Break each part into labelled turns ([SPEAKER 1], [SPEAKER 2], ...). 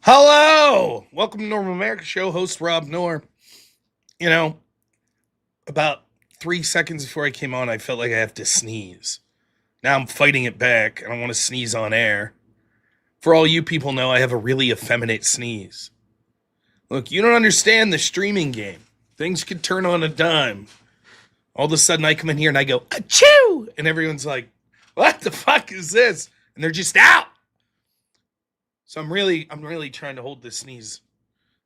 [SPEAKER 1] Hello! Welcome to Normal America Show, host Rob Noor. You know, about 3 seconds before I came on, I felt like I have to sneeze. Now I'm fighting it back. I don't want to sneeze on air. For all you people know, I have a really effeminate sneeze. Look, you don't understand the streaming game. Things could turn on a dime. All of a sudden, I come in here and I go, achoo! And everyone's like, what the fuck is this? And they're just out. So I'm really trying to hold this sneeze.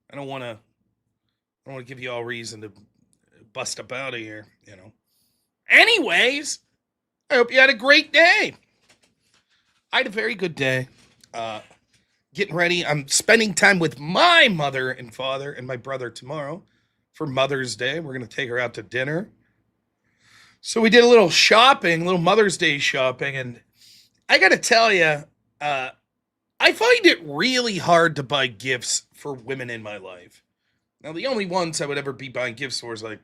[SPEAKER 1] I don't want to give you all reason to bust up out of here. Anyways, I hope you had a great day. I had a very good day. Uh, Getting ready. I'm spending time with my mother and father and my brother tomorrow for Mother's Day. We're going to take her out to dinner. So we did a little shopping, a little Mother's Day shopping. And I got to tell you, I find it really hard to buy gifts for women in my life. Now, the only ones I would ever be buying gifts for is like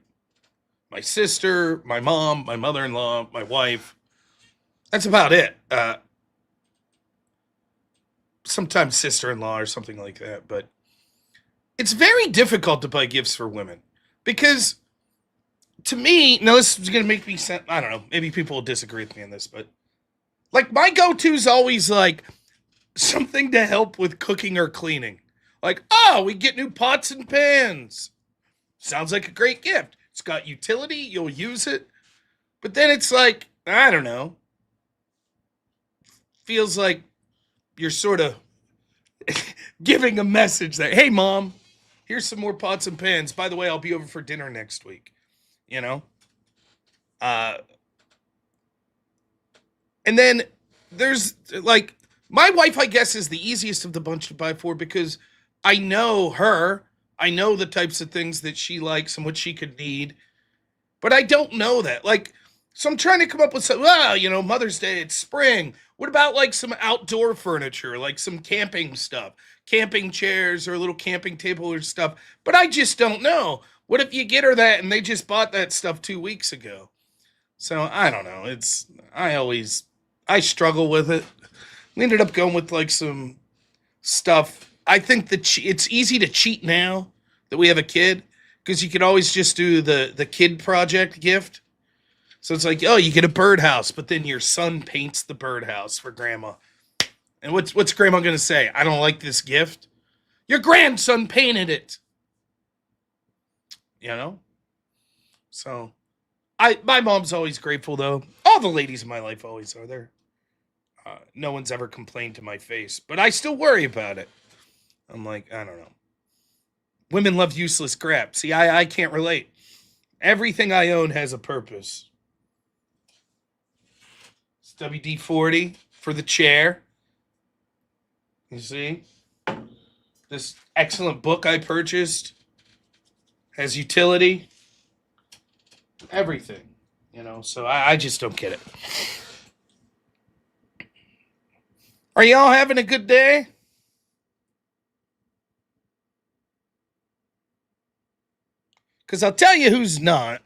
[SPEAKER 1] my sister, my mom, my mother in law, my wife. That's about it. Sometimes sister in law or something like that. But it's very difficult to buy gifts for women because to me, now this is going to make me sound, I don't know, maybe people will disagree with me on this, but like my go to is always like something to help with cooking or cleaning. Like, oh, we get new pots and pans. Sounds like a great gift. It's got utility, you'll use it. But then it's like, I don't know. Feels like you're sort of giving a message that, hey, mom, here's some more pots and pans. By the way, I'll be over for dinner next week. You know? Uh, and then there's like, my wife, I guess, is the easiest of the bunch to buy for because I know her. I know the types of things that she likes and what she could need. But I don't know that. Like, so I'm trying to come up with some, Mother's Day, it's spring. What about like some outdoor furniture, like some camping stuff, camping chairs or a little camping table or stuff? But I just don't know. What if you get her that and they just bought that stuff 2 weeks ago? So I don't know. I struggle with it. We ended up going with like some stuff. I think that it's easy to cheat now that we have a kid because you could always just do the kid project gift. So it's like, oh, you get a birdhouse, but then your son paints the birdhouse for grandma. And what's grandma gonna say? I don't like this gift. Your grandson painted it. You know? So my mom's always grateful though. All the ladies in my life always are there. No one's ever complained to my face, but I still worry about it. I'm like, I don't know. Women love useless crap. See, I can't relate. Everything I own has a purpose. It's WD-40 for the chair. You see? This excellent book I purchased has utility. Everything. So I just don't get it. Are y'all having a good day? Because I'll tell you who's not.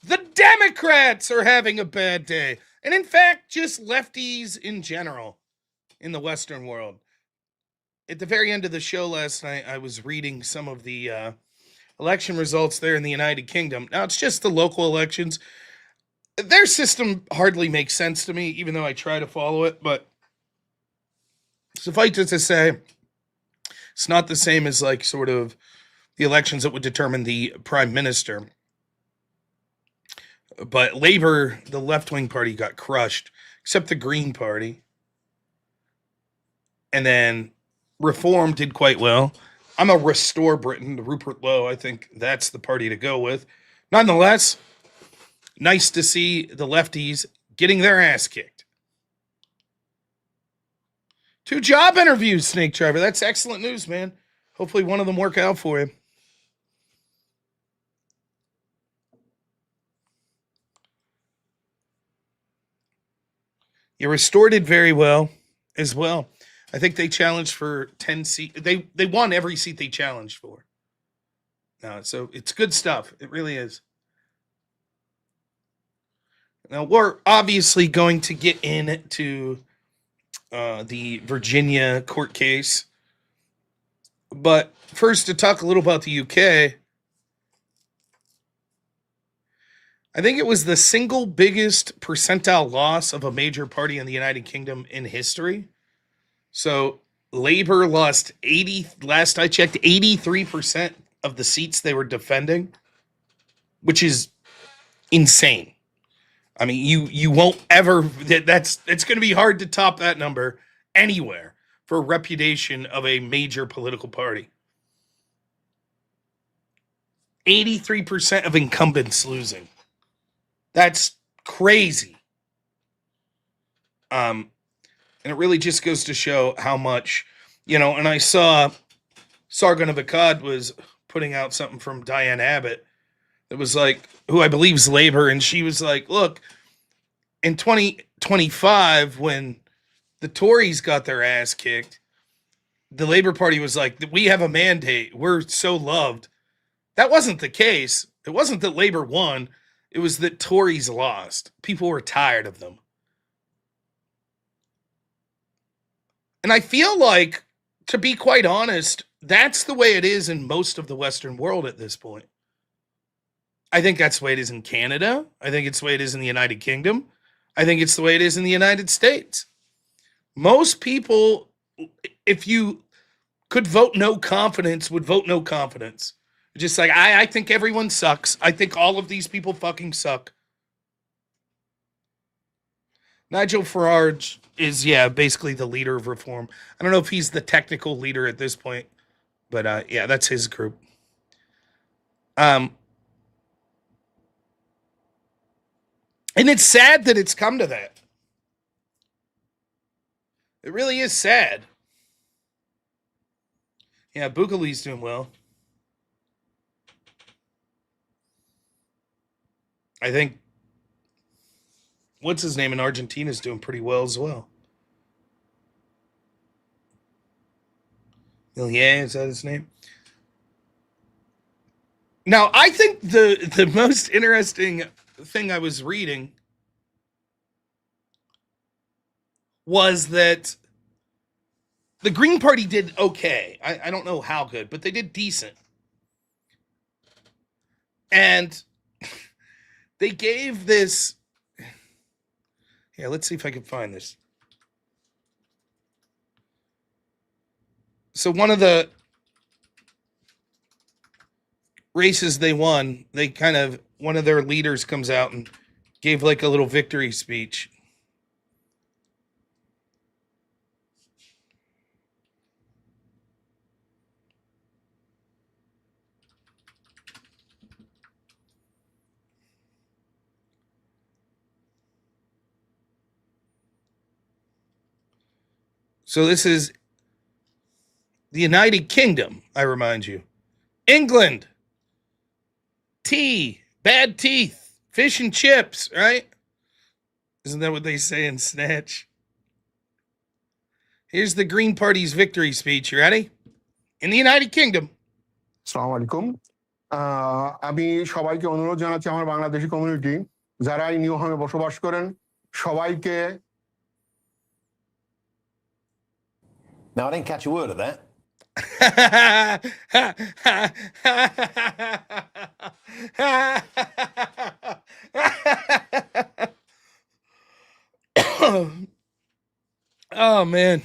[SPEAKER 1] The Democrats are having a bad day. And in fact, just lefties in general in the Western world. At the very end of the show last night, I was reading some of the election results there in the United Kingdom. Now, it's just the local elections. Their system hardly makes sense to me, even though I try to follow it. But suffice it to say, it's not the same as like sort of the elections that would determine the prime minister. But Labour, the left-wing party, got crushed, except the Green Party. And then Reform did quite well. I'm a Restore Britain, the Rupert Lowe. I think that's the party to go with. Nonetheless, nice to see the lefties getting their ass kicked. 2 job interviews, Snake Driver. That's excellent news, man. Hopefully one of them work out for you. You restored it very well as well. I think they challenged for 10 seats. They won every seat they challenged for. No, so it's good stuff. It really is. Now we're obviously going to get into the Virginia court case. But first, to talk a little about the UK, I think it was the single biggest percentile loss of a major party in the United Kingdom in history. So Labour lost 80, last I checked, 83% of the seats they were defending, which is insane. I mean, you won't ever, it's going to be hard to top that number anywhere for reputation of a major political party. 83% of incumbents losing. That's crazy. And it really just goes to show how much, and I saw Sargon of Akkad was putting out something from Diane Abbott that was like, who I believe is Labor, and she was like, look, in 2025, when the Tories got their ass kicked, the Labor Party was like, we have a mandate. We're so loved. That wasn't the case. It wasn't that Labor won. It was that Tories lost. People were tired of them. And I feel like, to be quite honest, that's the way it is in most of the Western world at this point. I think that's the way it is in Canada. I think it's the way it is in the United Kingdom. I think it's the way it is in the United States. Most people, if you could vote no confidence, would vote no confidence. Just like, I think everyone sucks. I think all of these people fucking suck. Nigel Farage is, basically the leader of reform. I don't know if he's the technical leader at this point, but that's his group. And it's sad that it's come to that. It really is sad. Yeah, Bukali's doing well. I think, what's his name in Argentina is doing pretty well as well. Millier, is that his name? Now, I think the most interesting thing I was reading was that the Green Party did okay. I don't know how good, but they did decent. And they gave this. Yeah, let's see if I can find this. So one of the races they won, one of their leaders comes out and gave like a little victory speech. So this is the United Kingdom, I remind you. England. Tea. Bad teeth. Fish and chips, right? Isn't that what they say in Snatch? Here's the Green Party's victory speech. You ready? In the United Kingdom.
[SPEAKER 2] আসসালামু আলাইকুম আমি সবাইকে অনুরোধ জানাচ্ছি আমার Bangladeshi community যারা এই new হোমে বসবাস করেন সবাইকে
[SPEAKER 3] Now, I didn't catch a word of that.
[SPEAKER 1] Oh, man.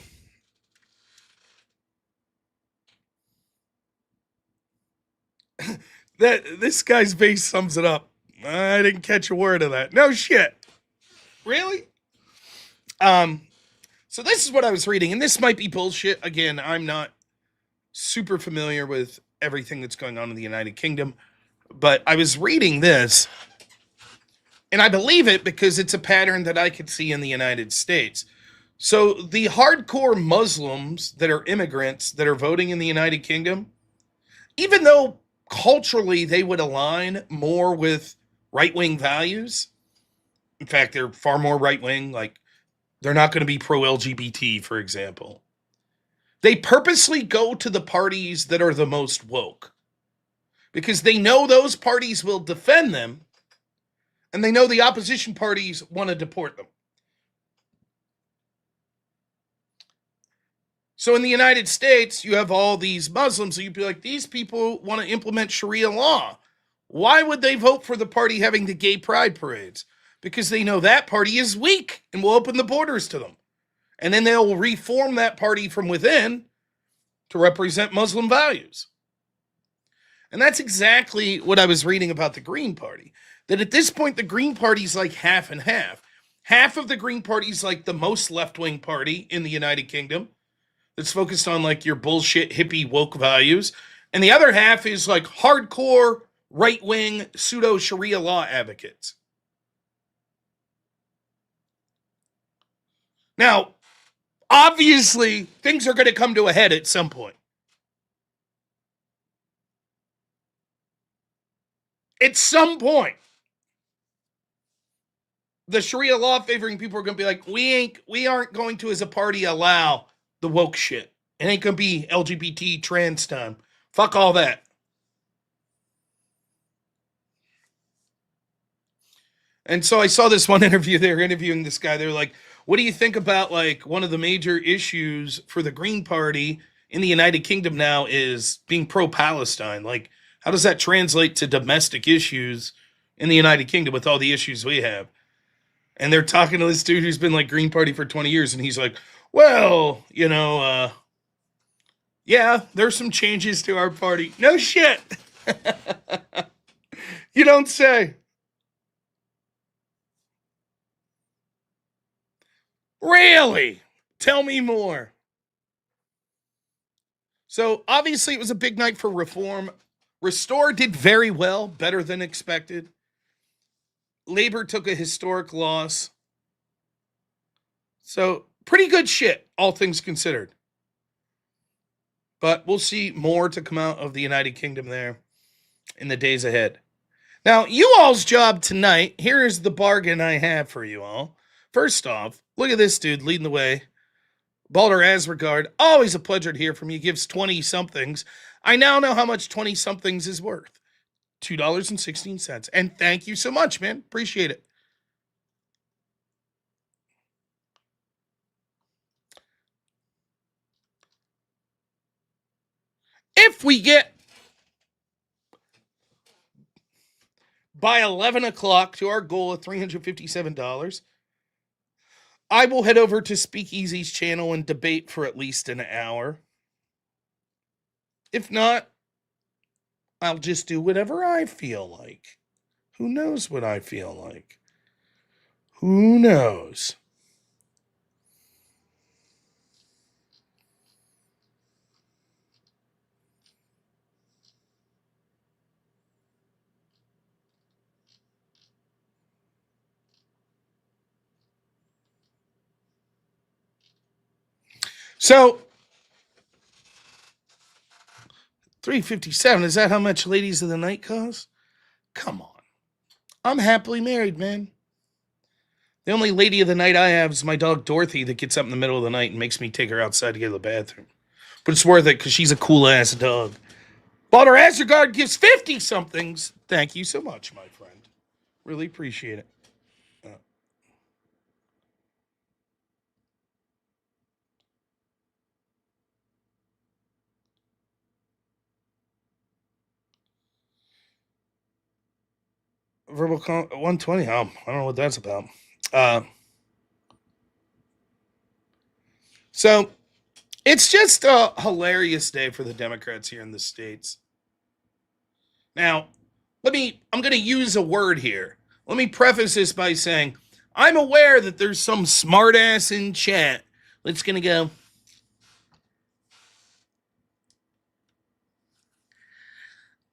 [SPEAKER 1] This guy's face sums it up. I didn't catch a word of that. No shit. Really? So this is what I was reading, and this might be bullshit. Again, I'm not super familiar with everything that's going on in the United Kingdom, but I was reading this, and I believe it because it's a pattern that I could see in the United States. So the hardcore Muslims that are immigrants that are voting in the United Kingdom, even though culturally they would align more with right-wing values, in fact, they're far more right-wing, like they're not going to be pro-LGBT, for example. They purposely go to the parties that are the most woke because they know those parties will defend them, and they know the opposition parties want to deport them. So in the United States, you have all these Muslims, so you'd be like, these people want to implement Sharia law. Why would they vote for the party having the gay pride parades? Because they know that party is weak and will open the borders to them. And then they'll reform that party from within to represent Muslim values. And that's exactly what I was reading about the Green Party. That at this point, the Green Party's like half and half. Half of the Green Party's like the most left-wing party in the United Kingdom. That's focused on like your bullshit hippie woke values. And the other half is like hardcore right-wing pseudo Sharia law advocates. Now, obviously, things are going to come to a head at some point. At some point, the Sharia law favoring people are going to be like, we aren't going to, as a party, allow the woke shit. It ain't going to be LGBT trans time. Fuck all that. And so I saw this one interview. They were interviewing this guy. They're like, what do you think about like one of the major issues for the Green Party in the United Kingdom now is being pro-Palestine? Like, how does that translate to domestic issues in the United Kingdom with all the issues we have? And they're talking to this dude who's been like Green Party for 20 years. And he's like, well, yeah, there's some changes to our party. No shit. You don't say. Really? Tell me more. So obviously it was a big night for reform. Restore did very well, better than expected. Labor took a historic loss. So pretty good shit, all things considered. But we'll see more to come out of the United Kingdom there in the days ahead. Now, you all's job tonight, here is the bargain I have for you all. First off, look at this dude leading the way. Balder Asregard, always a pleasure to hear from you. Gives 20-somethings. I now know how much 20-somethings is worth. $2.16. And thank you so much, man. Appreciate it. If we get by 11 o'clock to our goal of $357, I will head over to Speakeasy's channel and debate for at least an hour. If not, I'll just do whatever I feel like. Who knows what I feel like? Who knows? So, 357, is that how much Ladies of the Night cost? Come on. I'm happily married, man. The only lady of the night I have is my dog Dorothy that gets up in the middle of the night and makes me take her outside to go to the bathroom. But it's worth it because she's a cool-ass dog. Balder Asregard gives 50-somethings. Thank you so much, my friend. Really appreciate it. Verbal 120. I don't know what that's about. So it's just a hilarious day for the Democrats here in the States. Now, I'm going to use a word here. Let me preface this by saying, I'm aware that there's some smartass in chat that's going to go,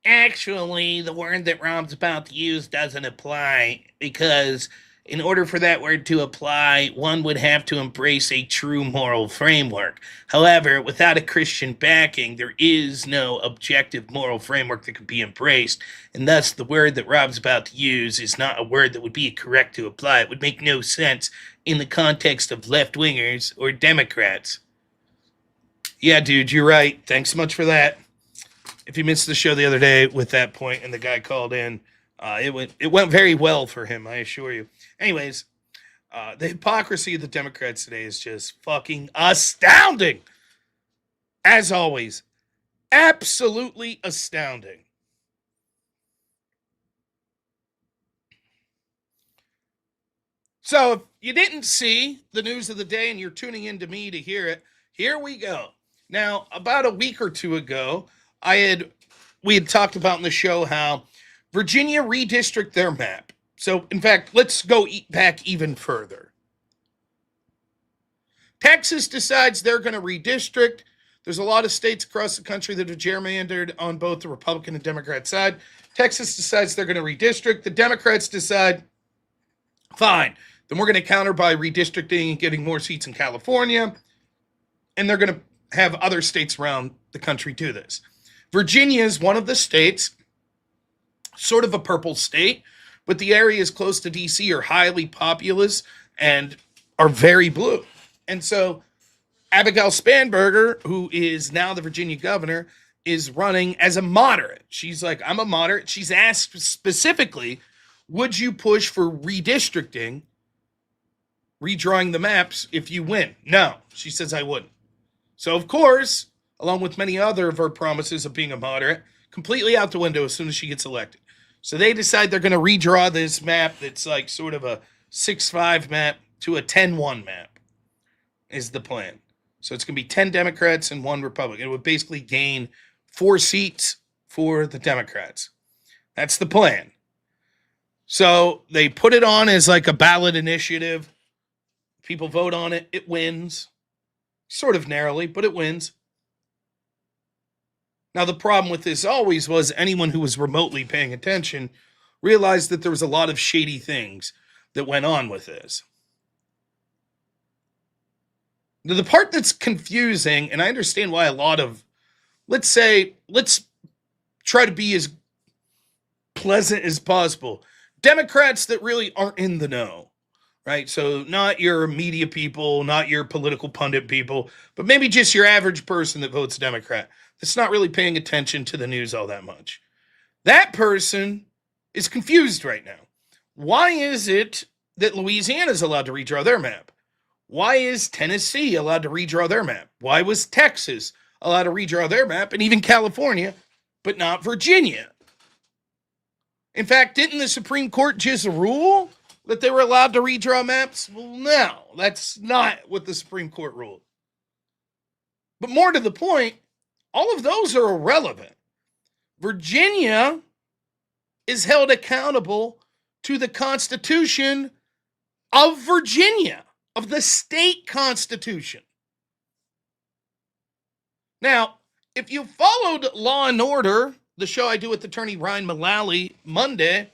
[SPEAKER 1] actually, the word that Rob's about to use doesn't apply because in order for that word to apply, one would have to embrace a true moral framework. However, without a Christian backing, there is no objective moral framework that could be embraced, and thus the word that Rob's about to use is not a word that would be correct to apply. It would make no sense in the context of left-wingers or Democrats. Yeah, dude, you're right. Thanks so much for that. If you missed the show the other day with that point and the guy called in, it went very well for him, I assure you. Anyways, the hypocrisy of the Democrats today is just fucking astounding. as always, absolutely astounding. So if you didn't see the news of the day and you're tuning in to me to hear it, here we go. Now, about a week or two ago, we had talked about in the show how Virginia redistricted their map. So, in fact, let's go back even further. Texas decides they're going to redistrict. There's a lot of states across the country that have gerrymandered on both the Republican and Democrat side. Texas decides they're going to redistrict. The Democrats decide, fine, then we're going to counter by redistricting and getting more seats in California. And they're going to have other states around the country do this. Virginia is one of the states, sort of a purple state, but the areas close to D.C. are highly populous and are very blue. And so Abigail Spanberger, who is now the Virginia governor, is running as a moderate. She's like, I'm a moderate. She's asked specifically, would you push for redistricting, redrawing the maps if you win? No, she says I wouldn't. So, of course, along with many other of her promises of being a moderate, completely out the window as soon as she gets elected. So they decide they're going to redraw this map that's like sort of a 6-5 map to a 10-1 map is the plan. So it's going to be 10 Democrats and 1 Republican. It would basically gain 4 seats for the Democrats. That's the plan. So they put it on as like a ballot initiative. People vote on it. It wins. Sort of narrowly, but it wins. Now, the problem with this always was anyone who was remotely paying attention realized that there was a lot of shady things that went on with this. Now, the part that's confusing, and I understand why a lot of, let's try to be as pleasant as possible. Democrats that really aren't in the know, right? So not your media people, not your political pundit people, but maybe just your average person that votes Democrat that's not really paying attention to the news all that much. That person is confused right now. Why is it that Louisiana is allowed to redraw their map? Why is Tennessee allowed to redraw their map? Why was Texas allowed to redraw their map, and even California, but not Virginia? In fact, didn't the Supreme Court just rule that they were allowed to redraw maps? Well, no, that's not what the Supreme Court ruled. But more to the point, all of those are irrelevant. Virginia is held accountable to the Constitution of Virginia, of the state constitution. Now, if you followed Law and Order, the show I do with attorney Ryan Mullally Monday,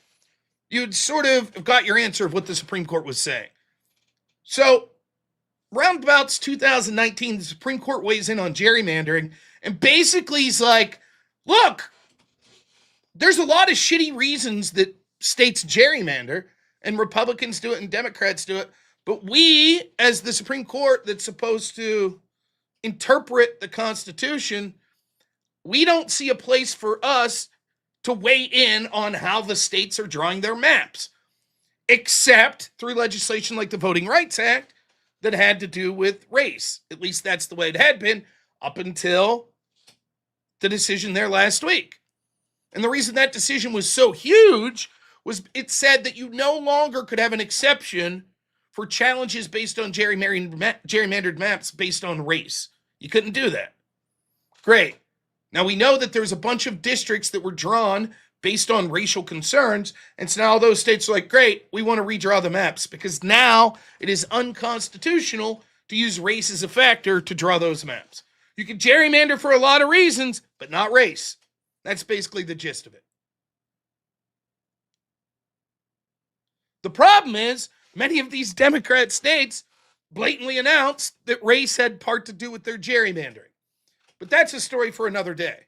[SPEAKER 1] you'd sort of got your answer of what the Supreme Court was saying. So, roundabouts 2019, the Supreme Court weighs in on gerrymandering, and basically he's like, look, there's a lot of shitty reasons that states gerrymander, and Republicans do it and Democrats do it, but we, as the Supreme Court that's supposed to interpret the Constitution, we don't see a place for us to weigh in on how the states are drawing their maps, except through legislation like the Voting Rights Act that had to do with race. At least that's the way it had been up until the decision there last week. And the reason that decision was so huge was it said that you no longer could have an exception for challenges based on gerrymandered maps based on race. You couldn't do that. Great. Now we know that there's a bunch of districts that were drawn based on racial concerns, and so now all those states are like, great, we want to redraw the maps because now it is unconstitutional to use race as a factor to draw those maps. You can gerrymander for a lot of reasons, but not race. That's basically the gist of it. The problem is, many of these Democrat states blatantly announced that race had part to do with their gerrymandering. But that's a story for another day.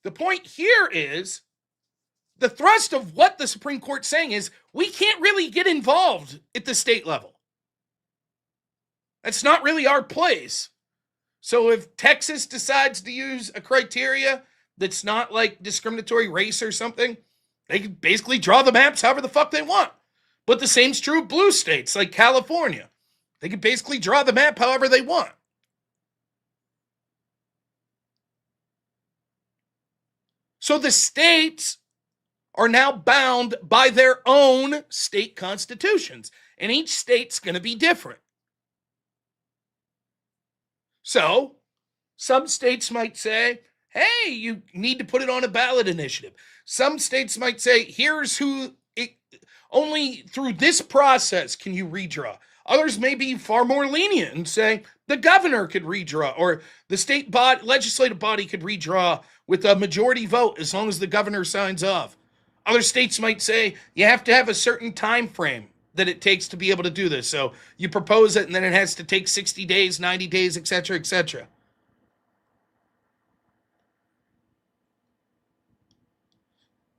[SPEAKER 1] The point here is, the thrust of what the Supreme Court's saying is, we can't really get involved at the state level. That's not really our place. So if Texas decides to use a criteria that's not like discriminatory race or something, they can basically draw the maps however the fuck they want. But the same's true of blue states like California. They can basically draw the map however they want. So the states are now bound by their own state constitutions, and each state's going to be different. So some states might say, hey, you need to put it on a ballot initiative. Some states might say, here's who, only through this process can you redraw. Others may be far more lenient and say the governor could redraw, or the state legislative body could redraw with a majority vote as long as the governor signs off. Other states might say you have to have a certain time frame that it takes to be able to do this. So you propose it and then it has to take 60 days, 90 days, etc., etc.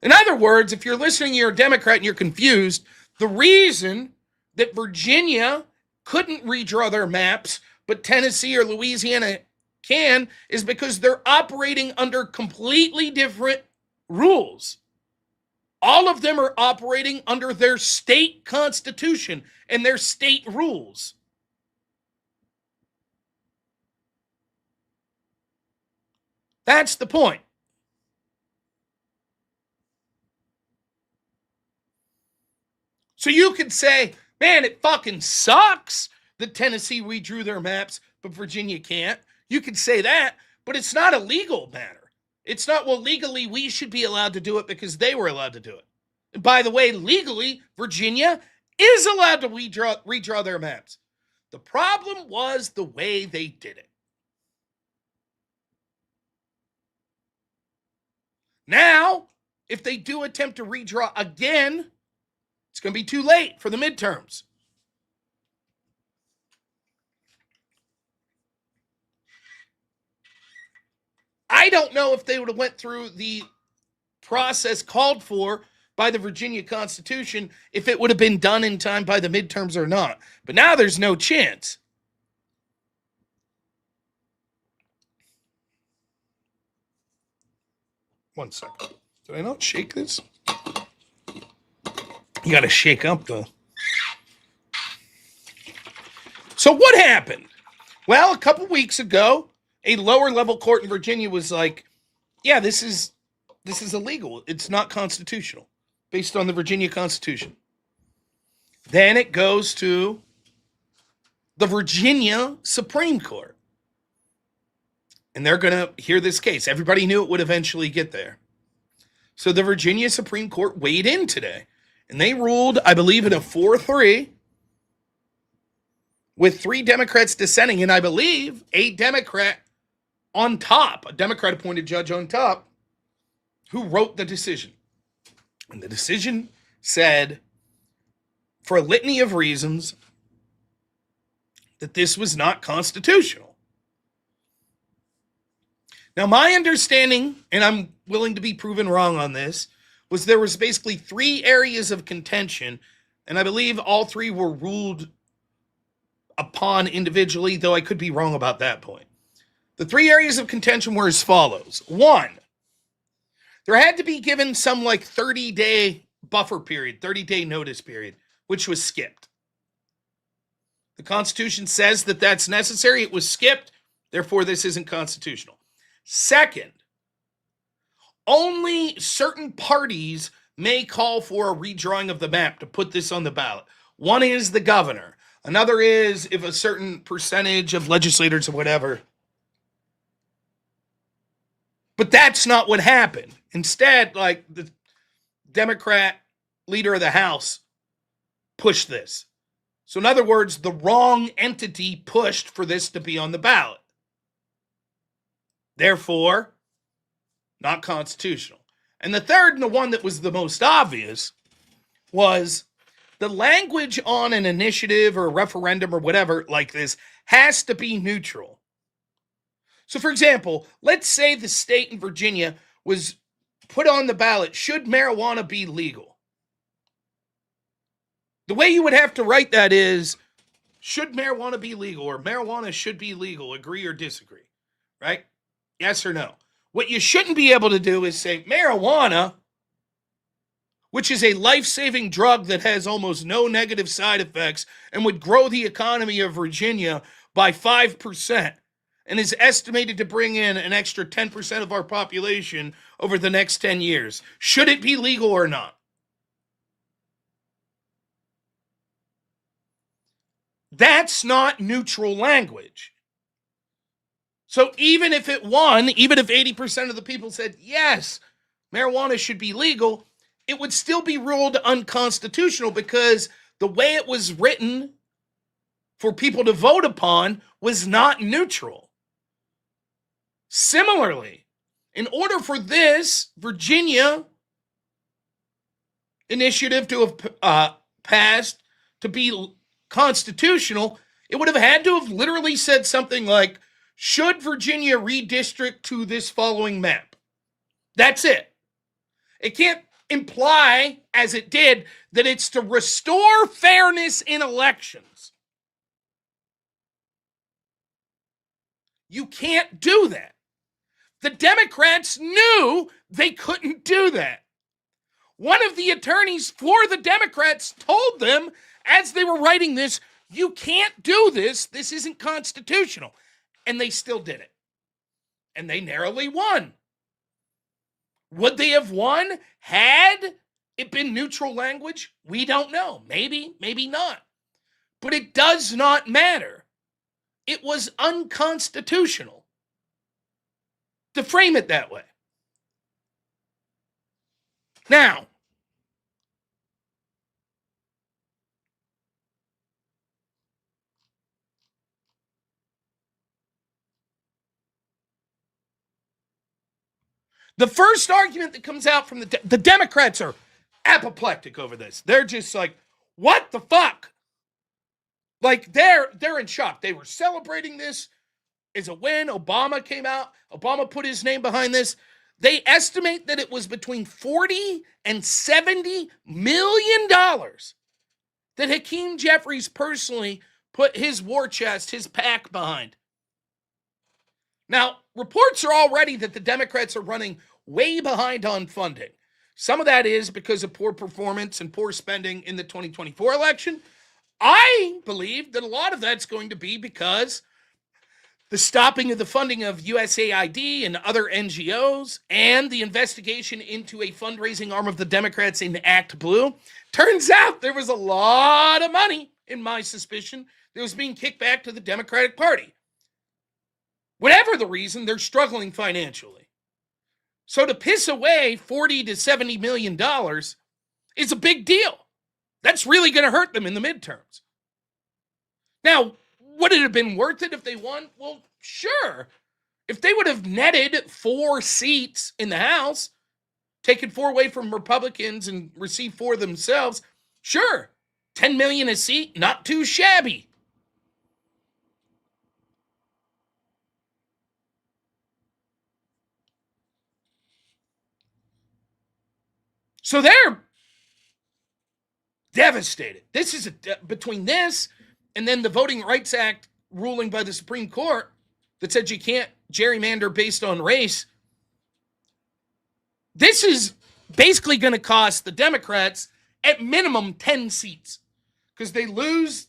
[SPEAKER 1] In other words, if you're listening, you're a Democrat and you're confused, the reason that Virginia couldn't redraw their maps, but Tennessee or Louisiana can, is because they're operating under completely different rules. All of them are operating under their state constitution and their state rules. That's the point. So you could say, man, it fucking sucks that Tennessee redrew their maps, but Virginia can't. You could say that, but it's not a legal matter. It's not, well, legally we should be allowed to do it because they were allowed to do it. And by the way, legally, Virginia is allowed to redraw their maps. The problem was the way they did it. Now, if they do attempt to redraw again, it's going to be too late for the midterms. I don't know if they would have went through the process called for by the Virginia Constitution if it would have been done in time by the midterms or not. But now there's no chance. One second. Did I not shake this? You got to shake up the... So what happened? Well, a couple weeks ago, a lower level court in Virginia was like, yeah, this is illegal. It's not constitutional based on the Virginia Constitution. Then it goes to the Virginia Supreme Court. And they're going to hear this case. Everybody knew it would eventually get there. So the Virginia Supreme Court weighed in today. And they ruled, I believe, in a 4-3 with 3 Democrats dissenting. And I believe a Democrat on top, a Democrat-appointed judge on top, who wrote the decision. And the decision said, for a litany of reasons, that this was not constitutional. Now, my understanding, and I'm willing to be proven wrong on this, was there was basically 3 areas of contention, and I believe all 3 were ruled upon individually, though I could be wrong about that point. The 3 areas of contention were as follows. 1, there had to be given some like 30-day buffer period, 30-day notice period, which was skipped. The Constitution says that that's necessary. It was skipped. Therefore, this isn't constitutional. Second, only certain parties may call for a redrawing of the map to put this on the ballot. One is the governor. Another is if a certain percentage of legislators or whatever. But that's not what happened. Instead, like the Democrat leader of the House pushed this. So in other words, the wrong entity pushed for this to be on the ballot. Therefore, not constitutional. And the third, and the one that was the most obvious, was the language on an initiative or a referendum or whatever like this has to be neutral. So, for example, let's say the state in Virginia was put on the ballot, should marijuana be legal? The way you would have to write that is, should marijuana be legal, or marijuana should be legal, agree or disagree, right? Yes or no? What you shouldn't be able to do is say marijuana, which is a life-saving drug that has almost no negative side effects and would grow the economy of Virginia by 5%, and is estimated to bring in an extra 10% of our population over the next 10 years. Should it be legal or not? That's not neutral language. So even if it won, even if 80% of the people said, yes, marijuana should be legal, it would still be ruled unconstitutional because the way it was written for people to vote upon was not neutral. Similarly, in order for this Virginia initiative to have passed to be constitutional, it would have had to have literally said something like, should Virginia redistrict to this following map? That's it. It can't imply, as it did, that it's to restore fairness in elections. You can't do that. The Democrats knew they couldn't do that. One of the attorneys for the Democrats told them as they were writing this, you can't do this. This isn't constitutional. And they still did it. And they narrowly won. Would they have won had it been neutral language? We don't know. Maybe, maybe not. But it does not matter. It was unconstitutional to frame it that way. Now, the first argument that comes out from the Democrats are apoplectic over this. They're just like, what the fuck? Like, they're in shock. They were celebrating this as a win. Obama came out. Obama put his name behind this. They estimate that it was between $40 and $70 million that Hakeem Jeffries personally put his war chest, his PAC behind. Now, reports are already that the Democrats are running way behind on funding. Some of that is because of poor performance and poor spending in the 2024 election. I believe that a lot of that's going to be because the stopping of the funding of USAID and other NGOs and the investigation into a fundraising arm of the Democrats in Act Blue. Turns out there was a lot of money, in my suspicion, that was being kicked back to the Democratic Party. Whatever the reason, they're struggling financially. So to piss away $40 to $70 million is a big deal. That's really going to hurt them in the midterms. Now, would it have been worth it if they won? Well, sure. If they would have netted 4 seats in the House, taken 4 away from Republicans and received 4 themselves, sure. $10 million a seat, not too shabby. So they're devastated. This is between this and then the Voting Rights Act ruling by the Supreme Court that said you can't gerrymander based on race. This is basically going to cost the Democrats at minimum 10 seats because they lose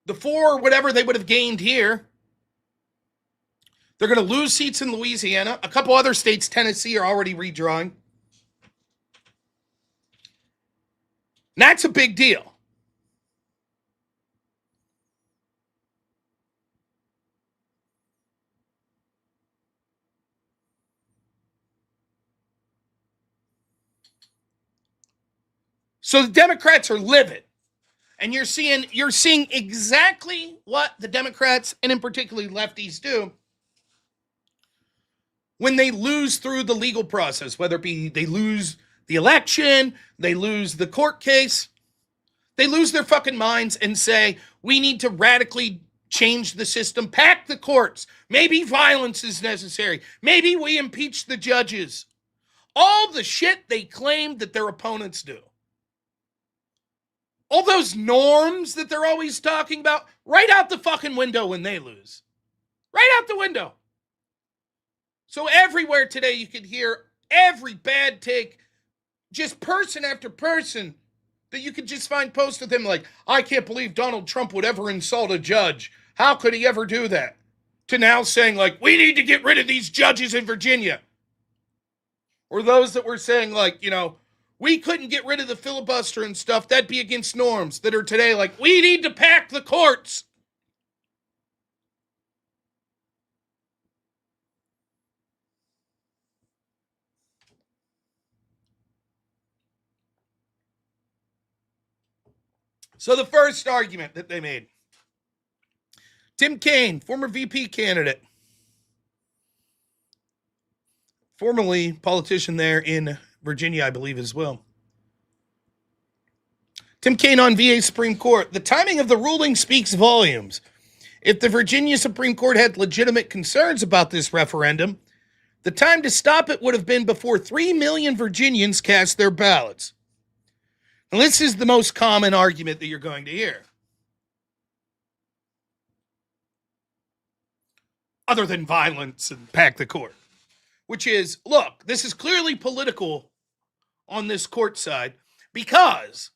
[SPEAKER 1] the 4 whatever they would have gained here. They're going to lose seats in Louisiana. A couple other states, Tennessee, are already redrawing. And that's a big deal. So the Democrats are livid. And you're seeing exactly what the Democrats, and in particular lefties, do when they lose through the legal process, whether it be they lose the election, they lose the court case, they lose their fucking minds and say, we need to radically change the system, pack the courts, maybe violence is necessary, maybe we impeach the judges. All the shit they claim that their opponents do. All those norms that they're always talking about, right out the fucking window when they lose. Right out the window. So everywhere today you could hear every bad take, just person after person that you could just find posts of them like, I can't believe Donald Trump would ever insult a judge. How could he ever do that? to now saying, like, we need to get rid of these judges in Virginia. Or those that were saying, like, you know, we couldn't get rid of the filibuster and stuff. That'd be against norms, that are today like, we need to pack the courts. So the first argument that they made, Tim Kaine, former VP candidate, formerly politician there in Virginia, I believe, as well. Tim Kaine on VA Supreme Court. The timing of the ruling speaks volumes. If the Virginia Supreme Court had legitimate concerns about this referendum, the time to stop it would have been before 3 million Virginians cast their ballots. And this is the most common argument that you're going to hear. Other than violence and pack the court. Which is, look, this is clearly political on this court side, because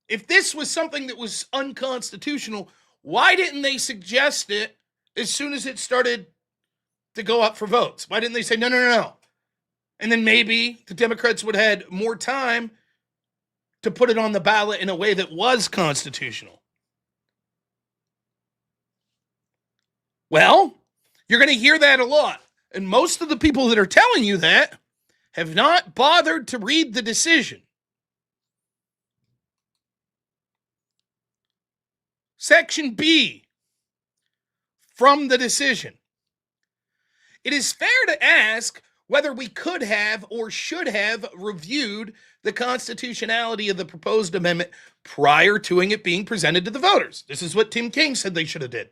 [SPEAKER 1] if this was something that was unconstitutional, why didn't they suggest it as soon as it started to go up for votes? Why didn't they say, no? And then maybe the Democrats would have had more time to put it on the ballot in a way that was constitutional. Well, you're going to hear that a lot. And most of the people that are telling you that have not bothered to read the decision. Section B from the decision. It is fair to ask whether we could have or should have reviewed the constitutionality of the proposed amendment prior to it being presented to the voters. This is what Tim Kaine said they should have did.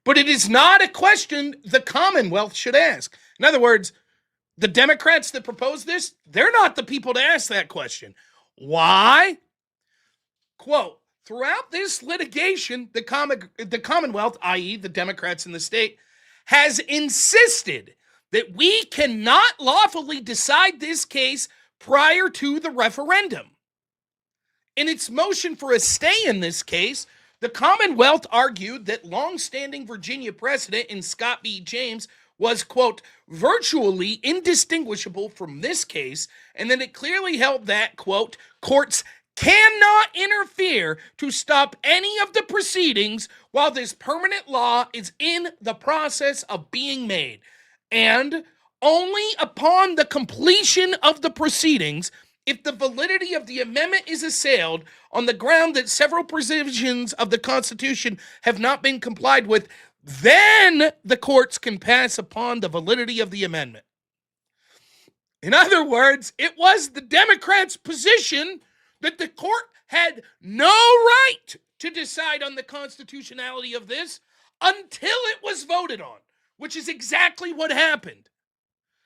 [SPEAKER 1] But it is not a question the Commonwealth should ask. In other words, the Democrats that propose this, they're not the people to ask that question. Why? Quote, throughout this litigation, the Commonwealth, i.e. the Democrats in the state, has insisted that we cannot lawfully decide this case prior to the referendum. In its motion for a stay in this case, the Commonwealth argued that longstanding Virginia precedent in Scott v. James was, quote, virtually indistinguishable from this case, and that it clearly held that, quote, courts cannot interfere to stop any of the proceedings while this permanent law is in the process of being made. And only upon the completion of the proceedings, if the validity of the amendment is assailed on the ground that several provisions of the Constitution have not been complied with, then the courts can pass upon the validity of the amendment. In other words, it was the Democrats' position that the court had no right to decide on the constitutionality of this until it was voted on, which is exactly what happened.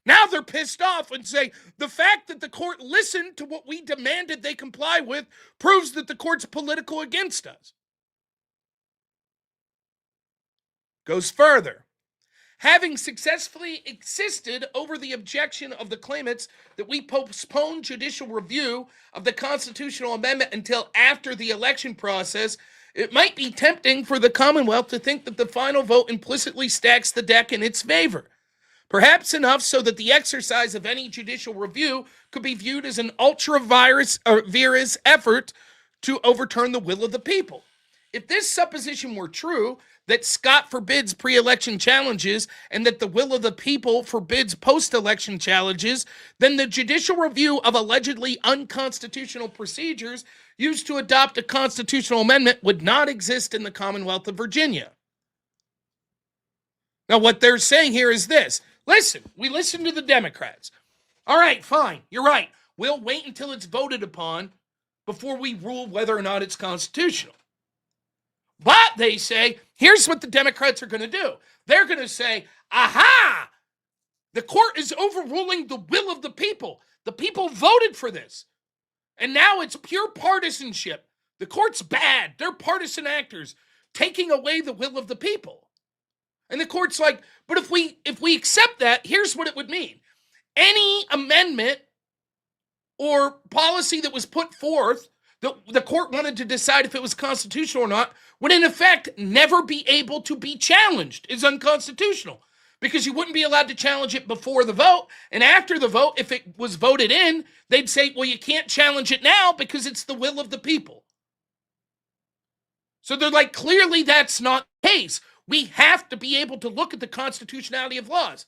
[SPEAKER 1] Now they're pissed off and say the fact that the court listened to what we demanded they comply with proves that the court's political against us. Goes further. Having successfully insisted over the objection of the claimants that we postpone judicial review of the constitutional amendment until after the election process, it might be tempting for the Commonwealth to think that the final vote implicitly stacks the deck in its favor. Perhaps enough so that the exercise of any judicial review could be viewed as an ultra-virus effort to overturn the will of the people. If this supposition were true, that Scott forbids pre-election challenges and that the will of the people forbids post-election challenges, then the judicial review of allegedly unconstitutional procedures used to adopt a constitutional amendment would not exist in the Commonwealth of Virginia. Now, what they're saying here is this. Listen, we listen to the Democrats. All right, fine, you're right. We'll wait until it's voted upon before we rule whether or not it's constitutional. But they say, here's what the Democrats are going to do. They're going to say, aha, the court is overruling the will of the people. The people voted for this. And now it's pure partisanship. The court's bad. They're partisan actors taking away the will of the people. And the court's like, but if we accept that, here's what it would mean. Any amendment or policy that was put forth The court wanted to decide if it was constitutional or not, would in effect never be able to be challenged. It's unconstitutional because you wouldn't be allowed to challenge it before the vote. And after the vote, if it was voted in, they'd say, well, you can't challenge it now because it's the will of the people. So they're like, clearly that's not the case. We have to be able to look at the constitutionality of laws.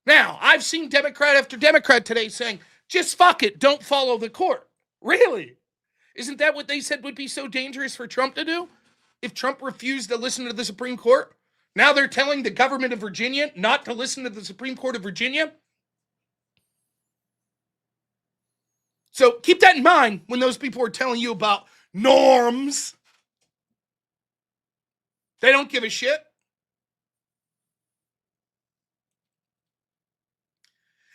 [SPEAKER 1] Now, I've seen Democrat after Democrat today saying, just fuck it, don't follow the court. Really? Isn't that what they said would be so dangerous for Trump to do? If Trump refused to listen to the Supreme Court? Now they're telling the government of Virginia not to listen to the Supreme Court of Virginia? So keep that in mind when those people are telling you about norms. They don't give a shit.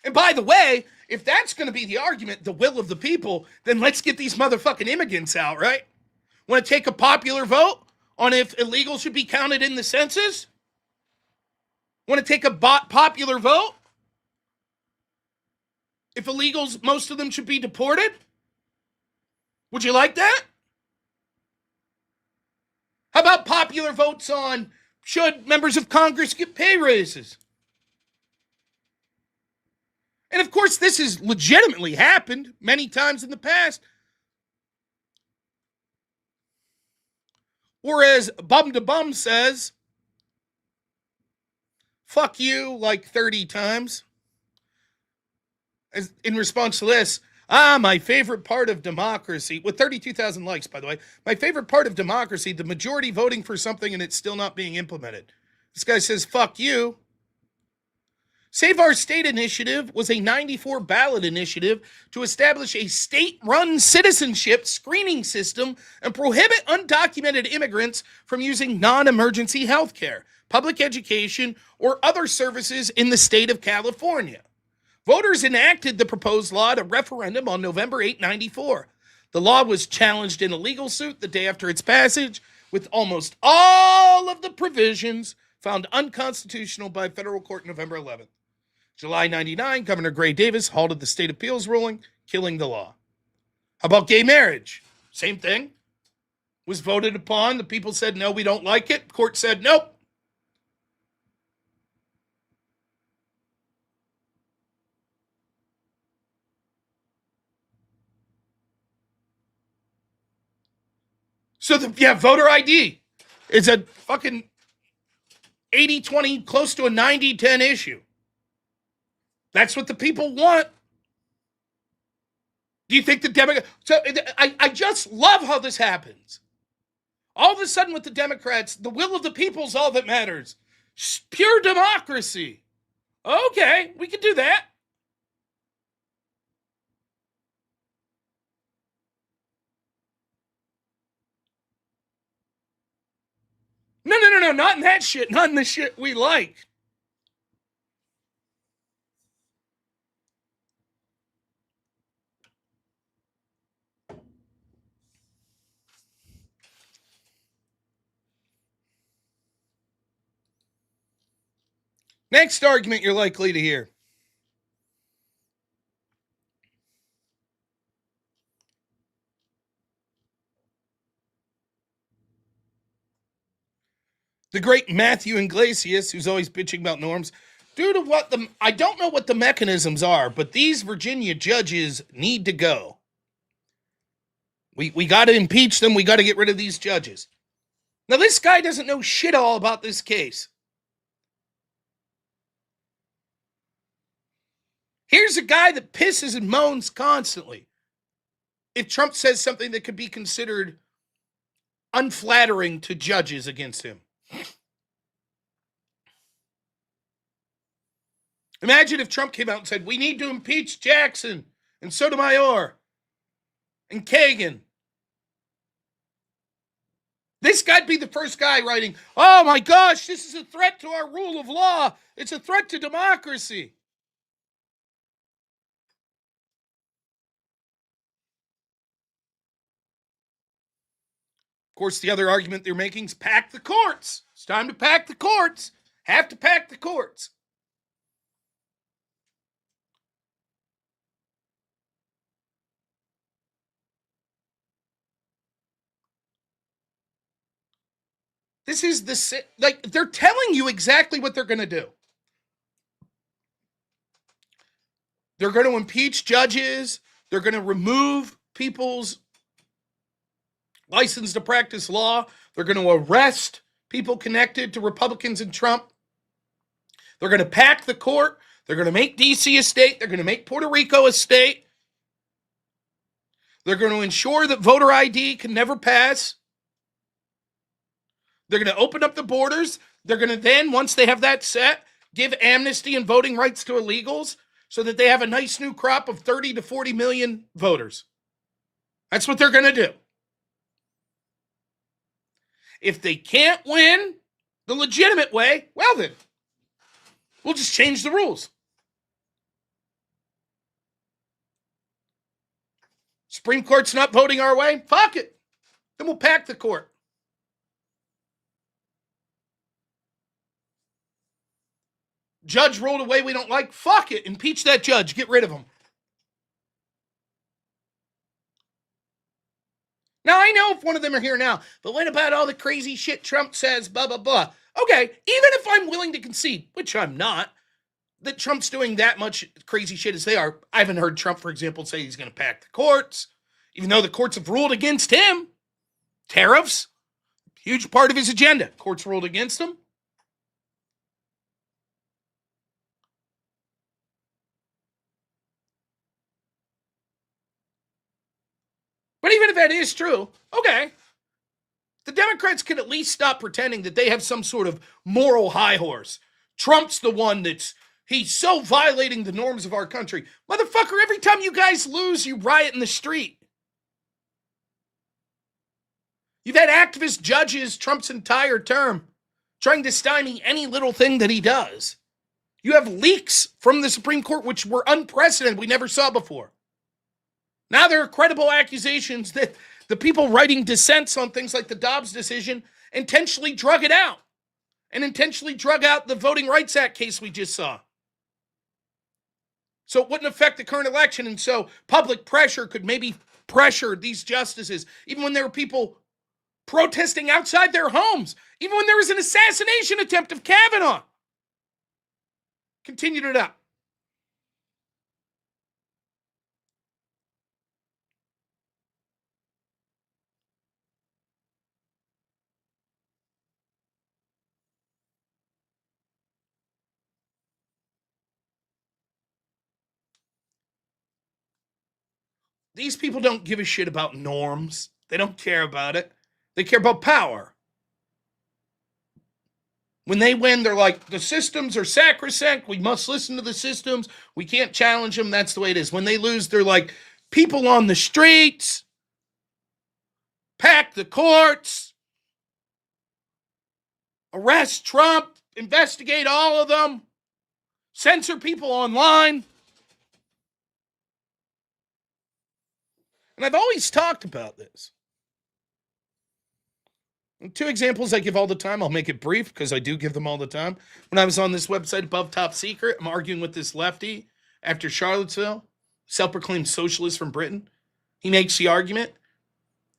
[SPEAKER 1] And by the way, if that's going to be the argument, the will of the people, then let's get these motherfucking immigrants out, right? Want to take a popular vote on if illegals should be counted in the census? Want to take a popular vote? If illegals, most of them should be deported? Would you like that? How about popular votes on should members of Congress get pay raises? And of course, this has legitimately happened many times in the past. Whereas Bum to Bum says, fuck you like 30 times. As in response to this, my favorite part of democracy, with 32,000 likes, by the way, my favorite part of democracy, the majority voting for something and it's still not being implemented. This guy says, fuck you. Save Our State initiative was a 94 ballot initiative to establish a state-run citizenship screening system and prohibit undocumented immigrants from using non-emergency health care, public education, or other services in the state of California. Voters enacted the proposed law at a referendum on November 8, 94. The law was challenged in a legal suit the day after its passage, with almost all of the provisions found unconstitutional by federal court November 11th. July 99, Governor Gray Davis halted the state appeals ruling, killing the law. How about gay marriage? Same thing. Was voted upon. The people said, no, we don't like it. Court said, nope. So, voter ID is a fucking 80-20, close to a 90-10 issue. That's what the people want. Do you think the Democrats... So I just love how this happens. All of a sudden with the Democrats, the will of the people is all that matters. Pure democracy. Okay, we can do that. No, not in that shit. Not in the shit we like. Next argument you're likely to hear. The great Matthew Iglesias, who's always bitching about norms, due to what I don't know what the mechanisms are, but these Virginia judges need to go. We got to impeach them. We got to get rid of these judges. Now, this guy doesn't know shit all about this case. Here's a guy that pisses and moans constantly. If Trump says something that could be considered unflattering to judges against him. Imagine if Trump came out and said, we need to impeach Jackson and Sotomayor and Kagan. This guy'd be the first guy writing, oh my gosh, this is a threat to our rule of law. It's a threat to democracy. Of course, the other argument they're making is pack the courts. It's time to pack the courts. Have to pack the courts. This is they're telling you exactly what they're going to do. They're going to impeach judges. They're going to remove people's license to practice law. They're going to arrest people connected to Republicans and Trump. They're going to pack the court. They're going to make D.C. a state. They're going to make Puerto Rico a state. They're going to ensure that voter ID can never pass. They're going to open up the borders. They're going to then, once they have that set, give amnesty and voting rights to illegals so that they have a nice new crop of 30 to 40 million voters. That's what they're going to do. If they can't win the legitimate way, well then, we'll just change the rules. Supreme Court's not voting our way? Fuck it. Then we'll pack the court. Judge ruled a way we don't like? Fuck it. Impeach that judge. Get rid of him. Now, I know if one of them are here now, but what about all the crazy shit Trump says, blah, blah, blah? Okay, even if I'm willing to concede, which I'm not, that Trump's doing that much crazy shit as they are, I haven't heard Trump, for example, say he's going to pack the courts, even though the courts have ruled against him. Tariffs, huge part of his agenda. Courts ruled against him. But even if that is true, okay, the Democrats can at least stop pretending that they have some sort of moral high horse. Trump's the one he's so violating the norms of our country. Motherfucker, every time you guys lose, you riot in the street. You've had activist judges Trump's entire term trying to stymie any little thing that he does. You have leaks from the Supreme Court, which were unprecedented, we never saw before. Now there are credible accusations that the people writing dissents on things like the Dobbs decision intentionally drug it out and intentionally drug out the Voting Rights Act case we just saw. So it wouldn't affect the current election, and so public pressure could maybe pressure these justices, even when there were people protesting outside their homes, even when there was an assassination attempt of Kavanaugh. Continued it up. These people don't give a shit about norms. They don't care about it. They care about power. When they win, they're like, the systems are sacrosanct. We must listen to the systems. We can't challenge them. That's the way it is. When they lose, they're like, people on the streets, pack the courts, arrest Trump, investigate all of them, censor people online. And I've always talked about this. And two examples I give all the time. I'll make it brief because I do give them all the time. When I was on this website above Top Secret, I'm arguing with this lefty after Charlottesville, self-proclaimed socialist from Britain. He makes the argument.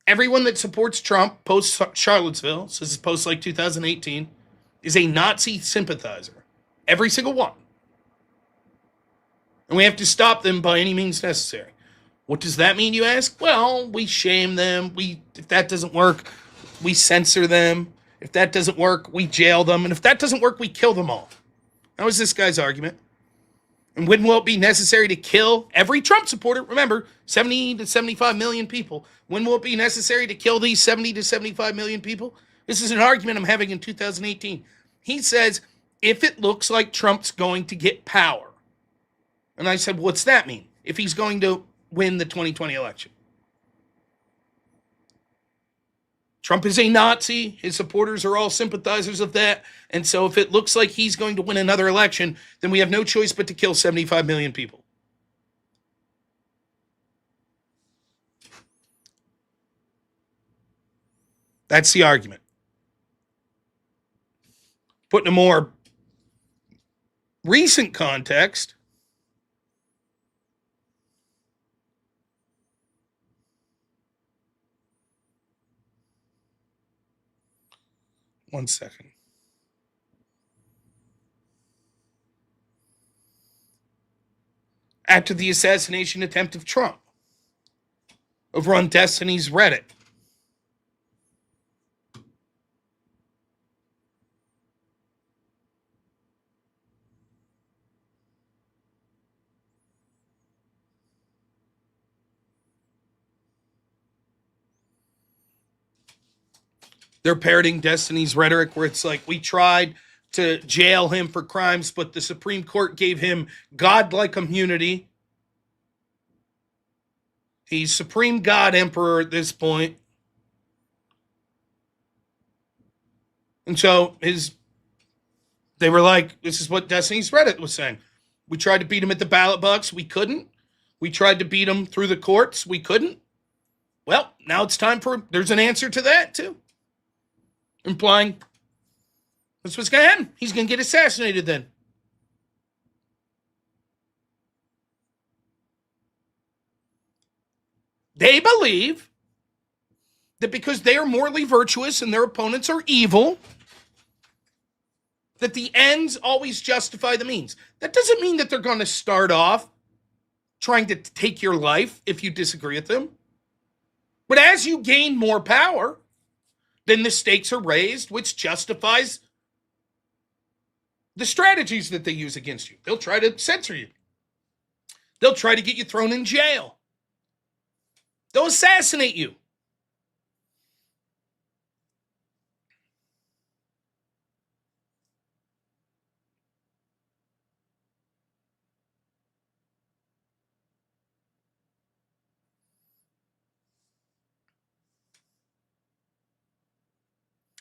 [SPEAKER 1] Everyone that supports Trump post-Charlottesville, so this is post like 2018, is a Nazi sympathizer. Every single one. And we have to stop them by any means necessary. What does that mean, you ask? Well, we shame them. If that doesn't work, we censor them. If that doesn't work, we jail them. And if that doesn't work, we kill them all. That was this guy's argument. And when will it be necessary to kill every Trump supporter? Remember, 70 to 75 million people. When will it be necessary to kill these 70 to 75 million people? This is an argument I'm having in 2018. He says, if it looks like Trump's going to get power. And I said, what's that mean? If he's going to win the 2020 election. Trump is a Nazi. His supporters are all sympathizers of that. And so if it looks like he's going to win another election, then we have no choice but to kill 75 million people. That's the argument. Put in a more recent context, 1 second. After the assassination attempt of Trump, over on Destiny's Reddit. They're parroting Destiny's rhetoric where it's like, we tried to jail him for crimes, but the Supreme Court gave him godlike immunity. He's Supreme God Emperor at this point. And so they were like, this is what Destiny's Reddit was saying. We tried to beat him at the ballot box. We couldn't. We tried to beat him through the courts. We couldn't. Well, now it's time there's an answer to that too. Implying that's what's going to happen. He's going to get assassinated then. They believe that because they are morally virtuous and their opponents are evil, that the ends always justify the means. That doesn't mean that they're going to start off trying to take your life if you disagree with them. But as you gain more power, then the stakes are raised, which justifies the strategies that they use against you. They'll try to censor you. They'll try to get you thrown in jail. They'll assassinate you.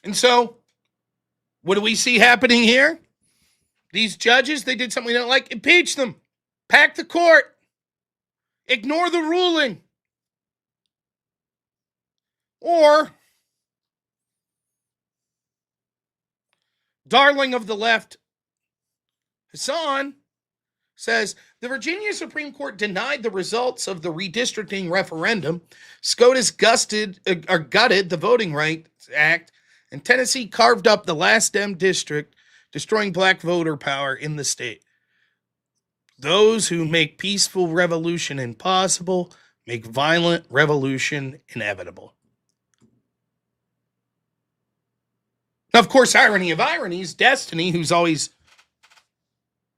[SPEAKER 1] And so, what do we see happening here? These judges, they did something we don't like. Impeach them. Pack the court. Ignore the ruling. Or, darling of the left, Hassan, says, the Virginia Supreme Court denied the results of the redistricting referendum. SCOTUS gutted the Voting Rights Act, and Tennessee carved up the last Dem district, destroying black voter power in the state. Those who make peaceful revolution impossible make violent revolution inevitable. Now, of course, irony of ironies, Destiny, who's always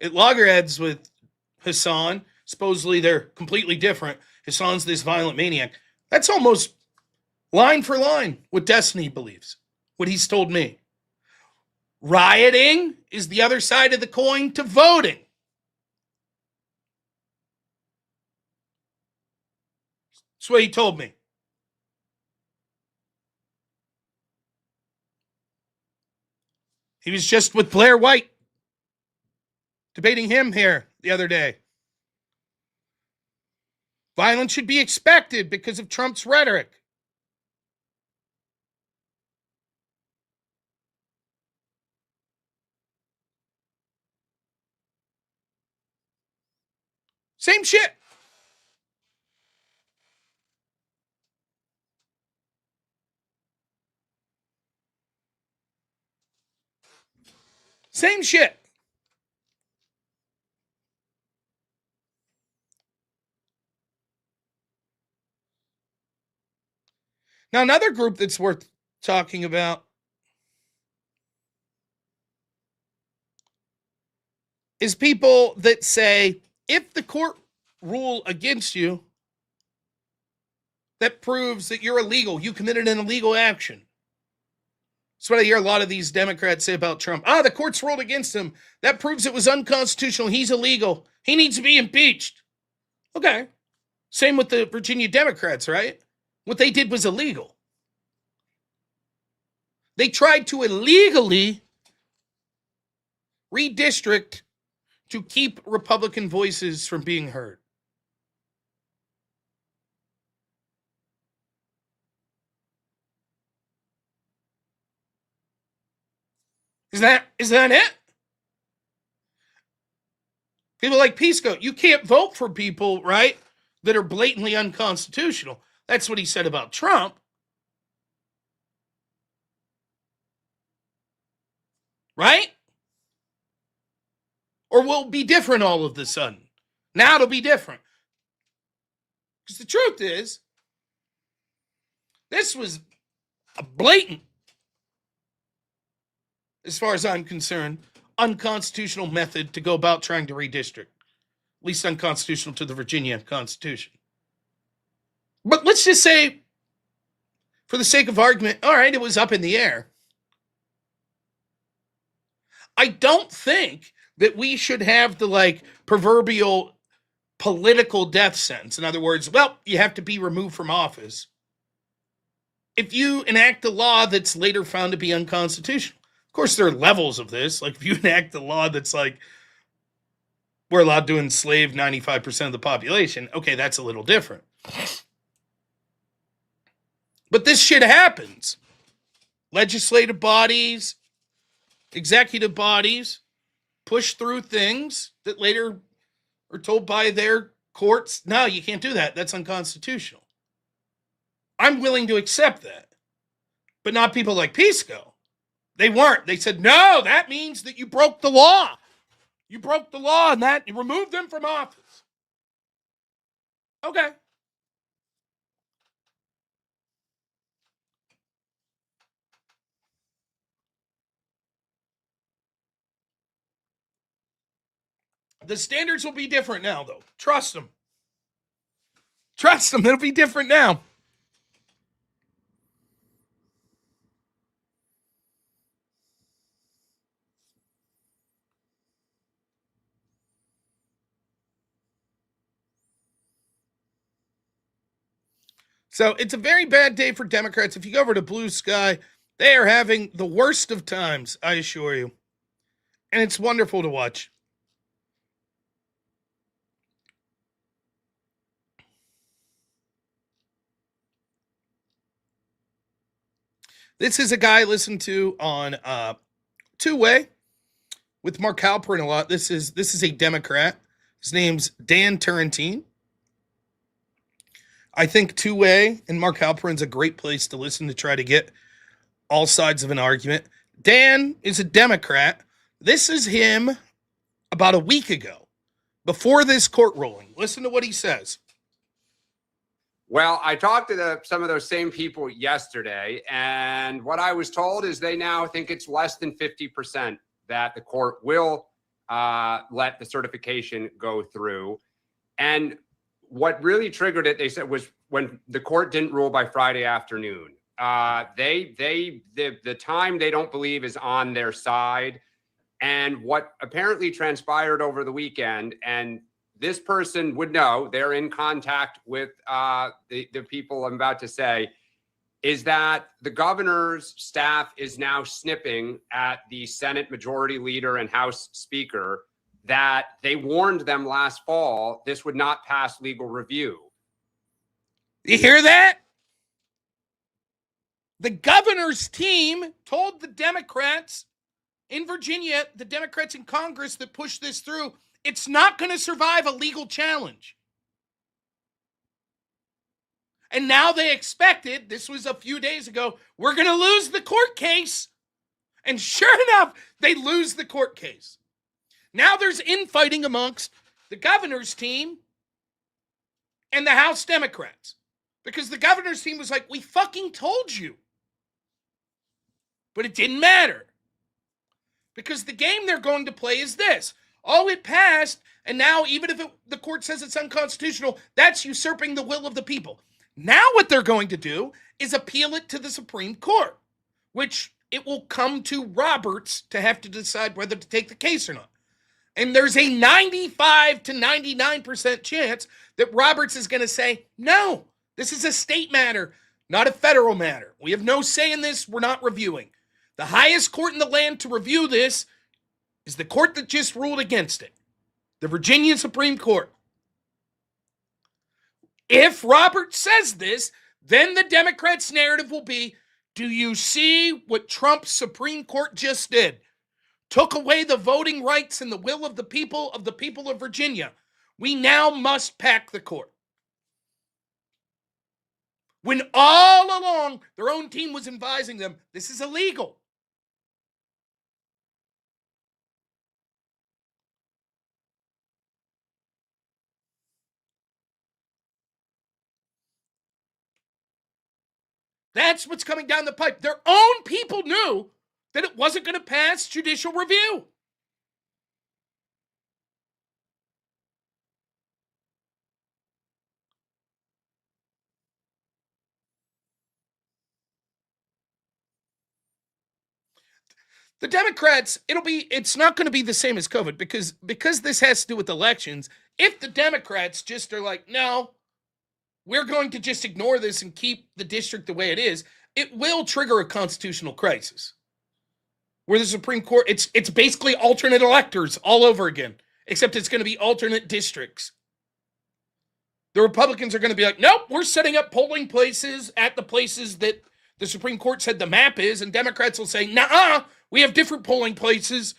[SPEAKER 1] at loggerheads with Hassan, supposedly they're completely different. Hassan's this violent maniac. That's almost line for line what Destiny believes, what he's told me. Rioting is the other side of the coin to voting. That's what he told me. He was just with Blair White, debating him here the other day. Violence should be expected because of Trump's rhetoric. Same shit. Same shit. Now, another group that's worth talking about is people that say, if the court rule against you, that proves that you're illegal. You committed an illegal action. That's what I hear a lot of these Democrats say about Trump. The court's ruled against him. That proves it was unconstitutional. He's illegal. He needs to be impeached. Okay. Same with the Virginia Democrats, right? What they did was illegal. They tried to illegally redistrict to keep Republican voices from being heard. Is that it? People like Pisco, you can't vote for people, right, that are blatantly unconstitutional. That's what he said about Trump. Right? Or will it be different all of a sudden? Now it'll be different. Because the truth is, this was a blatant, as far as I'm concerned, unconstitutional method to go about trying to redistrict. At least unconstitutional to the Virginia Constitution. But let's just say, for the sake of argument, all right, it was up in the air. I don't think that we should have the proverbial political death sentence. In other words, well, you have to be removed from office if you enact a law that's later found to be unconstitutional. Of course, there are levels of this. Like if you enact a law that's like, we're allowed to enslave 95% of the population, okay, that's a little different. But this shit happens. Legislative bodies, executive bodies push through things that later are told by their courts, no, you can't do that. That's unconstitutional. I'm willing to accept that. But not people like Pisco. They weren't. They said, no, that means that you broke the law. You broke the law and that you removed them from office. Okay. The standards will be different now, though. Trust them. Trust them. It'll be different now. So it's a very bad day for Democrats. If you go over to Blue Sky, they are having the worst of times, I assure you. And it's wonderful to watch. This is a guy I listen to on two-way with Mark Halperin a lot. This is a Democrat. His name's Dan Turrentine. I think two-way and Mark Halperin's a great place to listen to try to get all sides of an argument. Dan is a Democrat. This is him about a week ago, before this court ruling. Listen to what he says.
[SPEAKER 4] Well, I talked to some of those same people yesterday, and what I was told is they now think it's less than 50% that the court will let the certification go through. And what really triggered it, they said, was when the court didn't rule by Friday afternoon. The time they don't believe is on their side. And what apparently transpired over the weekend, and this person would know, they're in contact with the people I'm about to say, is that the governor's staff is now snipping at the Senate Majority Leader and House Speaker that they warned them last fall this would not pass legal review.
[SPEAKER 1] You hear that? The governor's team told the Democrats in Virginia, the Democrats in Congress that pushed this through, it's not going to survive a legal challenge. And now they expected, this was a few days ago, we're going to lose the court case. And sure enough, they lose the court case. Now there's infighting amongst the governor's team and the House Democrats. Because the governor's team was like, we fucking told you. But it didn't matter. Because the game they're going to play is this. Oh, it passed, and now even if the court says it's unconstitutional, that's usurping the will of the people. Now what they're going to do is appeal it to the Supreme Court, which it will come to Roberts to have to decide whether to take the case or not. And there's a 95 to 99% chance that Roberts is going to say, no, this is a state matter, not a federal matter. We have no say in this. We're not reviewing. The highest court in the land to review this is the court that just ruled against it, the Virginia Supreme Court. If Roberts says this, then the Democrats' narrative will be, do you see what Trump's Supreme Court just did? Took away the voting rights and the will of the people of Virginia. We now must pack the court. When all along their own team was advising them, this is illegal. That's what's coming down the pipe. Their own people knew that it wasn't going to pass judicial review. The Democrats, it's not going to be the same as COVID because this has to do with elections. If the Democrats just are like, no, we're going to just ignore this and keep the district the way it is, it will trigger a constitutional crisis. Where the Supreme Court, it's basically alternate electors all over again, except it's going to be alternate districts. The Republicans are going to be like, nope, we're setting up polling places at the places that the Supreme Court said the map is, and Democrats will say, nah, we have different polling places.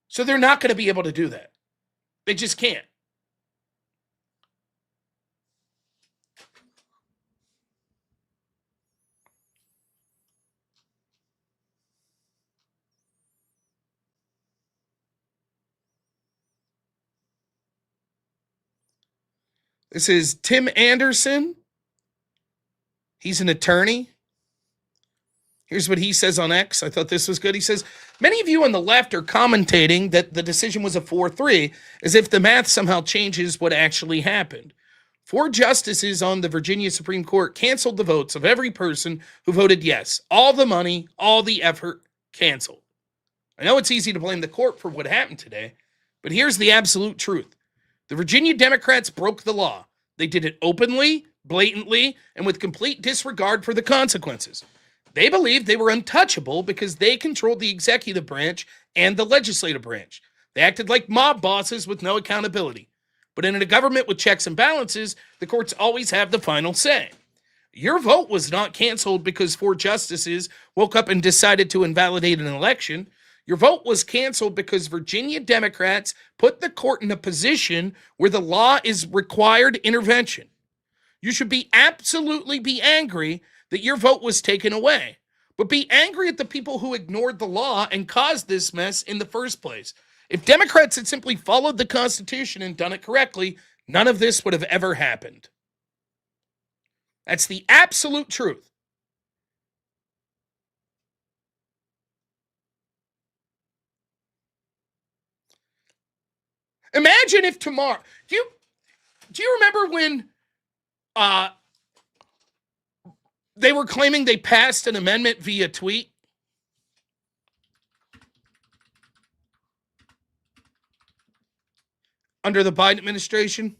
[SPEAKER 1] So they're not going to be able to do that. They just can't. This is Tim Anderson. He's an attorney. Here's what he says on X. I thought this was good. He says, many of you on the left are commentating that the decision was a 4-3, as if the math somehow changes what actually happened. 4 justices on the Virginia Supreme Court canceled the votes of every person who voted yes. All the money, all the effort, canceled. I know it's easy to blame the court for what happened today, but here's the absolute truth. The Virginia Democrats broke the law. They did it openly, blatantly, and with complete disregard for the consequences. They believed they were untouchable because they controlled the executive branch and the legislative branch. They acted like mob bosses with no accountability. But in a government with checks and balances, the courts always have the final say. Your vote was not canceled because 4 justices woke up and decided to invalidate an election. Your vote was canceled because Virginia Democrats put the court in a position where the law is required intervention. You should absolutely be angry that your vote was taken away, but be angry at the people who ignored the law and caused this mess in the first place. If Democrats had simply followed the Constitution and done it correctly, none of this would have ever happened. That's the absolute truth. Imagine if tomorrow, do you remember when they were claiming they passed an amendment via tweet? Under the Biden administration?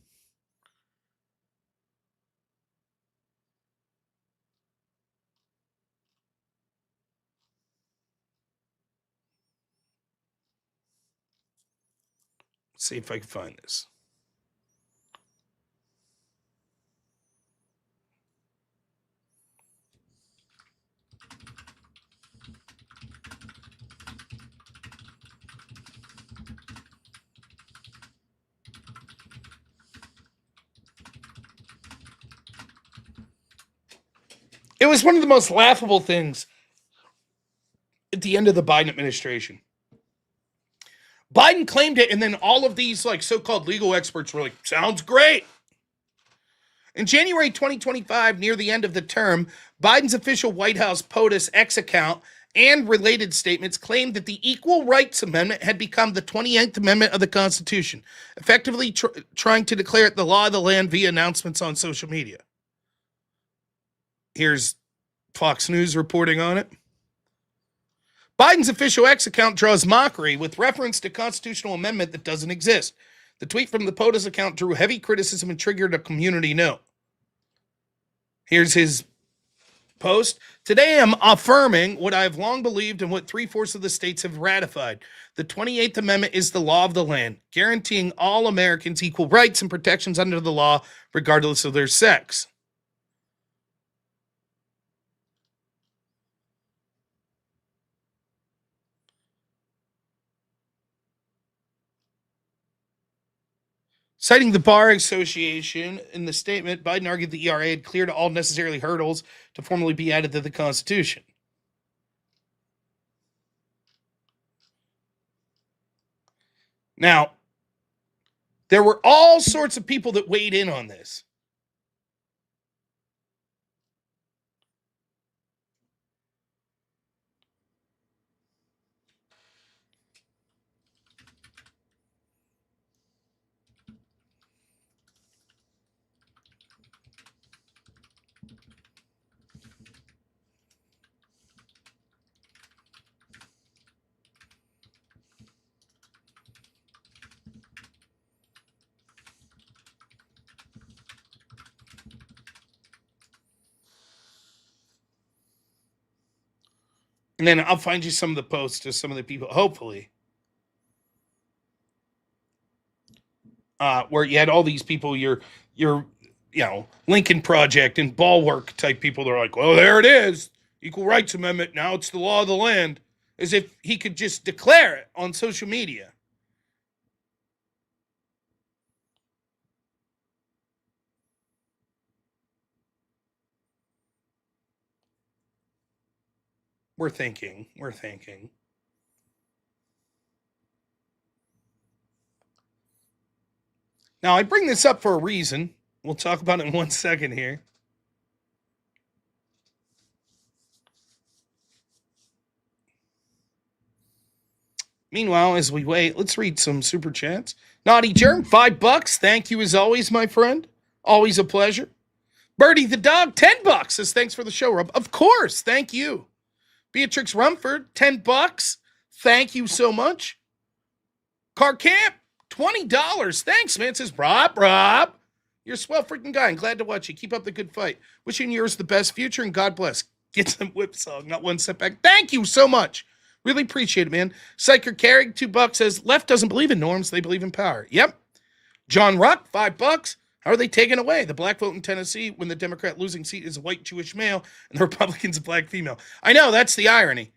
[SPEAKER 1] Let's see if I can find this. It was one of the most laughable things at the end of the Biden administration. Biden claimed it, and then all of these so-called legal experts were like, sounds great. In January 2025, near the end of the term, Biden's official White House POTUS X account and related statements claimed that the Equal Rights Amendment had become the 28th Amendment of the Constitution, effectively trying to declare it the law of the land via announcements on social media. Here's Fox News reporting on it. Biden's official X account draws mockery with reference to constitutional amendment that doesn't exist. The tweet from the POTUS account drew heavy criticism and triggered a community note. Here's his post. Today I'm affirming what I have long believed and what 3/4 of the states have ratified. The 28th Amendment is the law of the land, guaranteeing all Americans equal rights and protections under the law, regardless of their sex. Citing the Bar Association in the statement, Biden argued the ERA had cleared all necessary hurdles to formally be added to the Constitution. Now, there were all sorts of people that weighed in on this. And then I'll find you some of the posts of some of the people, hopefully, where you had all these people, your Lincoln Project and Bulwark type people. They're like, well, there it is, Equal Rights Amendment. Now it's the law of the land, as if he could just declare it on social media. We're thinking. Now, I bring this up for a reason. We'll talk about it in 1 second here. Meanwhile, as we wait, let's read some super chats. Naughty Germ, $5. Thank you as always, my friend. Always a pleasure. Birdie the Dog, $10. Says thanks for the show, Rob. Of course, thank you. Beatrix Rumford, $10. Thank you so much. Car Camp, $20. Thanks, man. Says Rob. You're a swell freaking guy. I'm glad to watch you. Keep up the good fight. Wishing yours the best future and God bless. Get some whip song, not one setback. Thank you so much. Really appreciate it, man. Psycher Carrig, $2 says left doesn't believe in norms, they believe in power. Yep. John Ruck, $5. How are they taking away the black vote in Tennessee when the Democrat losing seat is a white Jewish male and the Republican's a black female? I know, that's the irony.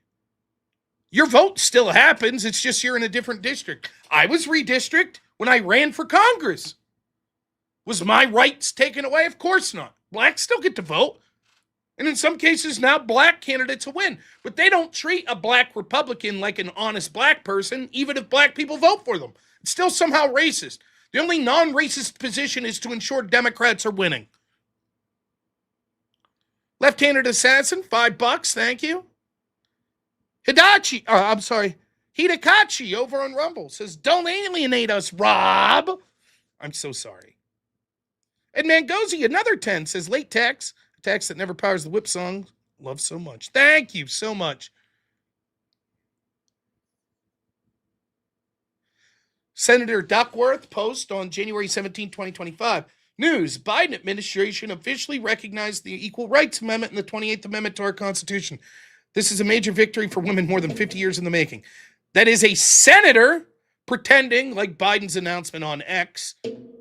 [SPEAKER 1] Your vote still happens. It's just you're in a different district. I was redistricted when I ran for Congress. Was my rights taken away? Of course not. Blacks still get to vote. And in some cases now black candidates will win. But they don't treat a black Republican like an honest black person, even if black people vote for them. It's still somehow racist. The only non-racist position is to ensure Democrats are winning. Left-handed assassin, $5. Thank you. Hidakachi over on Rumble says, don't alienate us, Rob. I'm so sorry. And Mangozi, another 10, says, late tax, a tax that never powers the whip song. Love so much. Thank you so much. Senator Duckworth post on January 17, 2025. News, Biden administration officially recognized the Equal Rights Amendment and the 28th Amendment to our Constitution. This is a major victory for women more than 50 years in the making. That is a senator pretending, like Biden's announcement on X,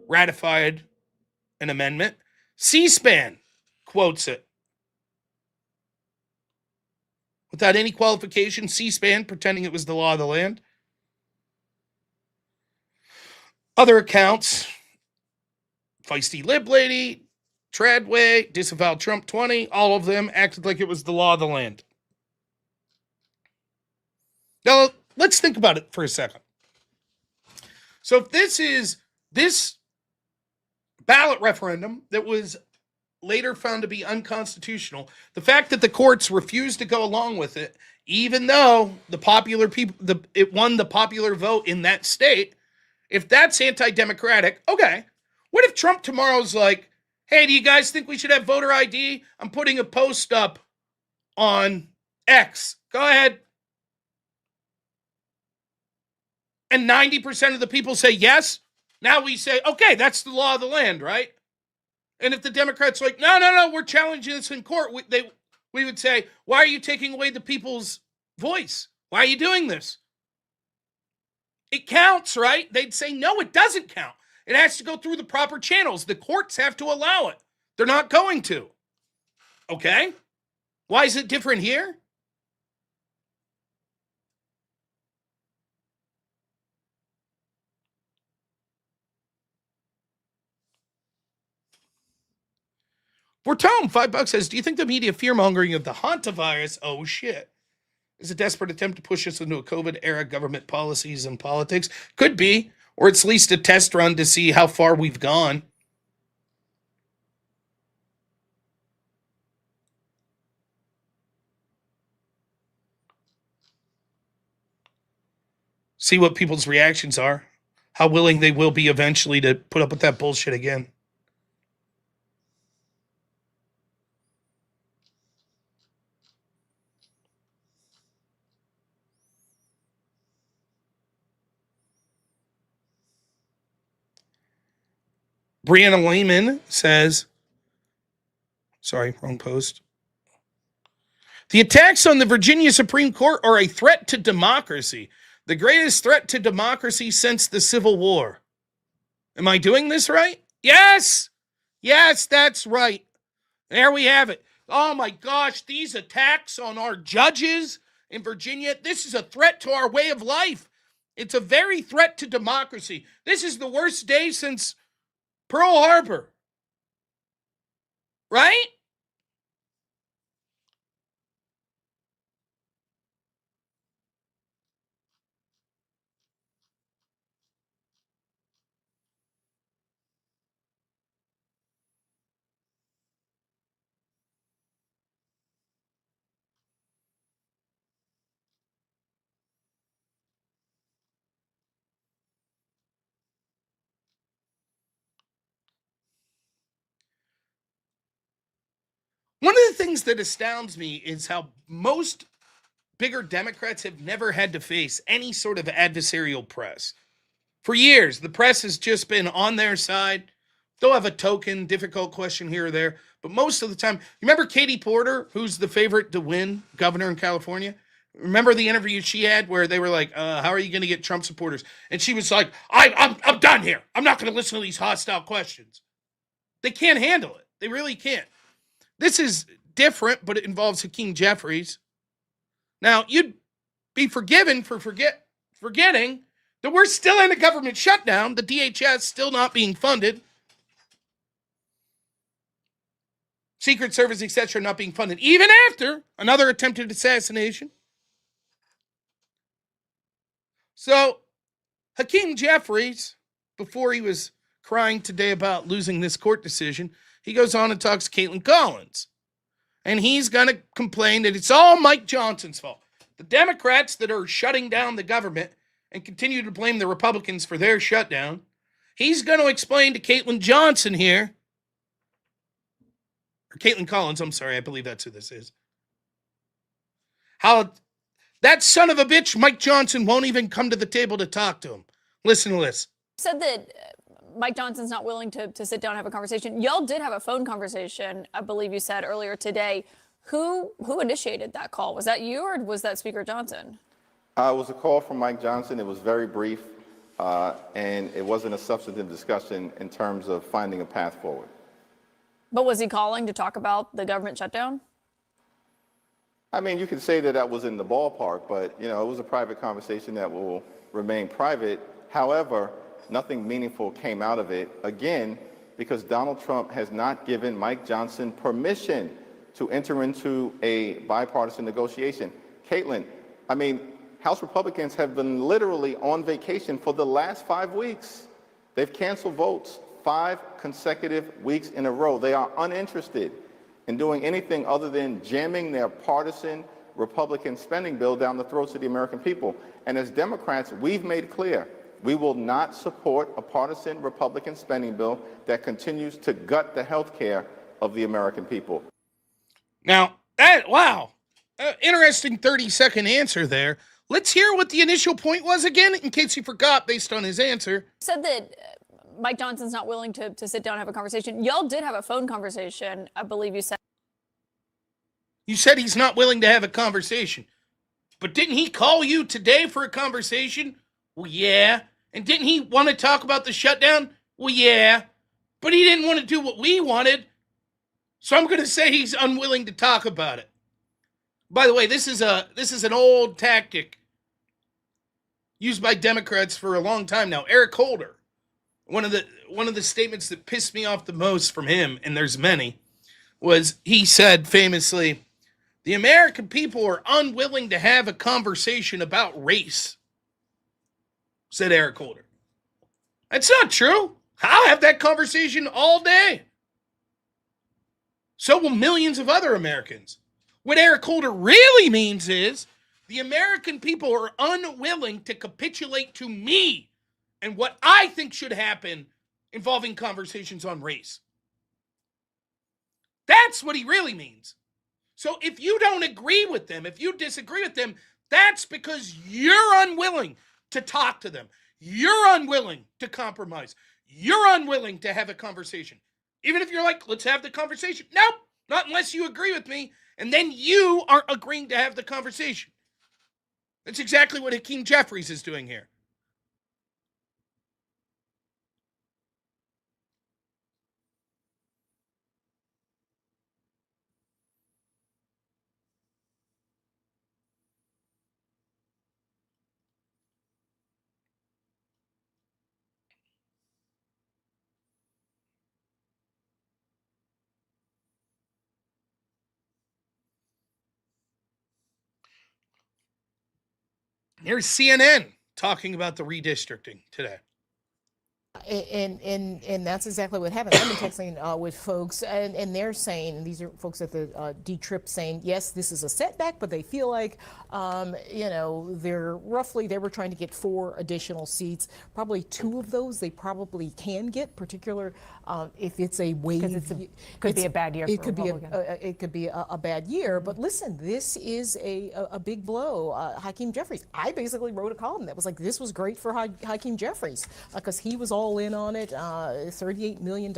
[SPEAKER 1] ratified an amendment. C-SPAN quotes it. Without any qualification, C-SPAN pretending it was the law of the land. Other accounts, Feisty Lib Lady, Tradway, Disavowed Trump 20, all of them acted like it was the law of the land. Now, let's think about it for a second. So if this ballot referendum that was later found to be unconstitutional, the fact that the courts refused to go along with it, even though the popular people, it won the popular vote in that state, if that's anti-democratic, okay. What if Trump tomorrow's like, hey, do you guys think we should have voter ID? I'm putting a post up on X. Go ahead. And 90% of the people say yes. Now we say, okay, that's the law of the land, right? And if the Democrats are like, no, we're challenging this in court, we would say, why are you taking away the people's voice? Why are you doing this? It counts, right? They'd say, no, it doesn't count. It has to go through the proper channels. The courts have to allow it. They're not going to. Okay? Why is it different here? For Tom, $5 says, do you think the media fear-mongering of the hantavirus, oh shit, is a desperate attempt to push us into a COVID-era government policies and politics? Could be, or it's at least a test run to see how far we've gone. See what people's reactions are. How willing they will be eventually to put up with that bullshit again. Brianna Lehman says, sorry, wrong post. The attacks on the Virginia Supreme Court are a threat to democracy. The greatest threat to democracy since the Civil War. Am I doing this right? Yes! Yes, that's right. There we have it. Oh my gosh, these attacks on our judges in Virginia, this is a threat to our way of life. It's a very threat to democracy. This is the worst day since Pearl Harbor. Right? One of the things that astounds me is how most bigger Democrats have never had to face any sort of adversarial press. For years, the press has just been on their side. They'll have a token, difficult question here or there, but most of the time, you remember Katie Porter, who's the favorite to win governor in California? Remember the interview she had where they were like, how are you going to get Trump supporters? And she was like, I'm done here. I'm not going to listen to these hostile questions. They can't handle it. They really can't. This is different, but it involves Hakeem Jeffries. Now, you'd be forgiven for forgetting that we're still in a government shutdown, the DHS still not being funded, Secret Service, etc., not being funded, even after another attempted assassination. So, Hakeem Jeffries, before he was crying today about losing this court decision, he goes on and talks to Caitlin Collins. And he's going to complain that it's all Mike Johnson's fault. The Democrats that are shutting down the government and continue to blame the Republicans for their shutdown, he's going to explain to Caitlin Johnson here, or Caitlin Collins, I'm sorry, I believe that's who this is, how that son of a bitch, Mike Johnson, won't even come to the table to talk to him. Listen to this.
[SPEAKER 5] Said that Mike Johnson's not willing to sit down and have a conversation. Y'all did have a phone conversation, I believe you said earlier today. Who initiated that call? Was that you or was that Speaker Johnson?
[SPEAKER 6] It was a call from Mike Johnson. It was very brief, and it wasn't a substantive discussion in terms of finding a path forward.
[SPEAKER 5] But was he calling to talk about the government shutdown?
[SPEAKER 6] I mean, you could say that that was in the ballpark, but, you know, it was a private conversation that will remain private. However, nothing meaningful came out of it, again, because Donald Trump has not given Mike Johnson permission to enter into a bipartisan negotiation. Caitlin, I mean, House Republicans have been literally on vacation for the last 5 weeks. They've canceled votes 5 consecutive weeks in a row. They are uninterested in doing anything other than jamming their partisan Republican spending bill down the throats of the American people. And as Democrats, we've made clear, we will not support a partisan Republican spending bill that continues to gut the health care of the American people.
[SPEAKER 1] Now, interesting 30-second answer there. Let's hear what the initial point was again, in case you forgot based on his answer.
[SPEAKER 5] Said that Mike Johnson's not willing to sit down and have a conversation. Y'all did have a phone conversation, I believe you said.
[SPEAKER 1] You said he's not willing to have a conversation. But didn't he call you today for a conversation? Well, yeah. And didn't he want to talk about the shutdown? Well, yeah. But he didn't want to do what we wanted. So I'm going to say he's unwilling to talk about it. By the way, this is an old tactic used by Democrats for a long time now. Eric Holder, one of the statements that pissed me off the most from him, and there's many, was he said famously, the American people are unwilling to have a conversation about race, said Eric Holder. That's not true. I'll have that conversation all day. So will millions of other Americans. What Eric Holder really means is the American people are unwilling to capitulate to me and what I think should happen involving conversations on race. That's what he really means. So if you don't agree with them, if you disagree with them, that's because you're unwilling to talk to them. You're unwilling to compromise. You're unwilling to have a conversation. Even if you're like, let's have the conversation. Nope, not unless you agree with me. And then you aren't agreeing to have the conversation. That's exactly what Hakeem Jeffries is doing here. Here's CNN talking about the redistricting today.
[SPEAKER 7] And that's exactly what happened. I've been texting with folks, and they're saying, and these are folks at the D-Trip saying, yes, this is a setback, but they feel like, they were trying to get 4 additional seats. Probably 2 of those they probably can get, particular if it's a wave.
[SPEAKER 8] Because could be a bad year.
[SPEAKER 7] It
[SPEAKER 8] for
[SPEAKER 7] could be
[SPEAKER 8] Republicans.
[SPEAKER 7] it could be a bad year. But listen, this is a big blow. Hakeem Jeffries. I basically wrote a column that was like, this was great for Hakeem Jeffries because he was all in on it. $38 million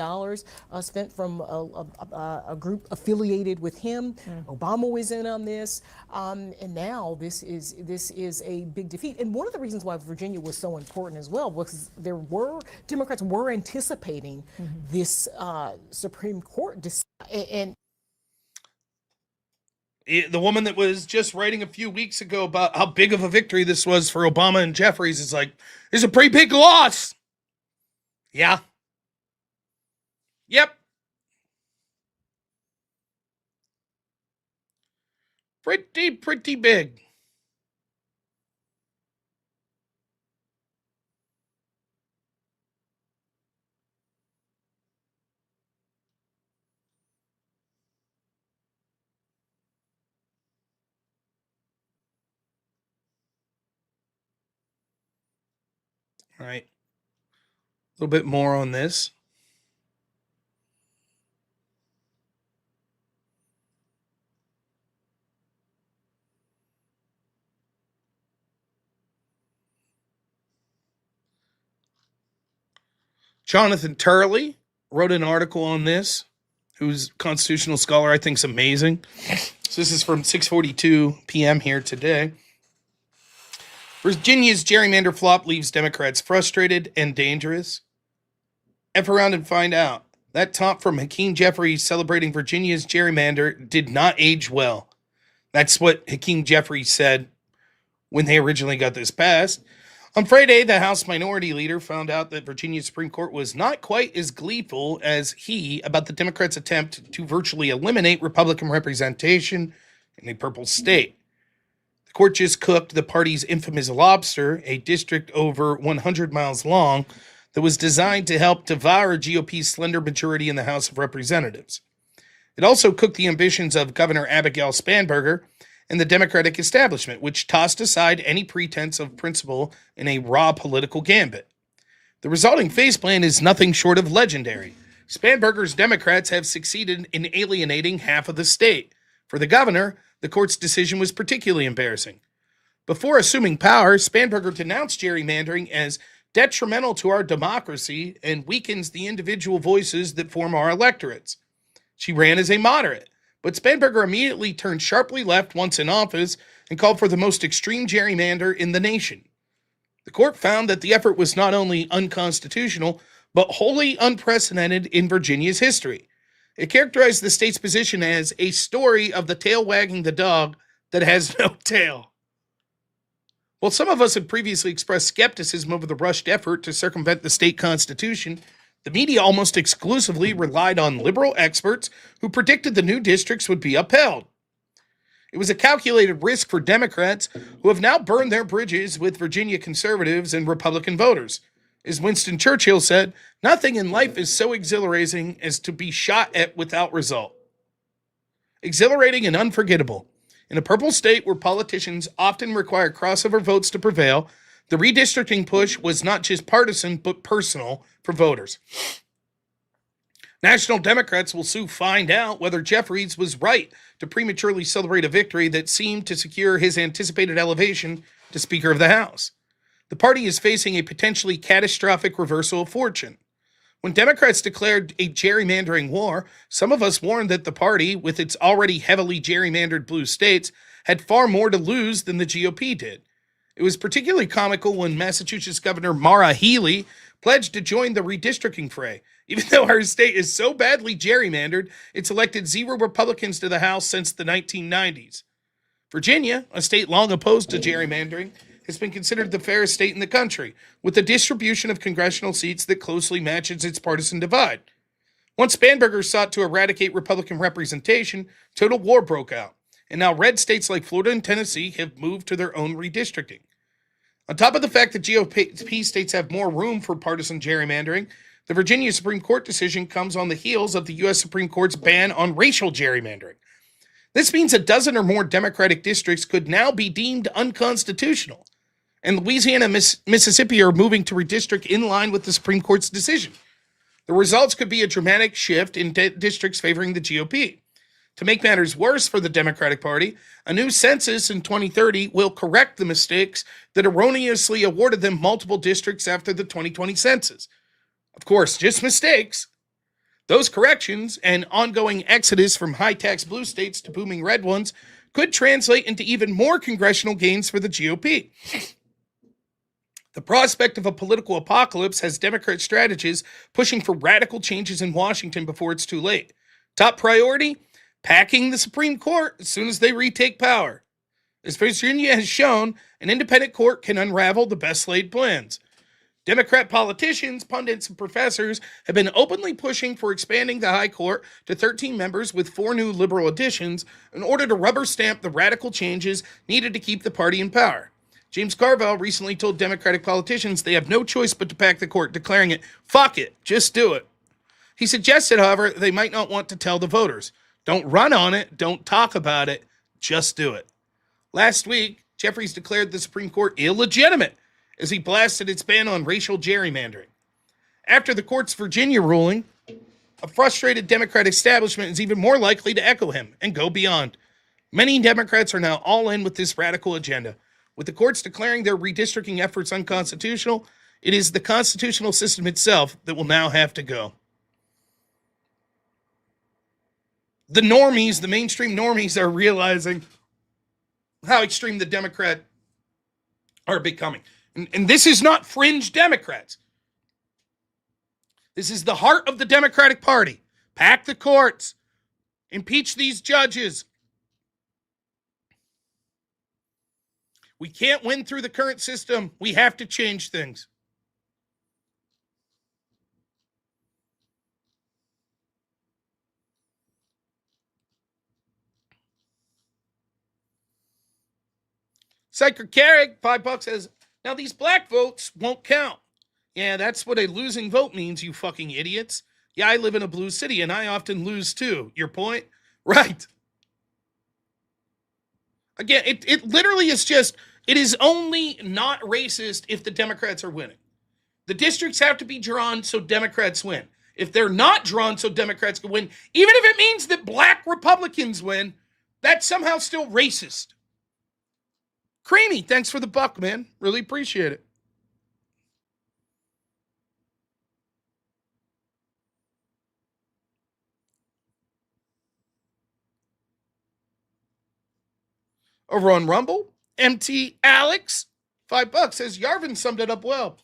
[SPEAKER 7] spent from a group affiliated with him. Obama was in on this, and now this is a big defeat. And one of the reasons why Virginia was so important as well was Democrats were anticipating this Supreme Court and.
[SPEAKER 1] The woman that was just writing a few weeks ago about how big of a victory this was for Obama and Jeffries is like, it's a pretty big loss. Yeah. Yep. Pretty big. All right. A little bit more on this. Jonathan Turley wrote an article on this, who's a constitutional scholar I think is amazing. So this is from 6:42 p.m. here today. Virginia's gerrymander flop leaves Democrats frustrated and dangerous. F around and find out. That taunt from Hakeem Jeffries celebrating Virginia's gerrymander did not age well. That's what Hakeem Jeffries said when they originally got this passed. On Friday, the House Minority Leader found out that Virginia's Supreme Court was not quite as gleeful as he about the Democrats' attempt to virtually eliminate Republican representation in a purple state. The court just cooked the party's infamous lobster, a district over 100 miles long that was designed to help devour GOP's slender majority in the House of Representatives. It also cooked the ambitions of Governor Abigail Spanberger and the Democratic establishment, which tossed aside any pretense of principle in a raw political gambit. The resulting faceplant is nothing short of legendary. Spanberger's Democrats have succeeded in alienating half of the state. For the governor, the court's decision was particularly embarrassing. Before assuming power, Spanberger denounced gerrymandering as detrimental to our democracy and weakens the individual voices that form our electorates. She ran as a moderate, but Spanberger immediately turned sharply left once in office and called for the most extreme gerrymander in the nation. The court found that the effort was not only unconstitutional, but wholly unprecedented in Virginia's history. It characterized the state's position as a story of the tail wagging the dog that has no tail. While some of us had previously expressed skepticism over the rushed effort to circumvent the state constitution, the media almost exclusively relied on liberal experts who predicted the new districts would be upheld. It was a calculated risk for Democrats who have now burned their bridges with Virginia conservatives and Republican voters. As Winston Churchill said, nothing in life is so exhilarating as to be shot at without result. Exhilarating and unforgettable. In a purple state where politicians often require crossover votes to prevail, the redistricting push was not just partisan, but personal for voters. National Democrats will soon find out whether Jeffries was right to prematurely celebrate a victory that seemed to secure his anticipated elevation to Speaker of the House. The party is facing a potentially catastrophic reversal of fortune. When Democrats declared a gerrymandering war, some of us warned that the party, with its already heavily gerrymandered blue states, had far more to lose than the GOP did. It was particularly comical when Massachusetts Governor Maura Healey pledged to join the redistricting fray. Even though our state is so badly gerrymandered, it's elected 0 Republicans to the House since the 1990s. Virginia, a state long opposed to gerrymandering, has been considered the fairest state in the country, with a distribution of congressional seats that closely matches its partisan divide. Once Spanberger sought to eradicate Republican representation, total war broke out, and now red states like Florida and Tennessee have moved to their own redistricting. On top of the fact that GOP states have more room for partisan gerrymandering, the Virginia Supreme Court decision comes on the heels of the U.S. Supreme Court's ban on racial gerrymandering. This means a dozen or more Democratic districts could now be deemed unconstitutional, and Louisiana and Mississippi are moving to redistrict in line with the Supreme Court's decision. The results could be a dramatic shift in districts favoring the GOP. To make matters worse for the Democratic Party, a new census in 2030 will correct the mistakes that erroneously awarded them multiple districts after the 2020 census. Of course, just mistakes. Those corrections and ongoing exodus from high-tax blue states to booming red ones could translate into even more congressional gains for the GOP. The prospect of a political apocalypse has Democrat strategists pushing for radical changes in Washington before it's too late. Top priority? Packing the Supreme Court as soon as they retake power. As Virginia has shown, an independent court can unravel the best laid plans. Democrat politicians, pundits, and professors have been openly pushing for expanding the High Court to 13 members with 4 new liberal additions in order to rubber stamp the radical changes needed to keep the party in power. James Carville recently told Democratic politicians they have no choice but to pack the court, declaring it, "Fuck it, just do it." He suggested, however, they might not want to tell the voters. Don't run on it, don't talk about it, just do it. Last week, Jeffries declared the Supreme Court illegitimate as he blasted its ban on racial gerrymandering. After the court's Virginia ruling, a frustrated Democrat establishment is even more likely to echo him and go beyond. Many Democrats are now all in with this radical agenda. With the courts declaring their redistricting efforts unconstitutional, it is the constitutional system itself that will now have to go. The normies, the mainstream normies, are realizing how extreme the Democrat are becoming. And this is not fringe Democrats. This is the heart of the Democratic Party. Pack the courts. Impeach these judges. We can't win through the current system. We have to change things. Psycher Carrick, $5 says, now these black votes won't count. Yeah, that's what a losing vote means, you fucking idiots. Yeah, I live in a blue city and I often lose too. Your point? Right. Again, it literally is just, it is only not racist if the Democrats are winning. The districts have to be drawn so Democrats win. If they're not drawn so Democrats can win, even if it means that black Republicans win, that's somehow still racist. Creamy, thanks for the buck, man. Really appreciate it. Over on Rumble, MT Alex, $5 says Yarvin summed it up well.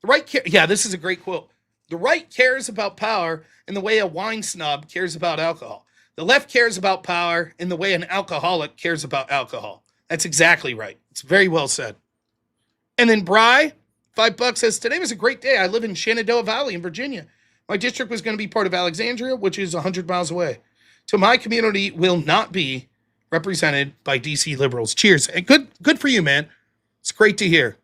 [SPEAKER 1] The right, yeah, this is a great quote. The right cares about power in the way a wine snob cares about alcohol. The left cares about power in the way an alcoholic cares about alcohol. That's exactly right. It's very well said. And then Bry, $5 says, today was a great day. I live in Shenandoah Valley in Virginia. My district was going to be part of Alexandria, which is 100 miles away. So my community will not be represented by DC liberals. Cheers. And good for you, man. It's great to hear.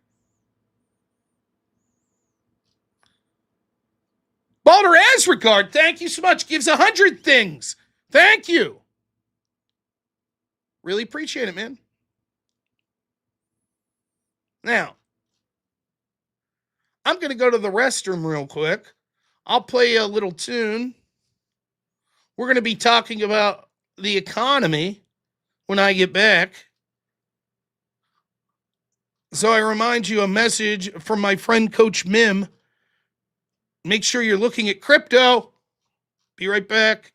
[SPEAKER 1] Balder Asregard, thank you so much. Gives 100 things. Thank you. Really appreciate it, man. Now, I'm going to go to the restroom real quick. I'll play a little tune. We're going to be talking about the economy when I get back. So I remind you a message from my friend Coach Mim. Make sure you're looking at crypto. Be right back.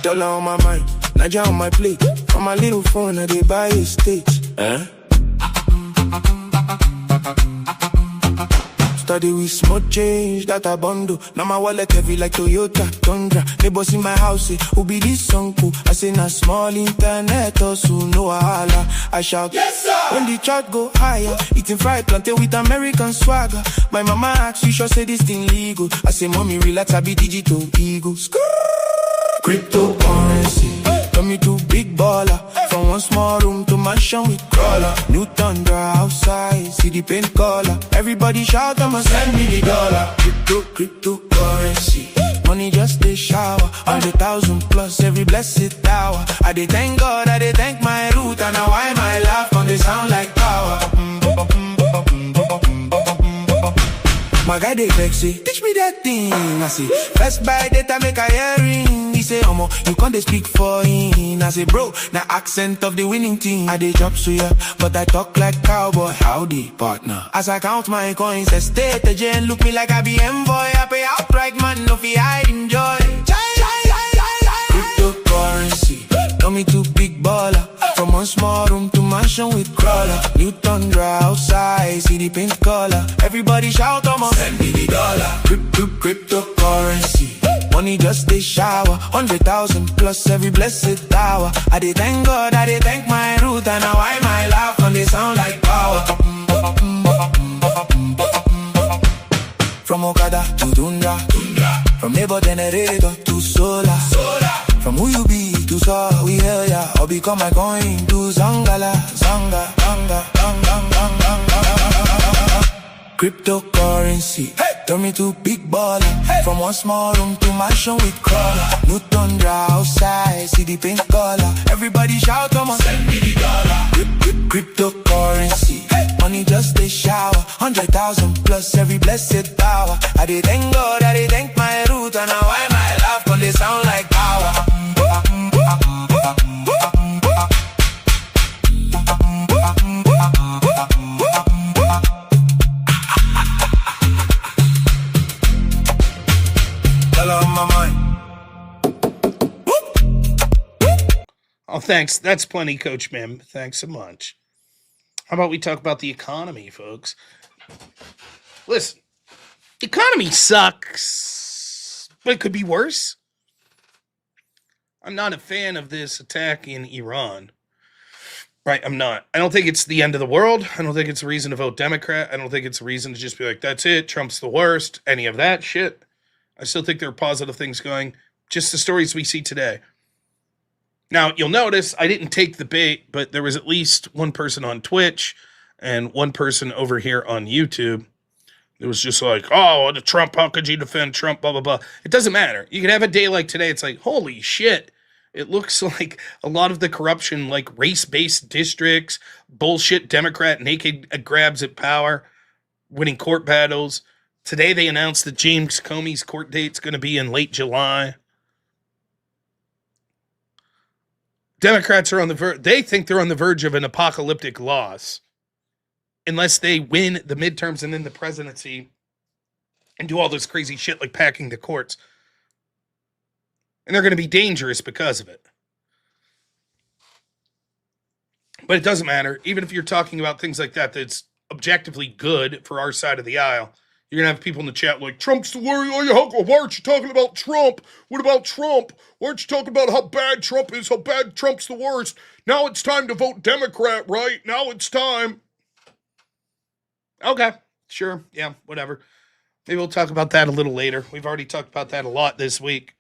[SPEAKER 9] Dollar on my mind, Naija on my plate. On my little phone, I dey buy a stage. Study with small change that I bundle. Now my wallet heavy like Toyota Tundra. Neighbors in my house say, who be this uncle? I say, na small internet also no wahala. I shout, yes sir! When the chart go higher, eating fried plantain with American swagger. My mama asks, you sure say this thing legal? I say, mommy relax, I be digital eagle. Cryptocurrency, turn me to big baller. From one small room to mansion with crawler. New thunder outside, see the paint color. Everybody shout, I'ma send me the dollar. Cryptocurrency, money just a shower. 100,000 plus every blessed hour. I dey thank God, I dey thank my root. And now why my laugh on they sound like power. My guy dey vex say, teach me that thing. I say, first buy data make a hearing. He say, Omo, you can't dey speak for him. I say, bro, na accent of the winning team. I dey drop suya, but I talk like cowboy. Howdy, partner. As I count my coins, I stay at the jail, look me like I be envoy. I pay outright, man, no fee, I enjoy. Cryptocurrency, turn me to big baller. From one small room to mansion with crawler. New thunder outside, see the paint color. Everybody shout, I'ma send me the dollar. Cryptocurrency, money just a shower. 100,000 plus every blessed hour. I dey thank God, I dey thank my root. And now I my laugh and they sound like power. From Okada to Tundra, from neighbor generator to solar. From who you be to saw, we hell ya. Or become my coin to Zangala, Zanga. Cryptocurrency, turn me to big baller. From one small room to mansion with crawler. New thunder outside, see the paint color. Everybody shout, come on, send me the dollar. Cryptocurrency, money just a shower. 100,000 plus every blessed hour. I dey thank God, I dey thank my root. And now why my laugh when they sound like power.
[SPEAKER 1] Oh, thanks. That's plenty, Coach Mim. Thanks so much. How about we talk about the economy, folks? Listen, the economy sucks, but it could be worse. I'm not a fan of this attack in Iran. Right, I'm not. I don't think it's the end of the world. I don't think it's a reason to vote Democrat. I don't think it's a reason to just be like, that's it, Trump's the worst, any of that shit. I still think there are positive things going. Just the stories we see today. Now, you'll notice I didn't take the bait, but there was at least one person on Twitch and one person over here on YouTube. It was just like, oh, the Trump, how could you defend Trump, blah, blah, blah. It doesn't matter. You can have a day like today. It's like, holy shit. It looks like a lot of the corruption, like race-based districts, bullshit Democrat naked grabs at power, winning court battles. Today they announced that James Comey's court date's going to be in late July. Democrats are on the verge. They think they're on the verge of an apocalyptic loss unless they win the midterms and then the presidency and do all this crazy shit like packing the courts. And they're going to be dangerous because of it. But it doesn't matter. Even if you're talking about things like that, that's objectively good for our side of the aisle. You're going to have people in the chat like, Trump's the worry. Why aren't you talking about Trump? What about Trump? Why aren't you talking about how bad Trump is? How bad Trump's the worst? Now it's time to vote Democrat, right? Now it's time. Okay, sure. Yeah, whatever. Maybe we'll talk about that a little later. We've already talked about that a lot this week.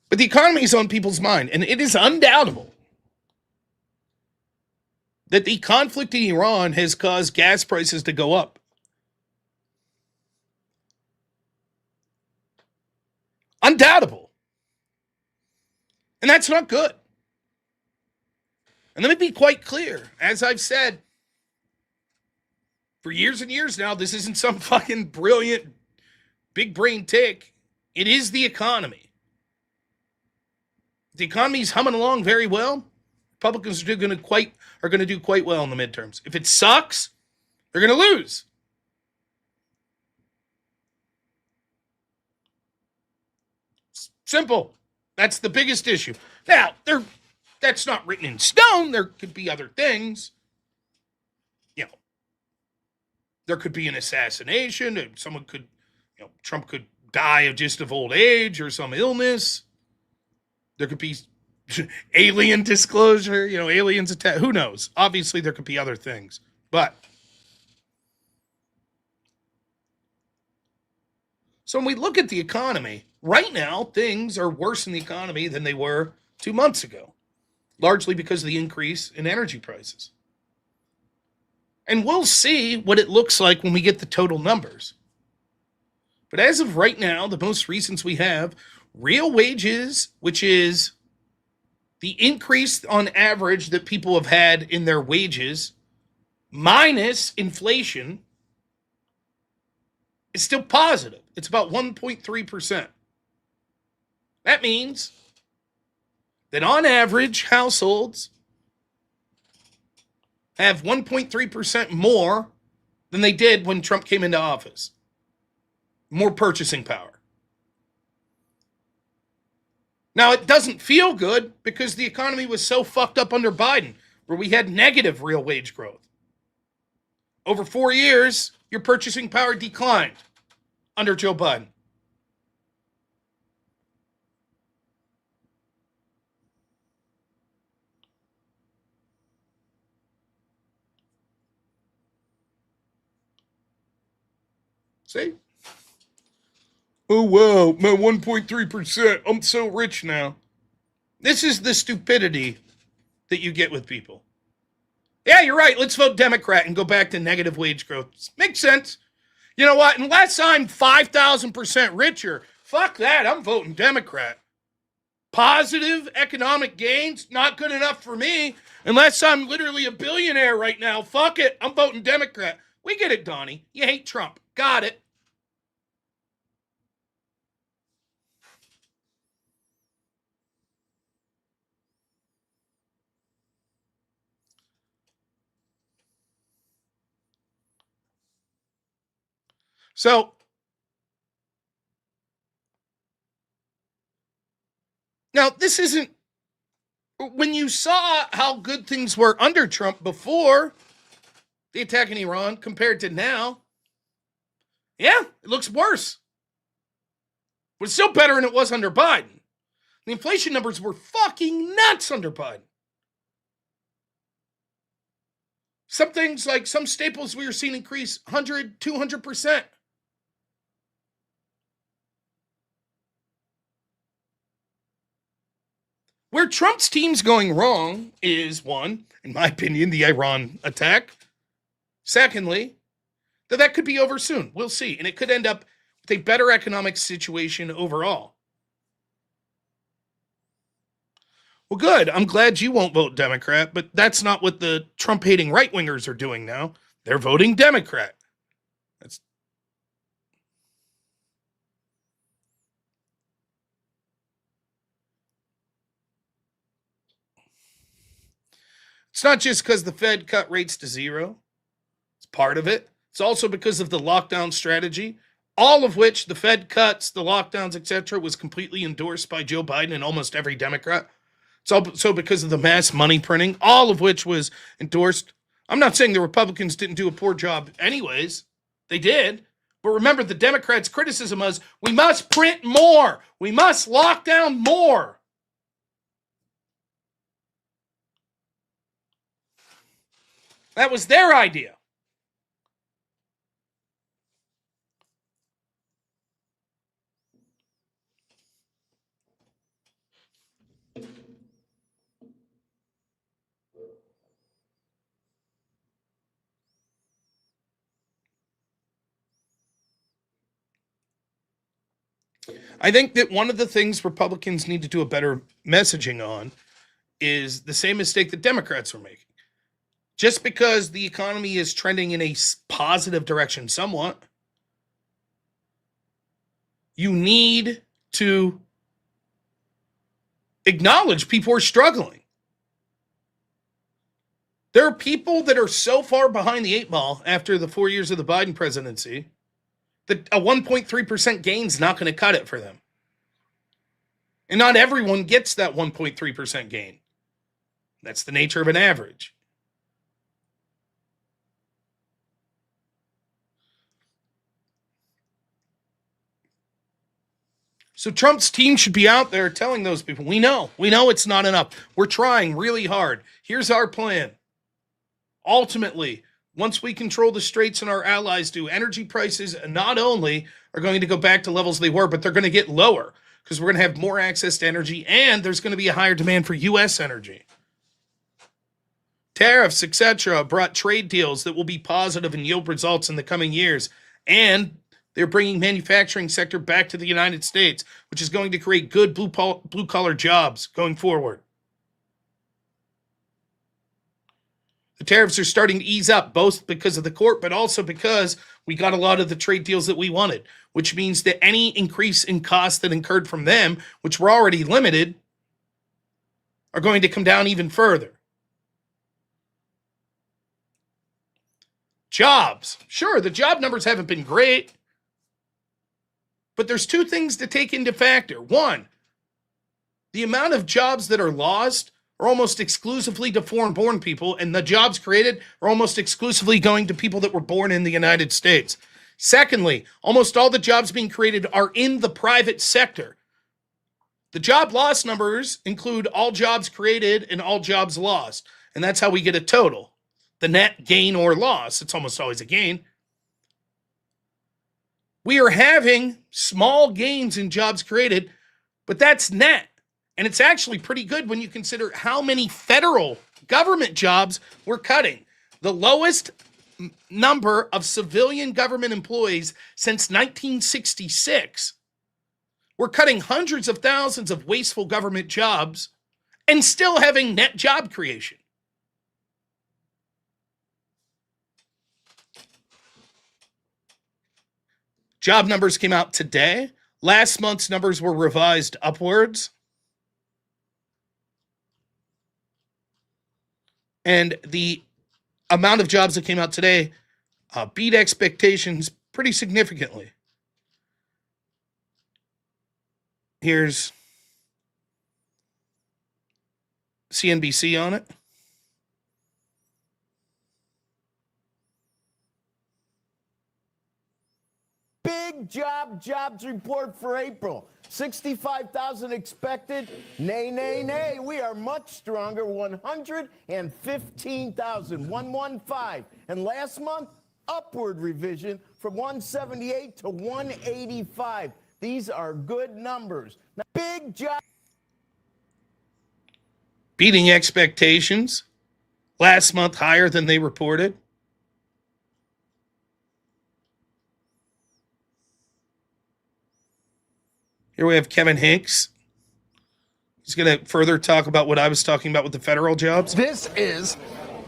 [SPEAKER 1] But the economy is on people's mind, and it is undoubtable that the conflict in Iran has caused gas prices to go up. Undoubtable. And that's not good. And let me be quite clear. As I've said for years and years now, this isn't some fucking brilliant big brain take. It is the economy. The economy's humming along very well. Republicans are going to do quite well in the midterms. If it sucks, they're going to lose. Simple. That's the biggest issue. Now, that's not written in stone. There could be other things. You know, there could be an assassination. Someone could, Trump could die of old age or some illness. There could be alien disclosure, aliens attack. Who knows? Obviously, there could be other things. But so when we look at the economy, right now, things are worse in the economy than they were 2 months ago, largely because of the increase in energy prices. And we'll see what it looks like when we get the total numbers. But as of right now, the most recent we have, real wages, which is the increase on average that people have had in their wages, minus inflation, is still positive. It's about 1.3%. That means that on average, households have 1.3% more than they did when Trump came into office. More purchasing power. Now, it doesn't feel good because the economy was so fucked up under Biden, where we had negative real wage growth. Over 4 years, your purchasing power declined under Joe Biden. See? Oh, wow, my 1.3%. I'm so rich now. This is the stupidity that you get with people. Yeah, you're right. Let's vote Democrat and go back to negative wage growth. Makes sense. You know what? Unless I'm 5,000% richer, fuck that. I'm voting Democrat. Positive economic gains, not good enough for me. Unless I'm literally a billionaire right now. Fuck it. I'm voting Democrat. We get it, Donnie. You hate Trump. Got it. So, now this isn't, when you saw how good things were under Trump before the attack in Iran compared to now, yeah, it looks worse. But it's still better than it was under Biden. The inflation numbers were fucking nuts under Biden. Some things like some staples we were seeing increase 100, 200%. Where Trump's team's going wrong is, one, in my opinion, the Iran attack. Secondly, that could be over soon. We'll see. And it could end up with a better economic situation overall. Well, good. I'm glad you won't vote Democrat, but that's not what the Trump-hating right-wingers are doing now. They're voting Democrat. It's not just because the Fed cut rates to zero. It's part of it. It's also because of the lockdown strategy, all of which the Fed cuts, the lockdowns, etc., was completely endorsed by Joe Biden and almost every Democrat. It's also because of the mass money printing, all of which was endorsed. I'm not saying the Republicans didn't do a poor job anyways. They did. But remember, the Democrats' criticism was, we must print more. We must lock down more. That was their idea. I think that one of the things Republicans need to do a better messaging on is the same mistake that Democrats are making. Just because the economy is trending in a positive direction somewhat, you need to acknowledge people are struggling. There are people that are so far behind the 8 ball after the 4 years of the Biden presidency that a 1.3% gain is not going to cut it for them. And not everyone gets that 1.3% gain. That's the nature of an average. So Trump's team should be out there telling those people, we know it's not enough. We're trying really hard. Here's our plan. Ultimately, once we control the straits and our allies do, energy prices not only are going to go back to levels they were, but they're going to get lower because we're going to have more access to energy and there's going to be a higher demand for U.S. energy. Tariffs, etc., brought trade deals that will be positive and yield results in the coming years. And they're bringing manufacturing sector back to the United States, which is going to create good blue-collar jobs going forward. The tariffs are starting to ease up, both because of the court, but also because we got a lot of the trade deals that we wanted, which means that any increase in costs that incurred from them, which were already limited, are going to come down even further. Jobs. Sure, the job numbers haven't been great, but there's two things to take into factor. One, the amount of jobs that are lost are almost exclusively to foreign-born people, and the jobs created are almost exclusively going to people that were born in the United States. Secondly, almost all the jobs being created are in the private sector. The job loss numbers include all jobs created and all jobs lost, and that's how we get a total. The net gain or loss, it's almost always a gain. We are having small gains in jobs created, but that's net. And it's actually pretty good when you consider how many federal government jobs we're cutting. The lowest number of civilian government employees since 1966. We're cutting hundreds of thousands of wasteful government jobs and still having net job creation. Job numbers came out today. Last month's numbers were revised upwards. And the amount of jobs that came out today beat expectations pretty significantly. Here's CNBC on it.
[SPEAKER 10] Big jobs report for April. 65,000 expected. Nay. We are much stronger. 115,000. 115. And last month, upward revision from 178 to 185. These are good numbers. Now, big job.
[SPEAKER 1] Beating expectations. Last month, higher than they reported. Here we have Kevin Hinks. He's going to further talk about what I was talking about with the federal jobs.
[SPEAKER 11] This is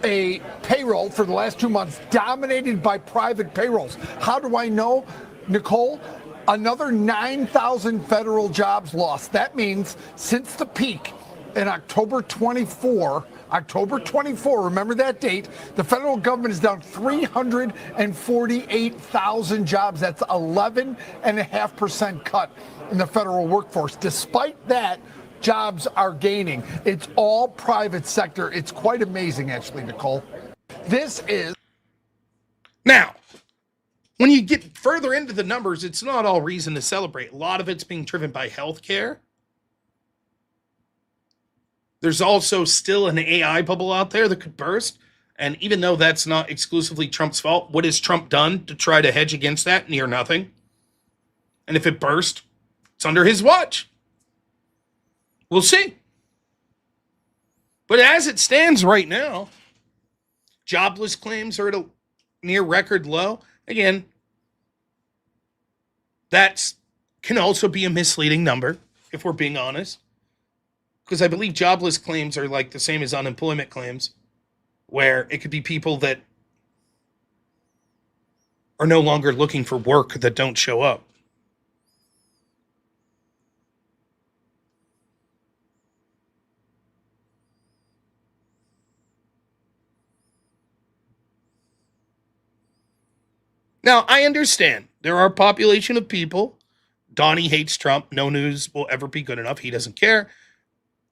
[SPEAKER 11] a payroll for the last 2 months dominated by private payrolls. How do I know, Nicole? Another 9,000 federal jobs lost. That means since the peak in October 24, remember that date, the federal government is down 348,000 jobs. That's 11.5% cut in the federal workforce. Despite that, jobs are gaining. It's all private sector. It's quite amazing, actually, Nicole. This is...
[SPEAKER 1] Now, when you get further into the numbers, it's not all reason to celebrate. A lot of it's being driven by healthcare. There's also still an AI bubble out there that could burst. And even though that's not exclusively Trump's fault, what has Trump done to try to hedge against that? Near nothing. And if it burst, it's under his watch. We'll see. But as it stands right now, jobless claims are at a near record low. Again, that's can also be a misleading number, if we're being honest. Because I believe jobless claims are like the same as unemployment claims, where it could be people that are no longer looking for work that don't show up. Now, I understand there are a population of people. Donnie hates Trump. No news will ever be good enough. He doesn't care.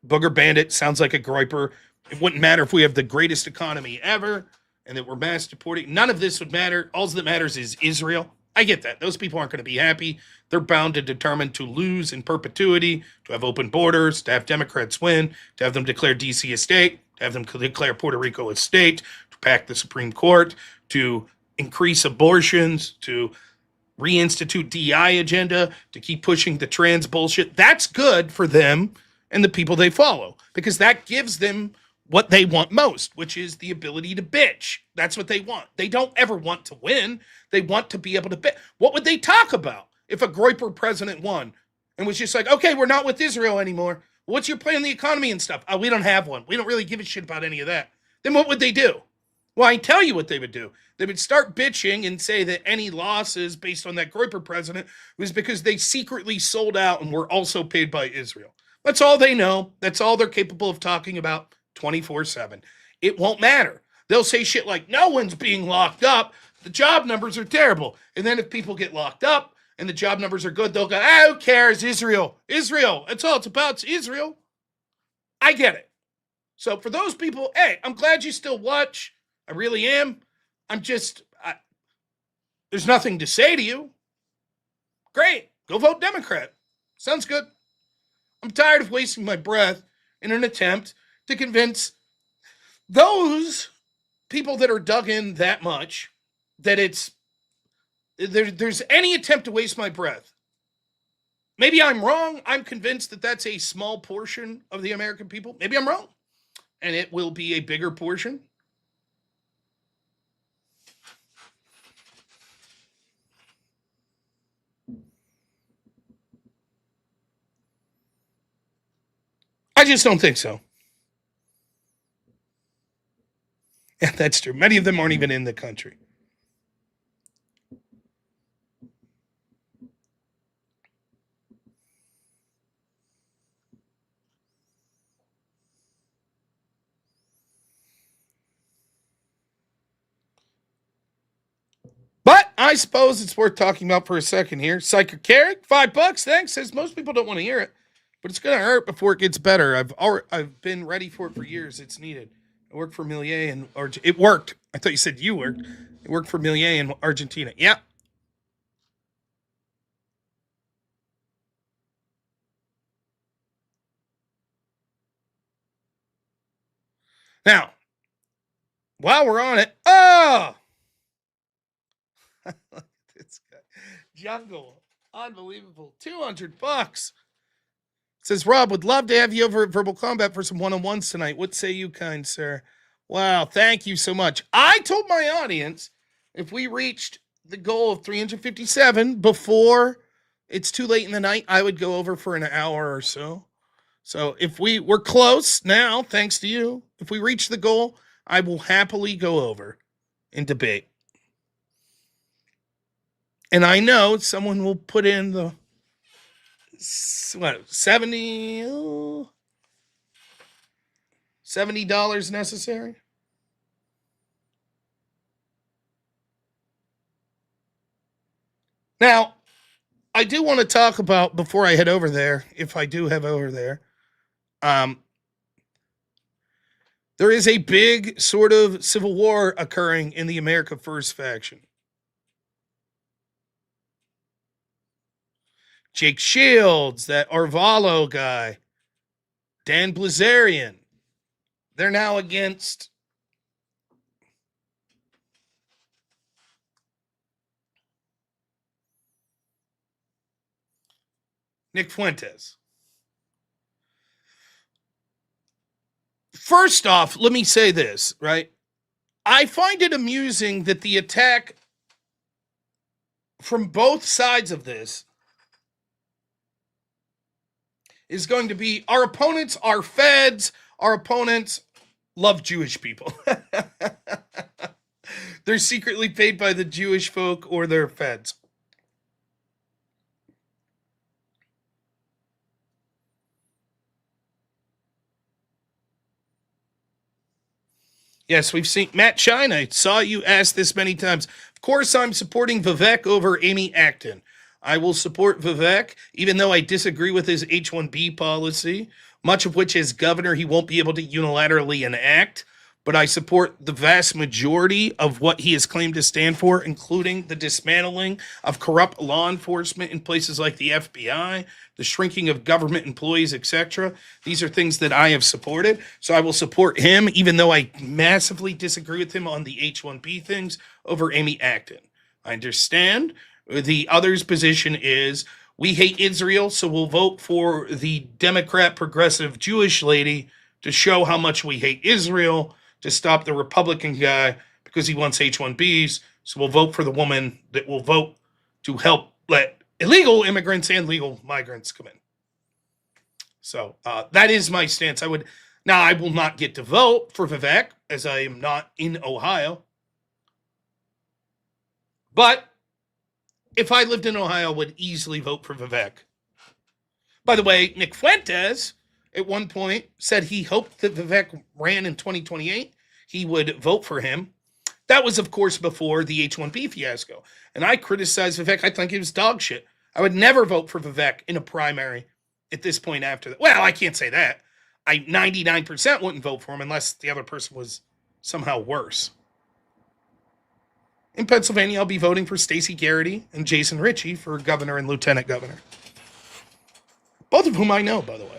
[SPEAKER 1] Booger Bandit sounds like a groiper. It wouldn't matter if we have the greatest economy ever and that we're mass deporting. None of this would matter. All that matters is Israel. I get that. Those people aren't going to be happy. They're bound and determined to lose in perpetuity, to have open borders, to have Democrats win, to have them declare D.C. a state, to have them declare Puerto Rico a state, to pack the Supreme Court, to increase abortions, to reinstitute DEI agenda, to keep pushing the trans bullshit. That's good for them and the people they follow, because that gives them what they want most, which is the ability to bitch. That's what they want. They don't ever want to win. They want to be able to bitch. What would they talk about if a groiper president won and was just like, okay, we're not with Israel anymore. What's your plan in the economy and stuff? Oh, we don't have one. We don't really give a shit about any of that. Then what would they do? Well, I tell you what they would do. They would start bitching and say that any losses based on that groiper president was because they secretly sold out and were also paid by Israel. That's all they know. That's all they're capable of talking about 24/7. It won't matter. They'll say shit like, no one's being locked up. The job numbers are terrible. And then if people get locked up and the job numbers are good, they'll go, who cares? Israel. Israel. That's all it's about. It's Israel. I get it. So for those people, hey, I'm glad you still watch. I really am. There's nothing to say to you. Great. Go vote Democrat. Sounds good. I'm tired of wasting my breath in an attempt to convince those people that are dug in that much that there's any attempt to waste my breath. Maybe I'm wrong. I'm convinced that that's a small portion of the American people. Maybe I'm wrong. And it will be a bigger portion. I just don't think so. Yeah, that's true. Many of them aren't even in the country. But I suppose it's worth talking about for a second here. Psycher Carrick, $5, thanks. Says most people don't want to hear it, but it's going to hurt before it gets better. I've been ready for it for years. It's needed. I worked for Millier and it worked. I thought you said you worked. It worked for Millier in Argentina. Yeah. Now, while we're on it, this guy, Jungle, unbelievable, $200. Says, Rob, would love to have you over at Verbal Combat for some one-on-ones tonight. What say you, kind sir? Wow, thank you so much. I told my audience if we reached the goal of 357 before it's too late in the night, I would go over for an hour or so. So if we're close now, thanks to you, if we reach the goal, I will happily go over and debate. And I know someone will put in the $70 necessary. Now, I do want to talk about, before I head over there, if I do head over there, there is a big sort of civil war occurring in the America First faction. Jake Shields, that Arvalo guy, Dan Blazarian, they're now against Nick Fuentes. First off, let me say this, right? I find it amusing that the attack from both sides of this is going to be our opponents are feds. Our opponents love Jewish people. They're secretly paid by the Jewish folk or they're feds. Yes, we've seen Matt Shine. I saw you ask this many times. Of course, I'm supporting Vivek over Amy Acton. I will support Vivek, even though I disagree with his H-1B policy, much of which as governor he won't be able to unilaterally enact. But I support the vast majority of what he has claimed to stand for, including the dismantling of corrupt law enforcement in places like the FBI, the shrinking of government employees, etc. These are things that I have supported. So I will support him, even though I massively disagree with him on the H-1B things over Amy Acton. I understand the other's position is we hate Israel, so we'll vote for the Democrat progressive Jewish lady to show how much we hate Israel, to stop the Republican guy because he wants H-1Bs. So we'll vote for the woman that will vote to help let illegal immigrants and legal migrants come in. So that is my stance. I will not get to vote for Vivek as I am not in Ohio. But if I lived in Ohio, I would easily vote for Vivek. By the way, Nick Fuentes at one point said he hoped that Vivek ran in 2028. He would vote for him. That was, of course, before the H-1B fiasco. And I criticized Vivek. I think he was dog shit. I would never vote for Vivek in a primary at this point after that. Well, I can't say that. 99% wouldn't vote for him unless the other person was somehow worse. In Pennsylvania, I'll be voting for Stacey Garrity and Jason Ritchie for governor and lieutenant governor. Both of whom I know, by the way.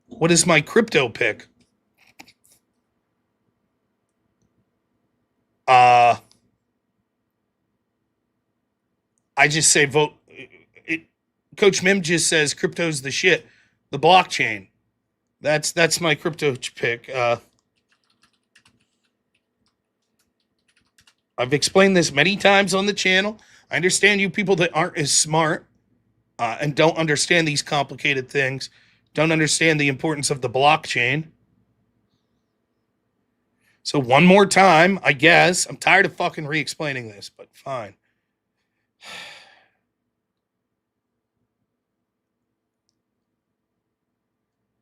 [SPEAKER 1] What is my crypto pick? I just say vote. Coach Mim just says crypto's the shit. The blockchain. That's my crypto pick. I've explained this many times on the channel. I understand you people that aren't as smart and don't understand these complicated things, don't understand the importance of the blockchain. So one more time, I guess. I'm tired of fucking re-explaining this, but fine.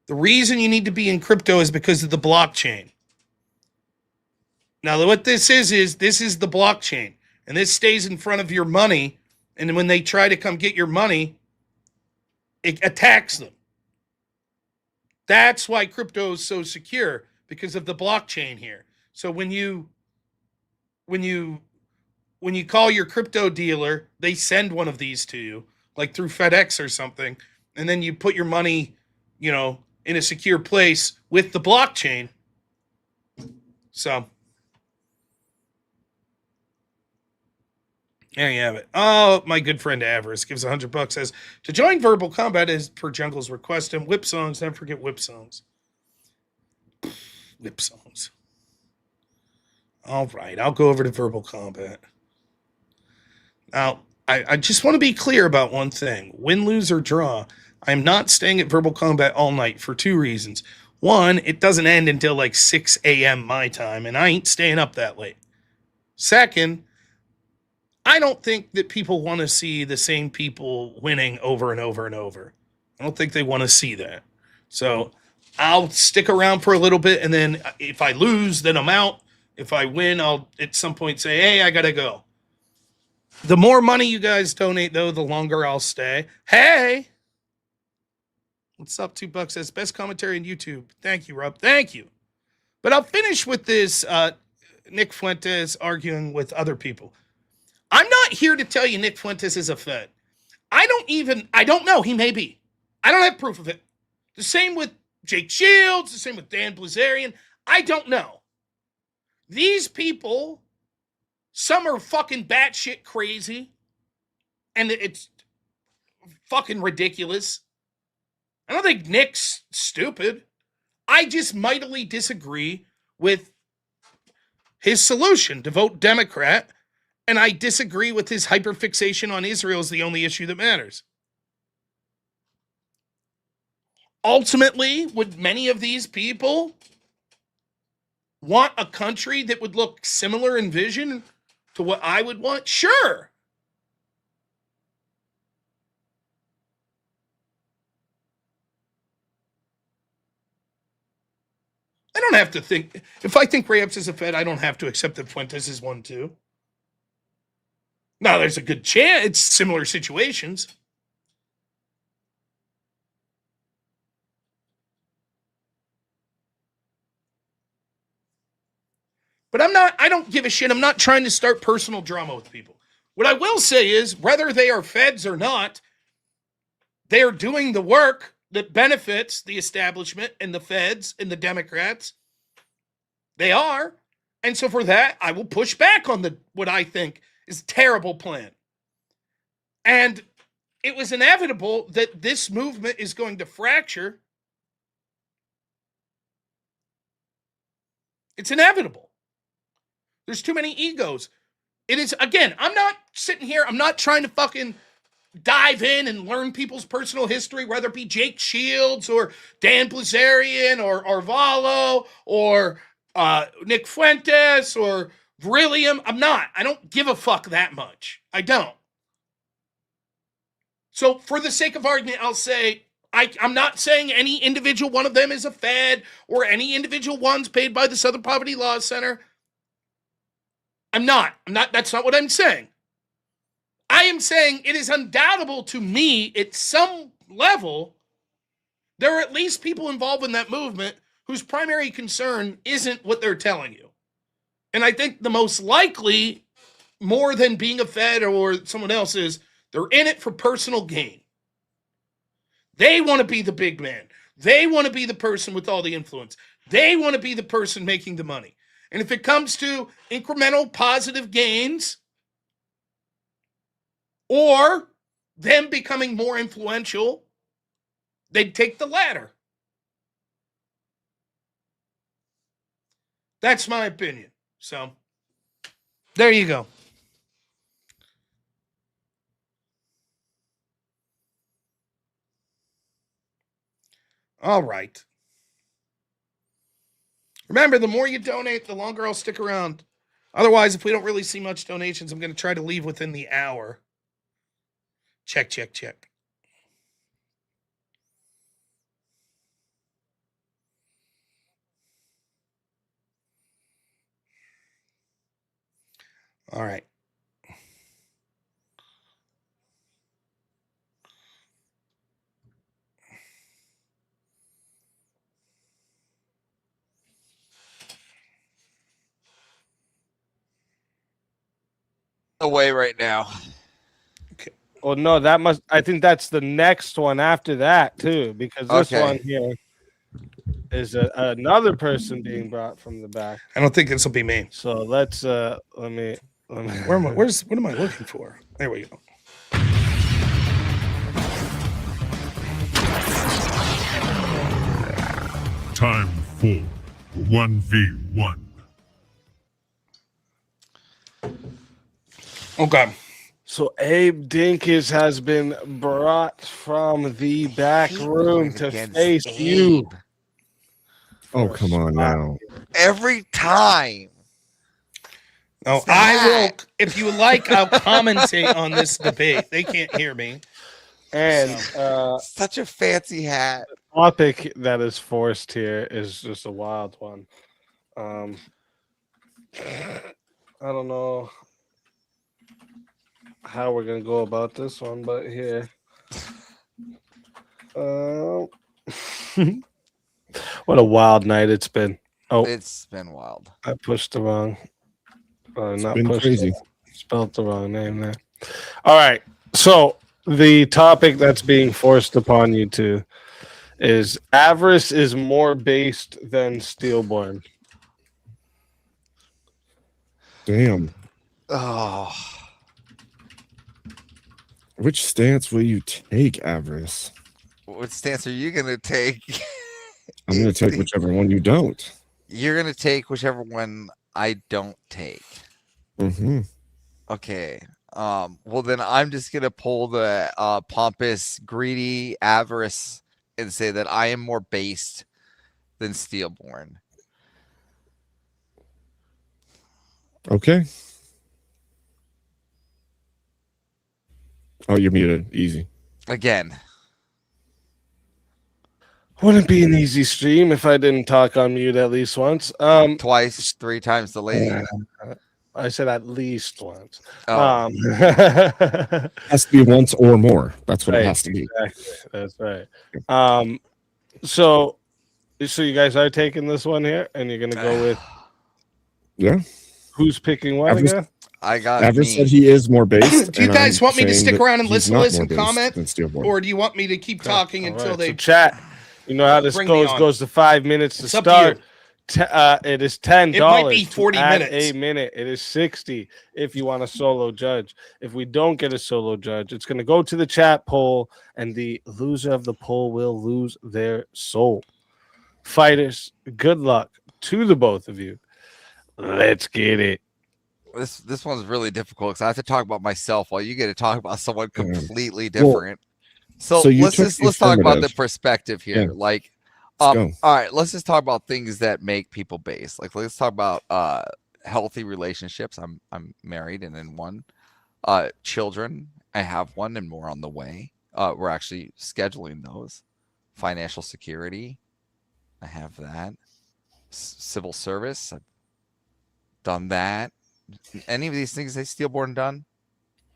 [SPEAKER 1] The reason you need to be in crypto is because of the blockchain. Now, what this is this is the blockchain. And this stays in front of your money. And when they try to come get your money, it attacks them. That's why crypto is so secure, because of the blockchain here. So when you call your crypto dealer, they send one of these to you, like through FedEx or something, and then you put your money, in a secure place with the blockchain. So there you have it. Oh, my good friend Avarice gives $100. Says to join Verbal Combat as per Jungle's request and whip songs. Never forget whip songs. Whip songs. All right, I'll go over to Verbal Combat. Now, I just want to be clear about one thing. Win, lose, or draw, I'm not staying at Verbal Combat all night for two reasons. One, it doesn't end until like 6 a.m. my time, and I ain't staying up that late. Second, I don't think that people want to see the same people winning over and over and over. I don't think they want to see that. So I'll stick around for a little bit, and then if I lose, then I'm out. If I win, I'll at some point say, hey, I got to go. The more money you guys donate, though, the longer I'll stay. Hey! What's up, $2? Says best commentary on YouTube. Thank you, Rob. Thank you. But I'll finish with this Nick Fuentes arguing with other people. I'm not here to tell you Nick Fuentes is a Fed. I don't know. He may be. I don't have proof of it. The same with Jake Shields, the same with Dan Blazarian. I don't know. These people, some are fucking batshit crazy, and it's fucking ridiculous. I don't think Nick's stupid. I just mightily disagree with his solution to vote Democrat And I disagree with his hyperfixation on Israel is the only issue that matters. Ultimately, would many of these people want a country that would look similar in vision to what I would want? Sure. I don't have to think. If I think Rayups is a Fed, I don't have to accept that Fuentes is one too. Now, there's a good chance it's similar situations. But I don't give a shit. I'm not trying to start personal drama with people. What I will say is, whether they are Feds or not, they are doing the work that benefits the establishment and the Feds and the Democrats. They are. And so for that, I will push back on what I think is a terrible plan. And it was inevitable that this movement is going to fracture. It's inevitable. There's too many egos. It is, again, I'm not sitting here, I'm not trying to fucking dive in and learn people's personal history, whether it be Jake Shields or Dan Blazarian or Arvalo or Nick Fuentes or Brillium. I don't give a fuck that much. I don't. So for the sake of argument, I'll say, I'm not saying any individual one of them is a Fed or any individual one's paid by the Southern Poverty Law Center. I'm not, that's not what I'm saying. I am saying it is undoubtable to me at some level, there are at least people involved in that movement whose primary concern isn't what they're telling you. And I think the most likely, more than being a Fed or someone else, is they're in it for personal gain. They want to be the big man. They want to be the person with all the influence. They want to be the person making the money. And if it comes to incremental positive gains or them becoming more influential, they'd take the latter. That's my opinion. So, there you go. All right. Remember, the more you donate, the longer I'll stick around. Otherwise, if we don't really see much donations, I'm going to try to leave within the hour. Check, check, check. All right.
[SPEAKER 12] Away right now.
[SPEAKER 1] Okay.
[SPEAKER 13] Well, no, I think that's the next one after that too, because this one here is another person being brought from the back.
[SPEAKER 1] I don't think this will be me.
[SPEAKER 13] So let's let me.
[SPEAKER 1] What am I looking for? There we go.
[SPEAKER 14] Time for 1v1.
[SPEAKER 1] Okay.
[SPEAKER 13] So Abe Dinkins has been brought from the back room to face you.
[SPEAKER 15] Oh, come on now.
[SPEAKER 12] Every time.
[SPEAKER 1] No, I will. If you like, I'll commentate on this debate. They can't hear me.
[SPEAKER 13] And
[SPEAKER 12] such a fancy hat.
[SPEAKER 13] The topic that is forced here is just a wild one. I don't know how we're gonna go about this one, but here. What a wild night it's been. Oh,
[SPEAKER 12] it's been wild.
[SPEAKER 13] I pushed the wrong. Not
[SPEAKER 15] been
[SPEAKER 13] pushed.
[SPEAKER 15] crazy.
[SPEAKER 13] Spelled the wrong name there. All right. So the topic that's being forced upon you two is avarice is more based than stillborn.
[SPEAKER 15] Damn.
[SPEAKER 12] Oh.
[SPEAKER 15] Which stance will you take, avarice?
[SPEAKER 12] What stance are you going to take?
[SPEAKER 15] I'm going to take whichever one you don't.
[SPEAKER 12] You're going to take whichever one I don't take.
[SPEAKER 15] Mm-hmm.
[SPEAKER 12] Okay. Well, then I'm just gonna pull the pompous, greedy avarice and say that I am more based than Steelborn.
[SPEAKER 15] Okay. Oh, you're muted. Easy.
[SPEAKER 12] Again.
[SPEAKER 13] Wouldn't be an easy stream if I didn't talk on mute at least once.
[SPEAKER 12] Twice, 3 times the lady.
[SPEAKER 13] I said at least once.
[SPEAKER 12] Oh.
[SPEAKER 15] Has to be once or more. That's what it has to be.
[SPEAKER 13] Exactly. That's right. So you guys are taking this one here, and you're gonna go with who's picking what again?
[SPEAKER 12] I got
[SPEAKER 15] Avarice said he is more based.
[SPEAKER 1] Do you
[SPEAKER 15] and
[SPEAKER 1] guys
[SPEAKER 15] I'm
[SPEAKER 1] want me to
[SPEAKER 15] saying
[SPEAKER 1] stick
[SPEAKER 15] that
[SPEAKER 1] around and
[SPEAKER 15] he's
[SPEAKER 1] listen,
[SPEAKER 15] not
[SPEAKER 1] listen,
[SPEAKER 15] more based
[SPEAKER 1] comment,
[SPEAKER 15] than Steelborn.
[SPEAKER 1] or do you want me to keep talking until
[SPEAKER 13] Right,
[SPEAKER 1] they
[SPEAKER 13] so chat? You know how this
[SPEAKER 1] bring me
[SPEAKER 13] goes.
[SPEAKER 1] on.
[SPEAKER 13] Goes to 5 minutes to
[SPEAKER 1] It's up to
[SPEAKER 13] start.
[SPEAKER 1] you.
[SPEAKER 13] It is $10.
[SPEAKER 1] It might be 40 minutes.
[SPEAKER 13] A minute. It is 60 if you want a solo judge. If we don't get a solo judge, it's going to go to the chat poll, and the loser of the poll will lose their soul. Fighters, good luck to the both of you. Let's get it.
[SPEAKER 12] This one's really difficult because I have to talk about myself while you get to talk about someone completely
[SPEAKER 15] Well,
[SPEAKER 12] different. So
[SPEAKER 15] you
[SPEAKER 12] let's
[SPEAKER 15] took
[SPEAKER 12] just
[SPEAKER 15] the
[SPEAKER 12] let's talk about the
[SPEAKER 15] affirmative.
[SPEAKER 12] perspective here.
[SPEAKER 15] Yeah.
[SPEAKER 12] Like,
[SPEAKER 15] Let's go.
[SPEAKER 12] all right, let's just talk about things that make people base. Like, let's talk about healthy relationships. I'm married and in one. Children, I have one and more on the way. We're actually scheduling those. Financial security, I have that. Civil service, I've done that. Any of these things they Steelborn done?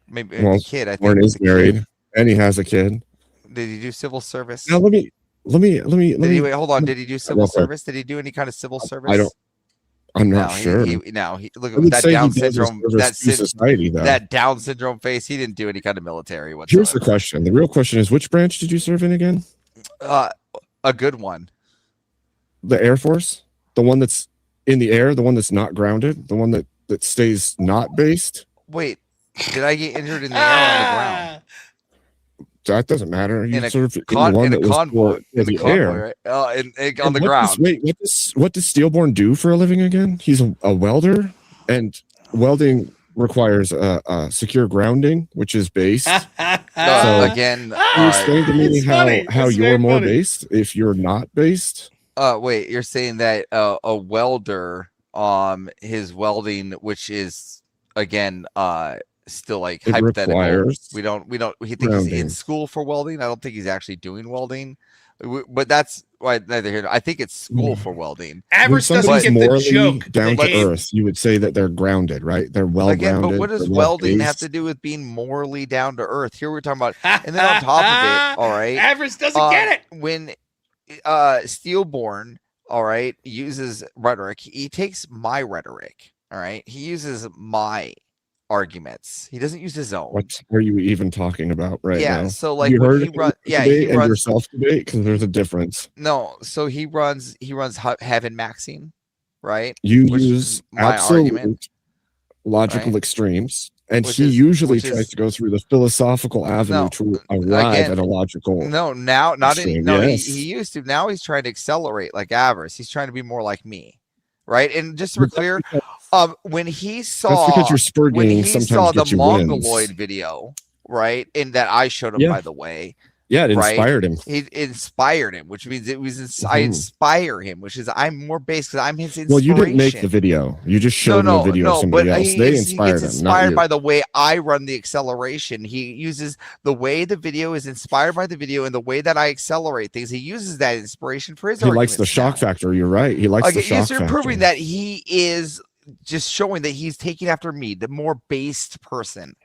[SPEAKER 12] Maybe
[SPEAKER 15] Well,
[SPEAKER 12] the kid. I think
[SPEAKER 15] Warren is
[SPEAKER 12] the kid.
[SPEAKER 15] married and he has a kid.
[SPEAKER 12] Did he do civil service?
[SPEAKER 15] Now let me.
[SPEAKER 12] Did he wait? Hold on. Did he do civil
[SPEAKER 15] real quick.
[SPEAKER 12] service? Did he do any kind of civil service?
[SPEAKER 15] I'm not sure.
[SPEAKER 12] He look
[SPEAKER 15] I
[SPEAKER 12] at
[SPEAKER 15] would
[SPEAKER 12] that
[SPEAKER 15] say he
[SPEAKER 12] Down
[SPEAKER 15] does his
[SPEAKER 12] syndrome.
[SPEAKER 15] service to society, though.
[SPEAKER 12] That Down syndrome face. He didn't do any kind of military whatsoever.
[SPEAKER 15] Here's the question. The real question is, which branch did you serve in again?
[SPEAKER 12] A good one.
[SPEAKER 15] The Air Force, the one that's in the air, the one that's not grounded, the one that stays not based.
[SPEAKER 12] Wait, did I get injured in the air or on the ground?
[SPEAKER 15] That doesn't matter. You
[SPEAKER 12] In a
[SPEAKER 15] served in the one that was
[SPEAKER 12] convoy,
[SPEAKER 15] for the air.
[SPEAKER 12] right? On the ground.
[SPEAKER 15] What does Steelborn do for a living again? He's a welder, and welding requires secure grounding, which is based.
[SPEAKER 12] Again,
[SPEAKER 15] can you explain to me how
[SPEAKER 12] It's
[SPEAKER 15] you're
[SPEAKER 12] very
[SPEAKER 15] more
[SPEAKER 12] funny.
[SPEAKER 15] based if you're not based?
[SPEAKER 12] Wait, you're saying that a welder, his welding, which is again, still like
[SPEAKER 15] It
[SPEAKER 12] hypothetical.
[SPEAKER 15] requires
[SPEAKER 12] We don't. He thinks he's in
[SPEAKER 15] grounding.
[SPEAKER 12] school for welding. I don't think he's actually doing welding. But that's why neither here. I think it's school for welding.
[SPEAKER 15] When somebody's morally down to
[SPEAKER 12] But-
[SPEAKER 15] earth, you would say that they're grounded, right? They're well
[SPEAKER 12] Again,
[SPEAKER 15] grounded.
[SPEAKER 12] but what does
[SPEAKER 15] they're
[SPEAKER 12] welding
[SPEAKER 15] well-based.
[SPEAKER 12] have to do with being morally down to earth? Here we're talking about, and then on top of it, all right,
[SPEAKER 1] Avarice doesn't get it.
[SPEAKER 12] When Steelborn, all right, uses rhetoric, he takes my rhetoric, all right, he uses my arguments. He doesn't use his own.
[SPEAKER 15] What are you even talking about right
[SPEAKER 12] Yeah,
[SPEAKER 15] now?
[SPEAKER 12] so, like,
[SPEAKER 15] you
[SPEAKER 12] when
[SPEAKER 15] heard
[SPEAKER 12] he
[SPEAKER 15] him
[SPEAKER 12] run- yeah,
[SPEAKER 15] debate
[SPEAKER 12] he
[SPEAKER 15] and
[SPEAKER 12] runs-
[SPEAKER 15] yourself debate because there's a difference.
[SPEAKER 12] No, so he runs heaven maxing, right?
[SPEAKER 15] You
[SPEAKER 12] Which is
[SPEAKER 15] use
[SPEAKER 12] my
[SPEAKER 15] absolute
[SPEAKER 12] argument.
[SPEAKER 15] logical
[SPEAKER 12] right?
[SPEAKER 15] extremes, and
[SPEAKER 12] Which
[SPEAKER 15] he
[SPEAKER 12] is-
[SPEAKER 15] usually
[SPEAKER 12] which
[SPEAKER 15] tries
[SPEAKER 12] is-
[SPEAKER 15] to go through the philosophical avenue
[SPEAKER 12] No,
[SPEAKER 15] to arrive
[SPEAKER 12] again,
[SPEAKER 15] at a logical.
[SPEAKER 12] No, now not any.
[SPEAKER 15] extreme.
[SPEAKER 12] No,
[SPEAKER 15] Yes.
[SPEAKER 12] he used to. Now he's trying to accelerate like Avarice. He's trying to be more like me, right? And just to be clear, when he saw
[SPEAKER 15] because your spur
[SPEAKER 12] when
[SPEAKER 15] games
[SPEAKER 12] he
[SPEAKER 15] sometimes
[SPEAKER 12] saw the
[SPEAKER 15] get you wins.
[SPEAKER 12] Mongoloid video, right, and that I showed him,
[SPEAKER 15] Yeah.
[SPEAKER 12] by the way.
[SPEAKER 15] Yeah, it
[SPEAKER 12] right?
[SPEAKER 15] inspired him.
[SPEAKER 12] It inspired him, which means it was I
[SPEAKER 15] Mhm.
[SPEAKER 12] inspire him, which is I'm more based because I'm his inspiration.
[SPEAKER 15] Well, you didn't make the video. You just showed him a video of somebody else. They inspired
[SPEAKER 12] he gets
[SPEAKER 15] him, not
[SPEAKER 12] inspired
[SPEAKER 15] you.
[SPEAKER 12] by the way I run the acceleration. He uses the way the video is inspired by the video and the way that I accelerate things. He uses that inspiration for his
[SPEAKER 15] He likes the
[SPEAKER 12] arguments
[SPEAKER 15] shock
[SPEAKER 12] now.
[SPEAKER 15] factor. You're right. He likes the
[SPEAKER 12] Okay,
[SPEAKER 15] shock
[SPEAKER 12] so you're
[SPEAKER 15] factor.
[SPEAKER 12] proving that he is just showing that he's taking after me, the more based person.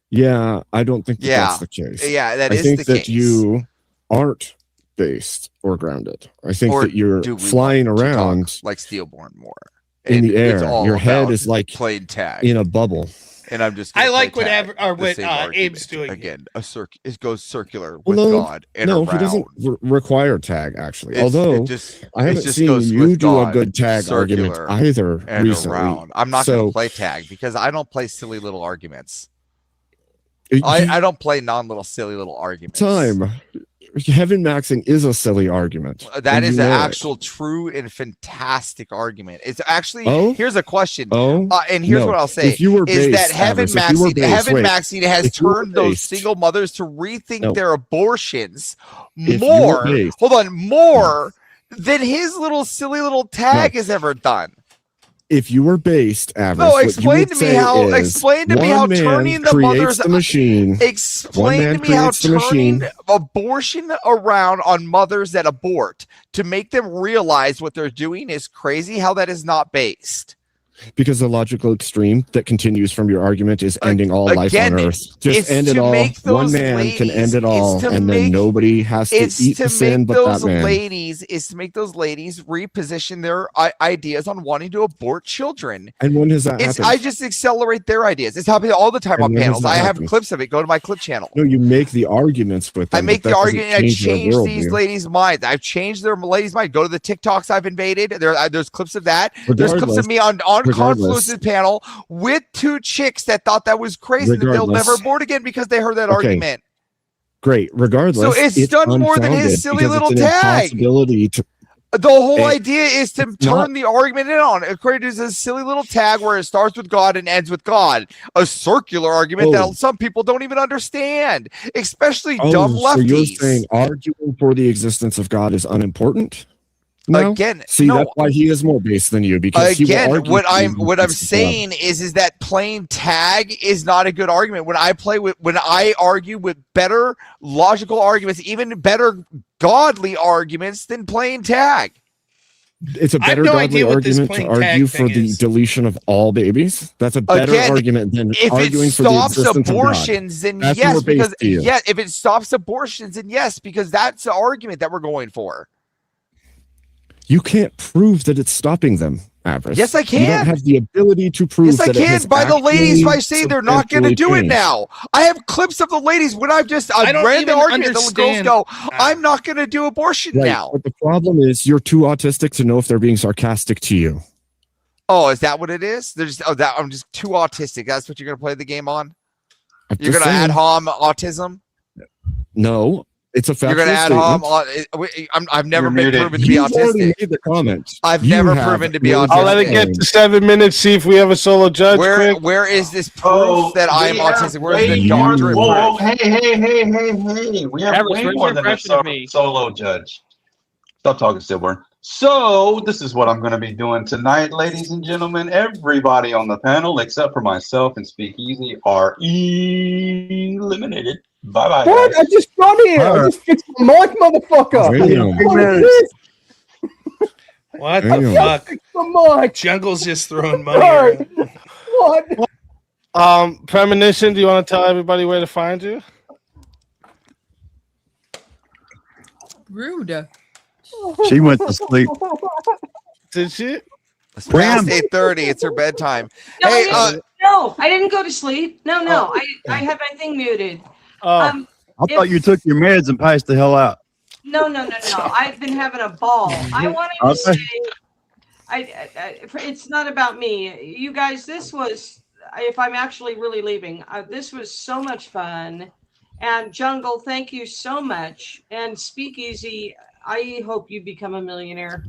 [SPEAKER 15] Yeah, I don't think that
[SPEAKER 12] Yeah.
[SPEAKER 15] that's the case.
[SPEAKER 12] Yeah, that
[SPEAKER 15] I
[SPEAKER 12] is
[SPEAKER 15] think
[SPEAKER 12] the
[SPEAKER 15] that
[SPEAKER 12] case.
[SPEAKER 15] you aren't based or grounded. I think
[SPEAKER 12] Or
[SPEAKER 15] that you're
[SPEAKER 12] do we
[SPEAKER 15] flying
[SPEAKER 12] want to talk
[SPEAKER 15] around
[SPEAKER 12] like Steelborn more
[SPEAKER 15] in
[SPEAKER 12] And
[SPEAKER 15] the
[SPEAKER 12] it's
[SPEAKER 15] air.
[SPEAKER 12] all
[SPEAKER 15] Your head
[SPEAKER 12] about
[SPEAKER 15] is like
[SPEAKER 12] playing tag
[SPEAKER 15] in a bubble.
[SPEAKER 12] and I'm just
[SPEAKER 1] I
[SPEAKER 12] gonna
[SPEAKER 1] like
[SPEAKER 12] play
[SPEAKER 1] what
[SPEAKER 12] tag, the
[SPEAKER 1] what
[SPEAKER 12] same
[SPEAKER 1] Abe's
[SPEAKER 12] argument.
[SPEAKER 1] doing.
[SPEAKER 12] Again. It goes circular
[SPEAKER 15] Well,
[SPEAKER 12] with
[SPEAKER 15] no,
[SPEAKER 12] God and
[SPEAKER 15] no,
[SPEAKER 12] around.
[SPEAKER 15] he doesn't require tag actually.
[SPEAKER 12] It's-
[SPEAKER 15] Although
[SPEAKER 12] it just-
[SPEAKER 15] I
[SPEAKER 12] it
[SPEAKER 15] haven't
[SPEAKER 12] just
[SPEAKER 15] seen
[SPEAKER 12] goes
[SPEAKER 15] you
[SPEAKER 12] with
[SPEAKER 15] do a
[SPEAKER 12] God,
[SPEAKER 15] good tag argument
[SPEAKER 12] circular
[SPEAKER 15] either
[SPEAKER 12] and
[SPEAKER 15] recently.
[SPEAKER 12] around. I'm not
[SPEAKER 15] so,
[SPEAKER 12] gonna play tag because I don't play silly little arguments.
[SPEAKER 15] you-
[SPEAKER 12] I don't play silly little arguments.
[SPEAKER 15] time. heaven maxing is a silly argument.
[SPEAKER 12] That
[SPEAKER 15] and
[SPEAKER 12] is
[SPEAKER 15] you
[SPEAKER 12] an
[SPEAKER 15] know it.
[SPEAKER 12] actual true and fantastic argument. It's actually
[SPEAKER 15] Oh?
[SPEAKER 12] here's a question.
[SPEAKER 15] Oh,
[SPEAKER 12] And here's
[SPEAKER 15] no.
[SPEAKER 12] what I'll say
[SPEAKER 15] If you were
[SPEAKER 12] is that
[SPEAKER 15] based,
[SPEAKER 12] heaven
[SPEAKER 15] Avarice, if you were
[SPEAKER 12] maxing,
[SPEAKER 15] based,
[SPEAKER 12] heaven
[SPEAKER 15] wait.
[SPEAKER 12] maxing has
[SPEAKER 15] If you were
[SPEAKER 12] turned those
[SPEAKER 15] based-
[SPEAKER 12] single mothers to rethink
[SPEAKER 15] No.
[SPEAKER 12] their abortions
[SPEAKER 15] If you were
[SPEAKER 12] more.
[SPEAKER 15] based-
[SPEAKER 12] Hold on, more than his little silly little tag has ever done.
[SPEAKER 15] If you were based, Avarice,
[SPEAKER 12] No,
[SPEAKER 15] what you
[SPEAKER 12] explain
[SPEAKER 15] would
[SPEAKER 12] to me
[SPEAKER 15] say
[SPEAKER 12] how.
[SPEAKER 15] is,
[SPEAKER 12] Explain to me
[SPEAKER 15] one
[SPEAKER 12] how
[SPEAKER 15] man
[SPEAKER 12] turning the
[SPEAKER 15] creates
[SPEAKER 12] mothers.
[SPEAKER 15] the machine. One
[SPEAKER 12] Explain
[SPEAKER 15] man
[SPEAKER 12] to me how
[SPEAKER 15] creates the
[SPEAKER 12] turning
[SPEAKER 15] machine.
[SPEAKER 12] abortion around on mothers that abort to make them realize what they're doing is crazy. How that is not based.
[SPEAKER 15] Because the logical extreme that continues from your argument is ending all life
[SPEAKER 12] again,
[SPEAKER 15] on Earth.
[SPEAKER 12] it's
[SPEAKER 15] Just end it
[SPEAKER 12] to
[SPEAKER 15] all.
[SPEAKER 12] make
[SPEAKER 15] One
[SPEAKER 12] those
[SPEAKER 15] man can end it
[SPEAKER 12] ladies-
[SPEAKER 15] all,
[SPEAKER 12] it's to
[SPEAKER 15] and
[SPEAKER 12] make-
[SPEAKER 15] then nobody has to
[SPEAKER 12] It's
[SPEAKER 15] eat
[SPEAKER 12] to
[SPEAKER 15] the sin
[SPEAKER 12] make
[SPEAKER 15] but
[SPEAKER 12] those
[SPEAKER 15] that man.
[SPEAKER 12] ladies. Is to make those ladies reposition their ideas on wanting to abort children.
[SPEAKER 15] And when has that happened?
[SPEAKER 12] I just accelerate their ideas. It's happening all the time
[SPEAKER 15] And
[SPEAKER 12] on
[SPEAKER 15] when has
[SPEAKER 12] panels.
[SPEAKER 15] that
[SPEAKER 12] I have
[SPEAKER 15] happened?
[SPEAKER 12] clips of it. Go to my clip channel.
[SPEAKER 15] No, you make the arguments with them.
[SPEAKER 12] I make
[SPEAKER 15] but
[SPEAKER 12] the
[SPEAKER 15] that doesn't
[SPEAKER 12] argument. I
[SPEAKER 15] change their
[SPEAKER 12] change these
[SPEAKER 15] worldview.
[SPEAKER 12] ladies' minds. I've changed their ladies' mind. Go to the TikToks I've invaded. There's clips of that. There's clips of me on Confluence's panel with two chicks that thought that was crazy that they'll
[SPEAKER 15] Regardless.
[SPEAKER 12] never abort again because they heard that
[SPEAKER 15] Okay.
[SPEAKER 12] argument.
[SPEAKER 15] Great. Regardless,
[SPEAKER 12] So it's done more than his
[SPEAKER 15] unfounded
[SPEAKER 12] silly
[SPEAKER 15] because
[SPEAKER 12] little
[SPEAKER 15] it's an
[SPEAKER 12] tag.
[SPEAKER 15] impossibility to.
[SPEAKER 12] The whole
[SPEAKER 15] It-
[SPEAKER 12] idea is to
[SPEAKER 15] it's
[SPEAKER 12] turn
[SPEAKER 15] not-
[SPEAKER 12] the argument in on. It creates a silly little tag where it starts with God and ends with God. A circular argument
[SPEAKER 15] Oh.
[SPEAKER 12] that some people don't even understand, especially
[SPEAKER 15] Oh,
[SPEAKER 12] dumb
[SPEAKER 15] so you're
[SPEAKER 12] lefties.
[SPEAKER 15] saying arguing for the existence of God is unimportant? No?
[SPEAKER 12] Again,
[SPEAKER 15] See,
[SPEAKER 12] no.
[SPEAKER 15] that's why he is more base than you, because he will
[SPEAKER 12] Again,
[SPEAKER 15] argue
[SPEAKER 12] what
[SPEAKER 15] for the
[SPEAKER 12] I'm
[SPEAKER 15] existence of God.
[SPEAKER 12] saying is that playing tag is not a good argument. When I argue with better logical arguments, even better godly arguments than playing tag.
[SPEAKER 15] It's a
[SPEAKER 1] I have
[SPEAKER 15] better
[SPEAKER 1] no
[SPEAKER 15] godly
[SPEAKER 1] idea what this
[SPEAKER 15] argument to
[SPEAKER 1] playing tag
[SPEAKER 15] argue for
[SPEAKER 1] thing
[SPEAKER 15] the
[SPEAKER 1] is.
[SPEAKER 15] deletion of all babies. That's a better
[SPEAKER 12] Again,
[SPEAKER 15] argument than
[SPEAKER 12] if
[SPEAKER 15] arguing
[SPEAKER 12] it
[SPEAKER 15] for the
[SPEAKER 12] stops
[SPEAKER 15] existence
[SPEAKER 12] abortions,
[SPEAKER 15] of God.
[SPEAKER 12] then
[SPEAKER 15] That's
[SPEAKER 12] yes,
[SPEAKER 15] more
[SPEAKER 12] because
[SPEAKER 15] based to you.
[SPEAKER 12] yeah, if it stops abortions, then yes, because that's the argument that we're going for.
[SPEAKER 15] You can't prove that it's stopping them, Avarice.
[SPEAKER 12] Yes, I
[SPEAKER 15] You
[SPEAKER 12] can.
[SPEAKER 15] don't have the ability to prove
[SPEAKER 12] Yes, I
[SPEAKER 15] that it has
[SPEAKER 12] can. By the ladies, by
[SPEAKER 15] actually
[SPEAKER 12] saying they're not going to
[SPEAKER 15] substantially
[SPEAKER 12] do it
[SPEAKER 15] changed.
[SPEAKER 12] now. I have clips of the ladies when I've
[SPEAKER 1] I don't
[SPEAKER 12] read the
[SPEAKER 1] even
[SPEAKER 12] argument. The girls
[SPEAKER 1] understand-
[SPEAKER 12] go, "I'm not going to do abortion
[SPEAKER 15] Right,
[SPEAKER 12] now."
[SPEAKER 15] but the problem is you're too autistic to know if they're being sarcastic to you.
[SPEAKER 12] Oh, is that what it is? I'm just too autistic. That's what you're going to play the game on.
[SPEAKER 15] I'm
[SPEAKER 12] You're
[SPEAKER 15] just
[SPEAKER 12] going to
[SPEAKER 15] saying.
[SPEAKER 12] ad hom autism.
[SPEAKER 15] No, it's a factual
[SPEAKER 12] You're going to add hom.
[SPEAKER 15] statement.
[SPEAKER 12] I've never
[SPEAKER 15] You're
[SPEAKER 12] been
[SPEAKER 15] muted.
[SPEAKER 12] proven to be
[SPEAKER 15] You've already
[SPEAKER 12] autistic.
[SPEAKER 15] made the comment.
[SPEAKER 12] I've
[SPEAKER 15] You
[SPEAKER 12] never
[SPEAKER 15] have
[SPEAKER 12] proven to be
[SPEAKER 15] made
[SPEAKER 12] autistic.
[SPEAKER 13] I'll let it get to 7 minutes. See if we have a solo judge. quick.
[SPEAKER 12] Where is this proof that I'm autistic? Where's the doctorate
[SPEAKER 16] Whoa,
[SPEAKER 12] proof?
[SPEAKER 16] hey. We have
[SPEAKER 17] Average,
[SPEAKER 16] way
[SPEAKER 17] where's
[SPEAKER 16] more
[SPEAKER 17] your
[SPEAKER 16] than a
[SPEAKER 17] impression of me?
[SPEAKER 16] solo judge. Stop talking, Stillborn. So, this is what I'm going to be doing tonight, ladies and gentlemen. Everybody on the panel, except for myself and Speakeasy, are eliminated. Bye-bye,
[SPEAKER 17] What?
[SPEAKER 16] guys.
[SPEAKER 17] I just got here. I just fixed the mic, motherfucker.
[SPEAKER 15] Damn.
[SPEAKER 17] What is this?
[SPEAKER 1] What
[SPEAKER 15] Damn.
[SPEAKER 1] the fuck?
[SPEAKER 17] Fix the mic.
[SPEAKER 1] Jungle's just throwing money
[SPEAKER 17] Sorry.
[SPEAKER 1] around.
[SPEAKER 17] What?
[SPEAKER 13] Premonition, do you want to tell everybody where to find you?
[SPEAKER 18] Rude.
[SPEAKER 19] She went to sleep.
[SPEAKER 13] Did she?
[SPEAKER 12] It's past 8:30. It's her bedtime.
[SPEAKER 18] No,
[SPEAKER 12] Hey,
[SPEAKER 18] no, I didn't go to sleep. No, I have my thing muted.
[SPEAKER 13] Oh.
[SPEAKER 19] I thought you took your meds and passed the hell out.
[SPEAKER 18] No. I've been having a ball. I wanted to
[SPEAKER 19] Okay.
[SPEAKER 18] say, it's not about me. You guys, this was, if I'm actually really leaving, this was so much fun. And Jungle, thank you so much. And Speakeasy, I hope you become a millionaire.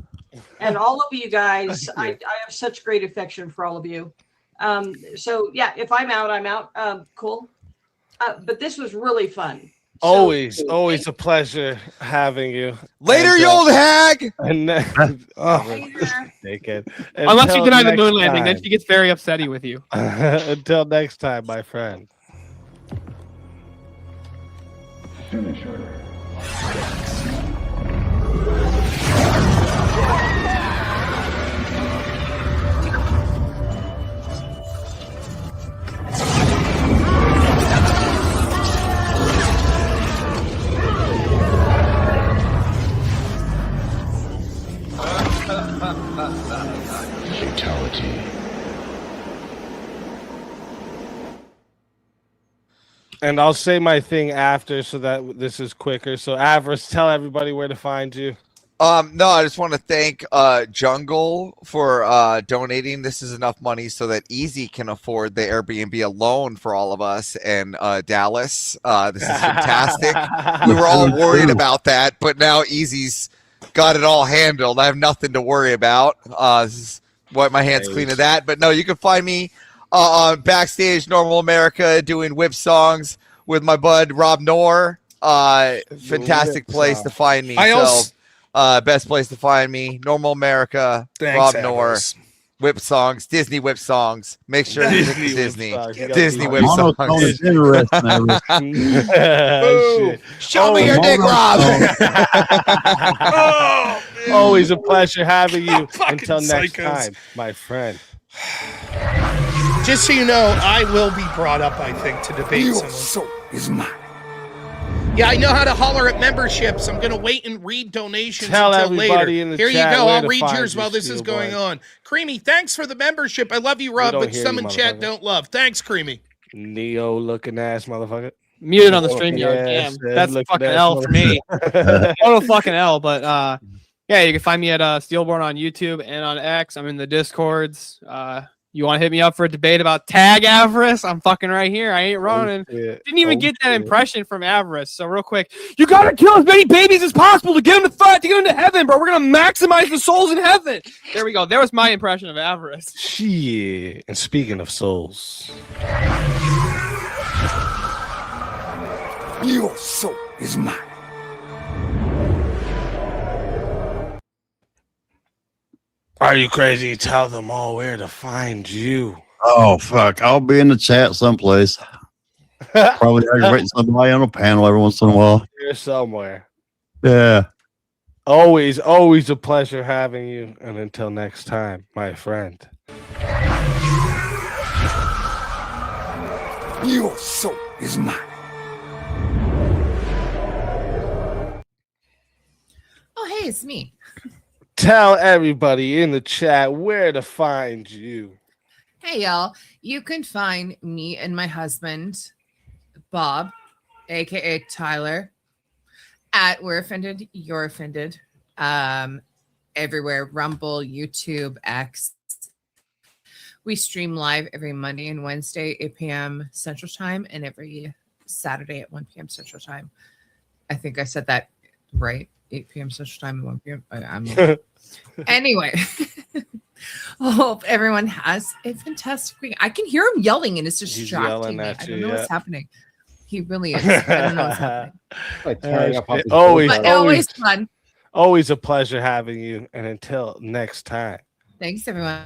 [SPEAKER 18] And all of you guys, I have such great affection for all of you. So yeah, if I'm out, I'm out. Cool. But this was really fun.
[SPEAKER 13] Always a pleasure having you.
[SPEAKER 12] Later,
[SPEAKER 13] And,
[SPEAKER 12] you old hag.
[SPEAKER 13] And naked.
[SPEAKER 17] Unless you
[SPEAKER 13] Until
[SPEAKER 17] deny the
[SPEAKER 13] next
[SPEAKER 17] moon landing, then
[SPEAKER 13] time.
[SPEAKER 17] she gets very upsetty with you.
[SPEAKER 13] Until next time, my friend.
[SPEAKER 14] Fatality.
[SPEAKER 13] And I'll say my thing after so that this is quicker. So, Avarice, tell everybody where to find you.
[SPEAKER 12] No, I just want to thank Jungle for donating. This is enough money so that Easy can afford the Airbnb alone for all of us and Dallas. This is fantastic. We were all worried about that, but now Easy's got it all handled. I have nothing to worry about. This is wipe my hands clean of that. But no, you can find me on Backstage Normal America doing whip songs with my bud robnoerr. Fantastic place to find me. Best place to find me, Normal America, robnoerr, whip songs, Disney whip songs. Make sure you pick Disney. Disney whip songs.
[SPEAKER 13] Show me your dick, Rob. Always a pleasure having you. Until next time, my friend.
[SPEAKER 1] Just so you know, I will be brought up, I think, to debate someone.
[SPEAKER 9] So is mine.
[SPEAKER 1] Yeah, I know how to holler at memberships. I'm going to wait and read donations
[SPEAKER 13] Tell
[SPEAKER 1] until later.
[SPEAKER 13] everybody in the
[SPEAKER 1] Here you
[SPEAKER 13] chat
[SPEAKER 1] go.
[SPEAKER 13] where
[SPEAKER 1] I'll
[SPEAKER 13] to
[SPEAKER 1] read
[SPEAKER 13] find
[SPEAKER 1] yours
[SPEAKER 13] you,
[SPEAKER 1] while this is
[SPEAKER 13] Steel
[SPEAKER 1] going
[SPEAKER 13] Boy.
[SPEAKER 1] on. Creamy, thanks for the membership. I love you, Rob,
[SPEAKER 13] don't
[SPEAKER 1] but
[SPEAKER 13] hear
[SPEAKER 1] some
[SPEAKER 13] you,
[SPEAKER 1] in chat
[SPEAKER 13] motherfucker.
[SPEAKER 1] don't love. Thanks, Creamy.
[SPEAKER 13] Neo looking ass motherfucker.
[SPEAKER 17] Muted on the StreamYard.
[SPEAKER 13] Yes,
[SPEAKER 17] Damn, that's a
[SPEAKER 13] looking
[SPEAKER 17] fucking
[SPEAKER 13] ass
[SPEAKER 17] L for me.
[SPEAKER 13] motherfucker.
[SPEAKER 17] Total fucking L. But yeah, you can find me at Steelborn on YouTube and on X. I'm in the Discords. You want to hit me up for a debate about tag Avarice? I'm fucking right here. I ain't running. Didn't even get that impression from Avarice. So real quick, you gotta kill as many babies as possible to get them to fight, to get them to heaven, bro. We're gonna maximize the souls in heaven. There we go. There was my impression of Avarice.
[SPEAKER 13] Shit. And speaking of souls,
[SPEAKER 9] Your soul is mine.
[SPEAKER 13] are you crazy? Tell them all where to find you.
[SPEAKER 19] Oh fuck! I'll be in the chat someplace. Probably aggravating somebody on a panel every once in a while.
[SPEAKER 13] Here somewhere.
[SPEAKER 19] Yeah.
[SPEAKER 13] Always a pleasure having you. And until next time, my friend.
[SPEAKER 9] Your soul is mine.
[SPEAKER 20] Oh, hey, it's me.
[SPEAKER 13] Tell everybody in the chat where to find you.
[SPEAKER 20] Hey, y'all. You can find me and my husband, Bob, aka Tyler, at We're Offended, You're Offended. Everywhere, Rumble, YouTube, X. We stream live every Monday and Wednesday, 8 p.m. Central Time, and every Saturday at 1 p.m. Central Time. I think I said that right. 8 p.m. Central Time and 1 p.m. Anyway, I hope everyone has a fantastic week. I can hear him yelling, and it's distracting me. I don't know what's happening. He really is. I don't know what's happening. Always fun.
[SPEAKER 13] Always a pleasure having you. And until next time.
[SPEAKER 20] Thanks, everyone.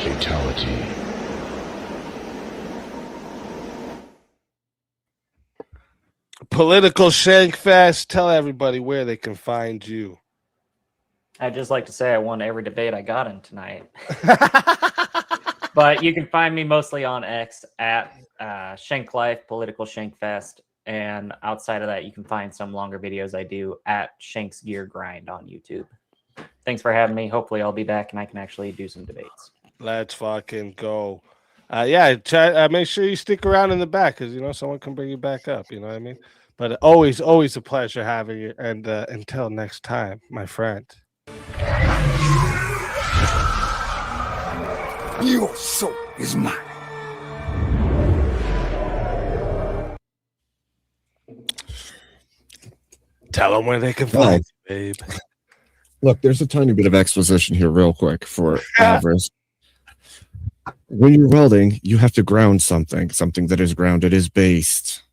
[SPEAKER 9] Fatality.
[SPEAKER 13] Political Shank Fest. Tell everybody where they can find you.
[SPEAKER 21] I'd just like to say I won every debate I got in tonight. But you can find me mostly on X at Shank Life, Political Shank Fest. And outside of that, you can find some longer videos I do at Shank's Gear Grind on YouTube. Thanks for having me. Hopefully I'll be back and I can actually do some debates.
[SPEAKER 13] Let's fucking go. Yeah, chat, make sure you stick around in the back because, you know, someone can bring you back up. You know what I mean? But always a pleasure having you. And until next time, my friend.
[SPEAKER 9] Your soul is mine.
[SPEAKER 13] Tell them where they can find you, babe.
[SPEAKER 15] Look, there's a tiny bit of exposition here, real quick, for Avarice. When you're welding, you have to ground something. Something that is grounded is based.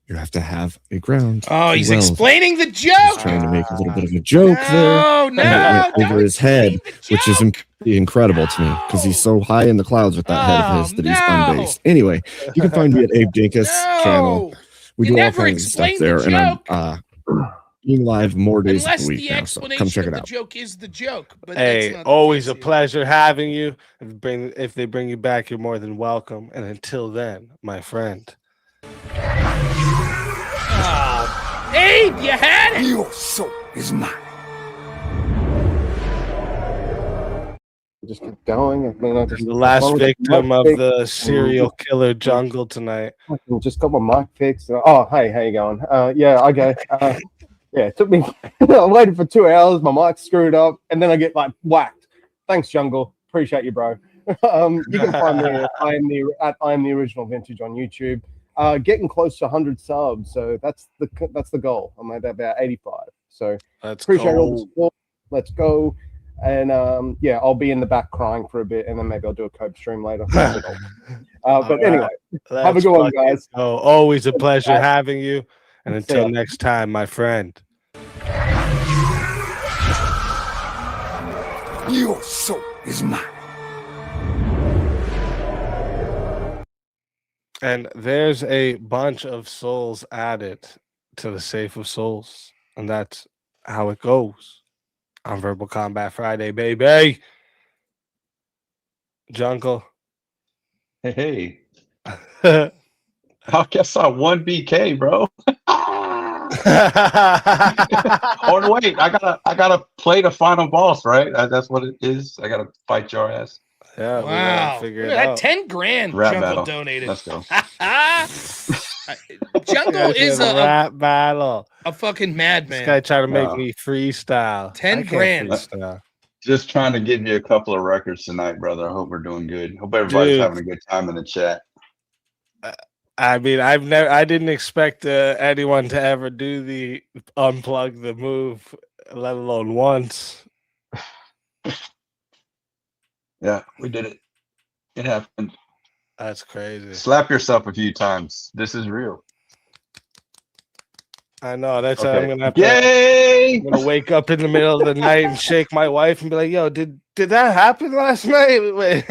[SPEAKER 15] You have to have a ground.
[SPEAKER 1] Oh, he's
[SPEAKER 15] weld.
[SPEAKER 1] explaining the
[SPEAKER 15] He's
[SPEAKER 1] joke.
[SPEAKER 15] trying to make a little bit of a joke there.
[SPEAKER 1] No,
[SPEAKER 15] and it went over his head, which is incredible to me because he's so high in the clouds with that head of his that he's unbased. Anyway, you can find me at Abe Dinkus channel. We do all kinds of stuff there, and I'm being live more days
[SPEAKER 1] Unless
[SPEAKER 15] a week
[SPEAKER 1] the
[SPEAKER 15] now, so come
[SPEAKER 1] explanation
[SPEAKER 15] check
[SPEAKER 1] of
[SPEAKER 15] it
[SPEAKER 1] the
[SPEAKER 15] out.
[SPEAKER 1] joke is the joke. But
[SPEAKER 13] Hey,
[SPEAKER 1] that's not the
[SPEAKER 13] always
[SPEAKER 1] case
[SPEAKER 13] a
[SPEAKER 1] here.
[SPEAKER 13] pleasure having you. If they bring you back, you're more than welcome. And until then, my friend.
[SPEAKER 1] Abe, you had it.
[SPEAKER 9] Your soul is mine.
[SPEAKER 2] Just keep going. I mean, I just,
[SPEAKER 13] The last victim of the serial
[SPEAKER 2] fix.
[SPEAKER 13] killer jungle tonight.
[SPEAKER 2] I just got my mic fixed. Oh, hey, how you going? Yeah, okay. Yeah, it took me. I waited for 2 hours. My mic screwed up, and then I get like whacked. Thanks, Jungle. Appreciate you, bro. You can find me at I'm the Original Vintage on YouTube. Getting close to 100 subs, so that's the goal. I'm at about 85. So appreciate all the support. Let's go. And yeah, I'll be in the back crying for a bit, and then maybe I'll do a Cope stream later. But anyway, have a good one, guys.
[SPEAKER 13] Oh, always a pleasure having you. And until next time, my friend.
[SPEAKER 9] Your soul is mine.
[SPEAKER 13] And there's a bunch of souls added to the Safe of Souls. And that's how it goes on Verbal Combat Friday, baby. Jungle.
[SPEAKER 16] Hey. I guess I won BK, bro. Oh wait, I gotta play the final boss, right? That's what it is. I gotta fight your ass.
[SPEAKER 13] Yeah,
[SPEAKER 1] Wow.
[SPEAKER 13] figure
[SPEAKER 1] Look
[SPEAKER 13] it
[SPEAKER 1] at that
[SPEAKER 13] out.
[SPEAKER 1] 10 grand
[SPEAKER 16] Rap
[SPEAKER 1] Jungle
[SPEAKER 16] battle.
[SPEAKER 1] donated.
[SPEAKER 16] Let's go.
[SPEAKER 1] Jungle is a
[SPEAKER 13] rap battle.
[SPEAKER 1] A fucking madman.
[SPEAKER 13] This guy trying to make
[SPEAKER 16] No.
[SPEAKER 13] me freestyle.
[SPEAKER 1] 10
[SPEAKER 13] I can't
[SPEAKER 1] grand.
[SPEAKER 13] freestyle.
[SPEAKER 16] Just trying to give you a couple of records tonight, brother. I hope we're doing good. Hope everybody's
[SPEAKER 13] Dude.
[SPEAKER 16] having a good time in the chat.
[SPEAKER 13] I mean, I didn't expect anyone to ever do the unplug the move, let alone once.
[SPEAKER 16] Yeah, we did it. It happened.
[SPEAKER 13] That's crazy.
[SPEAKER 16] Slap yourself a few times. This is real.
[SPEAKER 13] I know. That's
[SPEAKER 16] Okay.
[SPEAKER 13] I'm gonna have
[SPEAKER 16] Yay!
[SPEAKER 13] I'm gonna wake up in the middle of the night and shake my wife and be like, "Yo, did that happen last night?" Wait.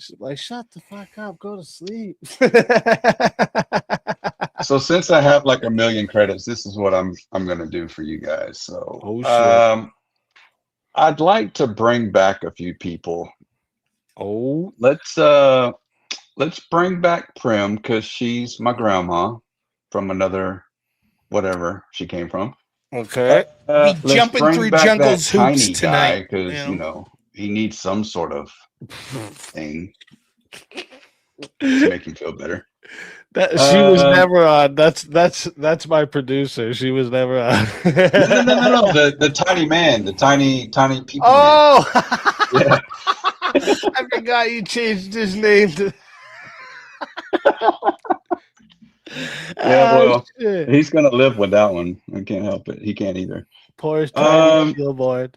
[SPEAKER 13] She's like, "Shut the fuck up. Go to sleep."
[SPEAKER 16] So since I have like 1 million credits, this is what I'm gonna do for you guys. So
[SPEAKER 13] shit.
[SPEAKER 16] I'd like to bring back a few people.
[SPEAKER 13] Oh,
[SPEAKER 16] let's bring back Prim because she's my grandma from another whatever she came from.
[SPEAKER 13] Okay.
[SPEAKER 16] Let's
[SPEAKER 1] jumping
[SPEAKER 16] bring
[SPEAKER 1] through
[SPEAKER 16] back
[SPEAKER 1] Jungle's
[SPEAKER 16] that
[SPEAKER 1] hoops
[SPEAKER 16] tiny
[SPEAKER 1] tonight,
[SPEAKER 16] because
[SPEAKER 1] you know?
[SPEAKER 16] he needs some sort of thing to make him feel better.
[SPEAKER 13] She was never on. That's my producer. She was never on.
[SPEAKER 16] No. The tiny man, the tiny people.
[SPEAKER 13] Oh,
[SPEAKER 16] man. Yeah.
[SPEAKER 13] I forgot you changed his name to.
[SPEAKER 16] Yeah, well,
[SPEAKER 13] shit.
[SPEAKER 16] he's gonna live with that one. I can't help it. He can't either.
[SPEAKER 13] Poor tiny billboard.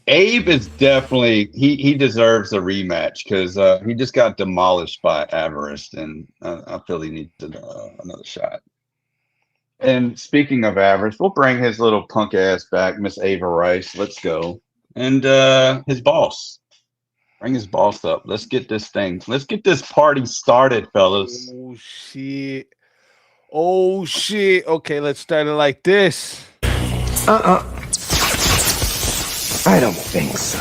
[SPEAKER 16] Abe is definitely he deserves a rematch because he just got demolished by Avarice, and I feel he needs another shot. And speaking of Avarice, we'll bring his little punk ass back, Miss Ava Rice. Let's go. And his boss. Bring his boss up. Let's get this thing. Let's get this party started, fellas.
[SPEAKER 13] Oh shit. Oh shit. Okay, let's start it like this.
[SPEAKER 9] I don't think so.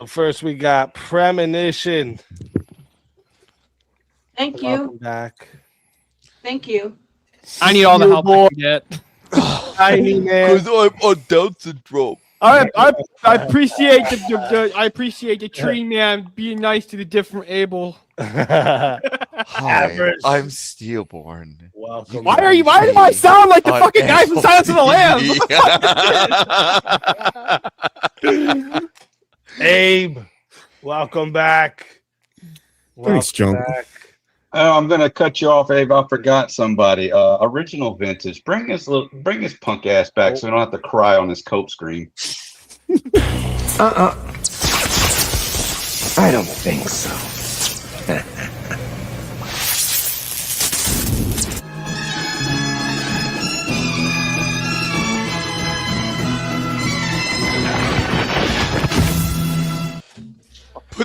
[SPEAKER 13] First, we got Premonition.
[SPEAKER 18] Thank
[SPEAKER 13] Welcome
[SPEAKER 18] you.
[SPEAKER 13] back.
[SPEAKER 18] Thank you.
[SPEAKER 17] I need all the help I can get.
[SPEAKER 13] Tiny man.
[SPEAKER 12] I'm on Down syndrome.
[SPEAKER 17] I appreciate I appreciate the tree man being nice to the different able.
[SPEAKER 12] Hi,
[SPEAKER 13] Average.
[SPEAKER 12] I'm Steelborn.
[SPEAKER 13] Welcome.
[SPEAKER 17] Why do I sound like the fucking guy from Silence of the Lambs?
[SPEAKER 13] Abe, welcome back.
[SPEAKER 15] Thanks, Jungle.
[SPEAKER 13] back.
[SPEAKER 16] I'm gonna cut you off, Abe. I forgot somebody. Original Vintage. Bring his punk ass back so we don't have to cry on his coat screen.
[SPEAKER 9] I don't think so.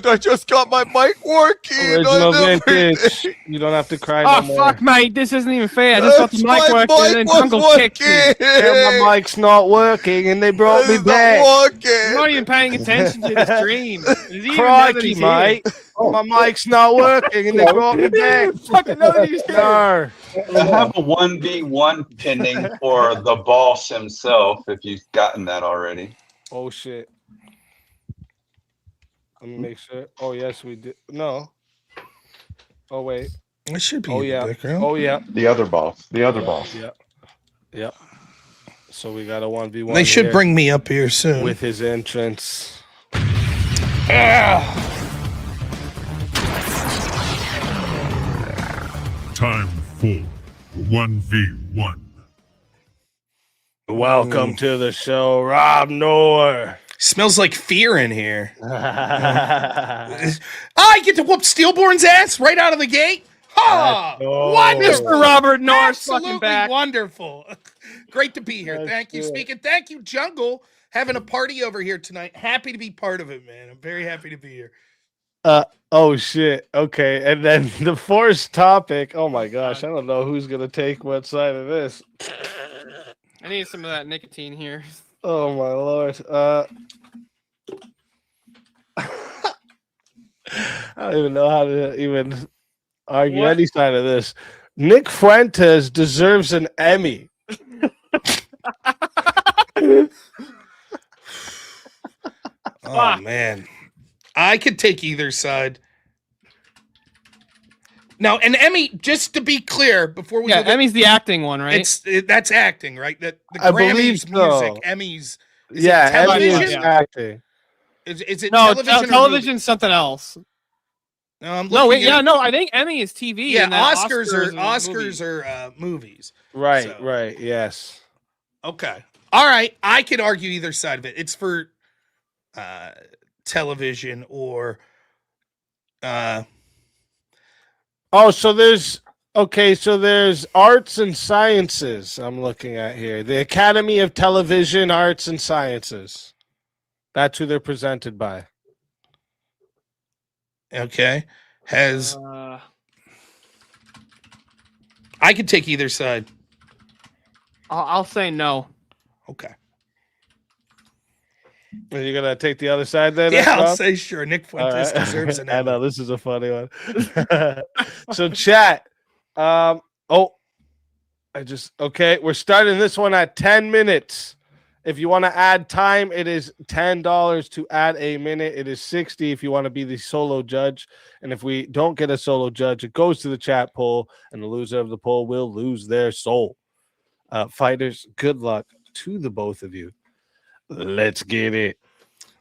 [SPEAKER 12] I just got my mic working.
[SPEAKER 13] Original
[SPEAKER 12] on
[SPEAKER 13] vintage.
[SPEAKER 12] everything.
[SPEAKER 13] You don't have to cry
[SPEAKER 17] Oh
[SPEAKER 13] no more.
[SPEAKER 17] fuck, mate! This isn't even fair. I just got the
[SPEAKER 12] My
[SPEAKER 17] mic working, and then
[SPEAKER 12] mic was
[SPEAKER 17] Jungle kicked me.
[SPEAKER 13] Yeah, my mic's not working, and they brought me
[SPEAKER 12] It's
[SPEAKER 13] back.
[SPEAKER 12] not
[SPEAKER 17] I'm not
[SPEAKER 12] working.
[SPEAKER 17] even paying attention to the stream. Does he even know that
[SPEAKER 13] Crikey,
[SPEAKER 17] he's
[SPEAKER 13] mate. My mic's not working, and they brought me back.
[SPEAKER 17] Fucking know that he's here.
[SPEAKER 13] No.
[SPEAKER 16] I have a 1v1 pending for the boss himself, if you've gotten that already.
[SPEAKER 13] Oh shit. Let me make sure. Oh yes, we did. No. Oh wait.
[SPEAKER 1] It should be
[SPEAKER 13] Oh
[SPEAKER 1] in the
[SPEAKER 13] yeah.
[SPEAKER 1] background.
[SPEAKER 13] Oh yeah.
[SPEAKER 16] The other boss. The other boss.
[SPEAKER 13] Yeah. Yep. So we got a 1v1.
[SPEAKER 1] They should
[SPEAKER 13] here
[SPEAKER 1] bring me up here soon.
[SPEAKER 13] with his entrance.
[SPEAKER 14] Time for 1v1.
[SPEAKER 13] Welcome to the show, robnoerr.
[SPEAKER 1] Smells like fear in here. I get to whoop Steelborn's ass right out of the gate. Ha! Wonderful.
[SPEAKER 17] Mr. Robert Norris fucking
[SPEAKER 1] Absolutely
[SPEAKER 17] back.
[SPEAKER 1] wonderful. Great to be here.
[SPEAKER 13] That's
[SPEAKER 1] Thank you,
[SPEAKER 13] good.
[SPEAKER 1] Speaking. Thank you, Jungle. Having a party over here tonight. Happy to be part of it, man. I'm very happy to be here.
[SPEAKER 13] Oh shit. Okay. And then the forced topic. Oh my gosh. I don't know who's gonna take what side of this.
[SPEAKER 17] I need some of that nicotine here.
[SPEAKER 13] Oh my lord. I don't even know how to even argue
[SPEAKER 17] What?
[SPEAKER 13] any side of this. Nick Fuentes deserves an Emmy.
[SPEAKER 1] Oh, man. I could take either side. Now, an Emmy, just to be clear, before we
[SPEAKER 17] Yeah,
[SPEAKER 1] go there,
[SPEAKER 17] Emmy's the acting one, right?
[SPEAKER 1] that's acting, right? That the
[SPEAKER 13] I
[SPEAKER 1] Grammys
[SPEAKER 13] believe
[SPEAKER 1] music,
[SPEAKER 13] so.
[SPEAKER 1] Emmys. Is
[SPEAKER 13] Yeah,
[SPEAKER 1] it
[SPEAKER 13] Emmy is
[SPEAKER 1] television?
[SPEAKER 13] acting.
[SPEAKER 1] Is it
[SPEAKER 17] No,
[SPEAKER 1] television? or
[SPEAKER 17] television's something else.
[SPEAKER 1] movie? No, I'm
[SPEAKER 17] No, wait,
[SPEAKER 1] looking at-
[SPEAKER 17] no, I think Emmy is TV.
[SPEAKER 1] Yeah,
[SPEAKER 17] and then
[SPEAKER 1] Oscars
[SPEAKER 17] is
[SPEAKER 1] are
[SPEAKER 17] movies.
[SPEAKER 1] movies.
[SPEAKER 13] Right,
[SPEAKER 1] So-
[SPEAKER 13] right, yes.
[SPEAKER 1] Okay. All right. I could argue either side of it. It's for television or
[SPEAKER 13] Oh, so there's arts and sciences I'm looking at here. The Academy of Television Arts and Sciences. That's who they're presented by.
[SPEAKER 1] okay. Has I could take either side.
[SPEAKER 17] I'll say no.
[SPEAKER 1] Okay.
[SPEAKER 13] Are you gonna take the other side then?
[SPEAKER 1] Yeah, I'll
[SPEAKER 13] Rob?
[SPEAKER 1] say sure. Nick
[SPEAKER 13] All
[SPEAKER 1] Fuentes
[SPEAKER 13] right.
[SPEAKER 1] deserves an
[SPEAKER 13] I
[SPEAKER 1] Emmy.
[SPEAKER 13] know this is a funny one. So chat. We're starting this one at 10 minutes. If you want to add time, it is $10 to add a minute. It is 60 if you want to be the solo judge. And if we don't get a solo judge, it goes to the chat poll, and the loser of the poll will lose their soul. Fighters, good luck to the both of you. Let's get it.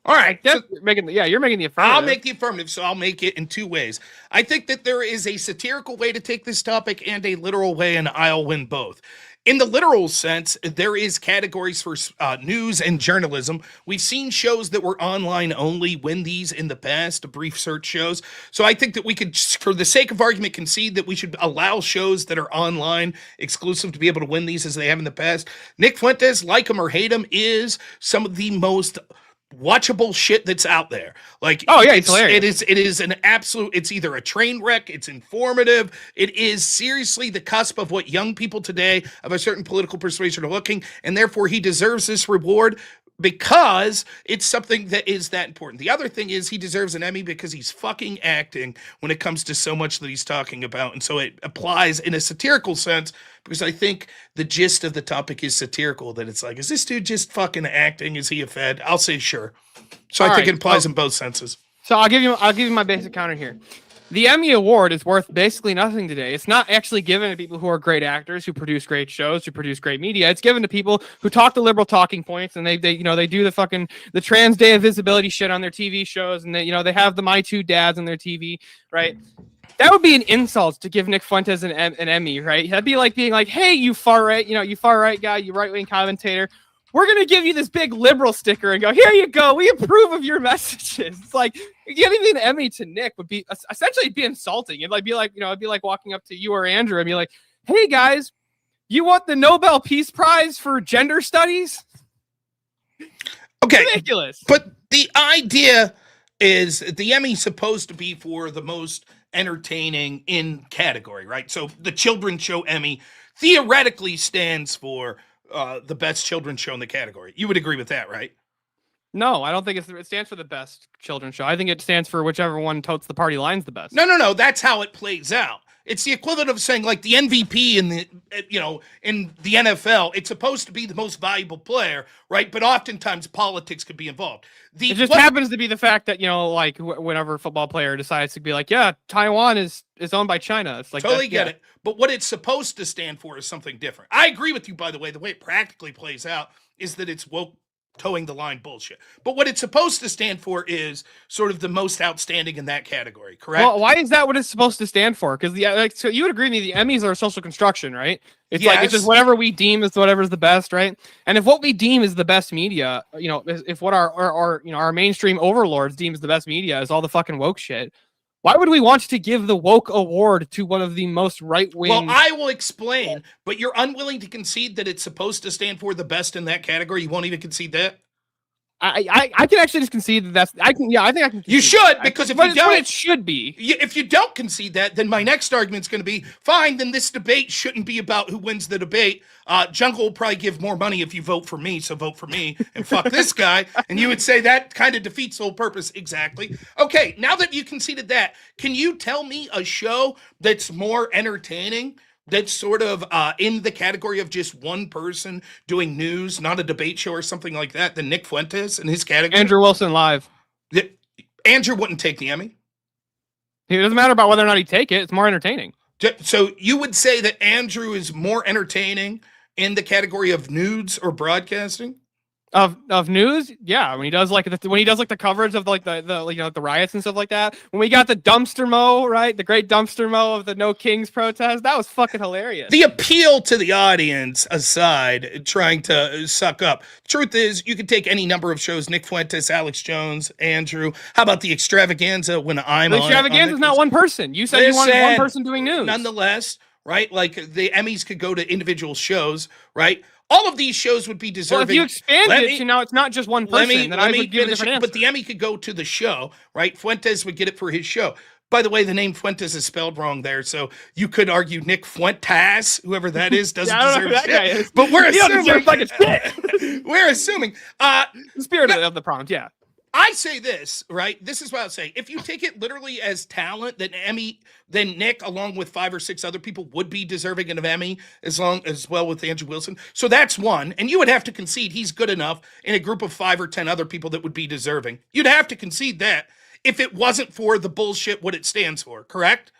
[SPEAKER 1] All right. So
[SPEAKER 17] You're making the affirmative.
[SPEAKER 1] I'll make the affirmative, so I'll make it in two ways. I think that there is a satirical way to take this topic and a literal way, and I'll win both. In the literal sense, there is categories for news and journalism. We've seen shows that were online only win these in the past, brief search shows. So I think that we could, for the sake of argument, concede that we should allow shows that are online exclusive to be able to win these as they have in the past. Nick Fuentes, like him or hate him, is some of the most watchable shit that's out there. Like,
[SPEAKER 17] Oh, yeah, it's hilarious.
[SPEAKER 1] it is an absolute, it's either a train wreck, it's informative, it is seriously the cusp of what young people today of a certain political persuasion are looking, and therefore he deserves this reward because it's something that is that important. The other thing is he deserves an Emmy because he's fucking acting when it comes to so much that he's talking about, and so it applies in a satirical sense, because I think the gist of the topic is satirical, that it's like, is this dude just fucking acting? Is he a fed? I'll say sure. So I
[SPEAKER 17] All
[SPEAKER 1] think
[SPEAKER 17] right,
[SPEAKER 1] it applies
[SPEAKER 17] so-
[SPEAKER 1] in both senses.
[SPEAKER 17] So I'll give you my basic counter here. The Emmy Award is worth basically nothing today. It's not actually given to people who are great actors, who produce great shows, who produce great media. It's given to people who talk the liberal talking points, and they do the Trans Day of Visibility shit on their TV shows, and they have the My Two Dads on their TV, right? That would be an insult to give Nick Fuentes an Emmy, right? That'd be like being like, hey, you far right guy, you right wing commentator, we're going to give you this big liberal sticker and go, here you go. We approve of your messages. It's like giving an Emmy to Nick would be essentially be insulting. It'd be like walking up to you or Andrew and be like, hey guys, you want the Nobel Peace Prize for gender studies?
[SPEAKER 1] Okay.
[SPEAKER 17] Ridiculous.
[SPEAKER 1] But the idea is the Emmy supposed to be for the most entertaining in category, right? So the children's show Emmy theoretically stands for the best children's show in the category. You would agree with that, right?
[SPEAKER 17] No, I don't think it stands for the best children's show. I think it stands for whichever one totes the party lines the best.
[SPEAKER 1] No. That's how it plays out. It's the equivalent of saying like the MVP in the in the NFL. It's supposed to be the most valuable player, right? But oftentimes politics could be involved.
[SPEAKER 17] It just happens to be the fact that like whenever a football player decides to be like, yeah, Taiwan is owned by China. It's like
[SPEAKER 1] totally get it. But what it's supposed to stand for is something different. I agree with you, by the way. The way it practically plays out is that it's woke towing the line bullshit. But what it's supposed to stand for is sort of the most outstanding in that category, correct?
[SPEAKER 17] Well, why is that what it's supposed to stand for? Because so you would agree with me, the Emmys are a social construction, right? It's like it's just whatever we deem is whatever's the best, right? And if what we deem is the best media, if what our mainstream overlords deems the best media is all the fucking woke shit, why would we want to give the woke award to one of the most right-wing?
[SPEAKER 1] Well, I will explain, but you're unwilling to concede that it's supposed to stand for the best in that category. You won't even concede that?
[SPEAKER 17] I can actually just concede that that's I think I can.
[SPEAKER 1] You should, because if you don't,
[SPEAKER 17] it should be.
[SPEAKER 1] If you don't concede that, then my next argument's going to be fine. Then this debate shouldn't be about who wins the debate. Jungle will probably give more money if you vote for me, so vote for me and fuck this guy. And you would say that kind of defeats the whole purpose. Exactly. Okay, now that you conceded that, can you tell me a show that's more entertaining? That's sort of in the category of just one person doing news, not a debate show or something like that, than Nick Fuentes in his category?
[SPEAKER 17] Andrew Wilson Live.
[SPEAKER 1] Andrew wouldn't take the Emmy?
[SPEAKER 17] It doesn't matter about whether or not he'd take it. It's more entertaining.
[SPEAKER 1] So you would say that Andrew is more entertaining in the category of news or broadcasting?
[SPEAKER 17] Of news, yeah. When he does like the coverage of the riots and stuff like that. When we got the dumpster mow, right, the great dumpster mow of the No Kings protest, that was fucking hilarious.
[SPEAKER 1] The appeal to the audience aside, trying to suck up. Truth is, you could take any number of shows: Nick Fuentes, Alex Jones, Andrew. How about the extravaganza? When I'm
[SPEAKER 17] the extravaganza is not one person. You said you wanted one person doing news.
[SPEAKER 1] Nonetheless, right? Like the Emmys could go to individual shows, right? All of these shows would be deserving.
[SPEAKER 17] Well, if you expand it to now it's not just one person, then I would give a different answer.
[SPEAKER 1] But the Emmy could go to the show, right? Fuentes would get it for his show. By the way, the name Fuentes is spelled wrong there, so you could argue Nick Fuentes, whoever that is, doesn't deserve shit. But we're assuming
[SPEAKER 17] fucking shit.
[SPEAKER 1] We're assuming.
[SPEAKER 17] The spirit of the prompt, yeah.
[SPEAKER 1] I say this, right? This is what I'll say. If you take it literally as talent, then Nick, along with 5 or 6 other people, would be deserving of an Emmy as well with Andrew Wilson. So that's one. And you would have to concede he's good enough in a group of 5 or 10 other people that would be deserving. You'd have to concede that if it wasn't for the bullshit what it stands for, correct?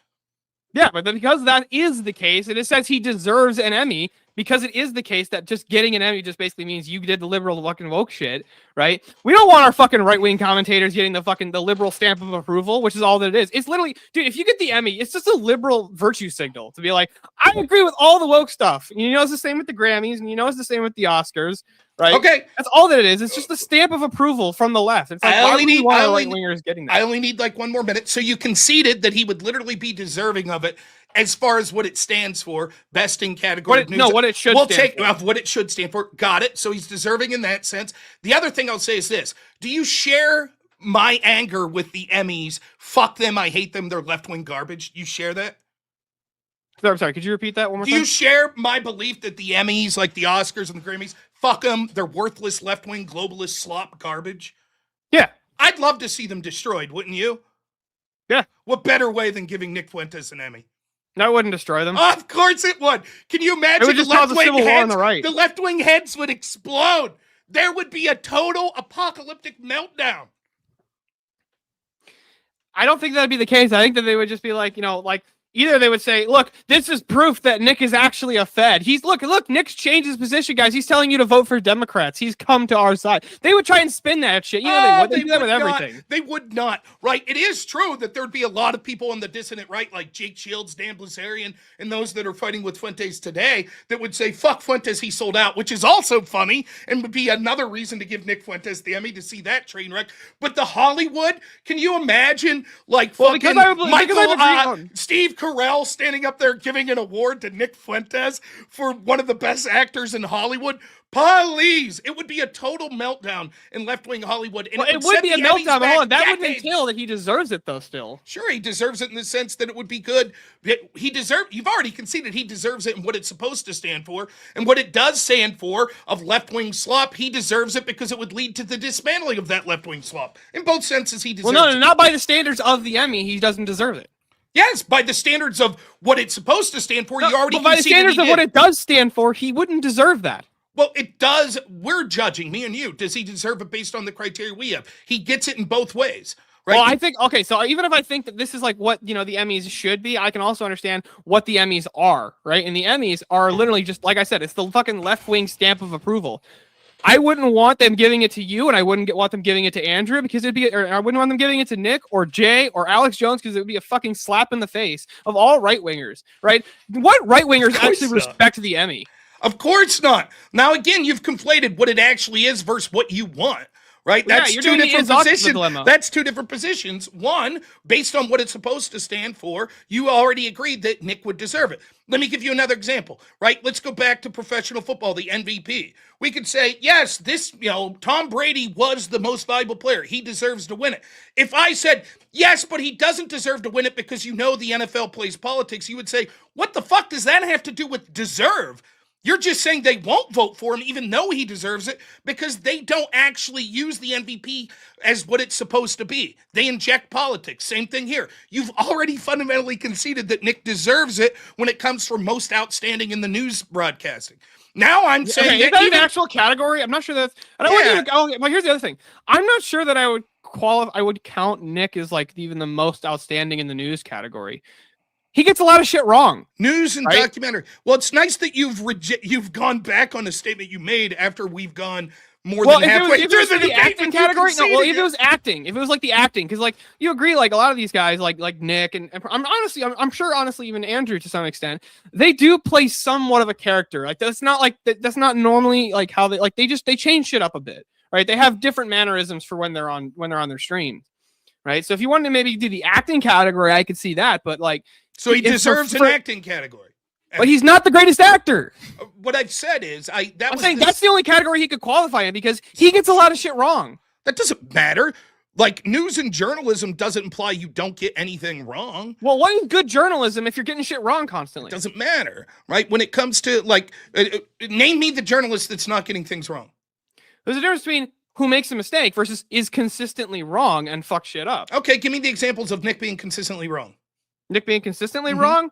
[SPEAKER 17] Yeah, but because that is the case, and it says he deserves an Emmy, because it is the case that just getting an Emmy just basically means you did the liberal fucking woke shit, right? We don't want our fucking right-wing commentators getting the liberal stamp of approval, which is all that it is. It's literally, dude, if you get the Emmy, it's just a liberal virtue signal to be like, I agree with all the woke stuff. And it's the same with the Grammys, and it's the same with the Oscars, right?
[SPEAKER 1] Okay.
[SPEAKER 17] That's all that it is. It's just the stamp of approval from the left. It's like, why would we want right-wingers getting that?
[SPEAKER 1] I only need like one more minute. So you conceded that he would literally be deserving of it as far as what it stands for, best in category of news.
[SPEAKER 17] No, what it should stand for.
[SPEAKER 1] What it should stand for. Got it. So he's deserving in that sense. The other thing I'll say is this. Do you share my anger with the Emmys? Fuck them. I hate them. They're left-wing garbage. You share that?
[SPEAKER 17] I'm sorry. Could you repeat that one more time?
[SPEAKER 1] Do you share my belief that the Emmys, like the Oscars and the Grammys, fuck them. They're worthless left-wing globalist slop garbage?
[SPEAKER 17] Yeah.
[SPEAKER 1] I'd love to see them destroyed, wouldn't you?
[SPEAKER 17] Yeah.
[SPEAKER 1] What better way than giving Nick Fuentes an Emmy?
[SPEAKER 17] That wouldn't destroy them.
[SPEAKER 1] Of course it would. Can you imagine?
[SPEAKER 17] It would just cause a civil war on the right.
[SPEAKER 1] The left-wing heads would explode. There would be a total apocalyptic meltdown.
[SPEAKER 17] I don't think that'd be the case. I think that they would just be like, either they would say, look, this is proof that Nick is actually a Fed. Look, Nick's changed his position, guys. He's telling you to vote for Democrats. He's come to our side. They would try and spin that shit. They would. They do that with everything.
[SPEAKER 1] They would not, right? It is true that there'd be a lot of people on the dissident right, like Jake Shields, Dan Blazarian, and those that are fighting with Fuentes today that would say, fuck Fuentes, he sold out, which is also funny and would be another reason to give Nick Fuentes the Emmy to see that train wreck. But the Hollywood, can you imagine, like, fucking Steve Carell standing up there giving an award to Nick Fuentes for one of the best actors in Hollywood. Please, it would be a total meltdown in left-wing Hollywood. And
[SPEAKER 17] Well, it would be a meltdown, but hold on. That would entail that he deserves it, though, still.
[SPEAKER 1] Sure, he deserves it in the sense that it would be good. You've already conceded he deserves it in what it's supposed to stand for. And what it does stand for of left-wing slop, he deserves it because it would lead to the dismantling of that left-wing slop. In both senses, he deserves it.
[SPEAKER 17] Well, no, not by the standards of the Emmy. He doesn't deserve it.
[SPEAKER 1] Yes, by the standards of what it's supposed to stand for, you already
[SPEAKER 17] But by the
[SPEAKER 1] conceded
[SPEAKER 17] standards
[SPEAKER 1] he
[SPEAKER 17] of what
[SPEAKER 1] did.
[SPEAKER 17] it does stand for, he wouldn't deserve that.
[SPEAKER 1] Well, it does. We're judging, me and you. Does he deserve it based on the criteria we have? He gets it in both ways, right?
[SPEAKER 17] Well, I think, okay, so even if I think that this is like what, the Emmys should be, I can also understand what the Emmys are, right? And the Emmys are literally just, like I said, it's the fucking left-wing stamp of approval. I wouldn't want them giving it to you, and I wouldn't want them giving it to Andrew because or I wouldn't want them giving it to Nick or Jay or Alex Jones because it would be a fucking slap in the face of all right-wingers, right? What right-wingers actually respect the Emmy?
[SPEAKER 1] Of course not. Now, again, you've conflated what it actually is versus what you want, right?
[SPEAKER 17] Well, yeah,
[SPEAKER 1] That's
[SPEAKER 17] you're
[SPEAKER 1] two
[SPEAKER 17] doing the
[SPEAKER 1] different
[SPEAKER 17] Izaki
[SPEAKER 1] positions.
[SPEAKER 17] dilemma.
[SPEAKER 1] That's two different positions. One, based on what it's supposed to stand for, you already agreed that Nick would deserve it. Let me give you another example, right? Let's go back to professional football, the MVP. We could say, yes, Tom Brady was the most valuable player. He deserves to win it. If I said, yes, but he doesn't deserve to win it because the NFL plays politics, you would say, what the fuck does that have to do with deserve? You're just saying they won't vote for him even though he deserves it because they don't actually use the MVP as what it's supposed to be. They inject politics. Same thing here. You've already fundamentally conceded that Nick deserves it when it comes from most outstanding in the news broadcasting. Now I'm saying
[SPEAKER 17] is that an actual category? I'm not sure that's. I don't want you to. Oh, well, here's the other thing. I'm not sure that I would qualify. I would count Nick as like even the most outstanding in the news category. He gets a lot of shit wrong.
[SPEAKER 1] News and documentary. Well, it's nice that you've gone back on a statement you made after we've gone more than halfway
[SPEAKER 17] if
[SPEAKER 1] through
[SPEAKER 17] it was
[SPEAKER 1] the
[SPEAKER 17] the
[SPEAKER 1] debate.
[SPEAKER 17] acting category, no. Well, if it was acting, if it was like the acting, because like you agree, like a lot of these guys, like Nick, and I'm sure honestly even Andrew to some extent, they do play somewhat of a character. Like that's not normally like how they change shit up a bit, right? They have different mannerisms for when they're on their stream, right? So if you wanted to maybe do the acting category, I could see that, but like.
[SPEAKER 1] So he deserves an acting category.
[SPEAKER 17] But he's not the greatest actor.
[SPEAKER 1] What I've said is
[SPEAKER 17] I'm saying that's the only category he could qualify in because he gets a lot of shit wrong.
[SPEAKER 1] That doesn't matter. Like news and journalism doesn't imply you don't get anything wrong.
[SPEAKER 17] Well, what is good journalism if you're getting shit wrong constantly?
[SPEAKER 1] It doesn't matter, right? When it comes to name me the journalist that's not getting things wrong.
[SPEAKER 17] There's a difference between who makes a mistake versus is consistently wrong and fuck shit up.
[SPEAKER 1] Okay, give me the examples of Nick being consistently wrong.
[SPEAKER 17] Nick being consistently wrong?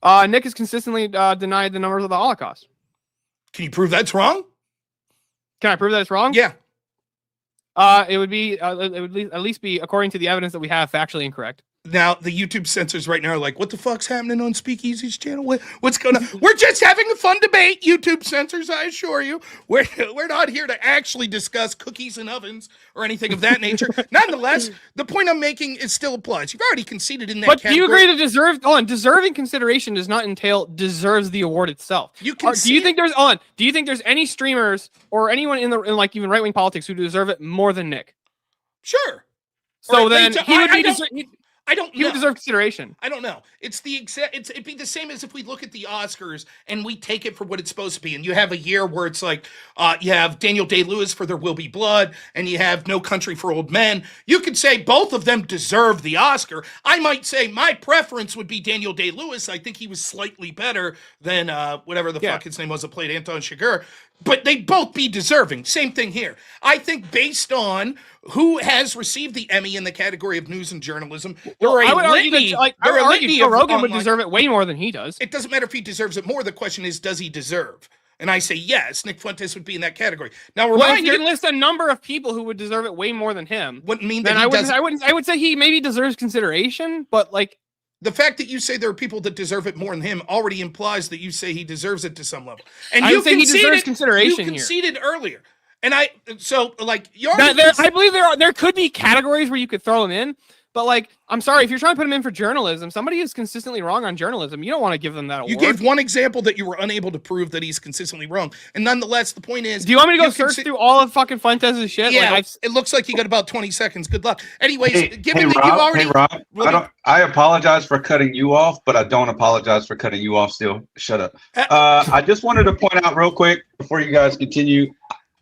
[SPEAKER 17] Nick has consistently denied the numbers of the Holocaust.
[SPEAKER 1] Can you prove that's wrong?
[SPEAKER 17] Can I prove that it's wrong?
[SPEAKER 1] Yeah.
[SPEAKER 17] It would at least be, according to the evidence that we have, factually incorrect.
[SPEAKER 1] Now, the YouTube censors right now are like, what the fuck's happening on Speakeasy's channel? What's going on? We're just having a fun debate, YouTube censors, I assure you. We're not here to actually discuss cookies and ovens or anything of that nature. Nonetheless, the point I'm making is still applies. You've already conceded in that
[SPEAKER 17] But
[SPEAKER 1] category.
[SPEAKER 17] do you agree to deserving consideration does not entail deserves the award itself? Do you think there's any streamers or anyone in like even right-wing politics who deserve it more than Nick?
[SPEAKER 1] Sure.
[SPEAKER 17] So then he would be
[SPEAKER 1] I don't know.
[SPEAKER 17] He would deserve consideration.
[SPEAKER 1] I don't know. It's the exact. It'd be the same as if we look at the Oscars and we take it for what it's supposed to be. And you have a year where it's like you have Daniel Day-Lewis for There Will Be Blood, and you have No Country for Old Men. You could say both of them deserve the Oscar. I might say my preference would be Daniel Day-Lewis. I think he was slightly better than whatever the fuck his name was that played Anton Chigurh. But they'd both be deserving. Same thing here. I think based on who has received the Emmy in the category of news and journalism,
[SPEAKER 17] I would argue Joe Rogan would deserve it way more than he does.
[SPEAKER 1] It doesn't matter if he deserves it more. The question is, does he deserve? And I say yes. Nick Fuentes would be in that category. Now,
[SPEAKER 17] if you can list a number of people who would deserve it way more than him,
[SPEAKER 1] wouldn't mean
[SPEAKER 17] then
[SPEAKER 1] that
[SPEAKER 17] I would say he maybe deserves consideration, but like.
[SPEAKER 1] The fact that you say there are people that deserve it more than him already implies that you say he deserves it to some level. And
[SPEAKER 17] I
[SPEAKER 1] you
[SPEAKER 17] would say he deserves consideration
[SPEAKER 1] You
[SPEAKER 17] here.
[SPEAKER 1] conceded earlier. And I believe
[SPEAKER 17] there could be categories where you could throw him in, But like, I'm sorry, if you're trying to put him in for journalism, somebody who's consistently wrong on journalism, you don't want to give them that award.
[SPEAKER 1] You gave one example that you were unable to prove that he's consistently wrong, and nonetheless, the point is,
[SPEAKER 17] do you want me to go search through all of fucking Fuentes' shit?
[SPEAKER 1] Yeah,
[SPEAKER 17] like,
[SPEAKER 1] it looks like you got about 20 seconds. Good luck. Anyways, given that
[SPEAKER 16] Rob,
[SPEAKER 1] you've already,
[SPEAKER 16] Rob, I apologize for cutting you off, but I don't apologize for cutting you off still. Shut up. I just wanted to point out real quick before you guys continue.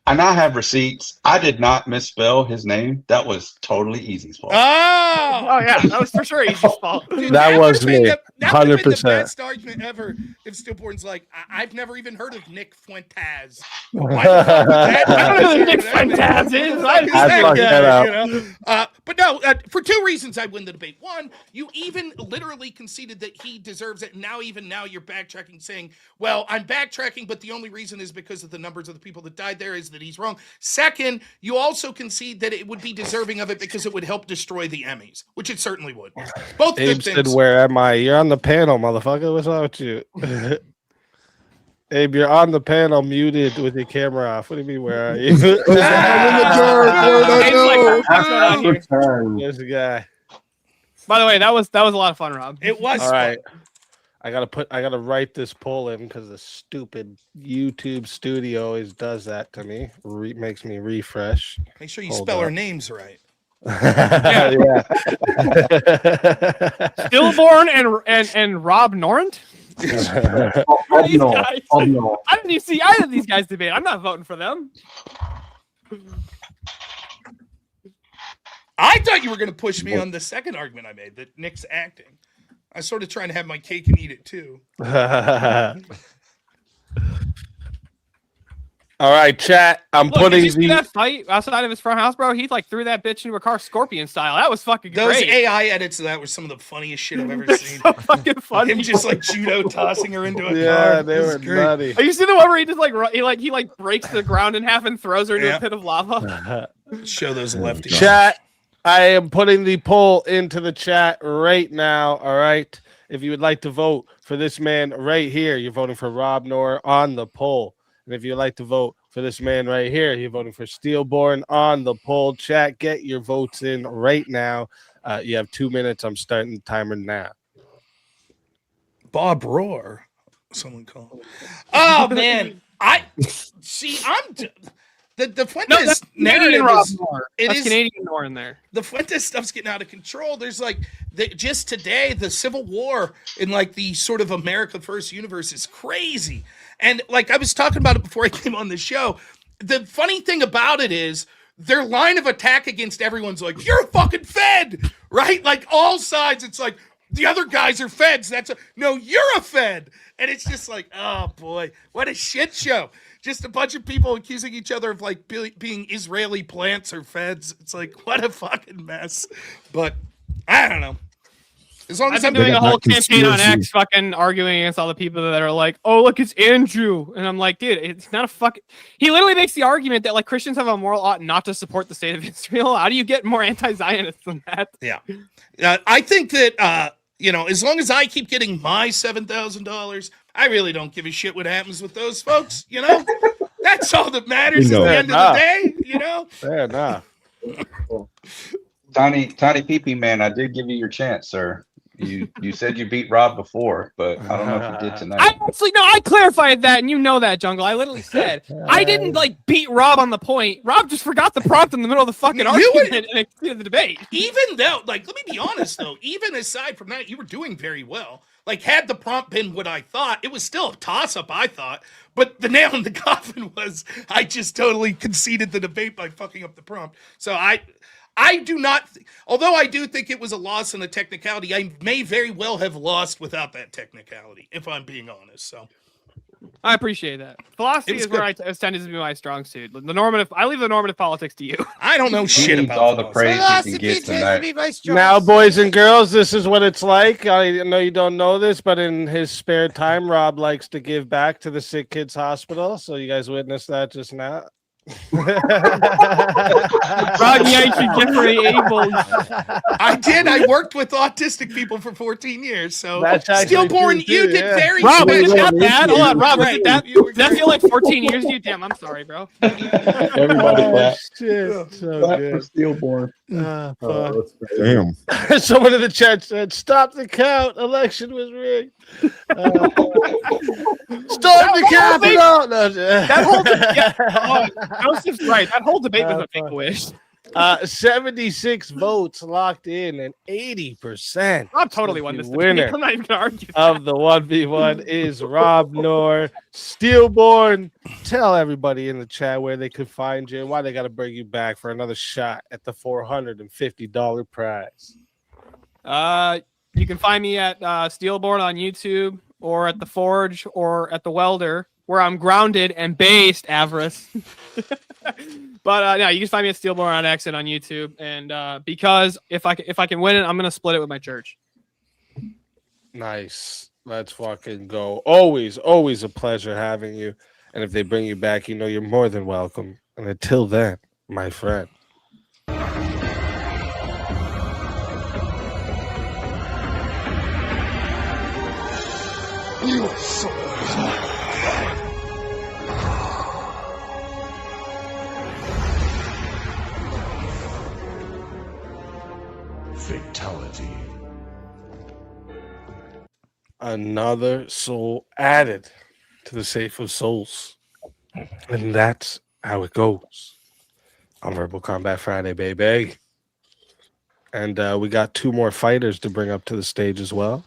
[SPEAKER 16] I now have receipts. I did not misspell his name. That was totally Easy's fault.
[SPEAKER 17] Oh yeah, that was for sure Easy's fault.
[SPEAKER 1] Dude,
[SPEAKER 13] That was me,
[SPEAKER 1] that would have been the
[SPEAKER 13] 100%.
[SPEAKER 1] best argument ever if Stillborn's like, I've never even heard of Nick Fuentes.
[SPEAKER 17] I don't know who Nick Fuentes is.
[SPEAKER 1] But no, for two reasons I win the debate. One, you even literally conceded that he deserves it. And now you're backtracking saying, well, I'm backtracking, but the only reason is because of the numbers of the people that died there is that he's wrong. Second, you also concede that it would be deserving of it because it would help destroy the Emmys, which it certainly would. Both
[SPEAKER 13] Abe
[SPEAKER 1] good
[SPEAKER 13] said,
[SPEAKER 1] things.
[SPEAKER 13] "Where am I? You're on the panel, motherfucker. What's wrong with you?" Abe, you're on the panel, muted with your camera off. What do you mean? Where are you? There's a guy.
[SPEAKER 17] By the way, that was a lot of fun, Rob.
[SPEAKER 1] It was
[SPEAKER 13] all right. I gotta write this poll in because the stupid YouTube studio always does that to me. Makes me refresh.
[SPEAKER 1] Make sure you spell our names right.
[SPEAKER 13] Yeah.
[SPEAKER 17] Stillborn and Rob Norrent. These guys? I didn't even see either of these guys debate. I'm not voting for them.
[SPEAKER 1] I thought you were going to push me on the second argument I made that Nick's acting. I was sort of trying to have my cake and eat it too.
[SPEAKER 13] All right, chat. I'm
[SPEAKER 17] Look,
[SPEAKER 13] putting
[SPEAKER 17] did you see that fight outside of his front house, bro? He like threw that bitch into a car, scorpion style. That was fucking
[SPEAKER 1] Those
[SPEAKER 17] great.
[SPEAKER 1] AI edits of that were some of the funniest shit I've ever seen.
[SPEAKER 17] So fucking funny.
[SPEAKER 1] Him just like judo tossing her into a car.
[SPEAKER 13] Yeah, they
[SPEAKER 1] It was
[SPEAKER 13] were
[SPEAKER 1] great.
[SPEAKER 13] nutty.
[SPEAKER 17] Have you seen the one where he just he breaks the ground in half and throws her into a pit of lava?
[SPEAKER 1] Show those lefties.
[SPEAKER 13] Chat. I am putting the poll into the chat right now. All right. If you would like to vote for this man right here, you're voting for Rob Noerr on the poll. And if you'd like to vote for this man right here, you're voting for Steelborn on the poll. Chat, get your votes in right now. You have 2 minutes. I'm starting the timer now.
[SPEAKER 1] Bob Roar. Someone called. Oh man, I see. The Fuentes
[SPEAKER 17] that's
[SPEAKER 1] narrative
[SPEAKER 17] Canadian Rob
[SPEAKER 1] is
[SPEAKER 17] Noerr.
[SPEAKER 1] it
[SPEAKER 17] That's
[SPEAKER 1] is
[SPEAKER 17] Canadian Noerr in there.
[SPEAKER 1] The Fuentes stuff's getting out of control. There's like just today the Civil War in like the sort of America First universe is crazy. And like I was talking about it before I came on the show. The funny thing about it is their line of attack against everyone's like, you're a fucking Fed, right? Like all sides, it's like the other guys are Feds. No, you're a Fed. And it's just like, oh boy, what a shit show. Just a bunch of people accusing each other of like being Israeli plants or Feds. It's like, what a fucking mess. But I don't know. As long as
[SPEAKER 17] I've
[SPEAKER 1] I'm
[SPEAKER 17] been doing a whole campaign on
[SPEAKER 15] conspiracy.
[SPEAKER 17] X, fucking arguing against all the people that are like, "Oh, look, it's Andrew," and I'm like, "Dude, it's not a fucking." He literally makes the argument that like Christians have a moral ought not to support the state of Israel. How do you get more anti-Zionist than that?
[SPEAKER 1] Yeah, I think that as long as I keep getting my $7,000, I really don't give a shit what happens with those folks. That's all that matters at the end of the day.
[SPEAKER 13] Fair enough.
[SPEAKER 16] Tiny PP man, I did give you your chance, sir. You said you beat Rob before, but I don't know if you did tonight.
[SPEAKER 17] I clarified that, and you know that, Jungle. I literally said I didn't like beat Rob on the point. Rob just forgot the prompt in the middle of the fucking argument and exceeded the debate.
[SPEAKER 1] Even though, like, let me be honest though, even aside from that, you were doing very well. Like, had the prompt been what I thought, it was still a toss-up, I thought. But the nail in the coffin was I just totally conceded the debate by fucking up the prompt. So I do not, although I do think it was a loss and a technicality, I may very well have lost without that technicality, if I'm being honest. So
[SPEAKER 17] I appreciate that. Philosophy is where I tend to be my strong suit. I leave the normative politics to you.
[SPEAKER 1] I don't know shit about
[SPEAKER 16] all the praise you can get tonight.
[SPEAKER 13] Now, boys and girls, this is what it's like. I know you don't know this, but in his spare time, Rob likes to give back to the Sick Kids Hospital. So you guys witnessed that just now.
[SPEAKER 17] Rob yanked you Jeffrey Abel.
[SPEAKER 1] I did. I worked with autistic people for 14 years. So
[SPEAKER 13] That's actually
[SPEAKER 1] stillborn,
[SPEAKER 13] true,
[SPEAKER 1] you
[SPEAKER 13] too,
[SPEAKER 1] did
[SPEAKER 13] yeah.
[SPEAKER 1] very
[SPEAKER 17] Rob, was it
[SPEAKER 1] special.
[SPEAKER 17] that bad? Hold on, Rob, was
[SPEAKER 1] Right.
[SPEAKER 17] it that? Did that feel like 14 years to you? Damn, I'm sorry, bro.
[SPEAKER 16] Everybody clap.
[SPEAKER 13] Shit, so
[SPEAKER 16] Clap
[SPEAKER 13] good.
[SPEAKER 16] for stillborn.
[SPEAKER 13] Fuck.
[SPEAKER 15] Damn.
[SPEAKER 13] Someone in the chat said, "Stop the count. Election was rigged." Storm the Capitol. No,
[SPEAKER 17] That whole Joseph's right. That whole debate was a big wish.
[SPEAKER 13] 76 votes locked in, and 80%.
[SPEAKER 17] Rob totally won this debate.
[SPEAKER 13] Winner
[SPEAKER 17] I'm not even gonna argue.
[SPEAKER 13] of the 1v1 is robnoerr. Stillborn, tell everybody in the chat where they could find you and why they got to bring you back for another shot at the $450 prize.
[SPEAKER 17] You can find me at Steelborn on YouTube, or at the Forge, or at the Welder, where I'm grounded and based, Avarice. But no, you can find me at Steelborn on X and on YouTube. And because if I can win it, I'm gonna split it with my church.
[SPEAKER 13] Nice. Let's fucking go. Always a pleasure having you. And if they bring you back, you know you're more than welcome. And until then, my friend.
[SPEAKER 14] Fatality.
[SPEAKER 13] Another soul added to the Safe of Souls. And that's how it goes on Verbal Combat Friday, baby. And we got 2 more fighters to bring up to the stage as well.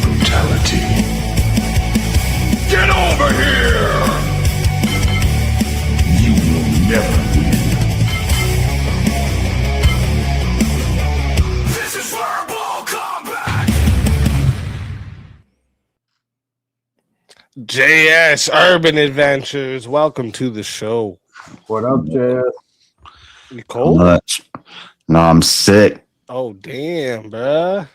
[SPEAKER 14] Brutality. Get over here! You will never win. This is verbal combat!
[SPEAKER 13] JS Urban Adventures, welcome to the show.
[SPEAKER 2] What up, JS?
[SPEAKER 13] You cold?
[SPEAKER 19] Much. No, I'm sick.
[SPEAKER 13] Oh, damn, bruh.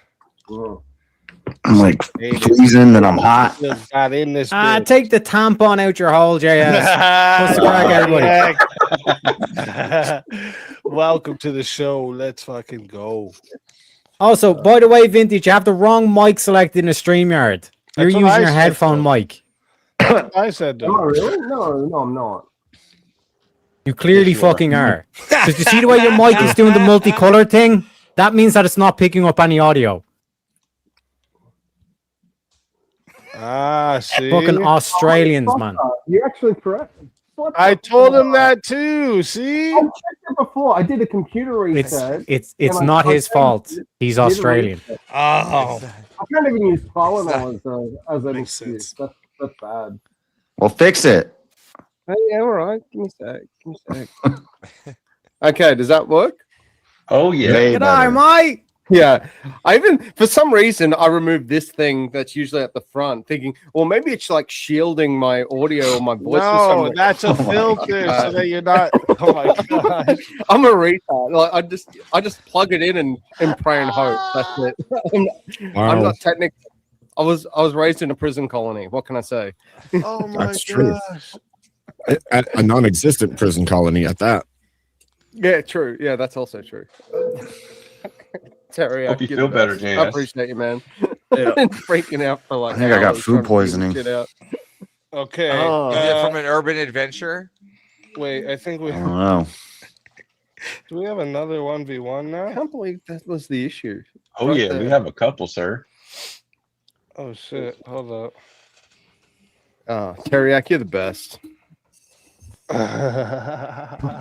[SPEAKER 19] I'm like freezing and I'm hot.
[SPEAKER 13] Just got in this
[SPEAKER 3] Take the tampon out your hole, JS. What's the crack, everybody?
[SPEAKER 13] Welcome to the show. Let's fucking go.
[SPEAKER 3] Also, by the way, Vintage, you have the wrong mic selected in the StreamYard. You're
[SPEAKER 13] That's what
[SPEAKER 3] using
[SPEAKER 13] I
[SPEAKER 3] your
[SPEAKER 13] said,
[SPEAKER 3] headphone mic.
[SPEAKER 13] I said
[SPEAKER 2] Am I really? No, I'm not.
[SPEAKER 3] You clearly fucking are. Because you see the way your mic is doing the multicolor thing? That means that it's not picking up any audio.
[SPEAKER 13] See?
[SPEAKER 3] Fucking Australians, man.
[SPEAKER 2] You're actually correct.
[SPEAKER 13] I told him that too. See?
[SPEAKER 2] I checked it before. I did a computer research.
[SPEAKER 3] It's
[SPEAKER 2] and
[SPEAKER 3] not
[SPEAKER 2] I
[SPEAKER 3] his fault. He's
[SPEAKER 2] did a
[SPEAKER 3] Australian.
[SPEAKER 2] research.
[SPEAKER 1] Oh,
[SPEAKER 2] I can't even use Tylenol as an excuse. That's bad.
[SPEAKER 19] Well, fix it.
[SPEAKER 2] Hey, yeah, all right. Give me a sec. Okay, does that work?
[SPEAKER 16] Oh yeah.
[SPEAKER 3] G'day, mate.
[SPEAKER 2] Yeah, I even for some reason I removed this thing that's usually at the front, thinking, well, maybe it's like shielding my audio or my voice.
[SPEAKER 13] No, that's a filter so that you're not. Oh my god,
[SPEAKER 2] I'm a retard. Like I just plug it in and pray and hope. That's it. I'm not technical. I was raised in a prison colony. What can I say?
[SPEAKER 13] Oh my
[SPEAKER 15] That's true. A non-existent prison colony at that.
[SPEAKER 2] Yeah, true. Yeah, that's also true. Terry,
[SPEAKER 16] Hope you feel better,
[SPEAKER 2] I
[SPEAKER 16] JS.
[SPEAKER 2] appreciate you, man.
[SPEAKER 13] Yeah.
[SPEAKER 2] Freaking out for like.
[SPEAKER 19] I think I got
[SPEAKER 2] hours
[SPEAKER 19] food
[SPEAKER 2] trying to figure
[SPEAKER 19] poisoning.
[SPEAKER 2] shit out.
[SPEAKER 13] Okay.
[SPEAKER 2] Oh.
[SPEAKER 12] Is it from an urban adventure?
[SPEAKER 13] Wait, I think we.
[SPEAKER 19] I don't know.
[SPEAKER 13] Do we have another 1v1 now?
[SPEAKER 2] I can't believe that was the issue.
[SPEAKER 16] Oh yeah, we have a couple, sir.
[SPEAKER 13] Oh shit! Hold up.
[SPEAKER 2] Oh, Teriyaki, you're the best.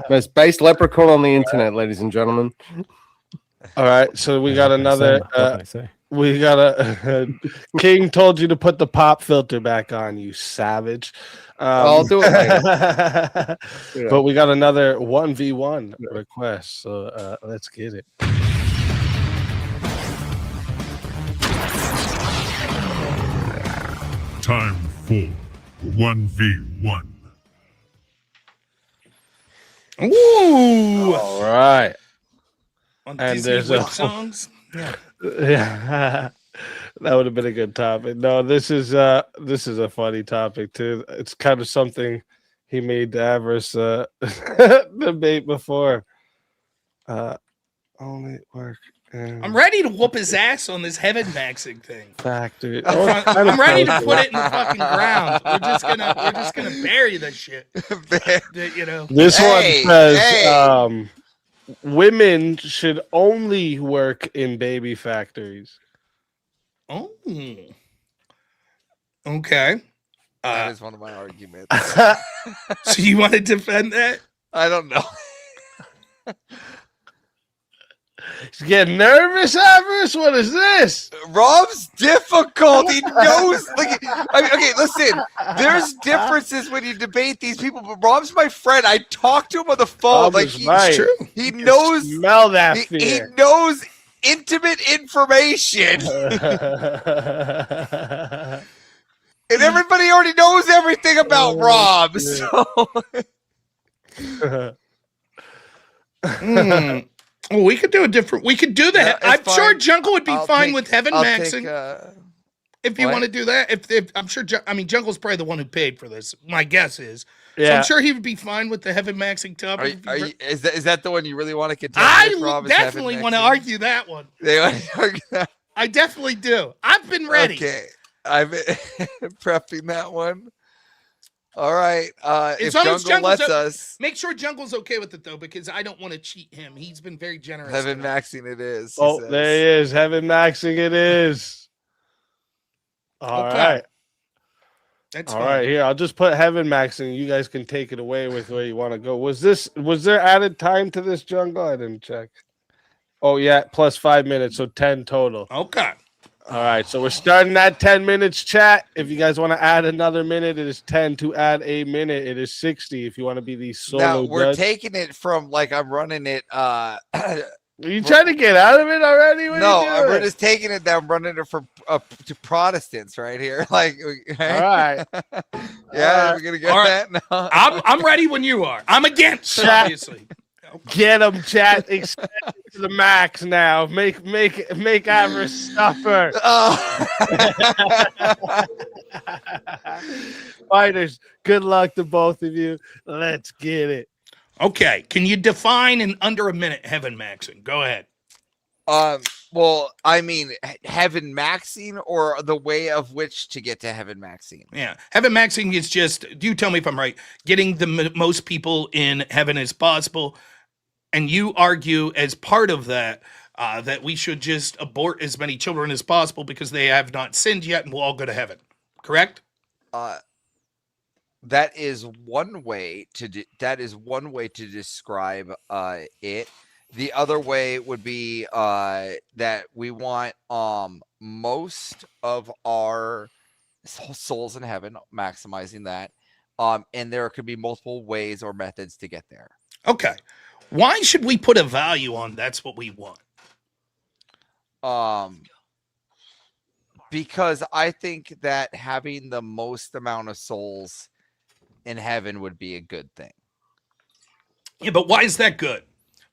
[SPEAKER 2] Most based leprechaun on the internet, ladies and gentlemen.
[SPEAKER 13] All right, so we got another. We got a King told you to put the pop filter back on, you savage.
[SPEAKER 2] I'll do it later.
[SPEAKER 13] But we got another 1v1 request, so let's get it.
[SPEAKER 14] time for 1v1.
[SPEAKER 1] Ooh.
[SPEAKER 13] All right.
[SPEAKER 1] On
[SPEAKER 13] And
[SPEAKER 1] Disney
[SPEAKER 13] there's
[SPEAKER 1] whip songs. Yeah.
[SPEAKER 13] Yeah. That would have been a good topic. No, this is a funny topic too. It's kind of something he made Avarice debate before. Only work in
[SPEAKER 1] I'm ready to whoop his ass on this heaven maxing thing.
[SPEAKER 13] factory.
[SPEAKER 1] I'm ready to put it in the fucking ground. We're just gonna bury this shit. You know.
[SPEAKER 13] This one says women should only work in baby factories.
[SPEAKER 1] Oh. Okay.
[SPEAKER 12] That is one of my arguments.
[SPEAKER 1] So you want to defend that?
[SPEAKER 12] I don't know.
[SPEAKER 13] He's getting nervous, Avarice. What is this?
[SPEAKER 12] Rob's difficult. He knows. Like, okay, listen. There's differences when you debate these people, but Rob's my friend. I talk to him on the phone.
[SPEAKER 13] Rob
[SPEAKER 12] Like
[SPEAKER 13] is right.
[SPEAKER 12] he knows.
[SPEAKER 13] Smell that
[SPEAKER 12] he
[SPEAKER 13] fear.
[SPEAKER 12] knows intimate information. And everybody already knows everything about Rob. So.
[SPEAKER 1] Well, we could do a different. We could do that.
[SPEAKER 12] Yeah,
[SPEAKER 1] I'm
[SPEAKER 12] fine.
[SPEAKER 1] sure Jungle would be fine with heaven
[SPEAKER 12] I'll
[SPEAKER 1] maxing. If you
[SPEAKER 12] what?
[SPEAKER 1] want to do that, if I'm sure. I mean, Jungle's probably the one who paid for this. My guess is. So
[SPEAKER 13] Yeah.
[SPEAKER 1] I'm sure he would be fine with the heaven maxing topic.
[SPEAKER 12] Is that the one you really want to continue?
[SPEAKER 1] I definitely want to argue that one.
[SPEAKER 12] They want to argue that.
[SPEAKER 1] I definitely do. I've been ready.
[SPEAKER 12] Okay, I'm prepping that one. All right. If Jungle lets us,
[SPEAKER 1] make sure Jungle's okay with it though, because I don't want to cheat him. He's been very generous.
[SPEAKER 12] heaven maxing it is. he
[SPEAKER 13] Oh,
[SPEAKER 12] says.
[SPEAKER 13] there he is. Heaven maxing it is. All right.
[SPEAKER 1] That's
[SPEAKER 13] All
[SPEAKER 1] fine.
[SPEAKER 13] right. Here, I'll just put heaven maxing. You guys can take it away with where you want to go. Was there added time to this, Jungle? I didn't check. Oh yeah, plus 5 minutes, so 10 total.
[SPEAKER 1] Okay.
[SPEAKER 13] All right, so we're starting at 10 minutes, chat. If you guys want to add another minute, it is 10. To add a minute, it is 60. If you want to be the solo
[SPEAKER 12] Now we're
[SPEAKER 13] judge.
[SPEAKER 12] taking it from like I'm running it.
[SPEAKER 13] Are you trying to get out of it already? What
[SPEAKER 12] No,
[SPEAKER 13] are you
[SPEAKER 12] we're
[SPEAKER 13] doing?
[SPEAKER 12] just taking it that I'm running it for to Protestants right here. Like,
[SPEAKER 13] All right.
[SPEAKER 12] yeah,
[SPEAKER 13] All
[SPEAKER 12] we're gonna get
[SPEAKER 1] All
[SPEAKER 12] that.
[SPEAKER 1] right.
[SPEAKER 12] No.
[SPEAKER 1] I'm ready when you are. I'm against,
[SPEAKER 13] Chat.
[SPEAKER 1] obviously.
[SPEAKER 13] Get them, chat. Extend it to the max now. Make Avarice suffer. Fighters, good luck to both of you. Let's get it.
[SPEAKER 1] Okay. Can you define in under a minute heaven maxing? Go ahead.
[SPEAKER 12] Well, I mean, heaven maxing or the way of which to get to heaven maxing.
[SPEAKER 1] Yeah. Heaven maxing is just, do you tell me if I'm right, getting the most people in heaven as possible. And you argue as part of that, that we should just abort as many children as possible because they have not sinned yet and we'll all go to heaven. Correct?
[SPEAKER 12] That is one way to describe it. The other way would be that we want most of our souls in heaven, maximizing that. And there could be multiple ways or methods to get there.
[SPEAKER 1] Okay. Why should we put a value on that's what we want?
[SPEAKER 12] Because I think that having the most amount of souls in heaven would be a good thing.
[SPEAKER 1] Yeah, but why is that good?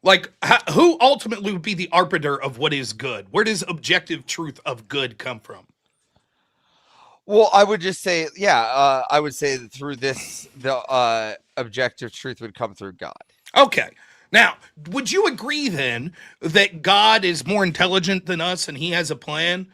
[SPEAKER 1] Like, who ultimately would be the arbiter of what is good? Where does objective truth of good come from?
[SPEAKER 12] Well, I would just say, I would say that through this, the objective truth would come through God.
[SPEAKER 1] Okay. Now, would you agree then that God is more intelligent than us and he has a plan?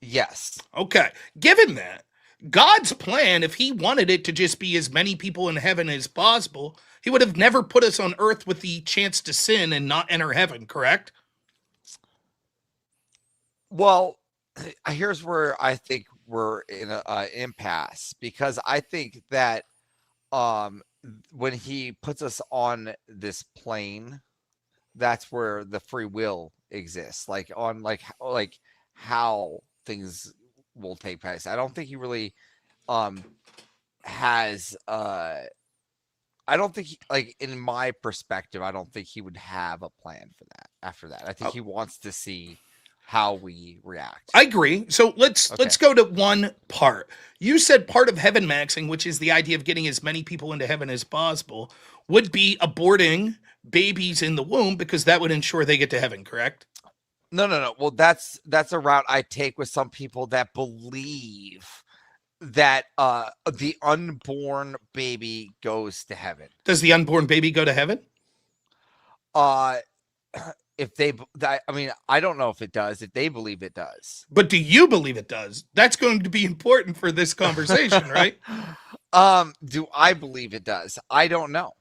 [SPEAKER 12] Yes.
[SPEAKER 1] Okay. Given that, God's plan, if he wanted it to just be as many people in heaven as possible, he would have never put us on earth with the chance to sin and not enter heaven, correct?
[SPEAKER 12] Well, here's where I think we're in an impasse, because I think that when he puts us on this plane, that's where the free will exists, like on like how things will take place. I don't think he really has I don't think like in my perspective, I don't think he would have a plan for that after that. I think he wants to see how we react.
[SPEAKER 1] I agree. So let's go to one part. You said part of heaven maxing, which is the idea of getting as many people into heaven as possible, would be aborting babies in the womb because that would ensure they get to heaven, correct?
[SPEAKER 12] No. Well, that's a route I take with some people that believe that the unborn baby goes to heaven.
[SPEAKER 1] Does the unborn baby go to heaven?
[SPEAKER 12] If they, I mean, I don't know if it does. If they believe it does,
[SPEAKER 1] but do you believe it does? That's going to be important for this conversation, right?
[SPEAKER 12] Do I believe it does? I don't know.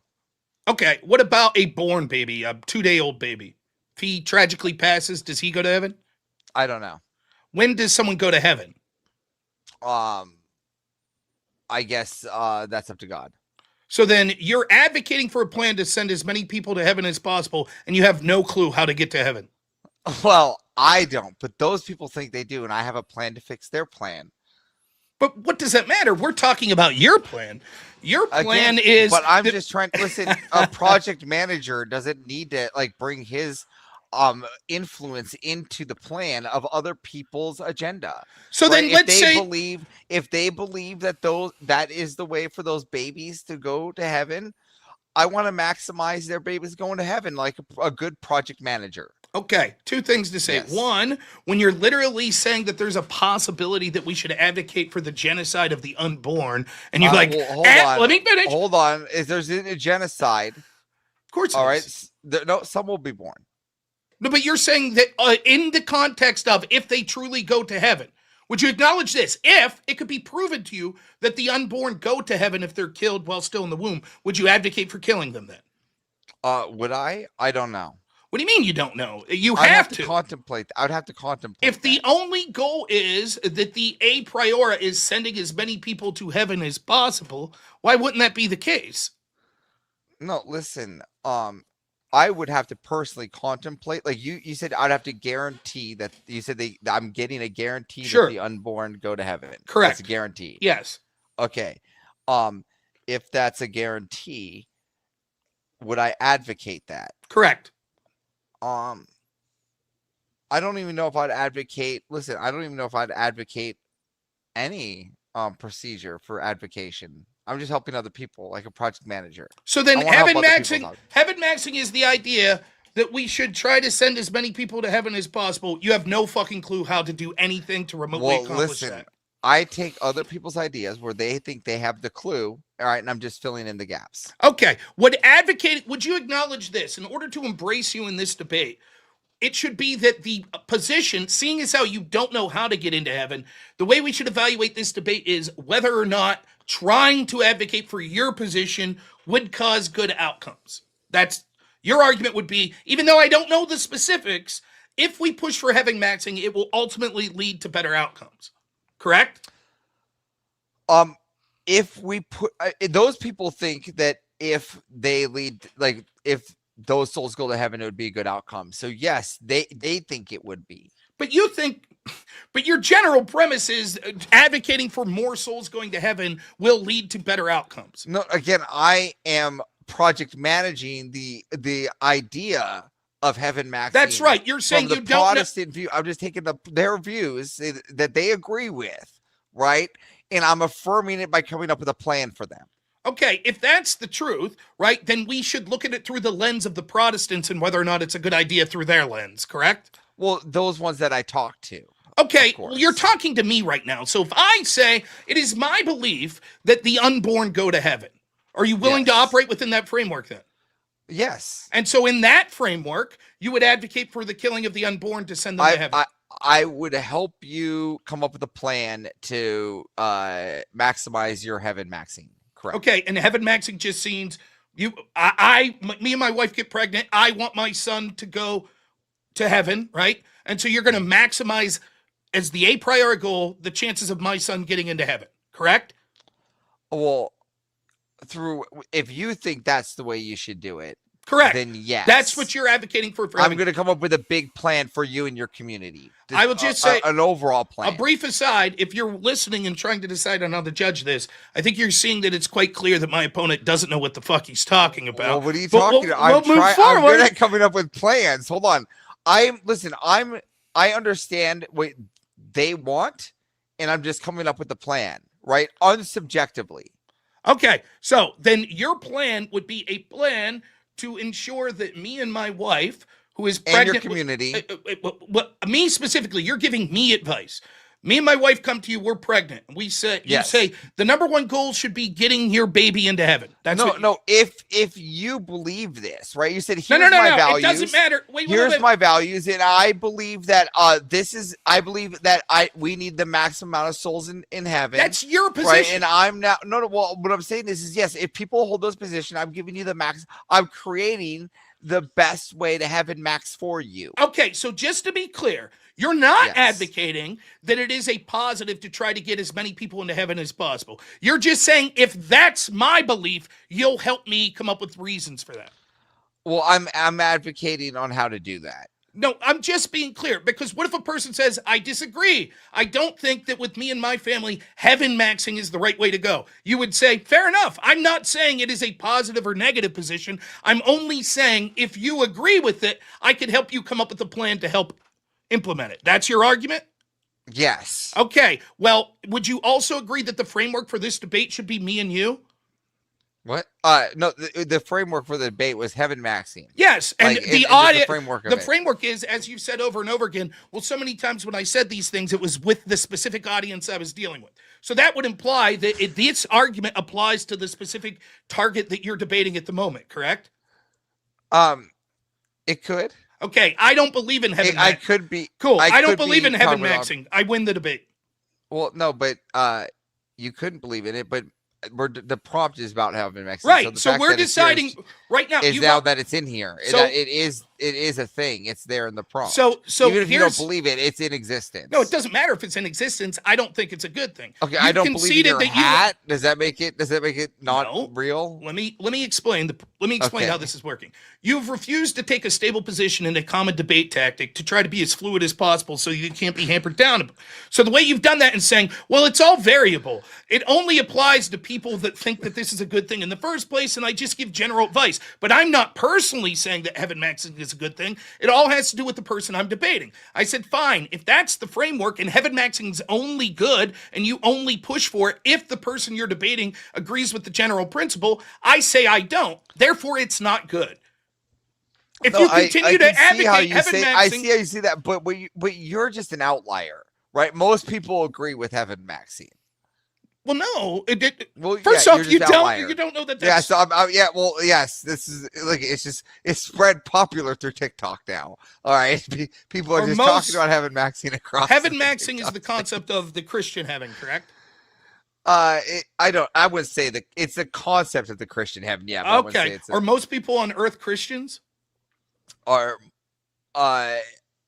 [SPEAKER 1] Okay, what about a born baby, a 2-day-old baby? If he tragically passes, does he go to heaven?
[SPEAKER 12] I don't know.
[SPEAKER 1] When does someone go to heaven?
[SPEAKER 12] I guess that's up to God.
[SPEAKER 1] So then you're advocating for a plan to send as many people to heaven as possible, and you have no clue how to get to heaven.
[SPEAKER 12] Well, I don't, but those people think they do, and I have a plan to fix their plan.
[SPEAKER 1] But what does that matter? We're talking about your plan. Your plan is...
[SPEAKER 12] But I'm just trying to... Listen, a project manager doesn't need to, like, bring his influence into the plan of other people's agenda.
[SPEAKER 1] So then
[SPEAKER 12] if
[SPEAKER 1] let's say
[SPEAKER 12] if they believe that that is the way for those babies to go to heaven, I want to maximize their babies going to heaven like a good project manager.
[SPEAKER 1] Okay, two things to say.
[SPEAKER 12] Yes.
[SPEAKER 1] One, when you're literally saying that there's a possibility that we should advocate for the genocide of the unborn, and you're like,
[SPEAKER 12] well, hold on.
[SPEAKER 1] let me finish.
[SPEAKER 12] Hold on. If there's a genocide,
[SPEAKER 1] of course,
[SPEAKER 12] all right. No, some will be born.
[SPEAKER 1] No, but you're saying that in the context of if they truly go to heaven, would you acknowledge this? If it could be proven to you that the unborn go to heaven if they're killed while still in the womb, would you advocate for killing them then?
[SPEAKER 12] Would I? I don't know.
[SPEAKER 1] What do you mean you don't know? You
[SPEAKER 12] I'd
[SPEAKER 1] have
[SPEAKER 12] to contemplate. I'd have to contemplate.
[SPEAKER 1] If the only goal is that the a priori is sending as many people to heaven as possible, why wouldn't that be the case?
[SPEAKER 12] No, listen. I would have to personally contemplate. Like you said, I'd have to guarantee that. You said I'm getting a guarantee that the unborn go to heaven.
[SPEAKER 1] Correct.
[SPEAKER 12] That's a guarantee.
[SPEAKER 1] Yes.
[SPEAKER 12] Okay. If that's a guarantee, would I advocate that?
[SPEAKER 1] Correct.
[SPEAKER 12] I don't even know if I'd advocate. Listen, I don't even know if I'd advocate any procedure for advocation. I'm just helping other people, like a project manager.
[SPEAKER 1] So then heaven maxing is the idea that we should try to send as many people to heaven as possible. You have no fucking clue how to do anything to remotely accomplish that.
[SPEAKER 12] I take other people's ideas where they think they have the clue. All right, and I'm just filling in the gaps.
[SPEAKER 1] Okay. Would you acknowledge this? In order to embrace you in this debate, it should be that the position, seeing as how you don't know how to get into heaven, the way we should evaluate this debate is whether or not trying to advocate for your position would cause good outcomes. That's your argument would be, even though I don't know the specifics, if we push for heaven maxing, it will ultimately lead to better outcomes. Correct?
[SPEAKER 12] If we put those people think that if they lead, like if those souls go to heaven, it would be a good outcome. So yes, they think it would be.
[SPEAKER 1] But your general premise is advocating for more souls going to heaven will lead to better outcomes.
[SPEAKER 12] No, again, I am project managing the idea of heaven maxing.
[SPEAKER 1] That's right. You're saying
[SPEAKER 12] from
[SPEAKER 1] you
[SPEAKER 12] the
[SPEAKER 1] don't
[SPEAKER 12] Protestant view. I'm just taking their views that they agree with, right? And I'm affirming it by coming up with a plan for them.
[SPEAKER 1] Okay, if that's the truth, right, then we should look at it through the lens of the Protestants and whether or not it's a good idea through their lens, correct?
[SPEAKER 12] Well, those ones that I talk to.
[SPEAKER 1] Okay, well, you're talking to me right now. So if I say it is my belief that the unborn go to heaven, are you willing to operate within that framework then?
[SPEAKER 12] Yes.
[SPEAKER 1] And so in that framework, you would advocate for the killing of the unborn to send them to heaven.
[SPEAKER 12] I would help you come up with a plan to maximize your heaven maxing. Correct.
[SPEAKER 1] Okay, and heaven maxing just seems me and my wife get pregnant. I want my son to go to heaven, right? And so you're going to maximize as the a priori goal the chances of my son getting into heaven, correct?
[SPEAKER 12] Well, if you think that's the way you should do it,
[SPEAKER 1] correct.
[SPEAKER 12] Then yes,
[SPEAKER 1] that's what you're advocating for.
[SPEAKER 12] I'm going to come up with a big plan for you and your community.
[SPEAKER 1] I will just say
[SPEAKER 12] an overall plan.
[SPEAKER 1] A brief aside: if you're listening and trying to decide on how to judge this, I think you're seeing that it's quite clear that my opponent doesn't know what the fuck he's talking about.
[SPEAKER 12] Well, what are you talking about? I'm good at coming up with plans. Hold on. I'm I understand what they want, and I'm just coming up with a plan, right? Unsubjectively.
[SPEAKER 1] Okay, so then your plan would be a plan to ensure that me and my wife, who is
[SPEAKER 12] And your
[SPEAKER 1] pregnant,
[SPEAKER 12] community.
[SPEAKER 1] Me specifically, you're giving me advice. Me and my wife come to you, we're pregnant. We say, you
[SPEAKER 12] Yes.
[SPEAKER 1] say the number one goal should be getting your baby into heaven. That's
[SPEAKER 12] No,
[SPEAKER 1] what,
[SPEAKER 12] no. If you believe this, right? You said
[SPEAKER 1] No,
[SPEAKER 12] here's my
[SPEAKER 1] It
[SPEAKER 12] values.
[SPEAKER 1] doesn't matter. Wait,
[SPEAKER 12] Here's my values, and I believe that I believe that we need the maximum amount of souls in heaven.
[SPEAKER 1] That's your
[SPEAKER 12] right?
[SPEAKER 1] position.
[SPEAKER 12] And I'm not well, what I'm saying is yes, if people hold those positions, I'm giving you the max. I'm creating the best way to heaven max for you.
[SPEAKER 1] Okay, so just to be clear, you're not
[SPEAKER 12] Yes.
[SPEAKER 1] advocating that it is a positive to try to get as many people into heaven as possible. You're just saying if that's my belief, you'll help me come up with reasons for that.
[SPEAKER 12] Well, I'm advocating on how to do that.
[SPEAKER 1] No, I'm just being clear, because what if a person says, I disagree? I don't think that with me and my family, heaven maxing is the right way to go. You would say, fair enough. I'm not saying it is a positive or negative position. I'm only saying if you agree with it, I could help you come up with a plan to help implement it. That's your argument?
[SPEAKER 12] Yes.
[SPEAKER 1] Okay. Well, would you also agree that the framework for this debate should be me and you?
[SPEAKER 12] What? No, the framework for the debate was heaven maxing.
[SPEAKER 1] Yes, and
[SPEAKER 12] Like,
[SPEAKER 1] the
[SPEAKER 12] just
[SPEAKER 1] audit,
[SPEAKER 12] the framework of
[SPEAKER 1] the
[SPEAKER 12] it.
[SPEAKER 1] framework is, as you've said over and over again, well, so many times when I said these things, it was with the specific audience I was dealing with. So that would imply that this argument applies to the specific target that you're debating at the moment, correct?
[SPEAKER 12] It could.
[SPEAKER 1] Okay, I don't believe in heaven.
[SPEAKER 12] I could be
[SPEAKER 1] cool. I don't
[SPEAKER 12] could
[SPEAKER 1] believe
[SPEAKER 12] be
[SPEAKER 1] in heaven
[SPEAKER 12] covered on-
[SPEAKER 1] maxing. I win the debate.
[SPEAKER 12] Well, no, but you couldn't believe in it, but the prompt is about heaven maxing.
[SPEAKER 1] Right.
[SPEAKER 12] the
[SPEAKER 1] So
[SPEAKER 12] fact
[SPEAKER 1] we're
[SPEAKER 12] that it's here
[SPEAKER 1] deciding right now.
[SPEAKER 12] is
[SPEAKER 1] you
[SPEAKER 12] now
[SPEAKER 1] want-
[SPEAKER 12] that it's in here.
[SPEAKER 1] So-
[SPEAKER 12] That it is a thing. It's there in the prompt.
[SPEAKER 1] So
[SPEAKER 12] even if you don't
[SPEAKER 1] here's-
[SPEAKER 12] believe it, it's in existence.
[SPEAKER 1] No, it doesn't matter if it's in existence. I don't think it's a good thing.
[SPEAKER 12] Okay,
[SPEAKER 1] You've
[SPEAKER 12] I don't believe in
[SPEAKER 1] conceded
[SPEAKER 12] your
[SPEAKER 1] that you-
[SPEAKER 12] hat. Does that make it not real?
[SPEAKER 1] Let me explain
[SPEAKER 12] Okay.
[SPEAKER 1] how this is working. You've refused to take a stable position in a common debate tactic to try to be as fluid as possible so you can't be hampered down. So the way you've done that and saying, well, it's all variable. It only applies to people that think that this is a good thing in the first place, and I just give general advice. But I'm not personally saying that heaven maxing is a good thing. It all has to do with the person I'm debating. I said, fine, if that's the framework and heaven maxing is only good and you only push for it if the person you're debating agrees with the general principle, I say I don't. Therefore, it's not good. If
[SPEAKER 12] No,
[SPEAKER 1] you continue to
[SPEAKER 12] can see how
[SPEAKER 1] advocate
[SPEAKER 12] you
[SPEAKER 1] heaven
[SPEAKER 12] say,
[SPEAKER 1] maxing,
[SPEAKER 12] I see how you see that, but you're just an outlier, right? Most people agree with heaven maxing.
[SPEAKER 1] well, no.
[SPEAKER 12] Well,
[SPEAKER 1] First
[SPEAKER 12] yeah,
[SPEAKER 1] off,
[SPEAKER 12] you're
[SPEAKER 1] you
[SPEAKER 12] just
[SPEAKER 1] don't
[SPEAKER 12] outlier.
[SPEAKER 1] know that.
[SPEAKER 12] Yeah,
[SPEAKER 1] That's,
[SPEAKER 12] so well, yes. This is like it's spread popular through TikTok now. All right, people are
[SPEAKER 1] Or
[SPEAKER 12] just
[SPEAKER 1] most-
[SPEAKER 12] talking about heaven maxing across.
[SPEAKER 1] heaven
[SPEAKER 12] the
[SPEAKER 1] maxing is the concept of the Christian heaven, correct?
[SPEAKER 12] I would say that it's the concept of the Christian heaven. Yeah. But I wouldn't say
[SPEAKER 1] Okay.
[SPEAKER 12] it's
[SPEAKER 1] Are most people on earth Christians?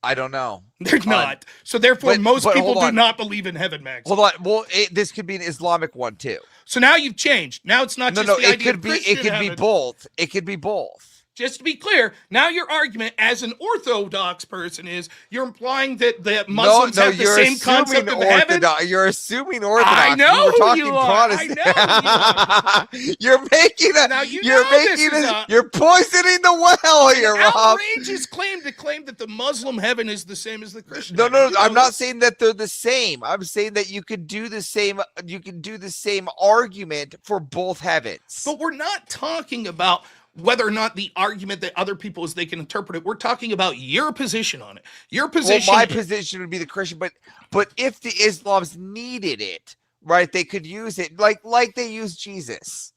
[SPEAKER 12] I don't know.
[SPEAKER 1] They're not. So therefore, most
[SPEAKER 12] but
[SPEAKER 1] people
[SPEAKER 12] hold
[SPEAKER 1] do
[SPEAKER 12] on.
[SPEAKER 1] not believe in heaven maxing.
[SPEAKER 12] Hold on. Well, this could be an Islamic one too.
[SPEAKER 1] So now you've changed. Now it's not
[SPEAKER 12] No,
[SPEAKER 1] just
[SPEAKER 12] no.
[SPEAKER 1] the
[SPEAKER 12] It
[SPEAKER 1] idea
[SPEAKER 12] could
[SPEAKER 1] of
[SPEAKER 12] be.
[SPEAKER 1] Christian
[SPEAKER 12] It could be
[SPEAKER 1] heaven.
[SPEAKER 12] both. It could be both.
[SPEAKER 1] Just to be clear, now your argument as an orthodox person is you're implying that Muslims have the
[SPEAKER 12] you're
[SPEAKER 1] same concept of
[SPEAKER 12] assuming
[SPEAKER 1] heaven.
[SPEAKER 12] You're assuming orthodox.
[SPEAKER 1] I know
[SPEAKER 12] We were
[SPEAKER 1] who
[SPEAKER 12] talking
[SPEAKER 1] you are.
[SPEAKER 12] Protestant.
[SPEAKER 1] I know who you are.
[SPEAKER 12] You're making a.
[SPEAKER 1] Now you
[SPEAKER 12] you're
[SPEAKER 1] know this
[SPEAKER 12] making
[SPEAKER 1] is
[SPEAKER 12] a. You're poisoning the well here,
[SPEAKER 1] an
[SPEAKER 12] Rob.
[SPEAKER 1] outrageous claim that the Muslim heaven is the same as the Christian.
[SPEAKER 12] No,
[SPEAKER 1] heaven.
[SPEAKER 12] no,
[SPEAKER 1] You know
[SPEAKER 12] I'm not
[SPEAKER 1] this.
[SPEAKER 12] saying that they're the same. I'm saying that you could do the same. You can do the same argument for both heavens.
[SPEAKER 1] But we're not talking about whether or not the argument that other people as they can interpret it. We're talking about your position on it. Your position.
[SPEAKER 12] Well, my position would be the Christian, but if the Islams needed it, right, they could use it like they use Jesus.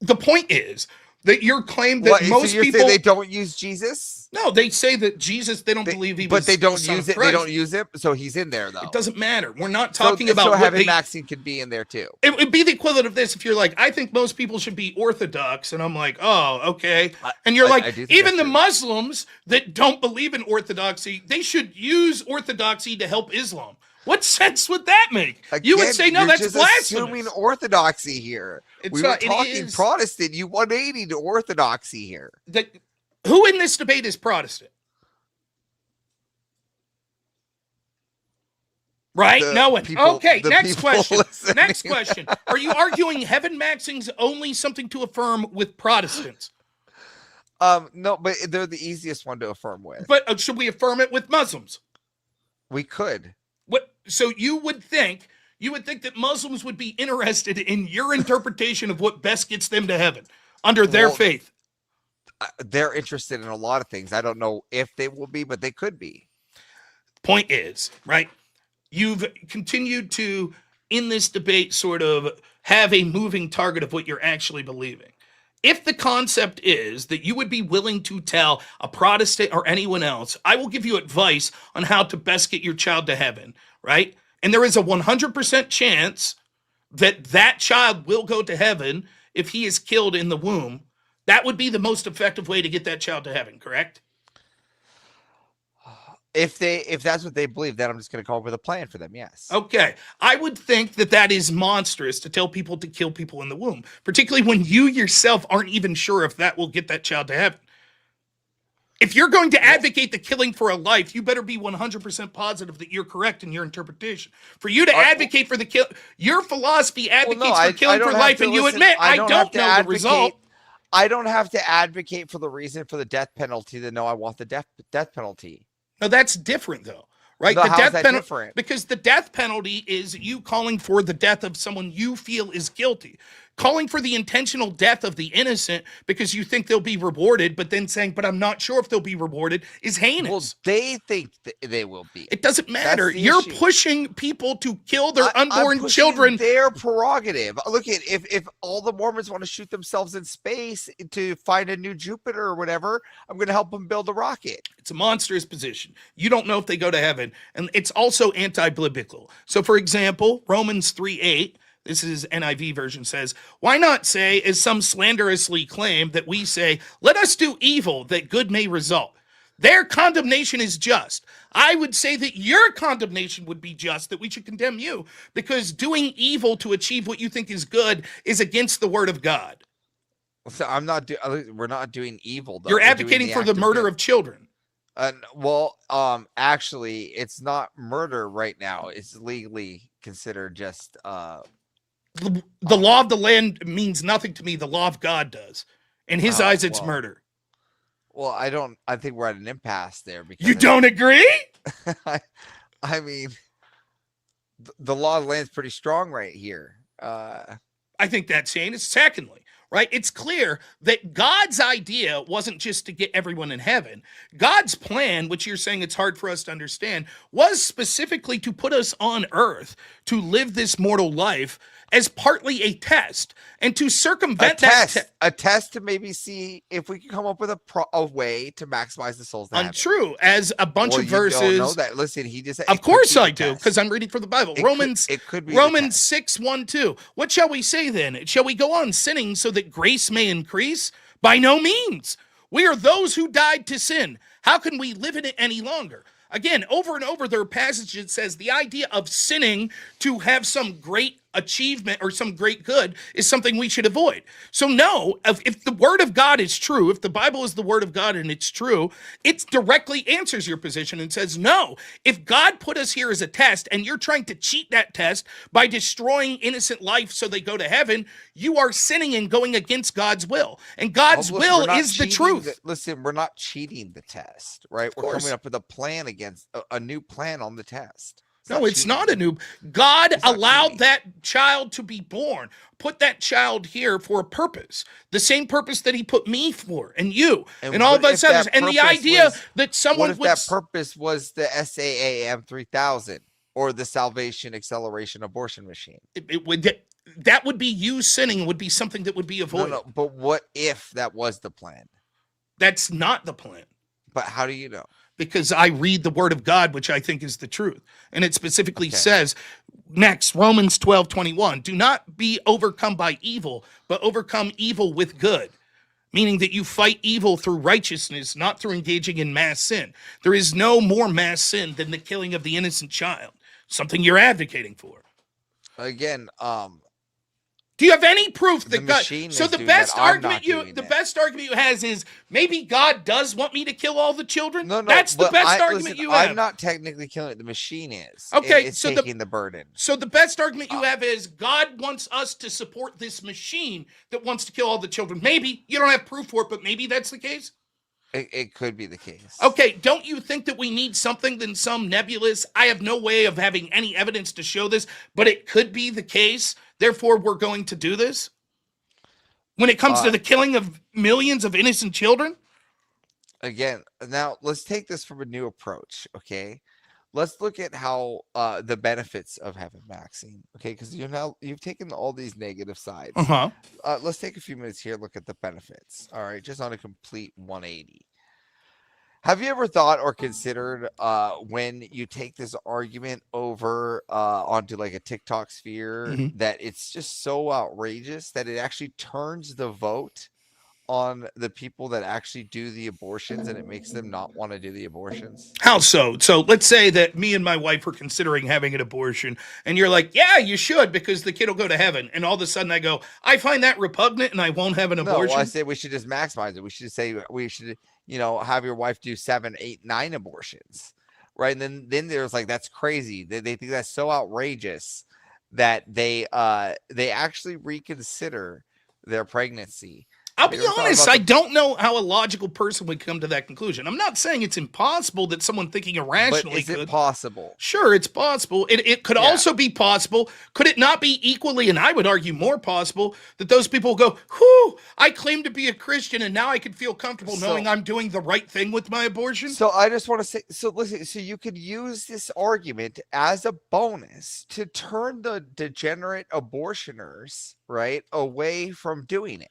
[SPEAKER 1] The point is that your claim that
[SPEAKER 12] What, so
[SPEAKER 1] most
[SPEAKER 12] you're
[SPEAKER 1] people
[SPEAKER 12] saying they don't use Jesus?
[SPEAKER 1] No, they say that Jesus. They don't believe he was.
[SPEAKER 12] But they don't
[SPEAKER 1] the Son
[SPEAKER 12] use
[SPEAKER 1] of
[SPEAKER 12] it. They don't
[SPEAKER 1] Christ.
[SPEAKER 12] use it. So he's in there though.
[SPEAKER 1] It doesn't matter. We're not
[SPEAKER 12] So-
[SPEAKER 1] talking about
[SPEAKER 12] so
[SPEAKER 1] what
[SPEAKER 12] heaven
[SPEAKER 1] they,
[SPEAKER 12] maxing could be in there too.
[SPEAKER 1] It would be the equivalent of this if you're like, I think most people should be Orthodox, and I'm like, oh, okay. And you're
[SPEAKER 12] I
[SPEAKER 1] like,
[SPEAKER 12] do think
[SPEAKER 1] even
[SPEAKER 12] that's
[SPEAKER 1] the Muslims that don't believe in Orthodoxy, they should use Orthodoxy to help Islam. What sense would that make? You would
[SPEAKER 12] Again,
[SPEAKER 1] say, no,
[SPEAKER 12] you're
[SPEAKER 1] that's
[SPEAKER 12] just
[SPEAKER 1] blasphemous.
[SPEAKER 12] assuming orthodoxy here.
[SPEAKER 1] It's
[SPEAKER 12] We were
[SPEAKER 1] not- it
[SPEAKER 12] talking
[SPEAKER 1] is-
[SPEAKER 12] Protestant. You 180 to orthodoxy here.
[SPEAKER 1] Who in this debate is Protestant? Right?
[SPEAKER 12] The
[SPEAKER 1] No one.
[SPEAKER 12] people-
[SPEAKER 1] Okay,
[SPEAKER 12] the
[SPEAKER 1] next
[SPEAKER 12] people
[SPEAKER 1] question.
[SPEAKER 12] listening.
[SPEAKER 1] Next question. Are you arguing heaven maxing's only something to affirm with Protestants?
[SPEAKER 12] No, but they're the easiest one to affirm with.
[SPEAKER 1] But should we affirm it with Muslims?
[SPEAKER 12] We could.
[SPEAKER 1] What? So you would think that Muslims would be interested in your interpretation of what best gets them to heaven under their faith.
[SPEAKER 12] They're interested in a lot of things. I don't know if they will be, but they could be.
[SPEAKER 1] Point is, right? You've continued to, in this debate, sort of have a moving target of what you're actually believing. If the concept is that you would be willing to tell a Protestant or anyone else, I will give you advice on how to best get your child to heaven, right? And there is a 100% chance that that child will go to heaven if he is killed in the womb. That would be the most effective way to get that child to heaven, correct?
[SPEAKER 12] If that's what they believe, then I'm just going to come up with a plan for them. Yes.
[SPEAKER 1] Okay. I would think that is monstrous to tell people to kill people in the womb, particularly when you yourself aren't even sure if that will get that child to heaven. If you're going to advocate the killing for a life, you better be 100% positive that you're correct in your interpretation. For you to advocate for the kill, your philosophy advocates for killing for life, and you admit I don't know the result.
[SPEAKER 12] I don't have to advocate for the reason for the death penalty to know I want the death penalty.
[SPEAKER 1] No, that's different though, right?
[SPEAKER 12] No,
[SPEAKER 1] the
[SPEAKER 12] how
[SPEAKER 1] death
[SPEAKER 12] is that
[SPEAKER 1] penalty,
[SPEAKER 12] different?
[SPEAKER 1] because the death penalty is you calling for the death of someone you feel is guilty. Calling for the intentional death of the innocent because you think they'll be rewarded, but then saying, but I'm not sure if they'll be rewarded, is heinous.
[SPEAKER 12] Well, they think they will be.
[SPEAKER 1] It doesn't matter. You're pushing people to kill their unborn children.
[SPEAKER 12] Their prerogative. Look at if all the Mormons want to shoot themselves in space to find a new Jupiter or whatever, I'm going to help them build a rocket.
[SPEAKER 1] It's a monstrous position. You don't know if they go to heaven, and it's also anti-biblical. So, for example, Romans 3:8. This is NIV version says, why not say, as some slanderously claim, that we say, let us do evil that good may result. Their condemnation is just. I would say that your condemnation would be just, that we should condemn you, because doing evil to achieve what you think is good is against the word of God.
[SPEAKER 12] So we're not doing evil, though.
[SPEAKER 1] You're advocating for the murder of children.
[SPEAKER 12] Actually, it's not murder right now. It's legally considered just
[SPEAKER 1] the law of the land means nothing to me. The law of God does. In his eyes, it's murder.
[SPEAKER 12] Well, I think we're at an impasse there. Because
[SPEAKER 1] you don't agree?
[SPEAKER 12] I mean, the law of the land is pretty strong right here.
[SPEAKER 1] I think that's saying it. Secondly, right? It's clear that God's idea wasn't just to get everyone in heaven. God's plan, which you're saying it's hard for us to understand, was specifically to put us on earth to live this mortal life as partly a test and to circumvent
[SPEAKER 12] a test to maybe see if we can come up with a way to maximize the souls.
[SPEAKER 1] Untrue, as a bunch of verses.
[SPEAKER 12] Don't know that. Listen, he just.
[SPEAKER 1] Of course I do, because I'm reading from the Bible. Romans 6:1-2. What shall we say then? Shall we go on sinning so that grace may increase? By no means. We are those who died to sin. How can we live in it any longer? Again, over and over, there are passages that says the idea of sinning to have some great achievement or some great good is something we should avoid. So no, if the word of God is true, if the Bible is the word of God and it's true, it directly answers your position and says, no, if God put us here as a test and you're trying to cheat that test by destroying innocent life so they go to heaven, you are sinning and going against God's will. And God's will is the truth.
[SPEAKER 12] Listen, we're not cheating the test, right? We're coming up with a plan against a new plan on the test.
[SPEAKER 1] No, it's not a new. God allowed that child to be born, put that child here for a purpose, the same purpose that he put me for, and you, and all of us others. And the idea that someone
[SPEAKER 12] would. What if that purpose was the SAAM 3000 or the Salvation Acceleration Abortion Machine?
[SPEAKER 1] That would be you sinning, would be something that would be avoided.
[SPEAKER 12] No, but what if that was the plan?
[SPEAKER 1] That's not the plan.
[SPEAKER 12] But how do you know?
[SPEAKER 1] Because I read the word of God, which I think is the truth. And it specifically says, next, Romans 12:21, do not be overcome by evil, but overcome evil with good. Meaning that you fight evil through righteousness, not through engaging in mass sin. There is no more mass sin than the killing of the innocent child. Something you're advocating for.
[SPEAKER 12] Again,
[SPEAKER 1] do you have any proof that God?
[SPEAKER 12] So
[SPEAKER 1] the best argument you has is maybe God does want me to kill all the children.
[SPEAKER 12] No,
[SPEAKER 1] that's the best argument you have.
[SPEAKER 12] I'm not technically killing it. The machine is.
[SPEAKER 1] Okay,
[SPEAKER 12] it's
[SPEAKER 1] so
[SPEAKER 12] taking the burden.
[SPEAKER 1] So the best argument you have is God wants us to support this machine that wants to kill all the children. Maybe you don't have proof for it, but maybe that's the case.
[SPEAKER 12] It could be the case.
[SPEAKER 1] Okay, don't you think that we need something than some nebulous? I have no way of having any evidence to show this, but it could be the case. Therefore, we're going to do this. When it comes to the killing of millions of innocent children?
[SPEAKER 12] Again, now let's take this from a new approach, okay? Let's look at how the benefits of heaven maxing, okay? Because you've taken all these negative sides. Let's take a few minutes here, look at the benefits. All right, just on a complete 180. Have you ever thought or considered when you take this argument over onto like a TikTok sphere that it's just so outrageous that it actually turns the vote on the people that actually do the abortions and it makes them not want to do the abortions?
[SPEAKER 1] How so? So let's say that me and my wife are considering having an abortion and you're like, yeah, you should because the kid will go to heaven. And all of a sudden I go, I find that repugnant and I won't have an abortion.
[SPEAKER 12] No, well, I say we should just maximize it. We should say we should, have your wife do 7, 8, 9 abortions, right? And then there's like, that's crazy. They think that's so outrageous that they actually reconsider their pregnancy.
[SPEAKER 1] I'll be honest, I don't know how a logical person would come to that conclusion. I'm not saying it's impossible that someone thinking irrationally
[SPEAKER 12] could. Is it possible?
[SPEAKER 1] Sure, it's possible. It could also be possible. Could it not be equally, and I would argue more possible, that those people go, whew, I claim to be a Christian and now I can feel comfortable knowing I'm doing the right thing with my abortion?
[SPEAKER 12] So I just want to say, so listen, so you could use this argument as a bonus to turn the degenerate abortioners, right, away from doing it.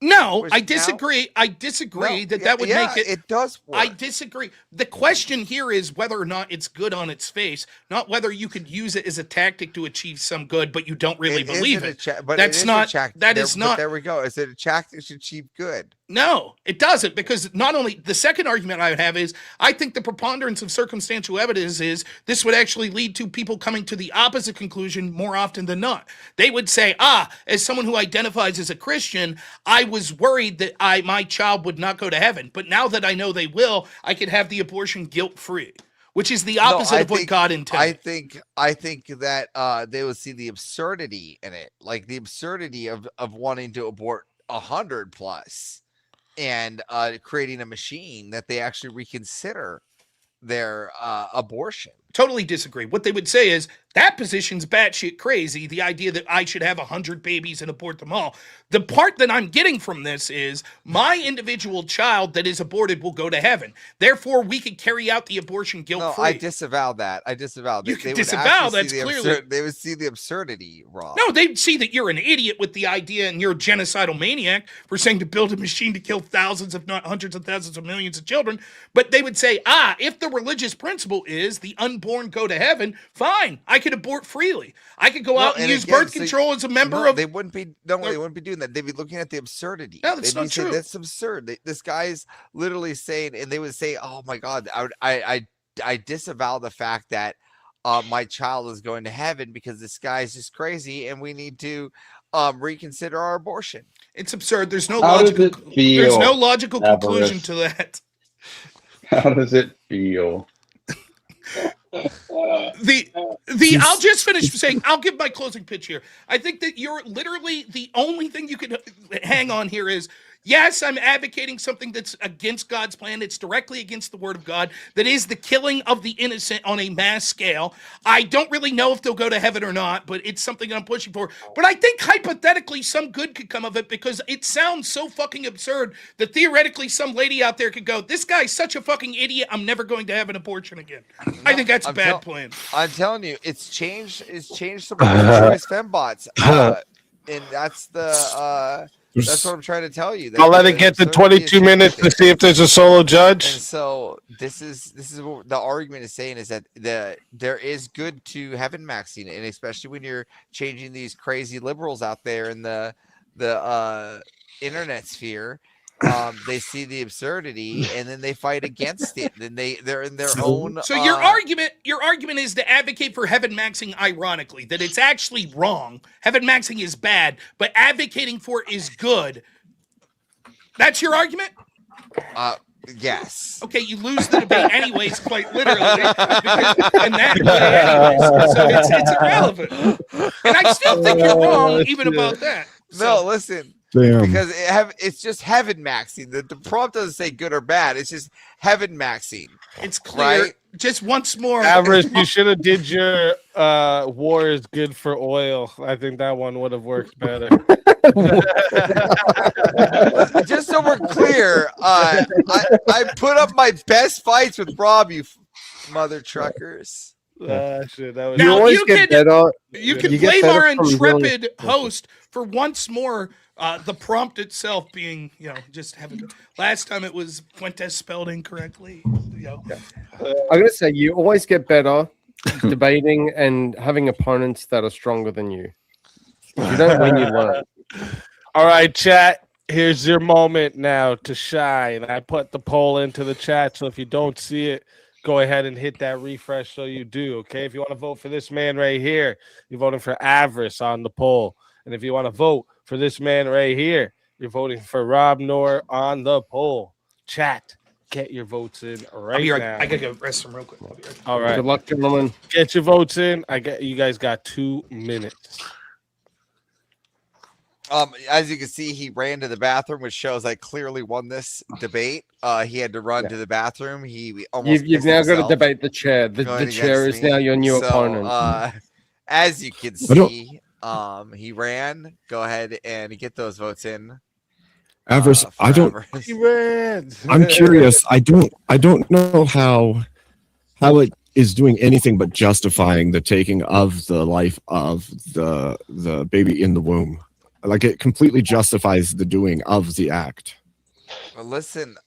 [SPEAKER 1] No, I disagree. I disagree that would make it.
[SPEAKER 12] It does work.
[SPEAKER 1] I disagree. The question here is whether or not it's good on its face, not whether you could use it as a tactic to achieve some good, but you don't really believe it. That's not. That is not.
[SPEAKER 12] There we go. Is it a tactic to achieve good?
[SPEAKER 1] No, it doesn't, because not only the second argument I would have is I think the preponderance of circumstantial evidence is this would actually lead to people coming to the opposite conclusion more often than not. They would say, as someone who identifies as a Christian, I was worried that my child would not go to heaven. But now that I know they will, I could have the abortion guilt-free, which is the opposite of what God intended.
[SPEAKER 12] I think that they would see the absurdity in it, like the absurdity of wanting to abort 100 plus. And creating a machine that they actually reconsider their abortion.
[SPEAKER 1] Totally disagree. What they would say is that position's batshit crazy. The idea that I should have 100 babies and abort them all. The part that I'm getting from this is my individual child that is aborted will go to heaven. Therefore, we could carry out the abortion guilt-free.
[SPEAKER 12] No, I disavow that.
[SPEAKER 1] You can disavow. That's clearly.
[SPEAKER 12] They would see the absurdity, Rob.
[SPEAKER 1] No, they'd see that you're an idiot with the idea and you're a genocidal maniac for saying to build a machine to kill thousands, if not hundreds of thousands of millions of children. But they would say, if the religious principle is the unborn go to heaven, fine. I could abort freely. I could go out and use birth control as a member of.
[SPEAKER 12] They wouldn't be. No, they wouldn't be doing that. They'd be looking at the absurdity.
[SPEAKER 1] No, that's not true.
[SPEAKER 12] That's absurd. This guy's literally saying, and they would say, "Oh my God, I disavow the fact that my child is going to heaven because this guy's just crazy, and we need to reconsider our abortion."
[SPEAKER 1] It's absurd. There's no logical. There's no logical conclusion to that.
[SPEAKER 16] How does it feel?
[SPEAKER 1] I'll just finish saying, I'll give my closing pitch here. I think that you're literally the only thing you can hang on here is, yes, I'm advocating something that's against God's plan. It's directly against the word of God. That is the killing of the innocent on a mass scale. I don't really know if they'll go to heaven or not, but it's something I'm pushing for. But I think hypothetically some good could come of it because it sounds so fucking absurd that theoretically some lady out there could go, this guy's such a fucking idiot, I'm never going to have an abortion again. No, I think that's a bad plan.
[SPEAKER 12] I'm telling you, it's changed some of the choice fembots. And that's that's what I'm trying to tell you.
[SPEAKER 13] I'll let it get to 22 minutes to see if there's a solo judge.
[SPEAKER 12] And so this is what the argument is saying, is that there is good to heaven maxing, and especially when you're changing these crazy liberals out there in the internet sphere. They see the absurdity and then they fight against it. Then they're in their own.
[SPEAKER 1] So your argument is to advocate for heaven maxing, ironically, that it's actually wrong. Heaven maxing is bad, but advocating for it is good. That's your argument?
[SPEAKER 12] Yes.
[SPEAKER 1] Okay, you lose the debate anyways, quite literally. In that way anyways, so it's irrelevant. And I still think you're wrong even about that.
[SPEAKER 12] No, listen.
[SPEAKER 15] Damn.
[SPEAKER 12] Because it's just heaven maxing. The prompt doesn't say good or bad. It's just heaven maxing.
[SPEAKER 1] It's clear.
[SPEAKER 12] Right?
[SPEAKER 1] Just once more.
[SPEAKER 13] Avarice, you should have did your war is good for oil. I think that one would have worked better.
[SPEAKER 12] Just so we're clear, I put up my best fights with Rob, you mother truckers.
[SPEAKER 13] Shit, that was
[SPEAKER 1] Now
[SPEAKER 2] always get better.
[SPEAKER 1] You can
[SPEAKER 2] You get
[SPEAKER 1] blame
[SPEAKER 2] better
[SPEAKER 1] our
[SPEAKER 2] from
[SPEAKER 1] intrepid
[SPEAKER 2] really-
[SPEAKER 1] host for once more the prompt itself being, just having. Last time it was Fuentes spelled incorrectly.
[SPEAKER 2] I'm gonna say you always get better debating and having opponents that are stronger than you. If you don't win, you learn.
[SPEAKER 13] All right, chat. Here's your moment now to shine. I put the poll into the chat, so if you don't see it, go ahead and hit that refresh so you do. Okay, if you want to vote for this man right here, you're voting for Avarice on the poll. And if you want to vote for this man right here, you're voting for Robnoerr on the poll. Chat, get your votes in right now.
[SPEAKER 1] I gotta go restroom real quick.
[SPEAKER 13] All right.
[SPEAKER 2] Good luck, gentlemen.
[SPEAKER 13] Get your votes in. You guys got 2 minutes.
[SPEAKER 12] As you can see, he ran to the bathroom, which shows I clearly won this debate. He had to run to the bathroom. He almost
[SPEAKER 2] You've
[SPEAKER 12] pissed
[SPEAKER 2] now got to
[SPEAKER 12] himself
[SPEAKER 2] debate the chair. The
[SPEAKER 12] going
[SPEAKER 2] chair
[SPEAKER 12] against
[SPEAKER 2] is
[SPEAKER 12] me.
[SPEAKER 2] now your new
[SPEAKER 12] So,
[SPEAKER 2] opponent.
[SPEAKER 12] As you can
[SPEAKER 15] I don't-
[SPEAKER 12] see, he ran. Go ahead and get those votes in.
[SPEAKER 15] Avarice, I don't.
[SPEAKER 12] Avarice.
[SPEAKER 13] He ran.
[SPEAKER 15] I'm curious. I don't know how it is doing anything but justifying the taking of the life of the baby in the womb. Like it completely justifies the doing of the act.
[SPEAKER 12] Well, listen,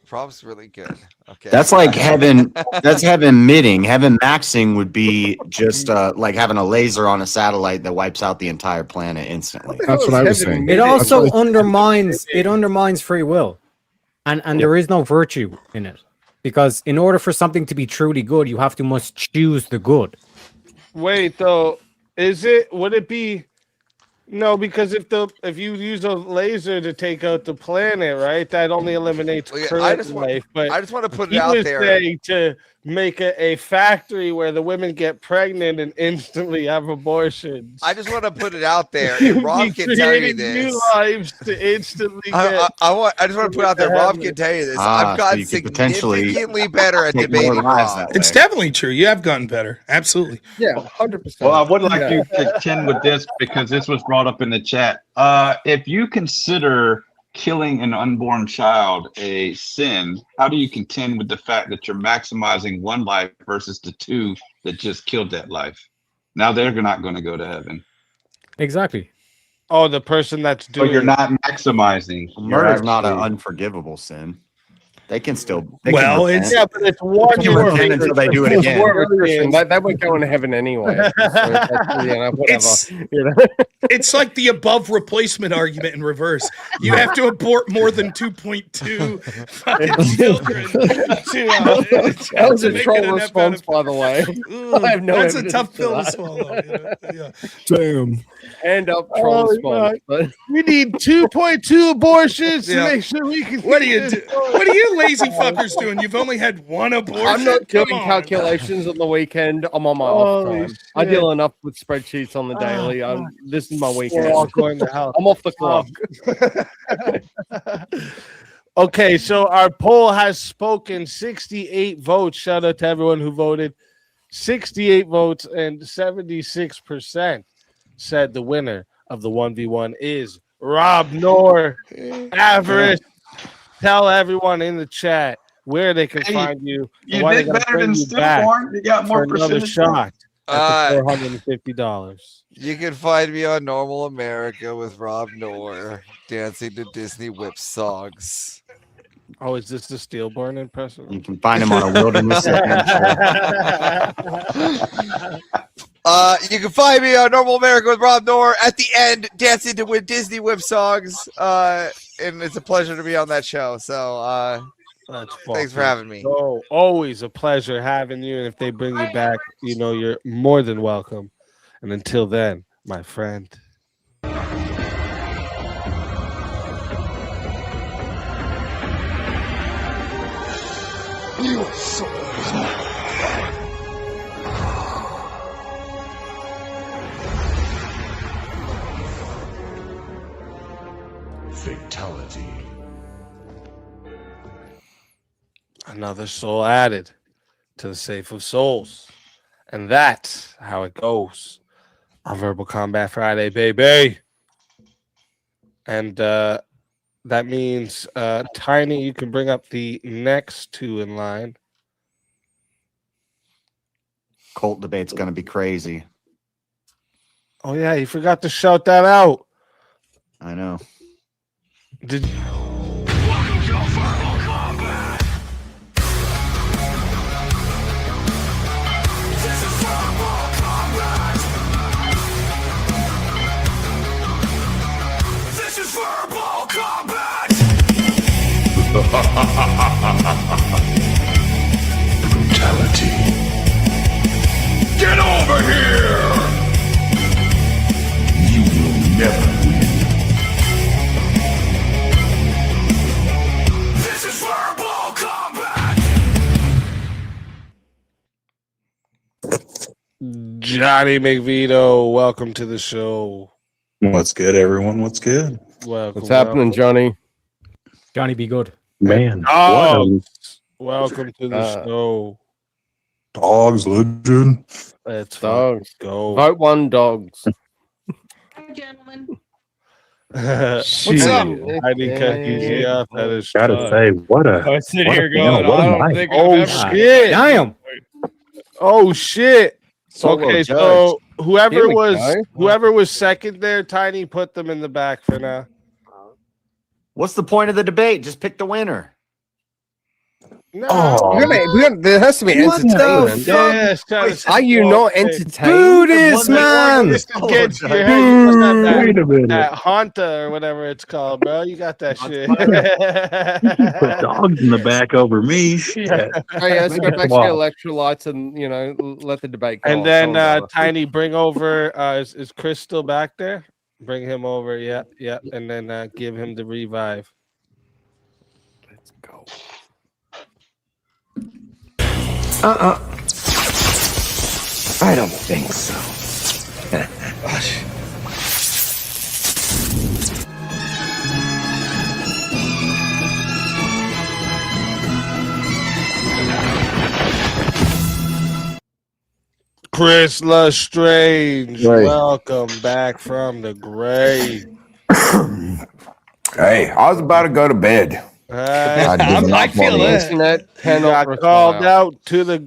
[SPEAKER 12] Prob's really good. Okay.
[SPEAKER 4] That's like heaven. That's heaven mitting. Heaven maxing would be just like having a laser on a satellite that wipes out the entire planet instantly.
[SPEAKER 15] That's what I was saying.
[SPEAKER 3] It also undermines free will, and there is no virtue in it, because in order for something to be truly good, you must choose the good.
[SPEAKER 13] Wait, though, would it be no? Because if you use a laser to take out the planet, right, that only eliminates current life. But
[SPEAKER 12] I just want to put it
[SPEAKER 13] he
[SPEAKER 12] out
[SPEAKER 13] was
[SPEAKER 12] there.
[SPEAKER 13] saying to make a factory where the women get pregnant and instantly have abortions.
[SPEAKER 12] I just want to put it out there. And Rob can tell you
[SPEAKER 13] Creating
[SPEAKER 12] this.
[SPEAKER 13] new lives to instantly
[SPEAKER 12] I
[SPEAKER 13] get.
[SPEAKER 12] just want to put out there. Rob can tell you this. I've
[SPEAKER 4] so
[SPEAKER 12] gotten
[SPEAKER 4] you could potentially
[SPEAKER 12] significantly better at
[SPEAKER 4] take more
[SPEAKER 12] debating
[SPEAKER 4] lives
[SPEAKER 12] Rob.
[SPEAKER 4] that
[SPEAKER 1] It's definitely true. You have gotten better. Absolutely.
[SPEAKER 2] Yeah, 100%.
[SPEAKER 16] Well, I would like to contend with this because this was brought up in the chat. If you consider killing an unborn child a sin, how do you contend with the fact that you're maximizing one life versus the 2 that just killed that life? Now they're not going to go to heaven.
[SPEAKER 3] Exactly.
[SPEAKER 13] Oh, the person that's
[SPEAKER 16] So
[SPEAKER 13] doing.
[SPEAKER 16] you're not maximizing.
[SPEAKER 4] Murder is not an
[SPEAKER 16] actually-
[SPEAKER 4] unforgivable sin. They can still.
[SPEAKER 2] Well,
[SPEAKER 4] repent.
[SPEAKER 13] Yeah, but it's one
[SPEAKER 4] They can
[SPEAKER 13] more
[SPEAKER 4] repent until they do it
[SPEAKER 2] It's
[SPEAKER 4] again.
[SPEAKER 2] more of a Christian. They would go into heaven anyway. So whatever.
[SPEAKER 1] It's like the above replacement argument in reverse. You have to abort more than 2.2 fucking children
[SPEAKER 2] That was
[SPEAKER 1] to
[SPEAKER 2] a
[SPEAKER 1] make
[SPEAKER 2] troll
[SPEAKER 1] it a net
[SPEAKER 2] response, by the way. I have no
[SPEAKER 1] That's a
[SPEAKER 2] evidence
[SPEAKER 1] tough
[SPEAKER 2] for
[SPEAKER 1] pill to
[SPEAKER 2] that.
[SPEAKER 1] swallow. Yeah.
[SPEAKER 15] Damn.
[SPEAKER 2] Hand up troll
[SPEAKER 13] Oh,
[SPEAKER 2] response. But
[SPEAKER 13] We need 2.2 abortions to
[SPEAKER 1] Yeah.
[SPEAKER 13] make sure we can.
[SPEAKER 1] What are
[SPEAKER 13] keep
[SPEAKER 1] you
[SPEAKER 13] this
[SPEAKER 1] do?
[SPEAKER 13] going.
[SPEAKER 1] What are you lazy fuckers doing? You've only had one abortion.
[SPEAKER 2] I'm not
[SPEAKER 1] Come
[SPEAKER 2] doing
[SPEAKER 1] on.
[SPEAKER 2] calculations on the weekend. I'm on my off
[SPEAKER 13] Holy
[SPEAKER 2] time. I
[SPEAKER 13] shit.
[SPEAKER 2] deal enough with spreadsheets on the daily. This is my weekend.
[SPEAKER 13] We're all going to hell.
[SPEAKER 2] I'm off the clock.
[SPEAKER 13] Okay, so our poll has spoken. 68 votes. Shout out to everyone who voted. 68 votes and 76% said the winner of the 1v1 is Robnoerr. Avarice. Tell everyone in the chat where they can
[SPEAKER 16] Hey,
[SPEAKER 13] find you.
[SPEAKER 16] You
[SPEAKER 13] and why they
[SPEAKER 16] did
[SPEAKER 13] gotta
[SPEAKER 16] better
[SPEAKER 13] bring
[SPEAKER 16] than
[SPEAKER 13] you back
[SPEAKER 16] Stillborn. You got
[SPEAKER 13] for
[SPEAKER 16] more
[SPEAKER 13] another
[SPEAKER 16] percentage.
[SPEAKER 13] shot at the $450.
[SPEAKER 12] You can find me on Normal America with Rob Noor dancing to Disney whip songs.
[SPEAKER 13] Oh, is this the Steelborn impression?
[SPEAKER 4] You can find him on a wilderness adventure.
[SPEAKER 12] You can find me on Normal America with Rob Noor at the end dancing to Disney whip songs. And it's a pleasure to be on that show. So thanks for having me.
[SPEAKER 13] Oh, always a pleasure having you. And if they bring you back, you're more than welcome. And until then, my friend.
[SPEAKER 9] You so
[SPEAKER 13] another soul added to the safe of souls. And that's how it goes on Verbal Combat Friday, baby. And that means, Tiny, you can bring up the next two in line.
[SPEAKER 4] Cult debate's going to be crazy.
[SPEAKER 13] Oh, yeah, you forgot to shout that out.
[SPEAKER 4] I know.
[SPEAKER 13] Did
[SPEAKER 9] This is verbal combat.
[SPEAKER 14] Brutality.
[SPEAKER 9] Get over here.
[SPEAKER 14] You will never win.
[SPEAKER 9] This is verbal combat.
[SPEAKER 13] Johnny McVito, welcome to the show.
[SPEAKER 6] What's good, everyone? What's good?
[SPEAKER 13] Welcome.
[SPEAKER 2] What's happening, Johnny?
[SPEAKER 3] Johnny, be good.
[SPEAKER 6] Man,
[SPEAKER 13] Dogs, welcome to the show.
[SPEAKER 6] Dogs look good.
[SPEAKER 13] Let's
[SPEAKER 2] Dogs.
[SPEAKER 13] go.
[SPEAKER 2] Vote one, dogs.
[SPEAKER 18] Hi, gentlemen.
[SPEAKER 13] What's
[SPEAKER 1] up?
[SPEAKER 13] I didn't cut you off. That is
[SPEAKER 6] Gotta
[SPEAKER 13] tough.
[SPEAKER 6] say, what a.
[SPEAKER 17] I was sitting
[SPEAKER 6] what a
[SPEAKER 17] here going,
[SPEAKER 6] panel, what a
[SPEAKER 17] I don't
[SPEAKER 6] night.
[SPEAKER 17] think I've
[SPEAKER 13] Oh
[SPEAKER 17] ever.
[SPEAKER 13] shit!
[SPEAKER 3] Damn.
[SPEAKER 13] Oh shit!
[SPEAKER 4] Solo
[SPEAKER 13] Okay,
[SPEAKER 4] judge.
[SPEAKER 13] so
[SPEAKER 2] Here
[SPEAKER 13] whoever
[SPEAKER 2] we
[SPEAKER 13] was
[SPEAKER 2] go.
[SPEAKER 13] second there, Tiny, put them in the back for now.
[SPEAKER 4] What's the point of the debate? Just pick the winner.
[SPEAKER 13] No.
[SPEAKER 2] There has to be
[SPEAKER 4] What the
[SPEAKER 2] entertainment.
[SPEAKER 4] fuck?
[SPEAKER 13] Yes, trying to
[SPEAKER 2] Are you not
[SPEAKER 13] Hey,
[SPEAKER 2] entertained?
[SPEAKER 3] Buddhist, man.
[SPEAKER 13] This is against your head. You must have that,
[SPEAKER 6] Wait a minute.
[SPEAKER 13] that Honta or whatever it's called, bro. You got that shit.
[SPEAKER 6] Put dogs in the back over me. Shit.
[SPEAKER 2] Hey, let's go back to
[SPEAKER 6] Wow.
[SPEAKER 2] your electrolytes and let the debate go.
[SPEAKER 13] And
[SPEAKER 2] on.
[SPEAKER 13] then
[SPEAKER 2] Sorry, brother.
[SPEAKER 13] Tiny, bring over. Is Chris still back there? Bring him over. Yeah, yeah. And then give him the revive.
[SPEAKER 2] Let's go.
[SPEAKER 22] I don't think so.
[SPEAKER 13] Chris Lestrange,
[SPEAKER 22] Right.
[SPEAKER 13] welcome back from the grave.
[SPEAKER 22] Hey, I was about to go to bed. I did not
[SPEAKER 1] feel
[SPEAKER 22] want to-
[SPEAKER 1] that.
[SPEAKER 2] Internet
[SPEAKER 13] You
[SPEAKER 2] cannot
[SPEAKER 13] got called
[SPEAKER 2] respond.
[SPEAKER 13] out to the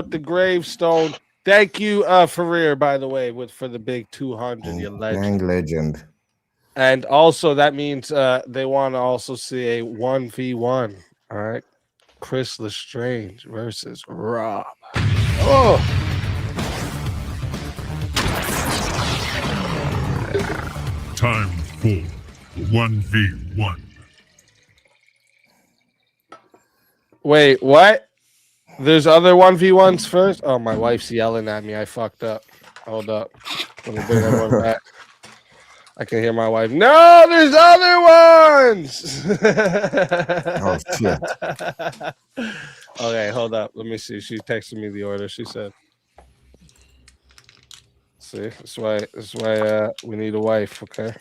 [SPEAKER 13] the gravestone. Thank you, Ferrer, by the way, for the big 200. You legend.
[SPEAKER 22] Dang legend.
[SPEAKER 13] And also, that means they want to also see a 1v1. All right. Chris Lestrange versus Rob.
[SPEAKER 2] Oh,
[SPEAKER 14] Time for 1v1.
[SPEAKER 13] Wait, what? There's other 1v1s first? Oh, my wife's yelling at me. I fucked up. Hold up. Let me bring everyone back. I can hear my wife. No, there's other ones.
[SPEAKER 22] Oh, shit.
[SPEAKER 13] Okay, hold up. Let me see. She texted me the order. She said, "See, that's why we need a wife." Okay.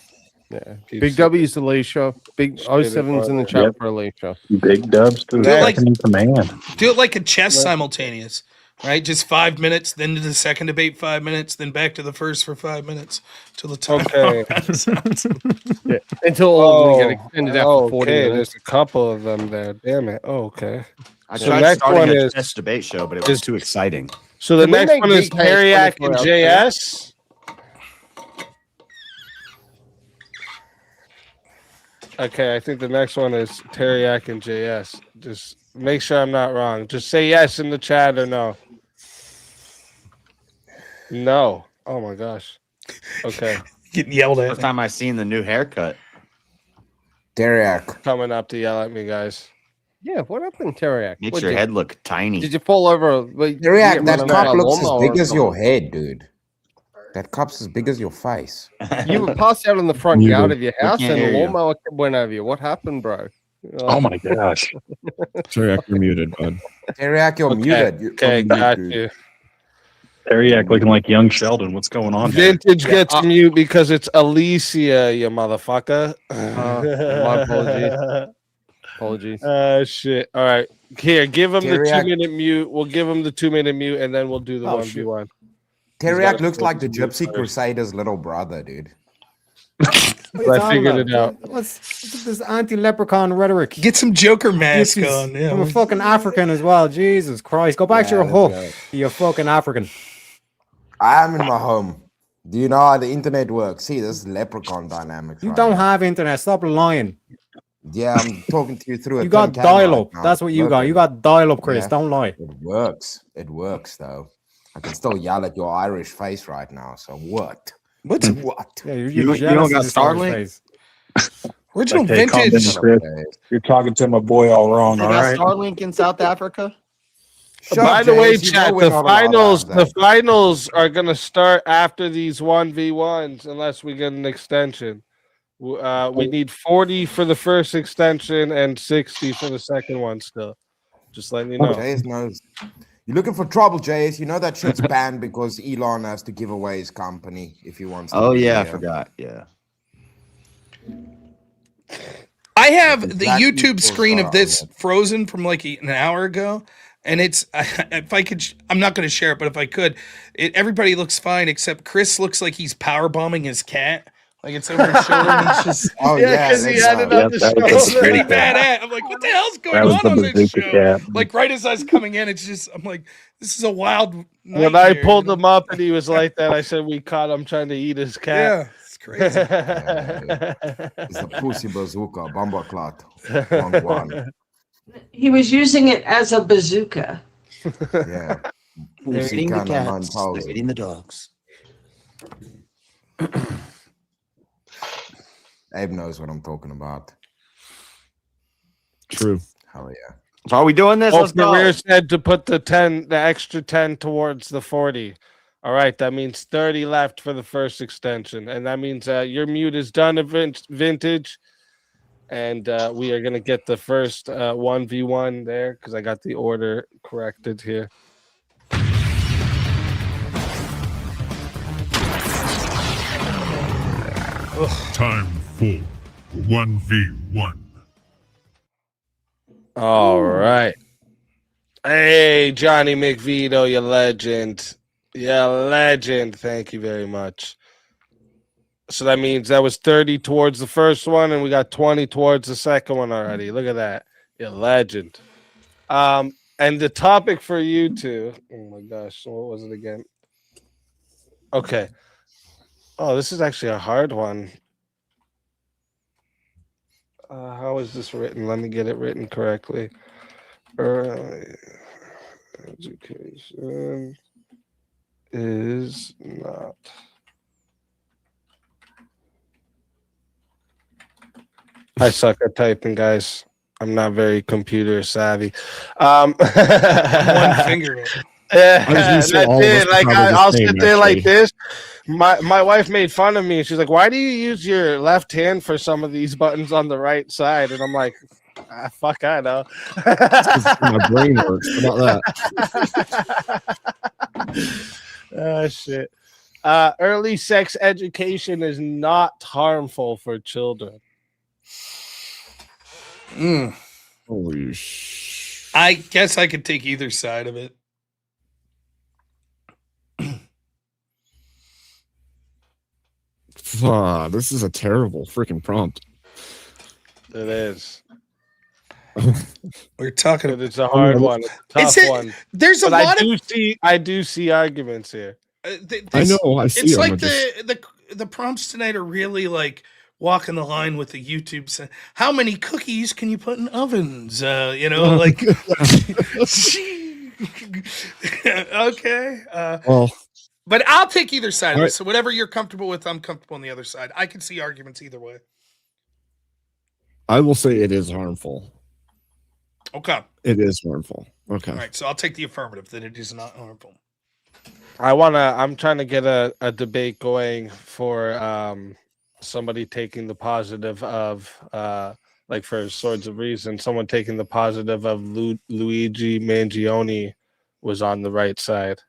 [SPEAKER 2] yeah.
[SPEAKER 13] Keep
[SPEAKER 2] Big
[SPEAKER 13] it-
[SPEAKER 2] W's Alicia. Big O7's in the chat
[SPEAKER 6] Yep.
[SPEAKER 2] for Alicia.
[SPEAKER 6] Big dubs to
[SPEAKER 1] Do
[SPEAKER 6] the
[SPEAKER 1] it like-
[SPEAKER 6] second in command.
[SPEAKER 1] Do it like a chess simultaneous, right? Just 5 minutes, then to the second debate 5 minutes, then back to the first for 5 minutes till the time.
[SPEAKER 13] Okay.
[SPEAKER 2] Yeah. Until all of them get extended out for 40
[SPEAKER 13] okay.
[SPEAKER 2] minutes.
[SPEAKER 13] There's a couple of them there. Damn it. Oh, okay.
[SPEAKER 4] I
[SPEAKER 13] So
[SPEAKER 4] tried
[SPEAKER 13] next
[SPEAKER 4] starting
[SPEAKER 13] one
[SPEAKER 4] a
[SPEAKER 13] is-
[SPEAKER 4] chess debate show, but it was too exciting.
[SPEAKER 13] So the
[SPEAKER 2] Can we
[SPEAKER 13] next
[SPEAKER 2] make
[SPEAKER 13] one is
[SPEAKER 2] DK
[SPEAKER 13] Teriyaki
[SPEAKER 2] 24
[SPEAKER 13] and
[SPEAKER 2] hours?
[SPEAKER 13] JS. Okay, I think the next one is Teriyaki and JS. Just make sure I'm not wrong. Just say yes in the chat or no. No. Oh my gosh. Okay.
[SPEAKER 1] Getting yelled at.
[SPEAKER 4] First time I seen the new haircut.
[SPEAKER 22] Teriyaki.
[SPEAKER 13] Coming up to yell at me, guys.
[SPEAKER 2] Yeah, what happened, Teriyaki?
[SPEAKER 4] Makes
[SPEAKER 2] What,
[SPEAKER 4] your
[SPEAKER 2] did-
[SPEAKER 4] head look tiny.
[SPEAKER 2] Did you fall over?
[SPEAKER 22] Teriyaki, that
[SPEAKER 2] run
[SPEAKER 22] cup
[SPEAKER 2] over a
[SPEAKER 22] looks as
[SPEAKER 2] lawnmower
[SPEAKER 22] big
[SPEAKER 2] or
[SPEAKER 22] as your
[SPEAKER 2] something?
[SPEAKER 22] head, dude. That cup's as big as your face.
[SPEAKER 2] You were passed out in the front
[SPEAKER 6] You
[SPEAKER 2] yard
[SPEAKER 6] were-
[SPEAKER 2] of your
[SPEAKER 4] we
[SPEAKER 2] house
[SPEAKER 4] can't
[SPEAKER 2] and the
[SPEAKER 4] hear you.
[SPEAKER 2] lawnmower went over you. What happened, bro?
[SPEAKER 6] Oh my gosh.
[SPEAKER 15] Teriyaki, you're muted, bud.
[SPEAKER 22] Teriyaki, you're muted.
[SPEAKER 13] Okay, got you.
[SPEAKER 6] Teriyaki looking like young Sheldon. What's going on here?
[SPEAKER 13] Vintage gets mute because it's Alicia, you motherfucker.
[SPEAKER 2] my apologies.
[SPEAKER 13] Shit. All right. Here, give him the 2-minute mute. We'll give him the 2-minute mute, and then we'll do the 1v1.
[SPEAKER 22] Teriak looks like the Gypsy Crusader's little brother, dude.
[SPEAKER 13] I figured it out.
[SPEAKER 3] What's this anti-leprechaun rhetoric?
[SPEAKER 1] Get some Joker mask
[SPEAKER 3] Gypsies.
[SPEAKER 1] on. Yeah,
[SPEAKER 3] I'm a fucking African as well. Jesus Christ. Go back to your
[SPEAKER 22] let's
[SPEAKER 3] hole.
[SPEAKER 22] go.
[SPEAKER 3] You're fucking African.
[SPEAKER 22] I am in my home. Do you know how the internet works? See, this is leprechaun dynamics.
[SPEAKER 3] You don't have internet. Stop lying.
[SPEAKER 22] Yeah, I'm talking to you through a
[SPEAKER 3] You got
[SPEAKER 22] tin can
[SPEAKER 3] dial-up.
[SPEAKER 22] right now.
[SPEAKER 3] That's what you
[SPEAKER 22] Look
[SPEAKER 3] got.
[SPEAKER 22] at
[SPEAKER 3] You
[SPEAKER 22] it.
[SPEAKER 3] got dial-up, Chris.
[SPEAKER 22] Yeah.
[SPEAKER 3] Don't lie.
[SPEAKER 22] It works. It works, though. I can still yell at your Irish face right now. So what?
[SPEAKER 1] What's
[SPEAKER 22] what?
[SPEAKER 3] Yeah,
[SPEAKER 22] You don't got Starlink?
[SPEAKER 1] Original
[SPEAKER 6] Okay, calm
[SPEAKER 1] vintage.
[SPEAKER 6] down, Chris. You're talking to my boy all wrong.
[SPEAKER 5] They
[SPEAKER 6] All
[SPEAKER 5] got
[SPEAKER 6] right.
[SPEAKER 5] Starlink in South Africa.
[SPEAKER 13] By the way, chat, the finals are gonna start after these 1v1s unless we get an extension. We need 40 for the first extension and 60 for the second one. Still, just letting you know.
[SPEAKER 22] JS knows. You're looking for trouble, JS. You know that shit's banned because Elon has to give away his company if he wants.
[SPEAKER 19] Oh,
[SPEAKER 22] to be
[SPEAKER 19] yeah, I
[SPEAKER 22] here.
[SPEAKER 19] forgot. Yeah.
[SPEAKER 1] I have the
[SPEAKER 22] Black
[SPEAKER 1] YouTube
[SPEAKER 22] people
[SPEAKER 1] screen
[SPEAKER 22] are
[SPEAKER 1] of this
[SPEAKER 22] on it.
[SPEAKER 1] frozen from like an hour ago, and it's if I could, I'm not going to share it, but if I could, everybody looks fine except Chris looks like he's power bombing his cat. Like it's over his shoulder, and he's just
[SPEAKER 22] Oh yeah,
[SPEAKER 13] because he had it on the shoulder.
[SPEAKER 1] it's pretty bad. I'm like, what the hell's going on this show? Like right as I was coming in, it's just I'm like, this is a wild.
[SPEAKER 13] When I pulled him up and he was like that, I said we caught him trying to eat his cat.
[SPEAKER 1] Yeah, it's crazy.
[SPEAKER 22] It's the pussy bazooka, bomber clot. Wrong one.
[SPEAKER 18] He was using it as a bazooka.
[SPEAKER 22] Yeah.
[SPEAKER 5] They're
[SPEAKER 22] Pussy
[SPEAKER 5] eating the
[SPEAKER 22] kinda
[SPEAKER 5] cats.
[SPEAKER 22] 9,000.
[SPEAKER 5] They're eating the dogs.
[SPEAKER 22] Abe knows what I'm talking about.
[SPEAKER 15] True.
[SPEAKER 22] Hell yeah.
[SPEAKER 19] So are we doing this? Let's go.
[SPEAKER 13] Career said to put the extra 10 towards the 40. All right, that means 30 left for the first extension, and that means your mute is done. Vintage, and we are gonna get the first 1v1 there because I got the order corrected here.
[SPEAKER 14] Time for 1v1.
[SPEAKER 13] All right. Hey, Johnny McVito, you legend. Yeah, legend. Thank you very much. So that means that was 30 towards the first one, and we got 20 towards the second one already. Look at that. You legend. And the topic for you two. Oh my gosh, what was it again? Okay. Oh, this is actually a hard one. How is this written? Let me get it written correctly. Early education is not. I suck at typing, guys. I'm not very computer savvy.
[SPEAKER 1] One finger.
[SPEAKER 13] Yeah,
[SPEAKER 15] I was gonna say
[SPEAKER 13] that's
[SPEAKER 15] all of us
[SPEAKER 13] it.
[SPEAKER 15] are
[SPEAKER 13] Like
[SPEAKER 15] probably the
[SPEAKER 13] I'll
[SPEAKER 15] same,
[SPEAKER 13] sit there like
[SPEAKER 15] actually.
[SPEAKER 13] this. My wife made fun of me. She's like, "Why do you use your left hand for some of these buttons on the right side?" And I'm like, "Fuck, I know."
[SPEAKER 15] My brain works. How about that?
[SPEAKER 13] Oh shit. Early sex education is not harmful for children.
[SPEAKER 15] Holy
[SPEAKER 1] I guess I could take either side of it.
[SPEAKER 15] This is a terrible freaking prompt.
[SPEAKER 13] It is.
[SPEAKER 1] We're talking.
[SPEAKER 13] It's a hard one. It's a tough one.
[SPEAKER 1] There's a
[SPEAKER 13] But
[SPEAKER 1] lot of.
[SPEAKER 13] I do see arguments here.
[SPEAKER 15] I know. I see
[SPEAKER 1] It's
[SPEAKER 15] 'em,
[SPEAKER 1] like
[SPEAKER 15] I just-
[SPEAKER 1] the prompts tonight are really like walking the line with the YouTube. How many cookies can you put in ovens? Like. Okay.
[SPEAKER 15] Well,
[SPEAKER 1] but I'll take either side of
[SPEAKER 15] all
[SPEAKER 1] it.
[SPEAKER 15] right.
[SPEAKER 1] So whatever you're comfortable with, I'm comfortable on the other side. I can see arguments either way.
[SPEAKER 15] I will say it is harmful.
[SPEAKER 1] Okay.
[SPEAKER 15] It is harmful. Okay.
[SPEAKER 1] All right. So I'll take the affirmative that it is not harmful.
[SPEAKER 13] I'm trying to get a debate going for somebody taking the positive of like for Swords of Reason, someone taking the positive of Luigi Mangione was on the right side.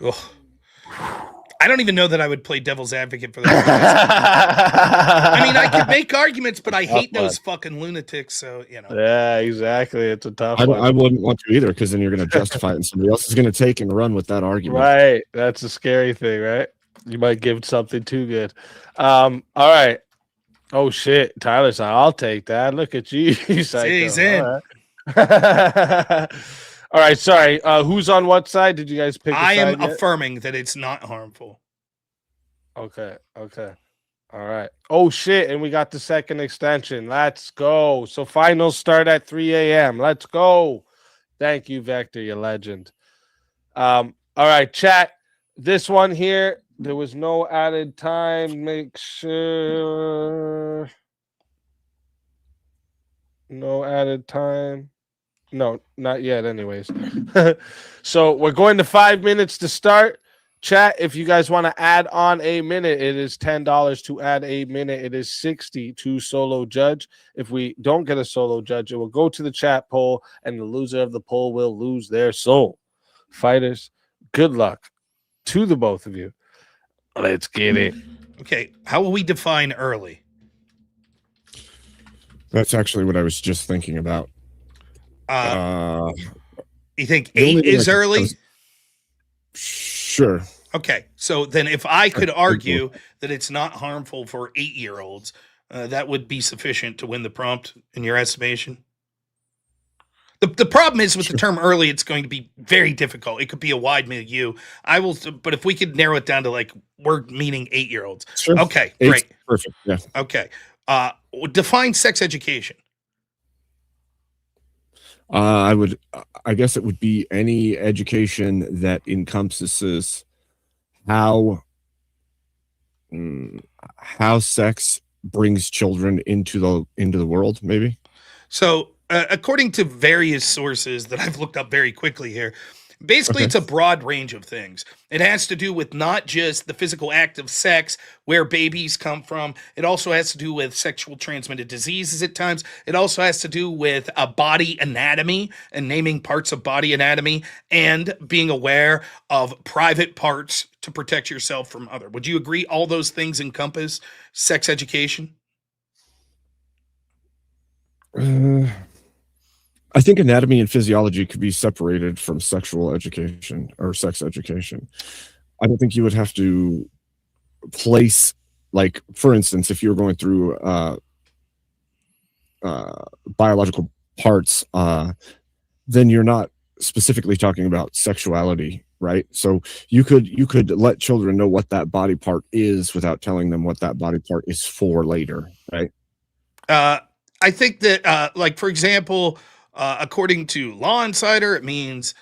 [SPEAKER 1] Oh. I don't even know that I would play devil's advocate for that. I mean, I could make arguments, but I hate those fucking lunatics. So
[SPEAKER 13] Yeah, exactly. It's a tough one.
[SPEAKER 15] I wouldn't want to either, because then you're going to justify it, and somebody else is going to take and run with that argument.
[SPEAKER 13] Right. That's a scary thing, right? You might give something too good. All right. Oh shit. Tyler said, I'll take that. Look at you.
[SPEAKER 1] He's in.
[SPEAKER 13] All right. All right, sorry. Who's on what side? Did you guys pick a
[SPEAKER 1] I am
[SPEAKER 13] side yet?
[SPEAKER 1] affirming that it's not harmful.
[SPEAKER 13] Okay. All right. Oh shit, and we got the second extension. Let's go. So finals start at 3 a.m. Let's go. Thank you, Vector, you legend. All right, chat. This one here, there was no added time. Make sure. No added time. No, not yet, anyways. So we're going to 5 minutes to start. Chat, if you guys want to add on a minute, it is $10 to add a minute. It is $60 to solo judge. If we don't get a solo judge, it will go to the chat poll, and the loser of the poll will lose their soul. Fighters, good luck to the both of you. Let's get it.
[SPEAKER 1] Okay, how will we define early?
[SPEAKER 15] That's actually what I was just thinking about.
[SPEAKER 1] You think
[SPEAKER 15] the only
[SPEAKER 1] 8
[SPEAKER 15] thing
[SPEAKER 1] is
[SPEAKER 15] I could-
[SPEAKER 1] early?
[SPEAKER 15] Sure.
[SPEAKER 1] Okay, so then if I could argue that it's not harmful for 8-year-olds, that would be sufficient to win the prompt in your estimation? The problem is with the term early, it's going to be very difficult. It could be a wide milieu. But if we could narrow it down to like we're meaning 8-year-olds.
[SPEAKER 15] Sure.
[SPEAKER 1] Okay,
[SPEAKER 15] Eight's
[SPEAKER 1] great.
[SPEAKER 15] perfect. Yeah.
[SPEAKER 1] Okay. Define sex education.
[SPEAKER 15] I guess it would be any education that encompasses how sex brings children into the world, maybe.
[SPEAKER 1] So, according to various sources that I've looked up very quickly here, basically it's a broad range of things. It has to do with not just the physical act of sex, where babies come from. It also has to do with sexual transmitted diseases at times. It also has to do with body anatomy and naming parts of body anatomy and being aware of private parts to protect yourself from other. Would you agree all those things encompass sex education?
[SPEAKER 15] I think anatomy and physiology could be separated from sexual education or sex education. I don't think you would have to place, like, for instance, if you're going through biological parts, then you're not specifically talking about sexuality, right? So you could let children know what that body part is without telling them what that body part is for later, right?
[SPEAKER 1] I think that, like, for example, according to Law Insider, it means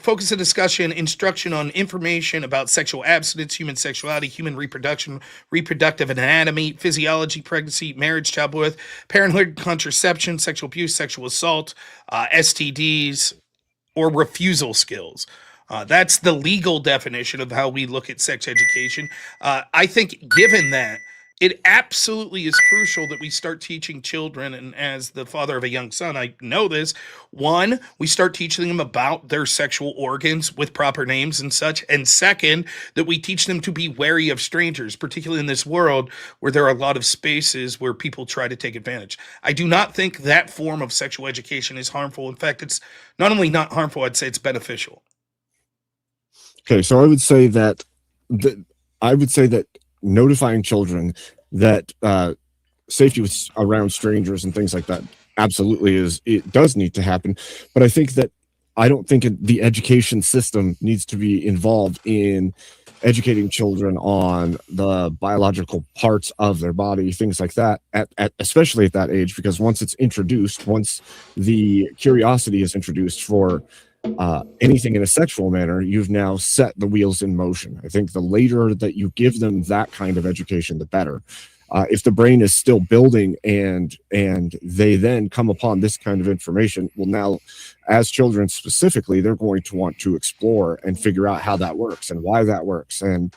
[SPEAKER 1] focus of discussion, instruction on information about sexual abstinence, human sexuality, human reproduction, reproductive anatomy, physiology, pregnancy, marriage, childbirth, parenthood, contraception, sexual abuse, sexual assault, STDs, or refusal skills. That's the legal definition of how we look at sex education. I think given that, it absolutely is crucial that we start teaching children, and as the father of a young son, I know this. One, we start teaching them about their sexual organs with proper names and such. And second, that we teach them to be wary of strangers, particularly in this world where there are a lot of spaces where people try to take advantage. I do not think that form of sexual education is harmful. In fact, it's not only not harmful, I'd say it's beneficial.
[SPEAKER 15] Okay, so I would say that notifying children that safety with around strangers and things like that absolutely it does need to happen. But I don't think the education system needs to be involved in educating children on the biological parts of their body, things like that, especially at that age, because once the curiosity is introduced for anything in a sexual manner, you've now set the wheels in motion. I think the later that you give them that kind of education, the better. If the brain is still building and they then come upon this kind of information, well, now as children specifically, they're going to want to explore and figure out how that works and why that works. And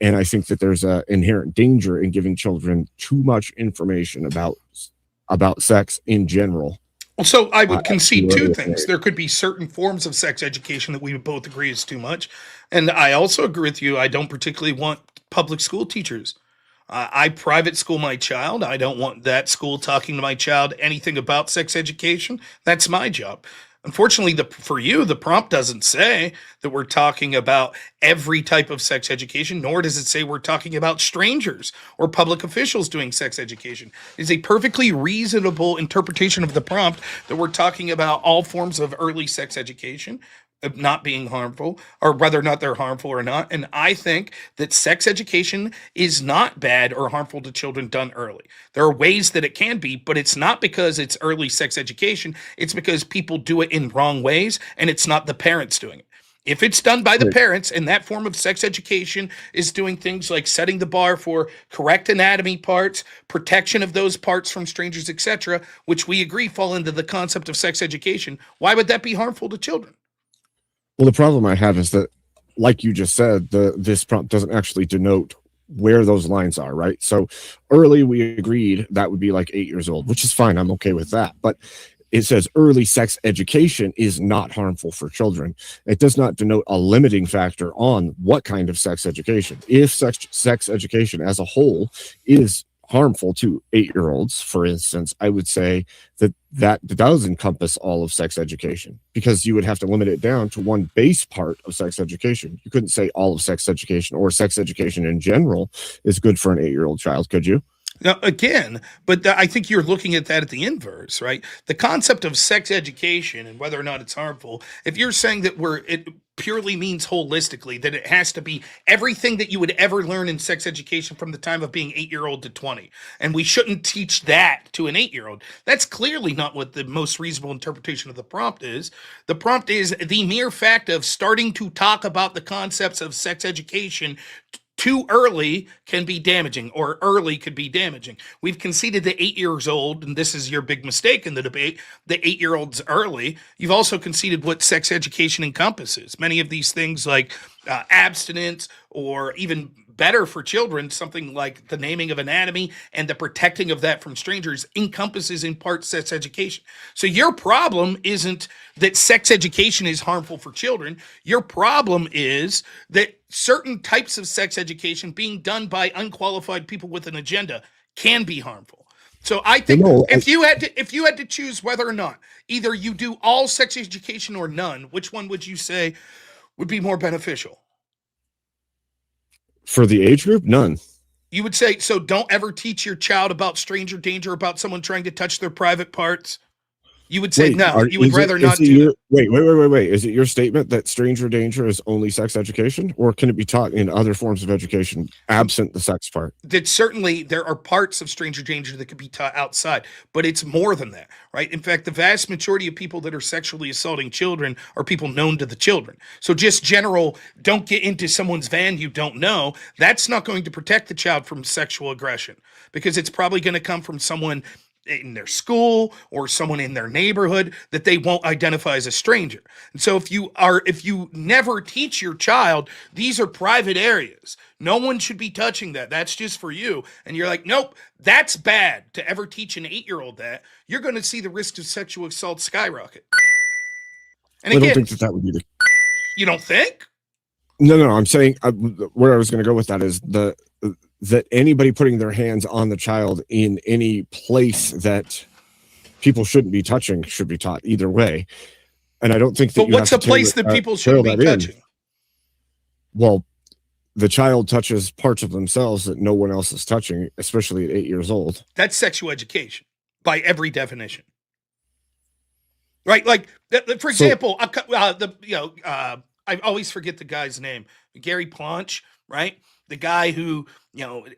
[SPEAKER 15] I think that there's an inherent danger in giving children too much information about sex in general.
[SPEAKER 1] So I would
[SPEAKER 15] at
[SPEAKER 1] concede
[SPEAKER 15] too
[SPEAKER 1] two
[SPEAKER 15] early a
[SPEAKER 1] things.
[SPEAKER 15] age.
[SPEAKER 1] There could be certain forms of sex education that we would both agree is too much. And I also agree with you. I don't particularly want public school teachers. I private school my child. I don't want that school talking to my child anything about sex education. That's my job. Unfortunately, for you, the prompt doesn't say that we're talking about every type of sex education, nor does it say we're talking about strangers or public officials doing sex education. It's a perfectly reasonable interpretation of the prompt that we're talking about all forms of early sex education not being harmful, or whether or not they're harmful or not. And I think that sex education is not bad or harmful to children done early. There are ways that it can be, but it's not because it's early sex education. It's because people do it in wrong ways, and it's not the parents doing it. If it's done by the parents and that form of sex education is doing things like setting the bar for correct anatomy parts, protection of those parts from strangers, etc., which we agree fall into the concept of sex education, why would that be harmful to children?
[SPEAKER 15] Well, the problem I have is that, like you just said, this prompt doesn't actually denote where those lines are, right? So early, we agreed that would be like 8 years old, which is fine. I'm okay with that. But it says early sex education is not harmful for children. It does not denote a limiting factor on what kind of sex education. If sex education as a whole is harmful to 8-year-olds, for instance, I would say that does encompass all of sex education, because you would have to limit it down to one base part of sex education. You couldn't say all of sex education or sex education in general is good for an 8-year-old child, could you?
[SPEAKER 1] Now, again, but I think you're looking at that at the inverse, right? The concept of sex education and whether or not it's harmful, if you're saying that it purely means holistically, that it has to be everything that you would ever learn in sex education from the time of being 8-year-old to 20, and we shouldn't teach that to an 8-year-old, that's clearly not what the most reasonable interpretation of the prompt is. The prompt is the mere fact of starting to talk about the concepts of sex education too early can be damaging, or early could be damaging. We've conceded that 8 years old, and this is your big mistake in the debate, that 8-year-olds early. You've also conceded what sex education encompasses. Many of these things like abstinence, or even better for children, something like the naming of anatomy and the protecting of that from strangers encompasses in part sex education. So your problem isn't that sex education is harmful for children. Your problem is that certain types of sex education being done by unqualified people with an agenda can be harmful. So I think if you had to choose whether or not either you do all sex education or none, which one would you say would be more beneficial?
[SPEAKER 15] For the age group, none.
[SPEAKER 1] You would say, so don't ever teach your child about stranger danger, about someone trying to touch their private parts? You would say no, you would rather not do that.
[SPEAKER 15] Wait. Is it your statement that stranger danger is only sex education, or can it be taught in other forms of education absent the sex part?
[SPEAKER 1] That certainly there are parts of stranger danger that could be taught outside, but it's more than that, right? In fact, the vast majority of people that are sexually assaulting children are people known to the children. So just general, don't get into someone's van you don't know, that's not going to protect the child from sexual aggression, because it's probably going to come from someone in their school or someone in their neighborhood that they won't identify as a stranger. And so if you never teach your child, these are private areas, no one should be touching that, that's just for you, and you're like, nope, that's bad to ever teach an 8-year-old that, you're going to see the risk of sexual assault skyrocket. And
[SPEAKER 15] I
[SPEAKER 1] again,
[SPEAKER 15] don't think that would be the.
[SPEAKER 1] You don't think?
[SPEAKER 15] No. I'm saying where I was going to go with that is that anybody putting their hands on the child in any place that people shouldn't be touching should be taught either way. And I don't think that.
[SPEAKER 1] But what's a place that people shouldn't be touching?
[SPEAKER 15] Well, the child touches parts of themselves that no one else is touching, especially at 8 years old.
[SPEAKER 1] That's sexual education by every definition. Right? Like, for example, I always forget the guy's name, Gary Planche, right? The guy who,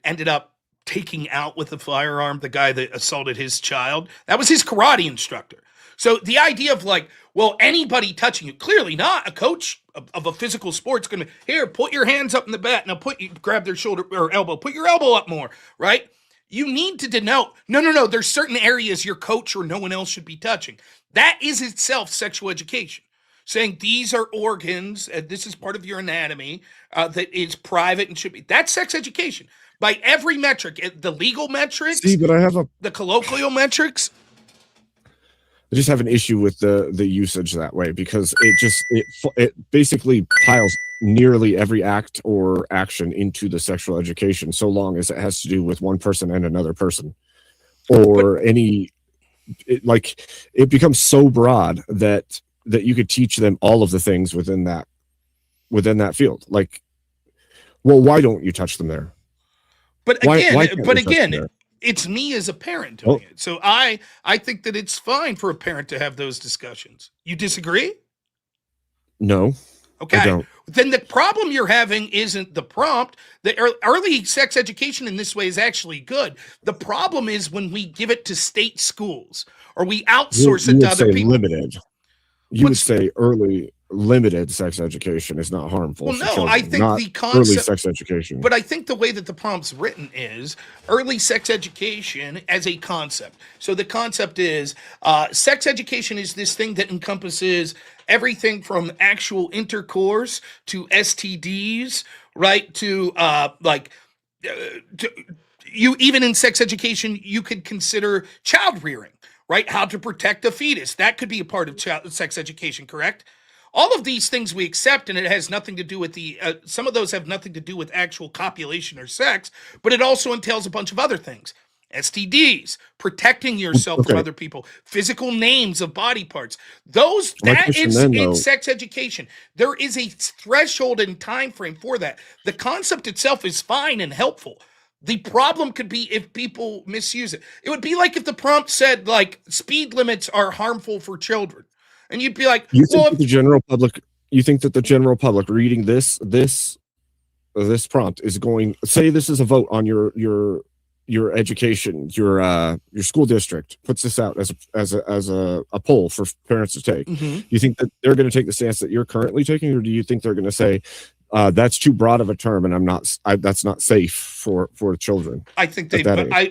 [SPEAKER 1] ended up taking out with a firearm the guy that assaulted his child. That was his karate instructor. So the idea of like, well, anybody touching you, clearly not a coach of a physical sport's going to, here, put your hands up in the bat. Now grab their shoulder or elbow, put your elbow up more, right? You need to denote, no, there's certain areas your coach or no one else should be touching. That is itself sexual education. Saying these are organs, and this is part of your anatomy that is private and should be. That's sex education by every metric, the legal metrics.
[SPEAKER 15] See, but I have
[SPEAKER 1] the colloquial metrics.
[SPEAKER 15] I just have an issue with the usage that way because it basically piles nearly every act or action into the sexual education, so long as it has to do with one person and another person, or it becomes so broad that you could teach them all of the things within that field. Like, well, why don't you touch them there?
[SPEAKER 1] But
[SPEAKER 15] Why
[SPEAKER 1] again,
[SPEAKER 15] can't you touch them there?
[SPEAKER 1] it's me as a parent doing it. So I think that it's fine for a parent to have those discussions. You disagree?
[SPEAKER 15] No.
[SPEAKER 1] Okay.
[SPEAKER 15] I don't.
[SPEAKER 1] Then the problem you're having isn't the prompt. The early sex education in this way is actually good. The problem is when we give it to state schools or we outsource
[SPEAKER 15] You
[SPEAKER 1] it to
[SPEAKER 15] would
[SPEAKER 1] other
[SPEAKER 15] say
[SPEAKER 1] people.
[SPEAKER 15] limited. You would say early limited sex education is not harmful.
[SPEAKER 1] Well,
[SPEAKER 15] for
[SPEAKER 1] no,
[SPEAKER 15] children,
[SPEAKER 1] I think
[SPEAKER 15] not
[SPEAKER 1] the
[SPEAKER 15] early
[SPEAKER 1] concept,
[SPEAKER 15] sex education.
[SPEAKER 1] but I think the way that the prompt's written is early sex education as a concept. So the concept is sex education is this thing that encompasses everything from actual intercourse to STDs, right? To you even in sex education, you could consider child rearing, right? How to protect a fetus. That could be a part of sex education, correct? All of these things we accept, and it has nothing to do with some of those have nothing to do with actual copulation or sex, but it also entails a bunch of other things. STDs, protecting yourself from other people, physical names of body parts. That is in sex education. There is a threshold and time frame for that. The concept itself is fine and helpful. The problem could be if people misuse it. It would be like if the prompt said like speed limits are harmful for children. And you'd be like,
[SPEAKER 15] You think that the general public reading this prompt is going, say this is a vote on your education, your school district puts this out as a poll for parents to take.
[SPEAKER 1] Mhm.
[SPEAKER 15] You think that they're going to take the stance that you're currently taking, or do you think they're going to say that's too broad of a term and that's not safe for children?
[SPEAKER 1] I think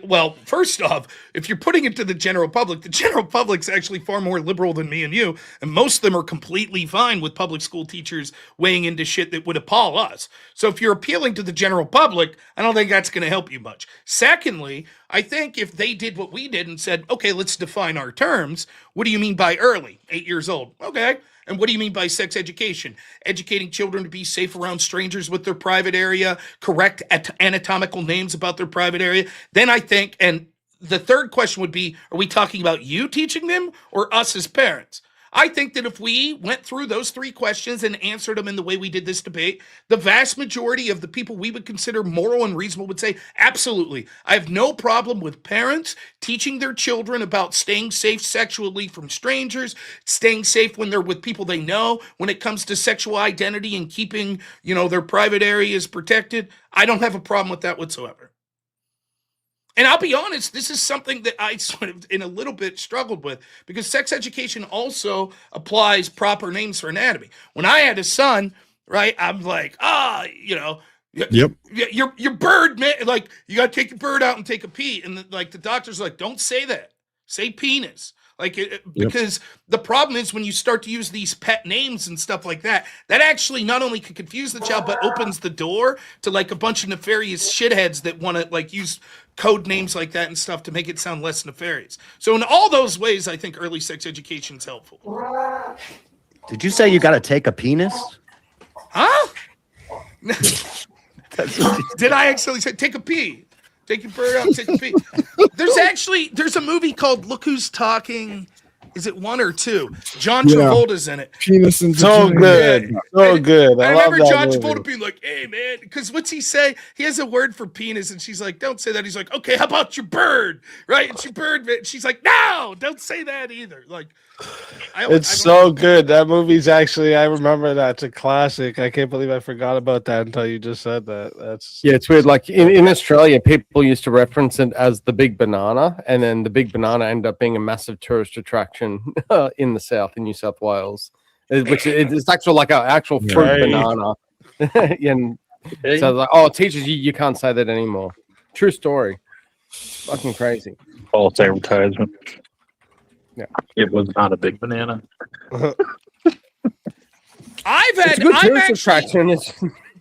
[SPEAKER 1] well, first off, if you're putting it to the general public's actually far more liberal than me and you, and most of them are completely fine with public school teachers weighing into shit that would appall us. So if you're appealing to the general public, I don't think that's going to help you much. Secondly, I think if they did what we did and said, okay, let's define our terms. What do you mean by early? 8 years old. Okay. And what do you mean by sex education? Educating children to be safe around strangers with their private area, correct anatomical names about their private area. Then I think, and the third question would be, are we talking about you teaching them or us as parents? I think that if we went through those three questions and answered them in the way we did this debate, the vast majority of the people we would consider moral and reasonable would say, absolutely. I have no problem with parents teaching their children about staying safe sexually from strangers, staying safe when they're with people they know, when it comes to sexual identity and keeping, their private areas protected. I don't have a problem with that whatsoever. And I'll be honest, this is something that I sort of in a little bit struggled with because sex education also applies proper names for anatomy. When I had a son, right, I'm like,
[SPEAKER 15] Yep.
[SPEAKER 1] Your bird, man, like you got to take your bird out and take a pee. And the doctor's like, don't say that. Say penis. Because the problem is when you start to use these pet names and stuff like that, that actually not only can confuse the child, but opens the door to a bunch of nefarious shitheads that want to use code names like that and stuff to make it sound less nefarious. So in all those ways, I think early sex education is helpful.
[SPEAKER 19] Did you say you got to take a penis?
[SPEAKER 1] Huh? Did I actually say take a pee? Take your bird out and take a pee. There's a movie called Look Who's Talking. Is it 1 or 2? John Travolta's in it.
[SPEAKER 15] Penis and
[SPEAKER 13] so good. So good.
[SPEAKER 1] I
[SPEAKER 13] love
[SPEAKER 1] remember
[SPEAKER 13] that
[SPEAKER 1] John
[SPEAKER 13] movie.
[SPEAKER 1] Travolta being like, hey, man, because what's he say? He has a word for penis, and she's like, don't say that. He's like, okay, how about your bird? Right? And your bird, she's like, no, don't say that either.
[SPEAKER 13] It's so good. That movie's actually, I remember that. It's a classic. I can't believe I forgot about that until you just said that.
[SPEAKER 2] It's weird. Like in Australia, people used to reference it as the big banana, and then the big banana ended up being a massive tourist attraction in the south, in New South Wales, which it's actually like an actual fruit banana. And so like, oh, teachers, you can't say that anymore. True story. Fucking crazy.
[SPEAKER 6] False advertisement.
[SPEAKER 2] Yeah.
[SPEAKER 6] It was not a big banana.
[SPEAKER 1] I've
[SPEAKER 2] attraction.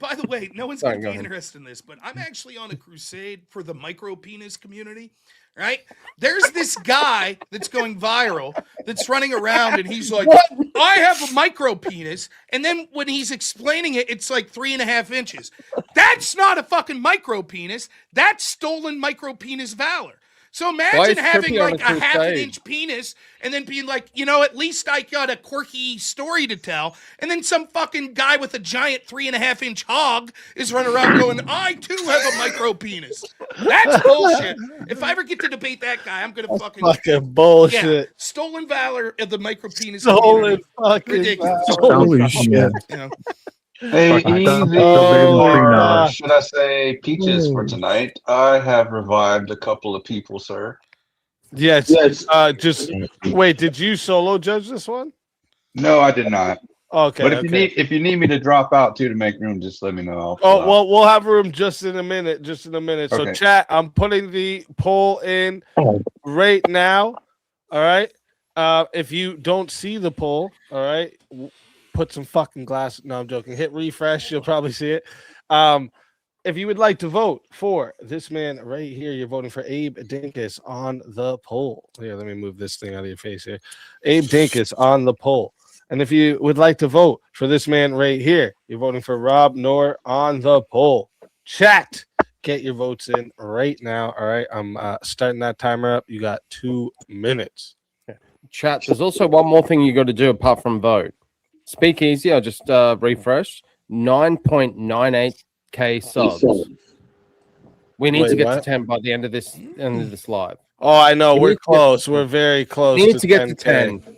[SPEAKER 1] By the way, no one's going to be interested in this, but I'm actually on a crusade for the micro penis community. right? There's this guy that's going viral that's running around and he's like, I have a micro penis. And then when he's explaining it, it's like 3.5 inches. That's not a fucking micro penis. That's stolen micro penis valor. So imagine having like a half an inch penis and then being like, at least I got a quirky story to tell. And then some fucking guy with a giant 3.5 inch hog is running around going, I too have a micro penis. That's bullshit. If I ever get to debate that guy, I'm going to
[SPEAKER 13] fucking bullshit.
[SPEAKER 1] Yeah, stolen valor of the micro penis.
[SPEAKER 13] Stolen fucking
[SPEAKER 1] ridiculous.
[SPEAKER 15] Holy shit.
[SPEAKER 16] Hey,
[SPEAKER 6] Fucking
[SPEAKER 16] easy,
[SPEAKER 6] so big in the tree
[SPEAKER 16] or
[SPEAKER 6] now.
[SPEAKER 16] should I say peaches for tonight? I have revived a couple of people, sir.
[SPEAKER 13] Yes. Just wait. Did you solo judge this one?
[SPEAKER 16] No, I did not.
[SPEAKER 13] Okay.
[SPEAKER 16] But if you need me to drop out too to make room, just let me know. I'll pull out.
[SPEAKER 13] Well, we'll have room just in a minute. So,
[SPEAKER 16] Okay.
[SPEAKER 13] chat. I'm putting the poll in right now. All right. If you don't see the poll, all right, put some fucking glasses. No, I'm joking. Hit refresh. You'll probably see it. If you would like to vote for this man right here, you're voting for Abe Dinkus on the poll. Here, let me move this thing out of your face here. Abe Dinkus on the poll. And if you would like to vote for this man right here, you're voting for Rob Noerr on the poll. Chat, get your votes in right now. All right, I'm starting that timer up. You got 2 minutes.
[SPEAKER 2] Chat, there's also one more thing you got to do apart from vote. Speakeasy, I just refreshed, 9.98k subs. We need
[SPEAKER 13] Wait,
[SPEAKER 2] to get
[SPEAKER 13] what?
[SPEAKER 2] to 10 by the end of this live.
[SPEAKER 13] Oh, I know.
[SPEAKER 2] We
[SPEAKER 13] We're
[SPEAKER 2] need to
[SPEAKER 13] close. We're very close.
[SPEAKER 2] We need to get to
[SPEAKER 13] 10K.
[SPEAKER 2] 10.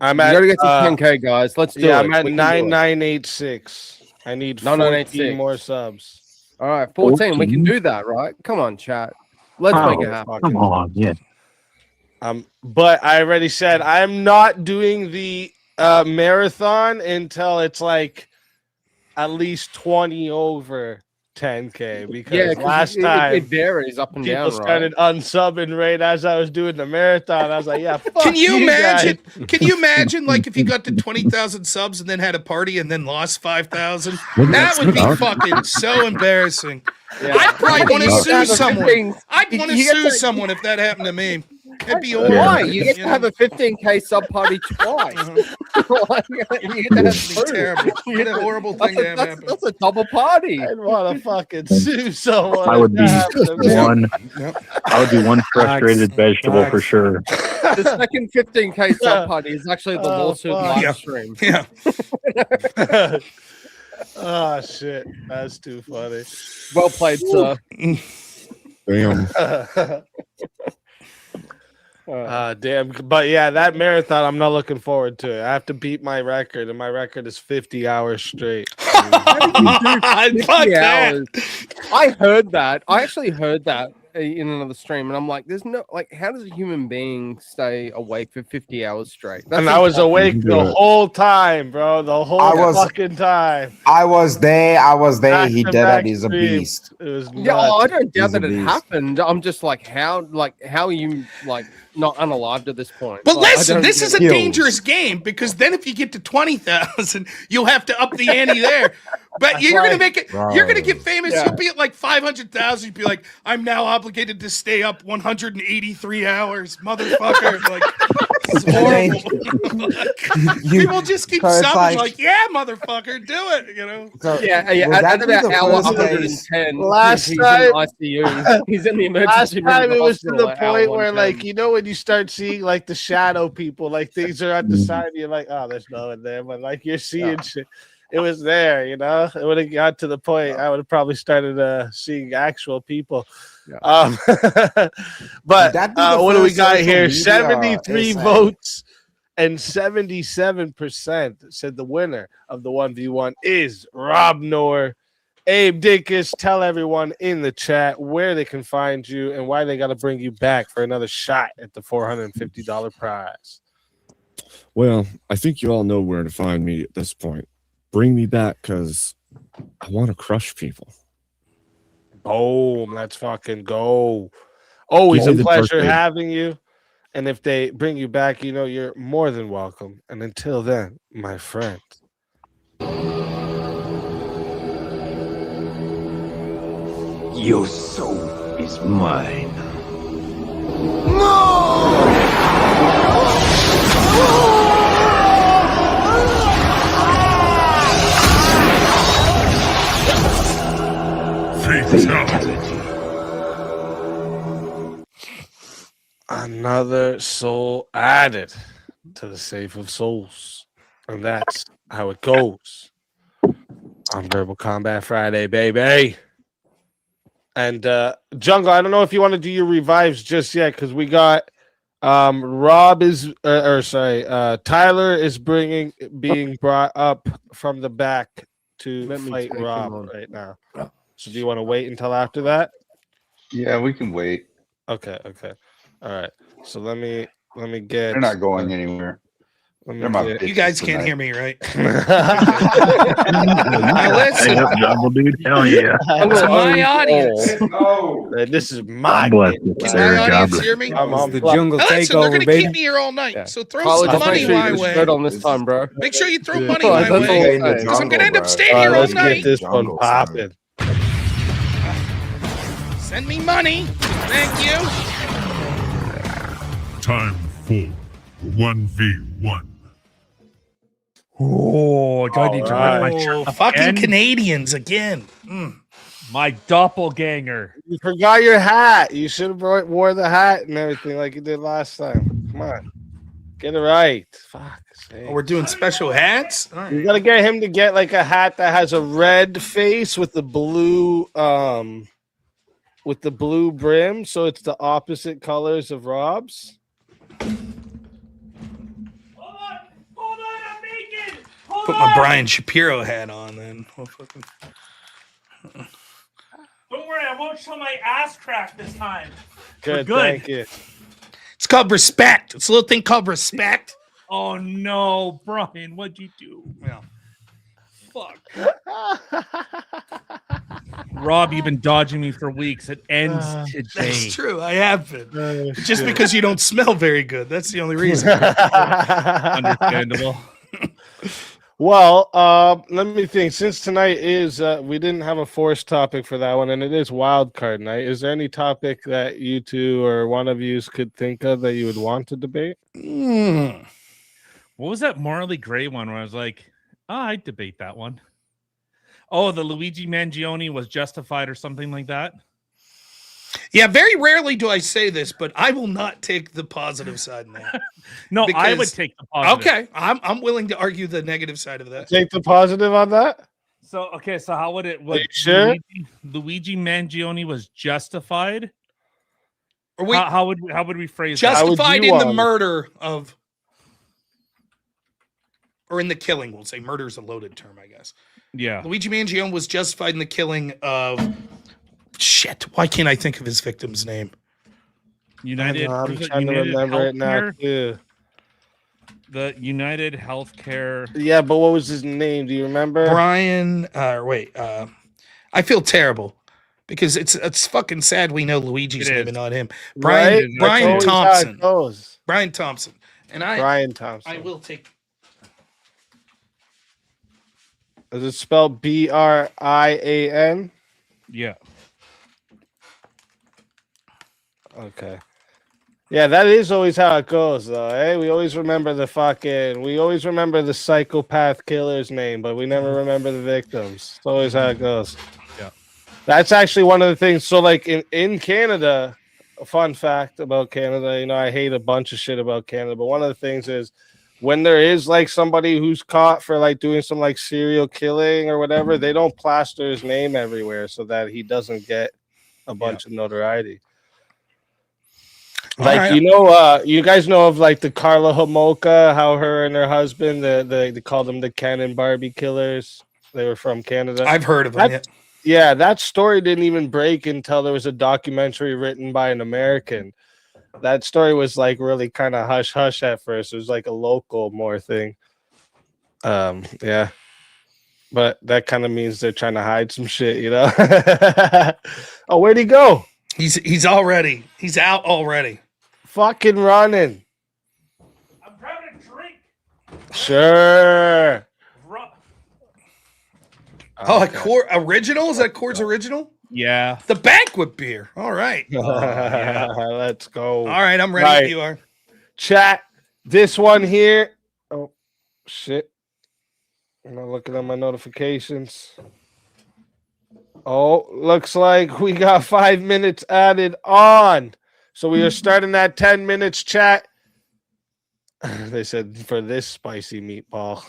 [SPEAKER 13] I'm
[SPEAKER 2] You
[SPEAKER 13] at.
[SPEAKER 2] gotta get to 10k, guys. Let's do it.
[SPEAKER 13] I'm at
[SPEAKER 2] We can do it.
[SPEAKER 13] 9986. I need 14 more subs.
[SPEAKER 2] All right, 14. We can do that, right? Come on, chat. Let's make it happen.
[SPEAKER 6] Come on, yeah.
[SPEAKER 13] But I already said I'm not doing the marathon until it's like at least 20 over 10k, because last time
[SPEAKER 2] it varies up and
[SPEAKER 13] people
[SPEAKER 2] down.
[SPEAKER 13] started unsubbing right as I was doing the marathon. I was like, yeah, fuck
[SPEAKER 1] Can you imagine?
[SPEAKER 13] guys.
[SPEAKER 1] Can you imagine, like, if you got to 20,000 subs and then had a party and then lost 5,000?
[SPEAKER 15] Wouldn't
[SPEAKER 1] That
[SPEAKER 15] that
[SPEAKER 1] would be
[SPEAKER 15] suck?
[SPEAKER 1] fucking so embarrassing.
[SPEAKER 2] Yeah.
[SPEAKER 1] I'd probably want to
[SPEAKER 2] You
[SPEAKER 1] sue
[SPEAKER 2] have a
[SPEAKER 1] someone.
[SPEAKER 2] 15
[SPEAKER 1] I'd want to
[SPEAKER 2] you get
[SPEAKER 1] sue
[SPEAKER 2] to-
[SPEAKER 1] someone if that happened to me. It'd be horrible.
[SPEAKER 2] Why? You get to have a 15k sub party twice. Like, you get to have
[SPEAKER 1] That'd be
[SPEAKER 2] two.
[SPEAKER 1] terrible. What a horrible thing to have
[SPEAKER 2] That's
[SPEAKER 1] happen.
[SPEAKER 2] that's a double party.
[SPEAKER 13] I'd want to fucking sue someone.
[SPEAKER 6] I would be
[SPEAKER 13] if that happened to me.
[SPEAKER 6] one. I would be one frustrated vegetable for sure.
[SPEAKER 2] The second 15k sub party is actually the lawsuit
[SPEAKER 13] fuck.
[SPEAKER 2] live stream.
[SPEAKER 1] Yeah.
[SPEAKER 13] Oh shit, that's too funny.
[SPEAKER 2] Well played, sir.
[SPEAKER 15] Damn.
[SPEAKER 13] Damn. But yeah, that marathon, I'm not looking forward to it. I have to beat my record, and my record is 50 hours straight.
[SPEAKER 1] Fuck that.
[SPEAKER 2] Hours. I heard that. I actually heard that in another stream, and I'm like, "There's no like, how does a human being stay awake for 50 hours straight?"
[SPEAKER 13] And I was awake the whole time, bro. The whole fucking time.
[SPEAKER 22] I was there. He did
[SPEAKER 13] Back-to-back
[SPEAKER 22] it. He's a
[SPEAKER 13] streams.
[SPEAKER 22] beast.
[SPEAKER 13] It was
[SPEAKER 2] Yeah,
[SPEAKER 13] nuts.
[SPEAKER 2] I don't doubt
[SPEAKER 22] He's a
[SPEAKER 2] that it
[SPEAKER 22] beast.
[SPEAKER 2] happened. I'm just like, how are you like not unalived at this point?
[SPEAKER 1] But
[SPEAKER 2] Like, I
[SPEAKER 1] listen,
[SPEAKER 2] don't
[SPEAKER 1] this
[SPEAKER 2] get
[SPEAKER 1] is a
[SPEAKER 2] it.
[SPEAKER 1] dangerous game, because then if you get to 20,000, you'll have to up the ante there. But you're gonna make it. You're gonna get famous.
[SPEAKER 2] Yeah.
[SPEAKER 1] You'll be at like 500,000. You'll be like, I'm now obligated to stay up 183 hours, motherfucker. Like, this is horrible. People just keep
[SPEAKER 22] so it's
[SPEAKER 1] subbing,
[SPEAKER 22] like-
[SPEAKER 1] like, yeah, motherfucker, do it. You know.
[SPEAKER 22] So,
[SPEAKER 2] Yeah,
[SPEAKER 22] would
[SPEAKER 2] at
[SPEAKER 22] that be
[SPEAKER 2] about
[SPEAKER 22] the
[SPEAKER 2] hour
[SPEAKER 22] first case?
[SPEAKER 2] 110.
[SPEAKER 13] Last
[SPEAKER 2] he's
[SPEAKER 13] time-
[SPEAKER 2] in ICU. He's in the
[SPEAKER 13] Last
[SPEAKER 2] emergency room.
[SPEAKER 13] time
[SPEAKER 2] of the
[SPEAKER 13] it was to
[SPEAKER 2] hospital
[SPEAKER 13] the
[SPEAKER 2] at hour
[SPEAKER 13] point where,
[SPEAKER 2] 110.
[SPEAKER 13] like, you know, when you start seeing like the shadow people, like things are at the side, you're like, oh, there's no one there, but like you're seeing shit. It was there, you know. It would have got to the point I would have probably started seeing actual people. But
[SPEAKER 22] that be the
[SPEAKER 13] what do we
[SPEAKER 22] first
[SPEAKER 13] got
[SPEAKER 22] social
[SPEAKER 13] here?
[SPEAKER 22] media
[SPEAKER 13] 73
[SPEAKER 22] essay?
[SPEAKER 13] votes and 77% said the winner of the 1v1 is Rob Noerr. Abe Dinkus, tell everyone in the chat where they can find you and why they got to bring you back for another shot at the $450 prize.
[SPEAKER 15] Well, I think you all know where to find me at this point. Bring me back, because I want to crush people.
[SPEAKER 13] Boom, let's fucking go. Always a
[SPEAKER 15] Happy
[SPEAKER 13] pleasure
[SPEAKER 15] birthday.
[SPEAKER 13] having you. And if they bring you back, you know you're more than welcome. And until then, my friend.
[SPEAKER 7] Your soul is mine.
[SPEAKER 13] Another soul added to the Safe of Souls. And that's how it goes on Verbal Combat Friday, baby. And Jungle, I don't know if you want to do your revives just yet, because we got Rob is Tyler is being brought up from the back to fight Rob right now. So do you want to wait until after that?
[SPEAKER 16] Yeah, we can wait.
[SPEAKER 13] Okay. All right. So let me get.
[SPEAKER 16] They're not going anywhere. They're my bitches
[SPEAKER 1] You guys can't
[SPEAKER 16] tonight.
[SPEAKER 1] hear me, right?
[SPEAKER 16] Now
[SPEAKER 6] listen. Jungle dude, hell yeah.
[SPEAKER 1] It's my audience.
[SPEAKER 13] This is my
[SPEAKER 6] God bless you,
[SPEAKER 1] Can
[SPEAKER 6] sir.
[SPEAKER 1] my
[SPEAKER 6] God
[SPEAKER 1] audience
[SPEAKER 6] bless
[SPEAKER 1] hear
[SPEAKER 6] you.
[SPEAKER 1] me?
[SPEAKER 13] I'm
[SPEAKER 3] The jungle
[SPEAKER 1] Now listen, they're
[SPEAKER 3] takeover,
[SPEAKER 1] gonna
[SPEAKER 3] baby.
[SPEAKER 1] keep me here all night.
[SPEAKER 2] Yeah.
[SPEAKER 1] So throw
[SPEAKER 2] College,
[SPEAKER 1] some
[SPEAKER 2] just
[SPEAKER 1] money
[SPEAKER 2] make sure you
[SPEAKER 1] my
[SPEAKER 2] get
[SPEAKER 1] way.
[SPEAKER 2] straight on this time, bro.
[SPEAKER 1] Make sure you throw money
[SPEAKER 2] That's
[SPEAKER 1] my
[SPEAKER 2] all
[SPEAKER 1] way.
[SPEAKER 2] I'm saying.
[SPEAKER 1] Because I'm gonna end up staying here all
[SPEAKER 13] Let's
[SPEAKER 1] night.
[SPEAKER 13] get this one popping.
[SPEAKER 1] Send me money. Thank you.
[SPEAKER 14] Time for 1v1.
[SPEAKER 7] Oh, do I need to rip my shirt
[SPEAKER 1] Oh,
[SPEAKER 7] off
[SPEAKER 1] fucking
[SPEAKER 7] again?
[SPEAKER 1] Canadians again.
[SPEAKER 7] My doppelganger.
[SPEAKER 13] You forgot your hat. You should have wore the hat and everything like you did last time. Come on, get it right. Fuck.
[SPEAKER 1] Oh, we're doing special hats. All right.
[SPEAKER 13] You gotta get him to get like a hat that has a red face with the blue brim, so it's the opposite colors of Rob's.
[SPEAKER 1] Put my Brian Shapiro hat on then. Oh, fucking...
[SPEAKER 7] Don't worry, I won't show my ass crack this time.
[SPEAKER 13] Good,
[SPEAKER 7] We're good.
[SPEAKER 13] thank you.
[SPEAKER 1] It's called respect. It's a little thing called respect.
[SPEAKER 7] Oh no, Brian, what'd you do?
[SPEAKER 1] Well,
[SPEAKER 7] fuck. Rob, you've been dodging me for weeks. It ends today.
[SPEAKER 1] That's true. I have been. Just because you don't smell very good. That's the only reason.
[SPEAKER 7] Understandable.
[SPEAKER 13] Well, let me think. Since tonight is we didn't have a forced topic for that one, and it is wild card night. Is there any topic that you two or one of you could think of that you would want to debate?
[SPEAKER 7] What was that morally gray one where I was like, I'd debate that one. Oh, the Luigi Mangione was justified or something like that.
[SPEAKER 1] Yeah, very rarely do I say this, but I will not take the positive side in that.
[SPEAKER 7] No, I would take the positive.
[SPEAKER 1] Okay, I'm willing to argue the negative side of that.
[SPEAKER 13] Take the positive on that.
[SPEAKER 7] So so how would it?
[SPEAKER 13] Are you sure?
[SPEAKER 7] Luigi Mangione was justified.
[SPEAKER 1] Or we,
[SPEAKER 7] how would we phrase
[SPEAKER 1] justified in the murder of, or in the killing? We'll say murder is a loaded term, I guess.
[SPEAKER 7] Yeah.
[SPEAKER 1] Luigi Mangione was justified in the killing of. Shit! Why can't I think of his victim's name?
[SPEAKER 7] United.
[SPEAKER 13] I'm trying to remember it now too.
[SPEAKER 7] The United Healthcare.
[SPEAKER 13] Yeah, but what was his name? Do you remember?
[SPEAKER 1] Brian. I feel terrible because it's fucking sad we know Luigi's name and not him. Brian Thompson. Brian Thompson. And
[SPEAKER 13] Brian Thompson.
[SPEAKER 1] I will take.
[SPEAKER 13] Is it spelled Brian?
[SPEAKER 7] Yeah.
[SPEAKER 13] Okay. Yeah, that is always how it goes, though. Eh? We always remember the psychopath killer's name, but we never remember the victims. It's always how it goes.
[SPEAKER 7] Yeah.
[SPEAKER 13] That's actually one of the things. So, like in Canada, a fun fact about Canada, I hate a bunch of shit about Canada, but one of the things is when there is like somebody who's caught for like doing some like serial killing or whatever, they don't plaster his name everywhere so that he doesn't get a bunch of notoriety. Like, you guys know of like the Carla Homolka, how her and her husband, they called them the Ken and Barbie killers. They were from Canada.
[SPEAKER 1] I've heard of them.
[SPEAKER 13] Yeah, that story didn't even break until there was a documentary written by an American. That story was like really kind of hush hush at first. It was like a local more thing. Yeah. But that kind of means they're trying to hide some shit, Oh, where'd he go?
[SPEAKER 1] He's out already.
[SPEAKER 13] Fucking running.
[SPEAKER 7] I'm grabbing a drink.
[SPEAKER 13] Sure.
[SPEAKER 1] Oh, a Core original? Is that Core's original?
[SPEAKER 7] Yeah.
[SPEAKER 1] The banquet beer. All right.
[SPEAKER 13] Let's go.
[SPEAKER 1] All right, I'm ready.
[SPEAKER 13] Right.
[SPEAKER 1] You are.
[SPEAKER 13] Chat. This one here. Oh, shit. I'm not looking at my notifications. Oh, looks like we got 5 minutes added on. So we are starting at 10 minutes, chat. They said for this spicy meatball.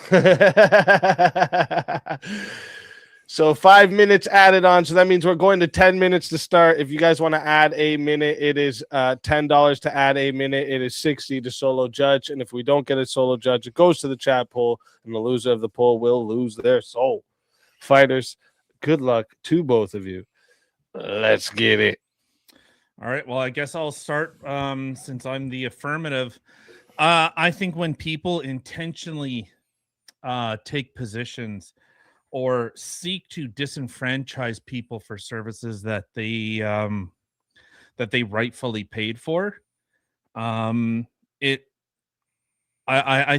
[SPEAKER 13] So 5 minutes added on. So that means we're going to 10 minutes to start. If you guys want to add a minute, it is $10 to add a minute. It is $60 to solo judge. And if we don't get a solo judge, it goes to the chat poll, and the loser of the poll will lose their soul. Fighters, good luck to both of you. Let's get it.
[SPEAKER 7] All right. Well, I guess I'll start since I'm the affirmative. I think when people intentionally take positions or seek to disenfranchise people for services that they rightfully paid for, I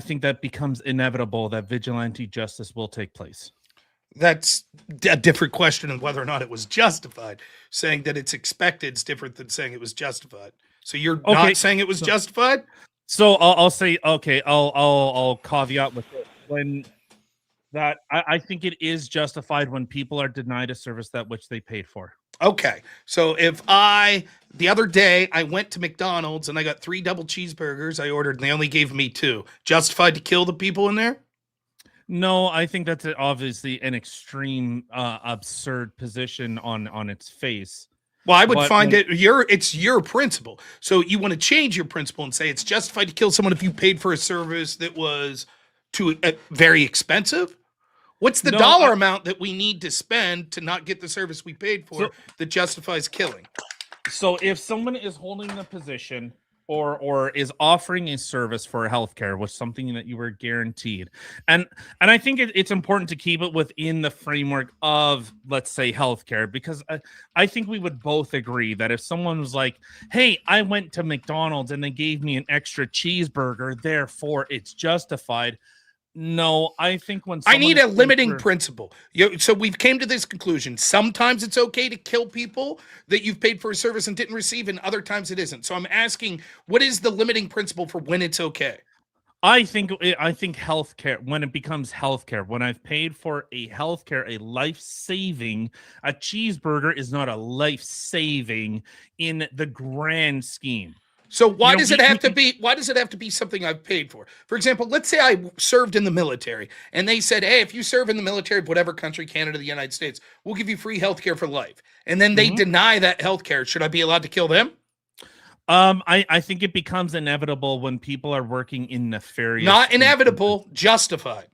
[SPEAKER 7] think that becomes inevitable that vigilante justice will take place.
[SPEAKER 1] That's a different question of whether or not it was justified. Saying that it's expected is different than saying it was justified. So you're not saying it was justified?
[SPEAKER 7] So I'll say, okay, I'll caveat with it. When that I think it is justified when people are denied a service that which they paid for.
[SPEAKER 1] Okay. So if the other day I went to McDonald's and I got 3 double cheeseburgers I ordered and they only gave me 2, justified to kill the people in there?
[SPEAKER 7] No, I think that's obviously an extreme, absurd position on its face.
[SPEAKER 1] Well, I would find it's your principle. So you want to change your principle and say it's justified to kill someone if you paid for a service that was very expensive? What's the dollar amount that we need to spend to not get the service we paid for that justifies killing?
[SPEAKER 7] So if someone is holding a position or is offering a service for healthcare, which is something that you were guaranteed, and I think it's important to keep it within the framework of, let's say, healthcare, because I think we would both agree that if someone was like, hey, I went to McDonald's and they gave me an extra cheeseburger, therefore it's justified. No, I think when
[SPEAKER 1] I need a limiting principle. So we've came to this conclusion. Sometimes it's okay to kill people that you've paid for a service and didn't receive, and other times it isn't. So I'm asking, what is the limiting principle for when it's okay?
[SPEAKER 7] I think healthcare, when it becomes healthcare, when I've paid for a healthcare, a life-saving, a cheeseburger is not a life-saving in the grand scheme.
[SPEAKER 1] So why does it have to be? Why does it have to be something I've paid for? For example, let's say I served in the military, and they said, "Hey, if you serve in the military of whatever country, Canada, the United States, we'll give you free healthcare for life." And then they deny that healthcare. Should I be allowed to kill them?
[SPEAKER 7] I think it becomes inevitable when people are working in nefarious.
[SPEAKER 1] Not inevitable, justified.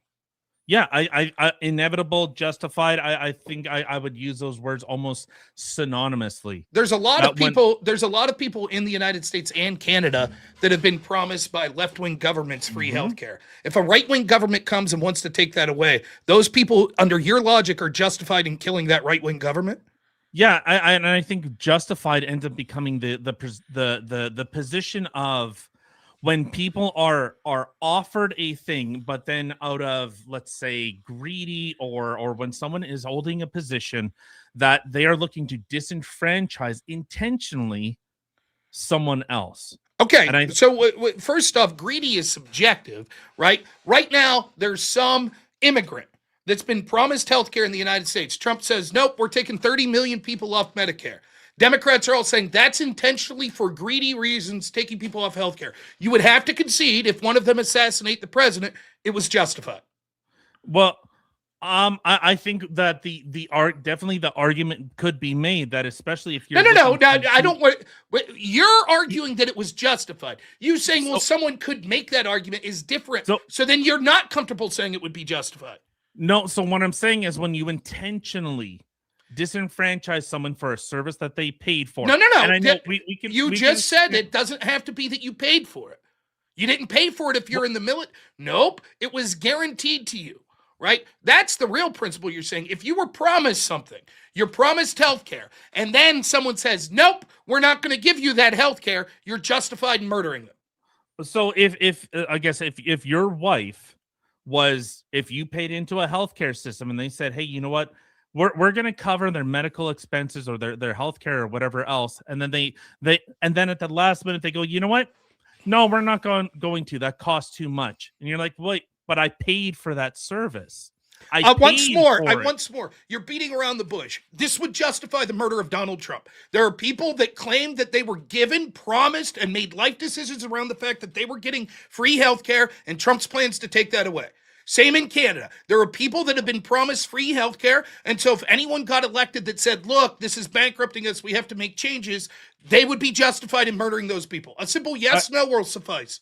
[SPEAKER 7] Yeah, I inevitable, justified. I think I would use those words almost synonymously.
[SPEAKER 1] There's a lot of people. There's a lot of people in the United States and Canada that have been promised by left-wing governments free healthcare. If a right-wing government comes and wants to take that away, those people, under your logic, are justified in killing that right-wing government.
[SPEAKER 7] Yeah, I think justified ends up becoming the position of when people are offered a thing, but then out of, let's say, greedy or when someone is holding a position that they are looking to disenfranchise intentionally someone else.
[SPEAKER 1] Okay, so first off, greedy is subjective, right? Right now, there's some immigrant that's been promised healthcare in the United States. Trump says, nope, we're taking 30 million people off Medicare. Democrats are all saying that's intentionally for greedy reasons, taking people off healthcare. You would have to concede if one of them assassinate the president, it was justified.
[SPEAKER 7] Well, I think that definitely the argument could be made that, especially if you're
[SPEAKER 1] no, I don't want. You're arguing that it was justified. You saying, well, someone could make that argument is different. So then you're not comfortable saying it would be justified.
[SPEAKER 7] No, so what I'm saying is when you intentionally disenfranchise someone for a service that they paid for.
[SPEAKER 1] No.
[SPEAKER 7] And I know
[SPEAKER 1] you just said it doesn't have to be that you paid for it. You didn't pay for it if you're in the military. Nope, it was guaranteed to you, right? That's the real principle you're saying. If you were promised something, you're promised health care, and then someone says, nope, we're not going to give you that health care, you're justified in murdering them.
[SPEAKER 7] So if your wife if you paid into a healthcare system and they said, hey, you know what? we're going to cover their medical expenses or their health care or whatever else, and then they and then at the last minute they go, you know what, no, we're not going to, that costs too much. And you're like, wait, but I paid for that service.
[SPEAKER 1] Once more, you're beating around the bush. This would justify the murder of Donald Trump. There are people that claim that they were given, promised, and made life decisions around the fact that they were getting free health care, and Trump's plans to take that away. Same in Canada. There are people that have been promised free health care, and so if anyone got elected that said, look, this is bankrupting us, we have to make changes, they would be justified in murdering those people. A simple yes, no will suffice.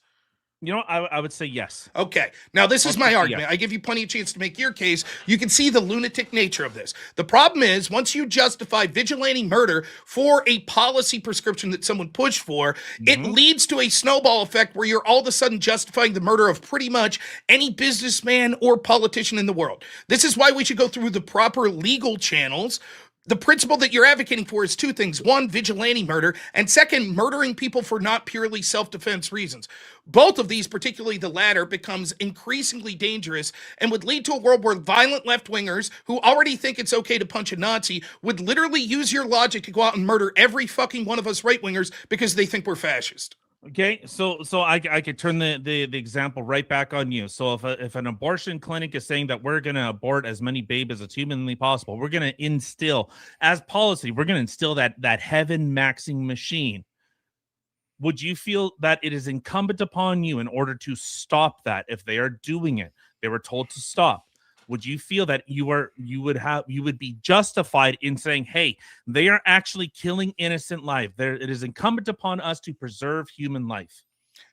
[SPEAKER 7] You know, I would say yes.
[SPEAKER 1] Okay. Now, this is my argument.
[SPEAKER 7] Yes.
[SPEAKER 1] I give you plenty of chance to make your case. You can see the lunatic nature of this. The problem is, once you justify vigilante murder for a policy prescription that someone pushed for, it leads to a snowball effect where you're all of a sudden justifying the murder of pretty much any businessman or politician in the world. This is why we should go through the proper legal channels. The principle that you're advocating for is two things. One, vigilante murder, and second, murdering people for not purely self-defense reasons. Both of these, particularly the latter, becomes increasingly dangerous and would lead to a world where violent left-wingers who already think it's okay to punch a Nazi would literally use your logic to go out and murder every fucking one of us right-wingers because they think we're fascist.
[SPEAKER 7] Okay, so I could turn the example right back on you. So if an abortion clinic is saying that we're going to abort as many babies as humanly possible, we're going to instill as policy, we're going to instill that heaven maxing machine. Would you feel that it is incumbent upon you in order to stop that? If they are doing it, they were told to stop. Would you feel that you would be justified in saying, hey, they are actually killing innocent life? It is incumbent upon us to preserve human life.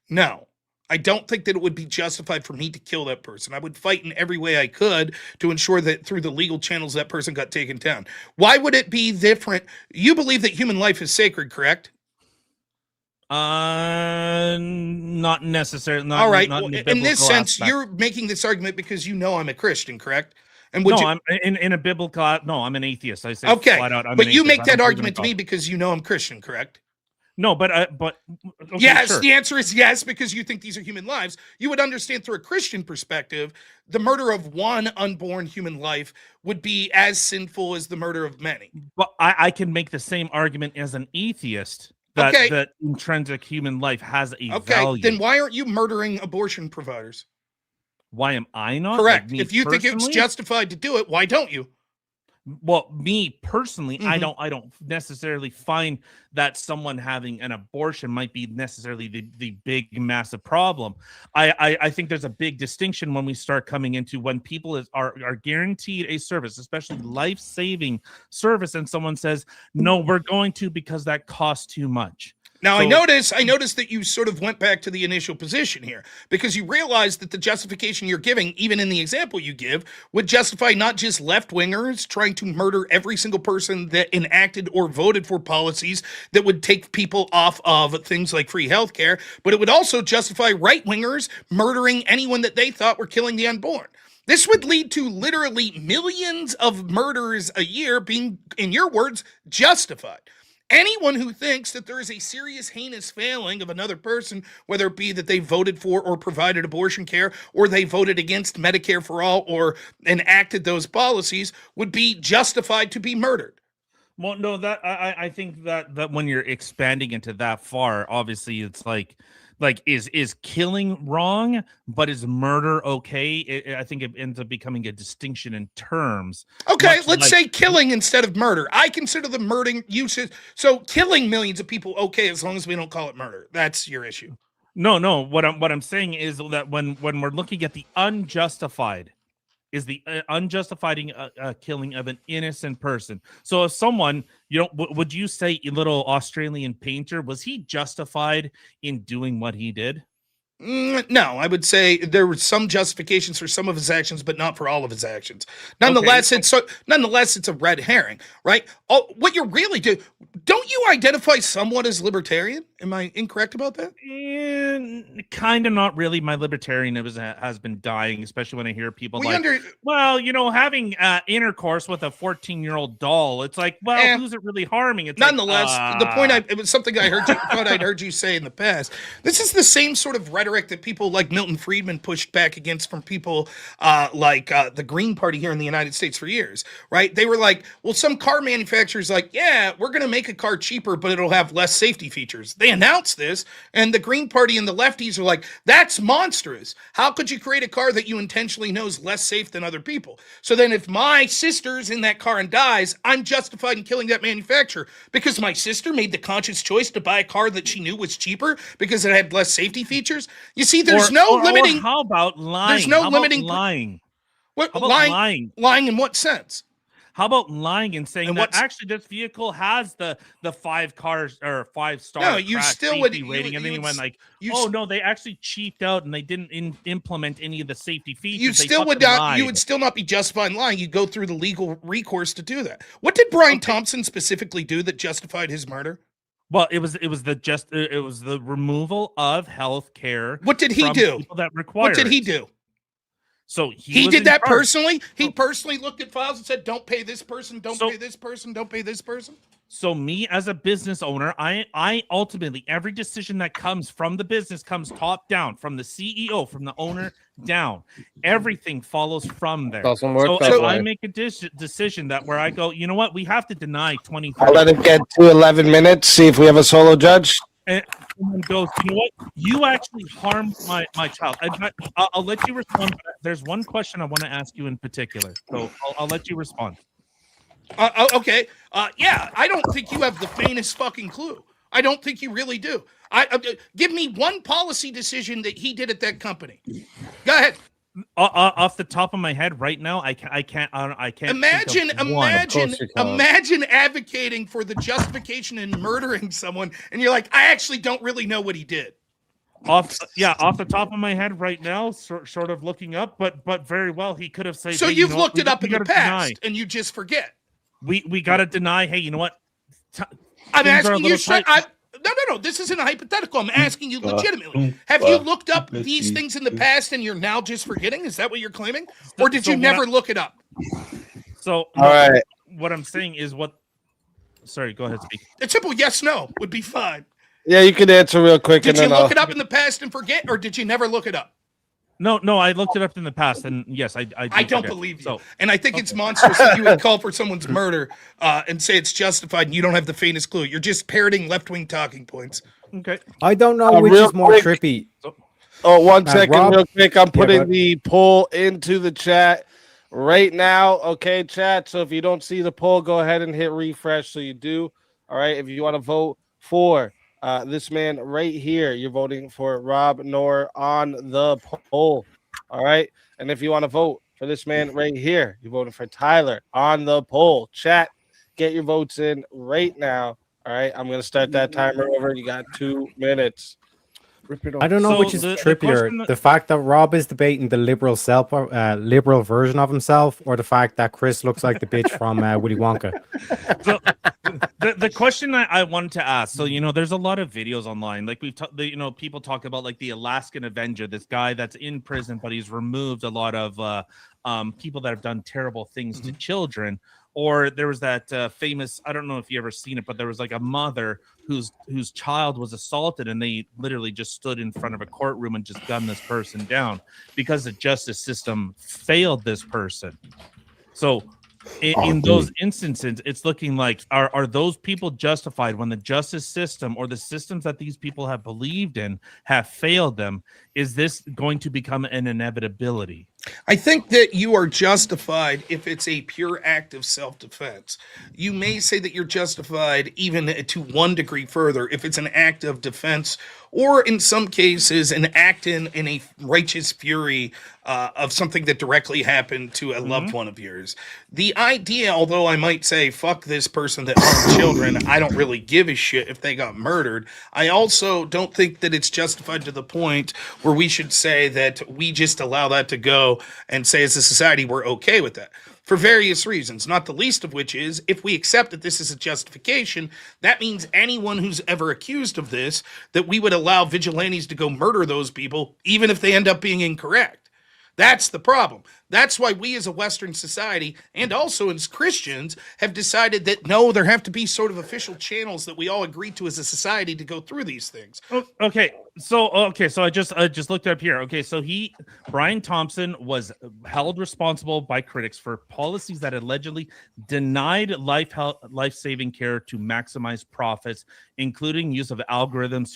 [SPEAKER 1] No, I don't think that it would be justified for me to kill that person. I would fight in every way I could to ensure that through the legal channels that person got taken down. Why would it be different? You believe that human life is sacred, correct?
[SPEAKER 7] Not necessarily.
[SPEAKER 1] All right.
[SPEAKER 7] Not
[SPEAKER 1] Well,
[SPEAKER 7] in,
[SPEAKER 1] in this sense,
[SPEAKER 7] aspect.
[SPEAKER 1] you're making this argument because you know I'm a Christian, correct? And
[SPEAKER 7] No,
[SPEAKER 1] you,
[SPEAKER 7] I'm in a biblical. No, I'm an atheist. I say
[SPEAKER 1] okay,
[SPEAKER 7] flat out, I'm
[SPEAKER 1] but
[SPEAKER 7] an
[SPEAKER 1] you
[SPEAKER 7] atheist.
[SPEAKER 1] make
[SPEAKER 7] I
[SPEAKER 1] that
[SPEAKER 7] don't believe in
[SPEAKER 1] argument to
[SPEAKER 7] God.
[SPEAKER 1] me because you know I'm Christian, correct?
[SPEAKER 7] No, but okay,
[SPEAKER 1] yes,
[SPEAKER 7] sure.
[SPEAKER 1] the answer is yes, because you think these are human lives. You would understand through a Christian perspective, the murder of one unborn human life would be as sinful as the murder of many.
[SPEAKER 7] But I can make the same argument as an atheist that
[SPEAKER 1] Okay.
[SPEAKER 7] that intrinsic human life has a
[SPEAKER 1] Okay,
[SPEAKER 7] value.
[SPEAKER 1] then why aren't you murdering abortion providers?
[SPEAKER 7] Why am I not?
[SPEAKER 1] Correct.
[SPEAKER 7] Like, me
[SPEAKER 1] If you think it's
[SPEAKER 7] personally?
[SPEAKER 1] justified to do it, why don't you?
[SPEAKER 7] Well, me personally, I
[SPEAKER 1] Mhm.
[SPEAKER 7] don't necessarily find that someone having an abortion might be necessarily the big massive problem. I think there's a big distinction when we start coming into when people are guaranteed a service, especially life-saving service, and someone says, no, we're going to because that costs too much.
[SPEAKER 1] Now,
[SPEAKER 7] So-
[SPEAKER 1] I noticed that you sort of went back to the initial position here because you realized that the justification you're giving, even in the example you give, would justify not just left-wingers trying to murder every single person that enacted or voted for policies that would take people off of things like free healthcare, but it would also justify right-wingers murdering anyone that they thought were killing the unborn. This would lead to literally millions of murders a year being, in your words, justified. Anyone who thinks that there is a serious heinous failing of another person, whether it be that they voted for or provided abortion care, or they voted against Medicare for all or enacted those policies, would be justified to be murdered.
[SPEAKER 7] Well, no, that I think that when you're expanding into that far, obviously it's like is killing wrong, but is murder okay? I think it ends up becoming a distinction in terms.
[SPEAKER 1] Okay,
[SPEAKER 7] Much
[SPEAKER 1] let's
[SPEAKER 7] like-
[SPEAKER 1] say killing instead of murder. I consider the murdering usage. So killing millions of people okay as long as we don't call it murder. That's your issue.
[SPEAKER 7] No. What I'm saying is that when we're looking at the unjustified, is the unjustified killing of an innocent person. So if someone, would you say a little Australian painter, was he justified in doing what he did?
[SPEAKER 1] No, I would say there were some justifications for some of his actions, but not for all of his actions. Nonetheless, it's a red herring, right? What you're really doing, Don't you identify somewhat as libertarian? Am I incorrect about that?
[SPEAKER 7] Kind of, not really. My libertarianism has been dying, especially when I hear people
[SPEAKER 1] Well,
[SPEAKER 7] like, well, having intercourse with a 14-year-old doll. It's like, well, who's it really harming? It's
[SPEAKER 1] nonetheless, the point
[SPEAKER 7] like,
[SPEAKER 1] it was something I heard thought I'd heard you say in the past. This is the same sort of rhetoric that people like Milton Friedman pushed back against from people like the Green Party here in the United States for years, right? They were like, well, some car manufacturers like, yeah, we're going to make a car cheaper, but it'll have less safety features. They announced this, and the Green Party and the lefties are like, that's monstrous. How could you create a car that you intentionally know is less safe than other people? So then if my sister's in that car and dies, I'm justified in killing that manufacturer because my sister made the conscious choice to buy a car that she knew was cheaper because it had less safety features. You see, there's no limiting.
[SPEAKER 7] How about lying?
[SPEAKER 1] There's no
[SPEAKER 7] How
[SPEAKER 1] limiting.
[SPEAKER 7] About lying.
[SPEAKER 1] What
[SPEAKER 7] How about
[SPEAKER 1] lying? Lying in what sense?
[SPEAKER 7] How about lying and saying that actually this vehicle has the 5 cars or 5-star
[SPEAKER 1] No, you
[SPEAKER 7] crash
[SPEAKER 1] still would
[SPEAKER 7] safety rating, and then you went like,
[SPEAKER 1] you
[SPEAKER 7] oh no, they actually cheaped out and they didn't implement any of the safety features.
[SPEAKER 1] You
[SPEAKER 7] They
[SPEAKER 1] still would
[SPEAKER 7] fucking
[SPEAKER 1] not.
[SPEAKER 7] lied.
[SPEAKER 1] You would still not be justified in lying. You go through the legal recourse to do that. What did Brian Thompson specifically do that justified his murder?
[SPEAKER 7] Well, it was the removal of health care.
[SPEAKER 1] What did he do?
[SPEAKER 7] People that require
[SPEAKER 1] What did he
[SPEAKER 7] it.
[SPEAKER 1] do?
[SPEAKER 7] So
[SPEAKER 1] He
[SPEAKER 7] was
[SPEAKER 1] did
[SPEAKER 7] in
[SPEAKER 1] that
[SPEAKER 7] charge.
[SPEAKER 1] personally. He personally looked at files and said, "Don't pay this person. Don't pay this person. Don't pay this person."
[SPEAKER 7] So me as a business owner, I ultimately, every decision that comes from the business comes top down, from the CEO, from the owner down. Everything follows from there.
[SPEAKER 13] Doesn't work
[SPEAKER 7] So
[SPEAKER 13] that
[SPEAKER 7] if
[SPEAKER 13] way.
[SPEAKER 7] I make a decision that where I go, you know what, we have to deny 20.
[SPEAKER 13] I'll let it get to 11 minutes. See if we have a solo judge.
[SPEAKER 7] And someone goes, you know what, you actually harmed my child. I'll let you respond. But there's one question I want to ask you in particular. So I'll let you respond.
[SPEAKER 1] Okay. Yeah, I don't think you have the faintest fucking clue. I don't think you really do. Give me one policy decision that he did at that company. Go ahead.
[SPEAKER 7] Off the top of my head, right now, I can't.
[SPEAKER 1] Imagine
[SPEAKER 7] think of one.
[SPEAKER 1] imagine advocating for the justification in murdering someone, and you're like, I actually don't really know what he did.
[SPEAKER 7] Off the top of my head right now, sort of looking up, but very well, he could have said.
[SPEAKER 1] So
[SPEAKER 7] hey,
[SPEAKER 1] you've
[SPEAKER 7] you know
[SPEAKER 1] looked
[SPEAKER 7] what,
[SPEAKER 1] it up in the
[SPEAKER 7] gotta
[SPEAKER 1] past,
[SPEAKER 7] deny.
[SPEAKER 1] and you just forget.
[SPEAKER 7] We got to deny. Hey, you know what?
[SPEAKER 1] I'm
[SPEAKER 7] Things are a
[SPEAKER 1] asking you
[SPEAKER 7] little
[SPEAKER 1] straight.
[SPEAKER 7] tight.
[SPEAKER 1] No. This isn't a hypothetical. I'm asking you legitimately. Have you looked up these things in the past and you're now just forgetting? Is that what you're claiming? Or did you never look it up?
[SPEAKER 7] So,
[SPEAKER 13] All right.
[SPEAKER 7] What I'm saying is what. Sorry, go ahead, speak.
[SPEAKER 1] A simple yes, no would be fine.
[SPEAKER 13] Yeah, you can answer real quick.
[SPEAKER 1] Did
[SPEAKER 13] and
[SPEAKER 1] you
[SPEAKER 13] then
[SPEAKER 1] look it up in the past and forget, or did you never look it up?
[SPEAKER 7] No, I looked it up in the past, and yes, I
[SPEAKER 1] don't
[SPEAKER 7] forget.
[SPEAKER 1] believe you.
[SPEAKER 7] So,
[SPEAKER 1] And I think it's monstrous that you would call for someone's murder and say it's justified and you don't have the faintest clue. You're just parroting left-wing talking points.
[SPEAKER 7] Okay.
[SPEAKER 3] I don't know which
[SPEAKER 13] real
[SPEAKER 3] is more
[SPEAKER 13] quick-
[SPEAKER 3] trippy.
[SPEAKER 13] Oh, 1 second,
[SPEAKER 3] Rob?
[SPEAKER 13] real quick. I'm putting
[SPEAKER 3] bud.
[SPEAKER 13] the poll into the chat right now. Okay, chat. So if you don't see the poll, go ahead and hit refresh so you do. All right. If you want to vote for this man right here, you're voting for robnoerr on the poll. All right. And if you want to vote for this man right here, you're voting for Tyler on the poll. Chat, get your votes in right now. All right. I'm going to start that timer over. You got 2 minutes. Rip it off.
[SPEAKER 3] I don't know
[SPEAKER 7] So
[SPEAKER 3] which is
[SPEAKER 7] the
[SPEAKER 3] trippier:
[SPEAKER 7] question that-
[SPEAKER 3] the fact that Rob is debating the liberal liberal version of himself, or the fact that Chris looks like the bitch from Willy Wonka.
[SPEAKER 7] So the question I wanted to ask, so there's a lot of videos online, like people talk about like the Alaskan Avenger, this guy that's in prison, but he's removed a lot of people that have done terrible things to children. Or there was that famous, I don't know if you ever seen it, but there was like a mother whose child was assaulted, and they literally just stood in front of a courtroom and just gunned this person down because the justice system failed this person. So in those instances, it's looking like are those people justified when the justice system or the systems that these people have believed in have failed them? Is this going to become an inevitability?
[SPEAKER 1] I think that you are justified if it's a pure act of self-defense. You may say that you're justified even to one degree further if it's an act of defense, or in some cases an act in a righteous fury of something that directly happened to a loved one of yours. The idea, although I might say, fuck this person that harmed children, I don't really give a shit if they got murdered, I also don't think that it's justified to the point where we should say that we just allow that to go go and say as a society we're okay with that for various reasons, not the least of which is if we accept that this is a justification, that means anyone who's ever accused of this, that we would allow vigilantes to go murder those people even if they end up being incorrect. That's the problem. That's why we as a Western society and also as Christians have decided that no, there have to be sort of official channels that we all agree to as a society to go through these things.
[SPEAKER 7] Okay, so I just looked up here. Okay, so Brian Thompson was held responsible by critics for policies that allegedly denied life-saving care to maximize profits, including use of algorithms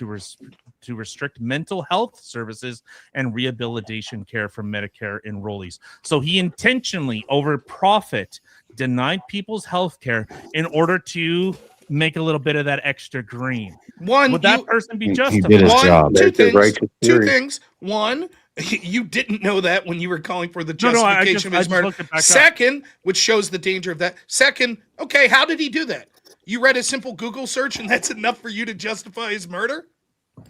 [SPEAKER 7] to restrict mental health services and rehabilitation care for Medicare enrollees. So he intentionally, over profit, denied people's health care in order to make a little bit of that extra green. Would that person be justified?
[SPEAKER 1] Two things. One, you didn't know that when you were calling for the justification of his murder. Second, which shows the danger of that. Second, okay, how did he do that? You read a simple Google search and that's enough for you to justify his murder?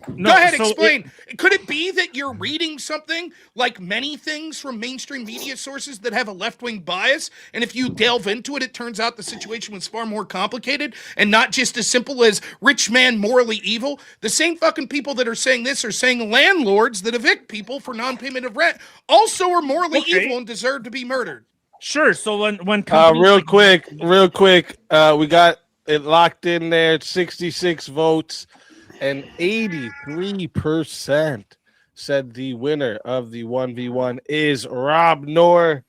[SPEAKER 7] No,
[SPEAKER 1] Go ahead,
[SPEAKER 7] so
[SPEAKER 1] explain. Could it be that you're reading something like many things from mainstream media sources that have a left-wing bias, and if you delve into it, it turns out the situation was far more complicated and not just as simple as rich man morally evil? The same fucking people that are saying this are saying landlords that evict people for non-payment of rent also are morally evil and deserve to be murdered.
[SPEAKER 7] Sure. So when
[SPEAKER 13] real quick, we got it locked in there. It's 66 votes. And 83% said the winner of the 1v1 is robnoerr.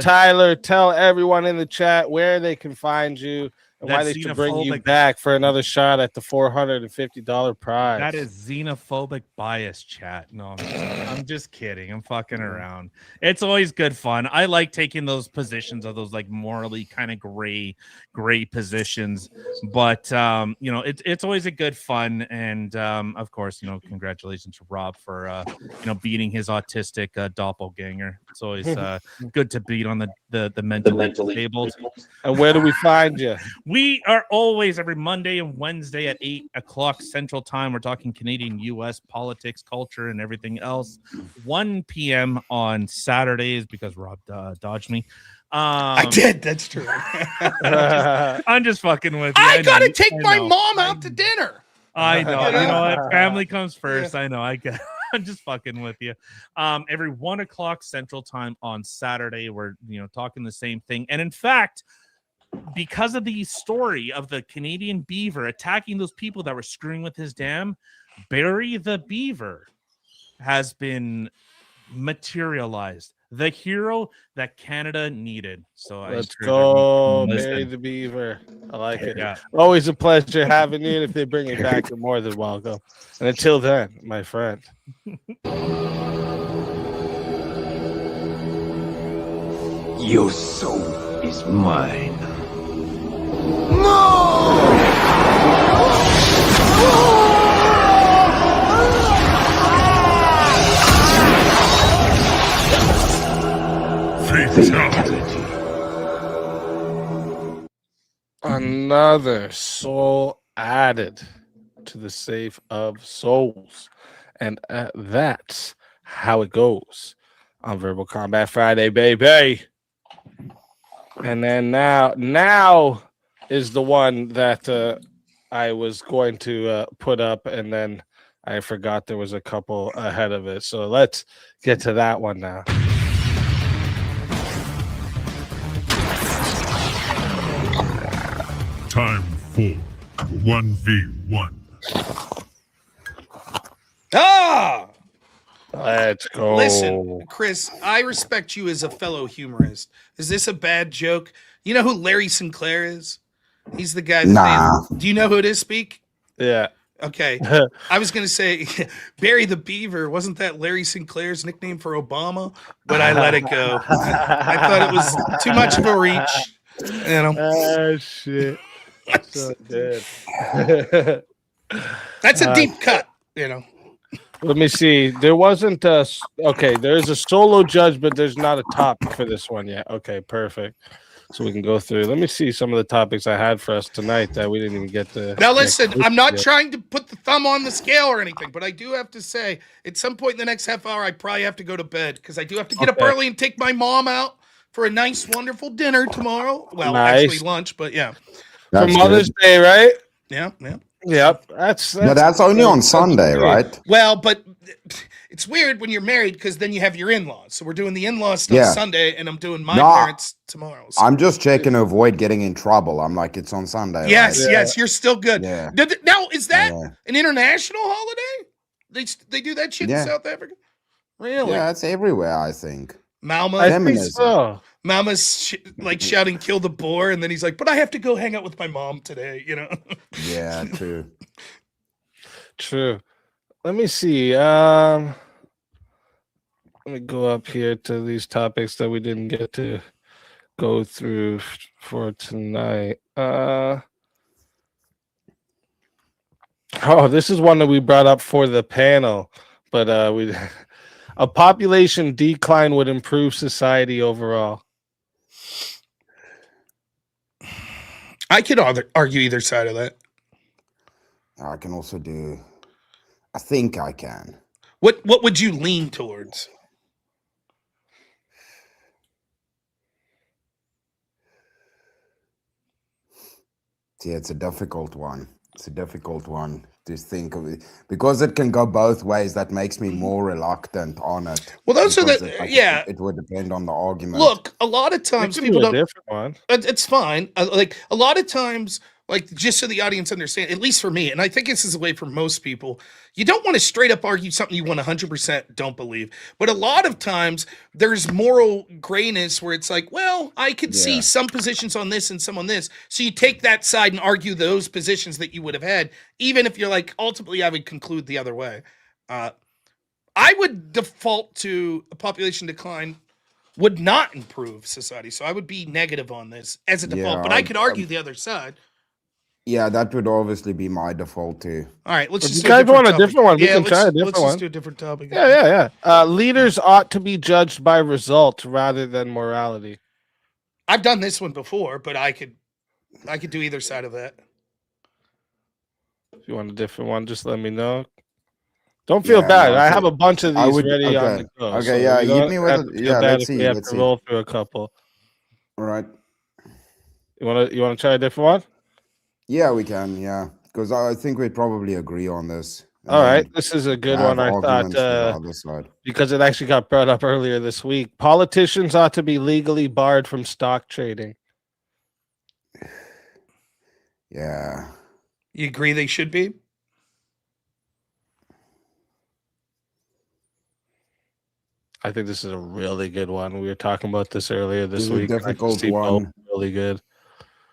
[SPEAKER 13] Tyler, tell everyone in the chat where they can find you and why they should bring you back for another shot at the $450 prize.
[SPEAKER 7] That is xenophobic bias, chat. No, I'm just kidding. I'm fucking around. It's always good fun. I like taking those positions of those like morally kind of gray positions, but it's always a good fun. And of course, congratulations to Rob for beating his autistic doppelganger. It's always good to beat on the mentally disabled.
[SPEAKER 13] And where do we find you?
[SPEAKER 7] We are always every Monday and Wednesday at 8 o'clock Central Time. We're talking Canadian, U.S. politics, culture, and everything else. 1 p.m. on Saturdays because Rob dodged me.
[SPEAKER 1] I did. That's true.
[SPEAKER 7] I'm just fucking with you.
[SPEAKER 1] I gotta take my mom out to dinner.
[SPEAKER 7] I know. You know what? Family comes first. I know. I get. I'm just fucking with you. Every 1 o'clock Central Time on Saturday, we're talking the same thing. And in fact, because of the story of the Canadian beaver attacking those people that were screwing with his dam, Barry the beaver has been materialized. The hero that Canada needed. So
[SPEAKER 13] let's go, Barry the beaver. I like it.
[SPEAKER 7] Yeah.
[SPEAKER 13] Always a pleasure having you. And if they bring you back, you're more than welcome. And until then, my friend.
[SPEAKER 8] Your soul is mine.
[SPEAKER 14] Fatality.
[SPEAKER 13] Another soul added to the Safe of Souls. And that's how it goes on Verbal Combat Friday, baby. And then now is the one that I was going to put up, and then I forgot there was a couple ahead of it. So let's get to that one now.
[SPEAKER 14] Time for 1v1.
[SPEAKER 1] Ah!
[SPEAKER 13] Let's go.
[SPEAKER 1] Listen, Chris, I respect you as a fellow humorist. Is this a bad joke? You know who Larry Sinclair is? He's the guy. Do you know who it is, Speak?
[SPEAKER 13] Yeah.
[SPEAKER 1] Okay. I was going to say Barry the Beaver. Wasn't that Larry Sinclair's nickname for Obama? But I let it go. I thought it was too much of a reach. You know?
[SPEAKER 13] Oh, shit. So good.
[SPEAKER 1] That's a deep cut, you know.
[SPEAKER 13] Let me see. There wasn't a... Okay, there's a solo judge, but there's not a topic for this one yet. Okay, perfect. so we can go through. Let me see some of the topics I had for us tonight that we didn't even get to.
[SPEAKER 1] Now, listen,
[SPEAKER 13] get
[SPEAKER 1] I'm not
[SPEAKER 13] yet.
[SPEAKER 1] trying to put the thumb on the scale or anything, but I do have to say, at some point in the next half hour, I probably have to go to bed because I do have to get up
[SPEAKER 13] Okay.
[SPEAKER 1] early and take my mom out for a nice, wonderful dinner tomorrow. Well,
[SPEAKER 13] Nice.
[SPEAKER 1] actually, lunch, but yeah.
[SPEAKER 13] For
[SPEAKER 19] That's
[SPEAKER 13] Mother's
[SPEAKER 19] good.
[SPEAKER 13] Day, right?
[SPEAKER 1] Yeah, yeah.
[SPEAKER 13] Yep. That's
[SPEAKER 22] But that's only on Sunday, right?
[SPEAKER 1] Well, but it's weird when you're married because then you have your in-laws. So we're doing the in-laws stuff
[SPEAKER 22] Yeah.
[SPEAKER 1] Sunday, and I'm doing my
[SPEAKER 22] No,
[SPEAKER 1] parents tomorrow. So-
[SPEAKER 22] I'm just checking to avoid getting in trouble. I'm like, it's on Sunday.
[SPEAKER 1] Yes,
[SPEAKER 22] right?
[SPEAKER 1] yes, you're still good.
[SPEAKER 22] Yeah.
[SPEAKER 1] Now, is that
[SPEAKER 22] Yeah.
[SPEAKER 1] an international holiday? They do that shit
[SPEAKER 22] Yeah.
[SPEAKER 1] in South Africa? Really?
[SPEAKER 22] Yeah, it's everywhere, I think.
[SPEAKER 1] Malma,
[SPEAKER 13] I think
[SPEAKER 22] Feminism.
[SPEAKER 13] so.
[SPEAKER 1] Mama's like shouting "kill the boar," and then he's like, "But I have to go hang out with my mom today," you know.
[SPEAKER 22] Yeah, true.
[SPEAKER 13] True. Let me see. Let me go up here to these topics that we didn't get to go through for tonight. Oh, this is one that we brought up for the panel, but we a population decline would improve society overall.
[SPEAKER 1] I could argue either side of that.
[SPEAKER 22] I can also do. I think I can.
[SPEAKER 1] What would you lean towards?
[SPEAKER 22] See, it's a difficult one. It's a difficult one to think of it because it can go both ways. That makes me more reluctant on it.
[SPEAKER 1] Well, those are
[SPEAKER 22] because
[SPEAKER 1] the yeah.
[SPEAKER 22] It would depend on the argument.
[SPEAKER 1] Look, a lot of times
[SPEAKER 13] It could
[SPEAKER 1] people
[SPEAKER 13] be a
[SPEAKER 1] don't.
[SPEAKER 13] different one.
[SPEAKER 1] It's fine. Like a lot of times, like just so the audience understand, at least for me, and I think this is the way for most people, you don't want to straight up argue something you 100% don't believe. But a lot of times there's moral grayness where it's like, well, I could see
[SPEAKER 22] Yeah.
[SPEAKER 1] some positions on this and some on this. So you take that side and argue those positions that you would have had, even if you're like, ultimately, I would conclude the other way. I would default to a population decline would not improve society. So I would be negative on this as a default,
[SPEAKER 22] Yeah,
[SPEAKER 1] but I could argue the other side.
[SPEAKER 22] Yeah, that would obviously be my default too.
[SPEAKER 1] All right, let's
[SPEAKER 13] If
[SPEAKER 1] just
[SPEAKER 13] you
[SPEAKER 1] do
[SPEAKER 13] guys want a
[SPEAKER 1] topic.
[SPEAKER 13] different one, we
[SPEAKER 1] Yeah,
[SPEAKER 13] can try a
[SPEAKER 1] let's
[SPEAKER 13] different
[SPEAKER 1] just
[SPEAKER 13] one.
[SPEAKER 1] do a different topic.
[SPEAKER 13] Yeah. Leaders ought to be judged by results rather than morality.
[SPEAKER 1] I've done this one before, but I could do either side of that.
[SPEAKER 13] If you want a different one, just let me know. Don't feel
[SPEAKER 22] Yeah,
[SPEAKER 13] bad.
[SPEAKER 22] no,
[SPEAKER 13] I
[SPEAKER 22] so
[SPEAKER 13] have a bunch of
[SPEAKER 22] I
[SPEAKER 13] these
[SPEAKER 22] would-
[SPEAKER 13] ready on
[SPEAKER 22] okay,
[SPEAKER 13] the go.
[SPEAKER 22] okay,
[SPEAKER 13] so
[SPEAKER 22] yeah,
[SPEAKER 13] you
[SPEAKER 22] hit
[SPEAKER 13] don't
[SPEAKER 22] me with
[SPEAKER 13] have
[SPEAKER 22] it.
[SPEAKER 13] to feel
[SPEAKER 22] Yeah,
[SPEAKER 13] bad
[SPEAKER 22] let's
[SPEAKER 13] if we
[SPEAKER 22] see,
[SPEAKER 13] have
[SPEAKER 22] let's
[SPEAKER 13] to
[SPEAKER 22] see.
[SPEAKER 13] roll through a couple.
[SPEAKER 22] All right.
[SPEAKER 13] You wanna try a different one?
[SPEAKER 22] Yeah, we can. Yeah, because I think we'd probably agree on this.
[SPEAKER 13] All right, this is a good
[SPEAKER 22] have
[SPEAKER 13] one. I thought
[SPEAKER 22] arguments for the other side.
[SPEAKER 13] because it actually got brought up earlier this week. Politicians ought to be legally barred from stock trading.
[SPEAKER 22] Yeah.
[SPEAKER 1] You agree they should be?
[SPEAKER 13] I think this is a really good one. We were talking about this earlier this
[SPEAKER 22] This is a
[SPEAKER 13] week. I can
[SPEAKER 22] difficult
[SPEAKER 13] see both
[SPEAKER 22] one.
[SPEAKER 13] really good.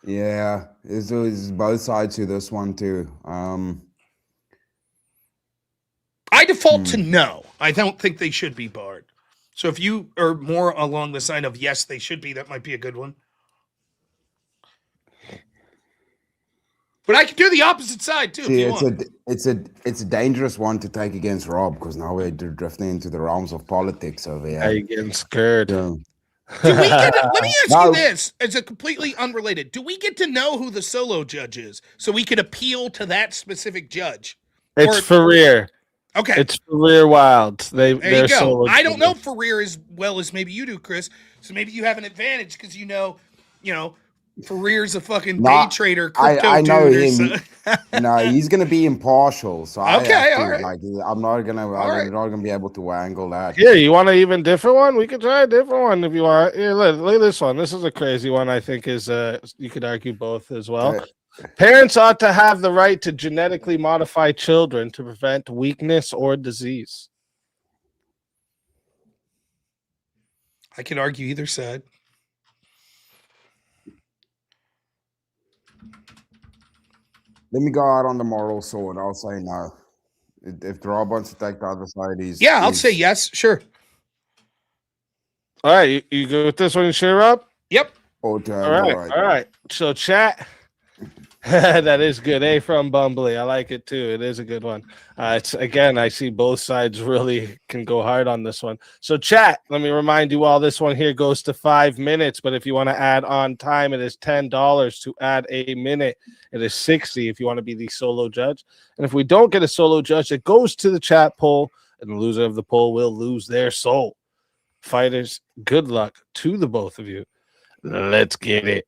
[SPEAKER 22] Yeah, it's both sides to this one too.
[SPEAKER 1] I default to no. I don't think they should be barred. So if you are more along the side of yes, they should be, that might be a good one. But I could do the opposite side too.
[SPEAKER 22] See,
[SPEAKER 1] if you want.
[SPEAKER 22] it's a dangerous one to take against Rob because now we're drifting into the realms of politics over here.
[SPEAKER 13] Are you getting scared?
[SPEAKER 1] Do we get to, let me ask
[SPEAKER 22] No.
[SPEAKER 1] you this as a completely unrelated. Do we get to know who the solo judge is so we could appeal to that specific judge?
[SPEAKER 13] It's
[SPEAKER 1] Or-
[SPEAKER 13] Ferrier.
[SPEAKER 1] Okay.
[SPEAKER 13] It's Ferrier Wilds.
[SPEAKER 1] There
[SPEAKER 13] They're
[SPEAKER 1] you go.
[SPEAKER 13] solo
[SPEAKER 1] I don't know
[SPEAKER 13] judges.
[SPEAKER 1] Ferrier as well as maybe you do, Chris. So maybe you have an advantage because you know, Ferrier's a fucking day trader, crypto
[SPEAKER 22] I know
[SPEAKER 1] dude.
[SPEAKER 22] him. No, he's gonna be impartial. So I
[SPEAKER 1] Okay,
[SPEAKER 22] have to,
[SPEAKER 1] all right.
[SPEAKER 22] like, I'm not gonna
[SPEAKER 1] right.
[SPEAKER 22] I'm not gonna be able to wangle that.
[SPEAKER 13] Here, you want an even different one? We could try a different one if you want. Here, look at this one. This is a crazy one. I think is you could argue both as well. Parents ought to have the right to genetically modify children to prevent weakness or disease.
[SPEAKER 1] I can argue either side.
[SPEAKER 22] Let me go out on the moral sword. I'll say no. If Rob wants to take the other side,
[SPEAKER 1] Yeah, I'll say yes. Sure.
[SPEAKER 13] All right, you good with this one, share up?
[SPEAKER 1] Yep.
[SPEAKER 22] Or to
[SPEAKER 13] All right. So chat. That is good. A from Bumbly. I like it too. It is a good one. It's again, I see both sides really can go hard on this one. So, chat, let me remind you all this one here goes to 5 minutes. But if you want to add on time, it is $10 to add a minute. It is 60 if you want to be the solo judge. And if we don't get a solo judge, it goes to the chat poll, and the loser of the poll will lose their soul. Fighters, good luck to the both of you. Let's get it.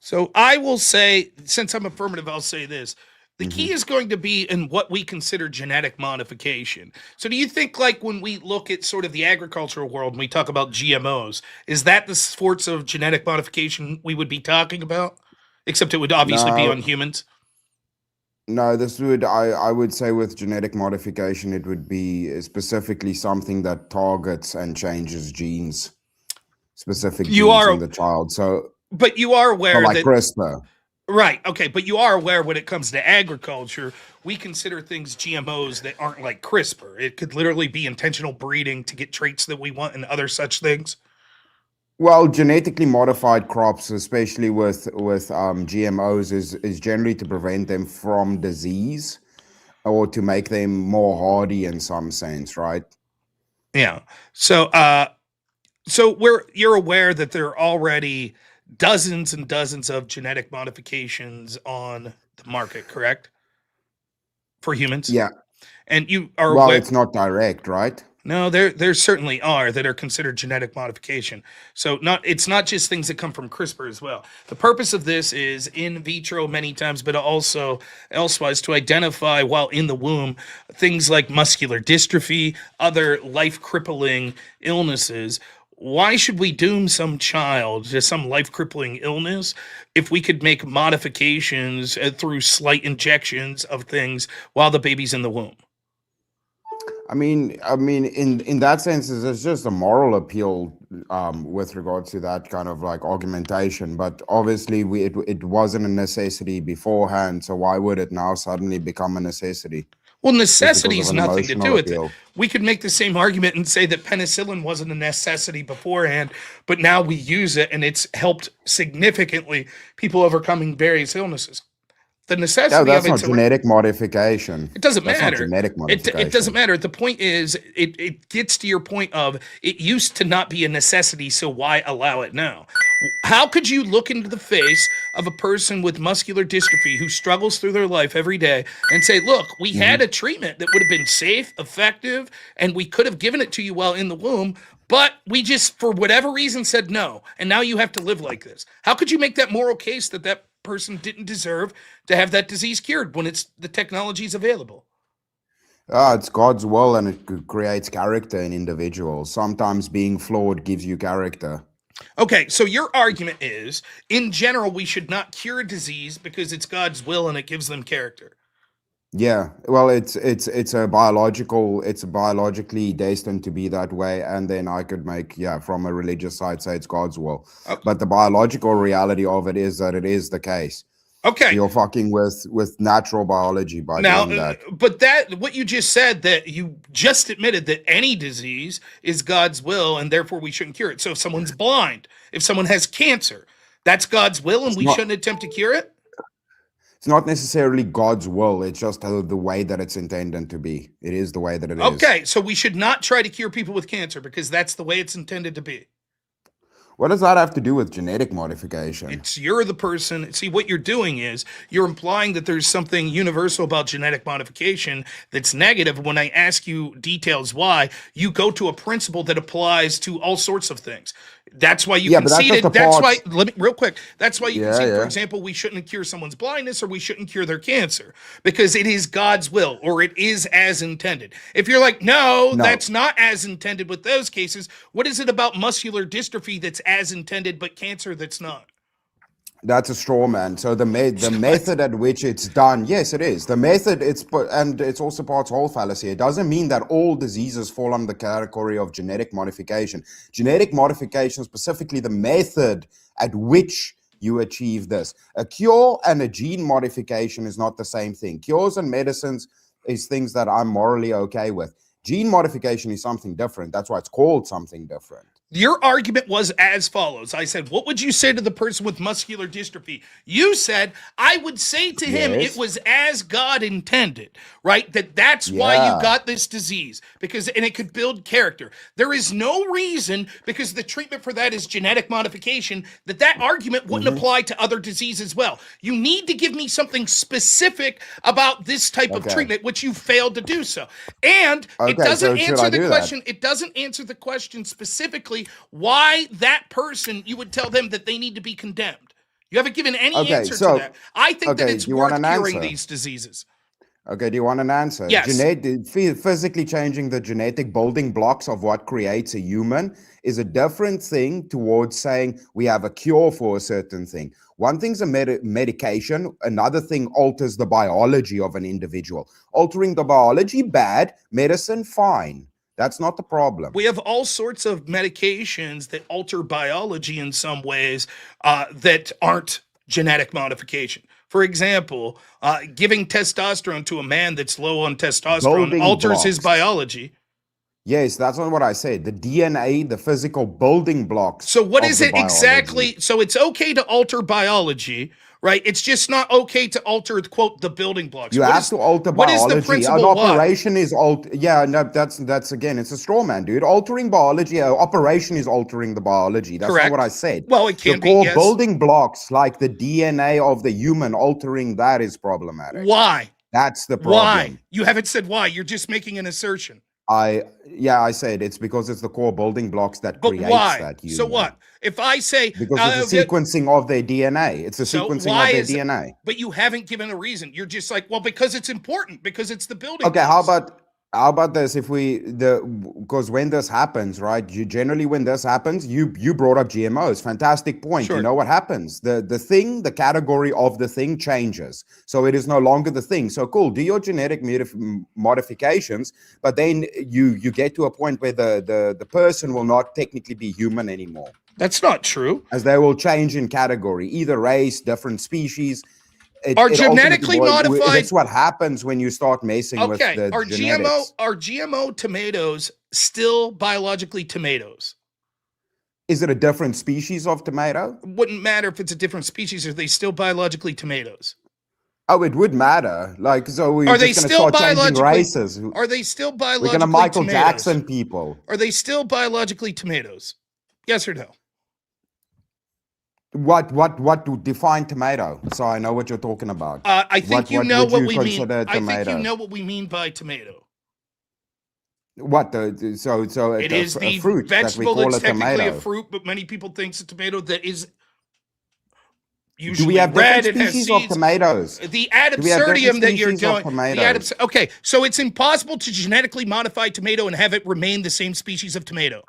[SPEAKER 1] So I will say, since I'm affirmative, I'll say this. The key is going to be in what we consider genetic modification. So do you think, like, when we look at sort of the agricultural world and we talk about GMOs, is that the sorts of genetic modification we would be talking about? Except it would obviously be
[SPEAKER 22] No.
[SPEAKER 1] on humans.
[SPEAKER 22] No, this would I would say with genetic modification, it would be specifically something that targets and changes genes, specific
[SPEAKER 1] You
[SPEAKER 22] genes
[SPEAKER 1] are-
[SPEAKER 22] in the child. So,
[SPEAKER 1] But you are aware
[SPEAKER 22] like
[SPEAKER 1] that
[SPEAKER 22] CRISPR.
[SPEAKER 1] Right. Okay. But you are aware when it comes to agriculture, we consider things GMOs that aren't like CRISPR. It could literally be intentional breeding to get traits that we want and other such things.
[SPEAKER 22] Well, genetically modified crops, especially with GMOs, is generally to prevent them from disease or to make them more hardy in some sense, right?
[SPEAKER 1] Yeah. So, you're aware that there are already dozens and dozens of genetic modifications on the market, correct? For humans.
[SPEAKER 22] Yeah.
[SPEAKER 1] And you are
[SPEAKER 22] Well,
[SPEAKER 1] aware.
[SPEAKER 22] it's not direct, right?
[SPEAKER 1] No, there certainly are that are considered genetic modification. So it's not just things that come from CRISPR as well. The purpose of this is in vitro many times, but also elsewise to identify while in the womb things like muscular dystrophy, other life-crippling illnesses. Why should we doom some child to some life-crippling illness if we could make modifications through slight injections of things while the baby's in the womb?
[SPEAKER 22] I mean, in that sense, it's just a moral appeal with regards to that kind of like argumentation. But obviously, it wasn't a necessity beforehand. So why would it now suddenly become a necessity?
[SPEAKER 1] Well,
[SPEAKER 22] Just because
[SPEAKER 1] necessity
[SPEAKER 22] of
[SPEAKER 1] is
[SPEAKER 22] an
[SPEAKER 1] nothing to
[SPEAKER 22] emotional
[SPEAKER 1] do with
[SPEAKER 22] appeal.
[SPEAKER 1] it. We could make the same argument and say that penicillin wasn't a necessity beforehand, but now we use it and it's helped significantly people overcoming various illnesses. The
[SPEAKER 22] Yeah,
[SPEAKER 1] necessity
[SPEAKER 22] that's
[SPEAKER 1] of
[SPEAKER 22] not
[SPEAKER 1] it's
[SPEAKER 22] genetic modification.
[SPEAKER 1] it doesn't
[SPEAKER 22] That's not
[SPEAKER 1] matter.
[SPEAKER 22] genetic modification.
[SPEAKER 1] It doesn't matter. The point is, it gets to your point of it used to not be a necessity, so why allow it now? How could you look into the face of a person with muscular dystrophy who struggles through their life every day and say, look, we had a treatment that would have been safe, effective, and we could have given it to you while in the womb, but we just, for whatever reason, said no, and now you have to live like this? How could you make that moral case that that person didn't deserve to have that disease cured when it's the technology is available?
[SPEAKER 22] It's God's will, and it creates character in individuals. Sometimes being flawed gives you character.
[SPEAKER 1] Okay, so your argument is, in general, we should not cure a disease because it's God's will and it gives them character.
[SPEAKER 22] Yeah, well, it's biologically destined to be that way, and then I could make from a religious side say it's God's will, but the biological reality of it is that it is the case.
[SPEAKER 1] Okay,
[SPEAKER 22] So you're fucking with natural biology by
[SPEAKER 1] now,
[SPEAKER 22] doing that.
[SPEAKER 1] but that what you just said, that you just admitted that any disease is God's will and therefore we shouldn't cure it. So if someone's blind, if someone has cancer, that's God's will and we
[SPEAKER 22] not-
[SPEAKER 1] shouldn't attempt to cure it?
[SPEAKER 22] It's not necessarily God's will. It's just the way that it's intended to be. It is the way that it is.
[SPEAKER 1] Okay, so we should not try to cure people with cancer because that's the way it's intended to be.
[SPEAKER 22] What does that have to do with genetic modification?
[SPEAKER 1] It's you're the person. See, what you're doing is you're implying that there's something universal about genetic modification that's negative. When I ask you details why, you go to a principle that applies to all sorts of things. That's why you
[SPEAKER 22] Yeah, but that's
[SPEAKER 1] conceded.
[SPEAKER 22] just a
[SPEAKER 1] That's
[SPEAKER 22] part-
[SPEAKER 1] why, let me, real quick, that's why you
[SPEAKER 22] Yeah,
[SPEAKER 1] conceded, for
[SPEAKER 22] yeah.
[SPEAKER 1] example, we shouldn't cure someone's blindness or we shouldn't cure their cancer because it is God's will or it is as intended. If you're like, no,
[SPEAKER 22] No.
[SPEAKER 1] that's not as intended with those cases, what is it about muscular dystrophy that's as intended but cancer that's not?
[SPEAKER 22] That's a straw man. So the method at which it's done, yes, it is. The method, and it's also Part's whole fallacy. It doesn't mean that all diseases fall under the category of genetic modification. Genetic modification, specifically the method at which you achieve this. A cure and a gene modification is not the same thing. Cures and medicines is things that I'm morally okay with. Gene modification is something different. That's why it's called something different.
[SPEAKER 1] Your argument was as follows. I said, what would you say to the person with muscular dystrophy? You said, I would say to him,
[SPEAKER 22] Yes.
[SPEAKER 1] it was as God intended, right? That's why you
[SPEAKER 22] Yeah.
[SPEAKER 1] got this disease, and it could build character. There is no reason, because the treatment for that is genetic modification, that argument wouldn't
[SPEAKER 22] Mhm.
[SPEAKER 1] apply to other disease as well. You need to give me something specific about this type of
[SPEAKER 22] Okay.
[SPEAKER 1] treatment, which you failed to do so. And it
[SPEAKER 22] Okay,
[SPEAKER 1] doesn't
[SPEAKER 22] so should
[SPEAKER 1] answer
[SPEAKER 22] I
[SPEAKER 1] the
[SPEAKER 22] do that?
[SPEAKER 1] question. It doesn't answer the question specifically why that person, you would tell them that they need to be condemned. You haven't given any
[SPEAKER 22] Okay,
[SPEAKER 1] answer
[SPEAKER 22] so-
[SPEAKER 1] to that. I think that
[SPEAKER 22] okay,
[SPEAKER 1] it's
[SPEAKER 22] do you want
[SPEAKER 1] worth
[SPEAKER 22] an
[SPEAKER 1] curing
[SPEAKER 22] answer?
[SPEAKER 1] these diseases.
[SPEAKER 22] Okay, do you want an answer?
[SPEAKER 1] Yes.
[SPEAKER 22] Physically changing the genetic building blocks of what creates a human is a different thing towards saying we have a cure for a certain thing. One thing's a medication, another thing alters the biology of an individual. Altering the biology, bad. Medicine, fine. That's not the problem.
[SPEAKER 1] We have all sorts of medications that alter biology in some ways that aren't genetic modification. For example, giving testosterone to a man that's low on testosterone
[SPEAKER 22] Building
[SPEAKER 1] alters his
[SPEAKER 22] blocks.
[SPEAKER 1] biology.
[SPEAKER 22] Yes, that's not what I said. The DNA, the physical building blocks.
[SPEAKER 1] So what
[SPEAKER 22] of
[SPEAKER 1] is
[SPEAKER 22] the
[SPEAKER 1] it
[SPEAKER 22] biology.
[SPEAKER 1] exactly? So it's okay to alter biology, right? It's just not okay to alter, quote, the building blocks.
[SPEAKER 22] You
[SPEAKER 1] What
[SPEAKER 22] have
[SPEAKER 1] is-
[SPEAKER 22] to alter
[SPEAKER 1] what is
[SPEAKER 22] biology.
[SPEAKER 1] the principle?
[SPEAKER 22] An
[SPEAKER 1] Why?
[SPEAKER 22] operation is Yeah, no, that's again, it's a straw man, dude. Altering biology, an operation is altering the biology. That's
[SPEAKER 1] Correct.
[SPEAKER 22] not what I said.
[SPEAKER 1] Well, it
[SPEAKER 22] The
[SPEAKER 1] can be,
[SPEAKER 22] core
[SPEAKER 1] yes.
[SPEAKER 22] building blocks, like the DNA of the human, altering that is problematic.
[SPEAKER 1] Why?
[SPEAKER 22] That's the problem.
[SPEAKER 1] Why? You haven't said why. You're just making an assertion.
[SPEAKER 22] I said it's because it's the core building blocks that
[SPEAKER 1] But
[SPEAKER 22] creates
[SPEAKER 1] why?
[SPEAKER 22] that human.
[SPEAKER 1] So what? If I say
[SPEAKER 22] Because it's a sequencing of their DNA. It's a
[SPEAKER 1] so
[SPEAKER 22] sequencing
[SPEAKER 1] why
[SPEAKER 22] of their
[SPEAKER 1] is it-
[SPEAKER 22] DNA.
[SPEAKER 1] But you haven't given a reason. You're just like, well, because it's important, because it's the building.
[SPEAKER 22] Okay,
[SPEAKER 1] blocks.
[SPEAKER 22] how about this? If because when this happens, right? When this happens, you brought up GMOs. Fantastic point.
[SPEAKER 1] Sure.
[SPEAKER 22] You know what happens? The category of the thing changes, so it is no longer the thing. So cool. Do your genetic modifications, but then you get to a point where the person will not technically be human anymore.
[SPEAKER 1] That's not true.
[SPEAKER 22] As they will change in category, either race, different species.
[SPEAKER 1] Are
[SPEAKER 22] It
[SPEAKER 1] genetically
[SPEAKER 22] ultimately
[SPEAKER 1] modified-
[SPEAKER 22] That's what happens when you start messing with
[SPEAKER 1] Okay.
[SPEAKER 22] the
[SPEAKER 1] Are
[SPEAKER 22] genetics.
[SPEAKER 1] GMO tomatoes still biologically tomatoes?
[SPEAKER 22] Is it a different species of tomato?
[SPEAKER 1] Wouldn't matter if it's a different species. Are they still biologically tomatoes?
[SPEAKER 22] Oh, it would matter. Like, so we're
[SPEAKER 1] Are they
[SPEAKER 22] just going to
[SPEAKER 1] still
[SPEAKER 22] start changing
[SPEAKER 1] biologically?
[SPEAKER 22] races.
[SPEAKER 1] Are they still
[SPEAKER 22] We're
[SPEAKER 1] biologically
[SPEAKER 22] going to Michael
[SPEAKER 1] tomatoes?
[SPEAKER 22] Jackson people.
[SPEAKER 1] Are they still biologically tomatoes? Yes or no?
[SPEAKER 22] What to define tomato? So I know what you're talking about.
[SPEAKER 1] I think you know
[SPEAKER 22] would
[SPEAKER 1] what
[SPEAKER 22] you
[SPEAKER 1] we mean.
[SPEAKER 22] consider
[SPEAKER 1] I think you
[SPEAKER 22] tomato?
[SPEAKER 1] know what we mean by tomato.
[SPEAKER 22] What so
[SPEAKER 1] It
[SPEAKER 22] a,
[SPEAKER 1] is
[SPEAKER 22] a
[SPEAKER 1] the
[SPEAKER 22] fruit that we
[SPEAKER 1] vegetable
[SPEAKER 22] call
[SPEAKER 1] that's
[SPEAKER 22] a
[SPEAKER 1] technically
[SPEAKER 22] tomato.
[SPEAKER 1] a fruit, but many people think it's a tomato that is
[SPEAKER 22] Do
[SPEAKER 1] usually
[SPEAKER 22] we have
[SPEAKER 1] red.
[SPEAKER 22] different
[SPEAKER 1] It has
[SPEAKER 22] species of
[SPEAKER 1] seeds.
[SPEAKER 22] tomatoes?
[SPEAKER 1] The ad
[SPEAKER 22] Do we have different
[SPEAKER 1] absurdum that you're
[SPEAKER 22] species of
[SPEAKER 1] going.
[SPEAKER 22] tomatoes?
[SPEAKER 1] Okay, so it's impossible to genetically modify tomato and have it remain the same species of tomato.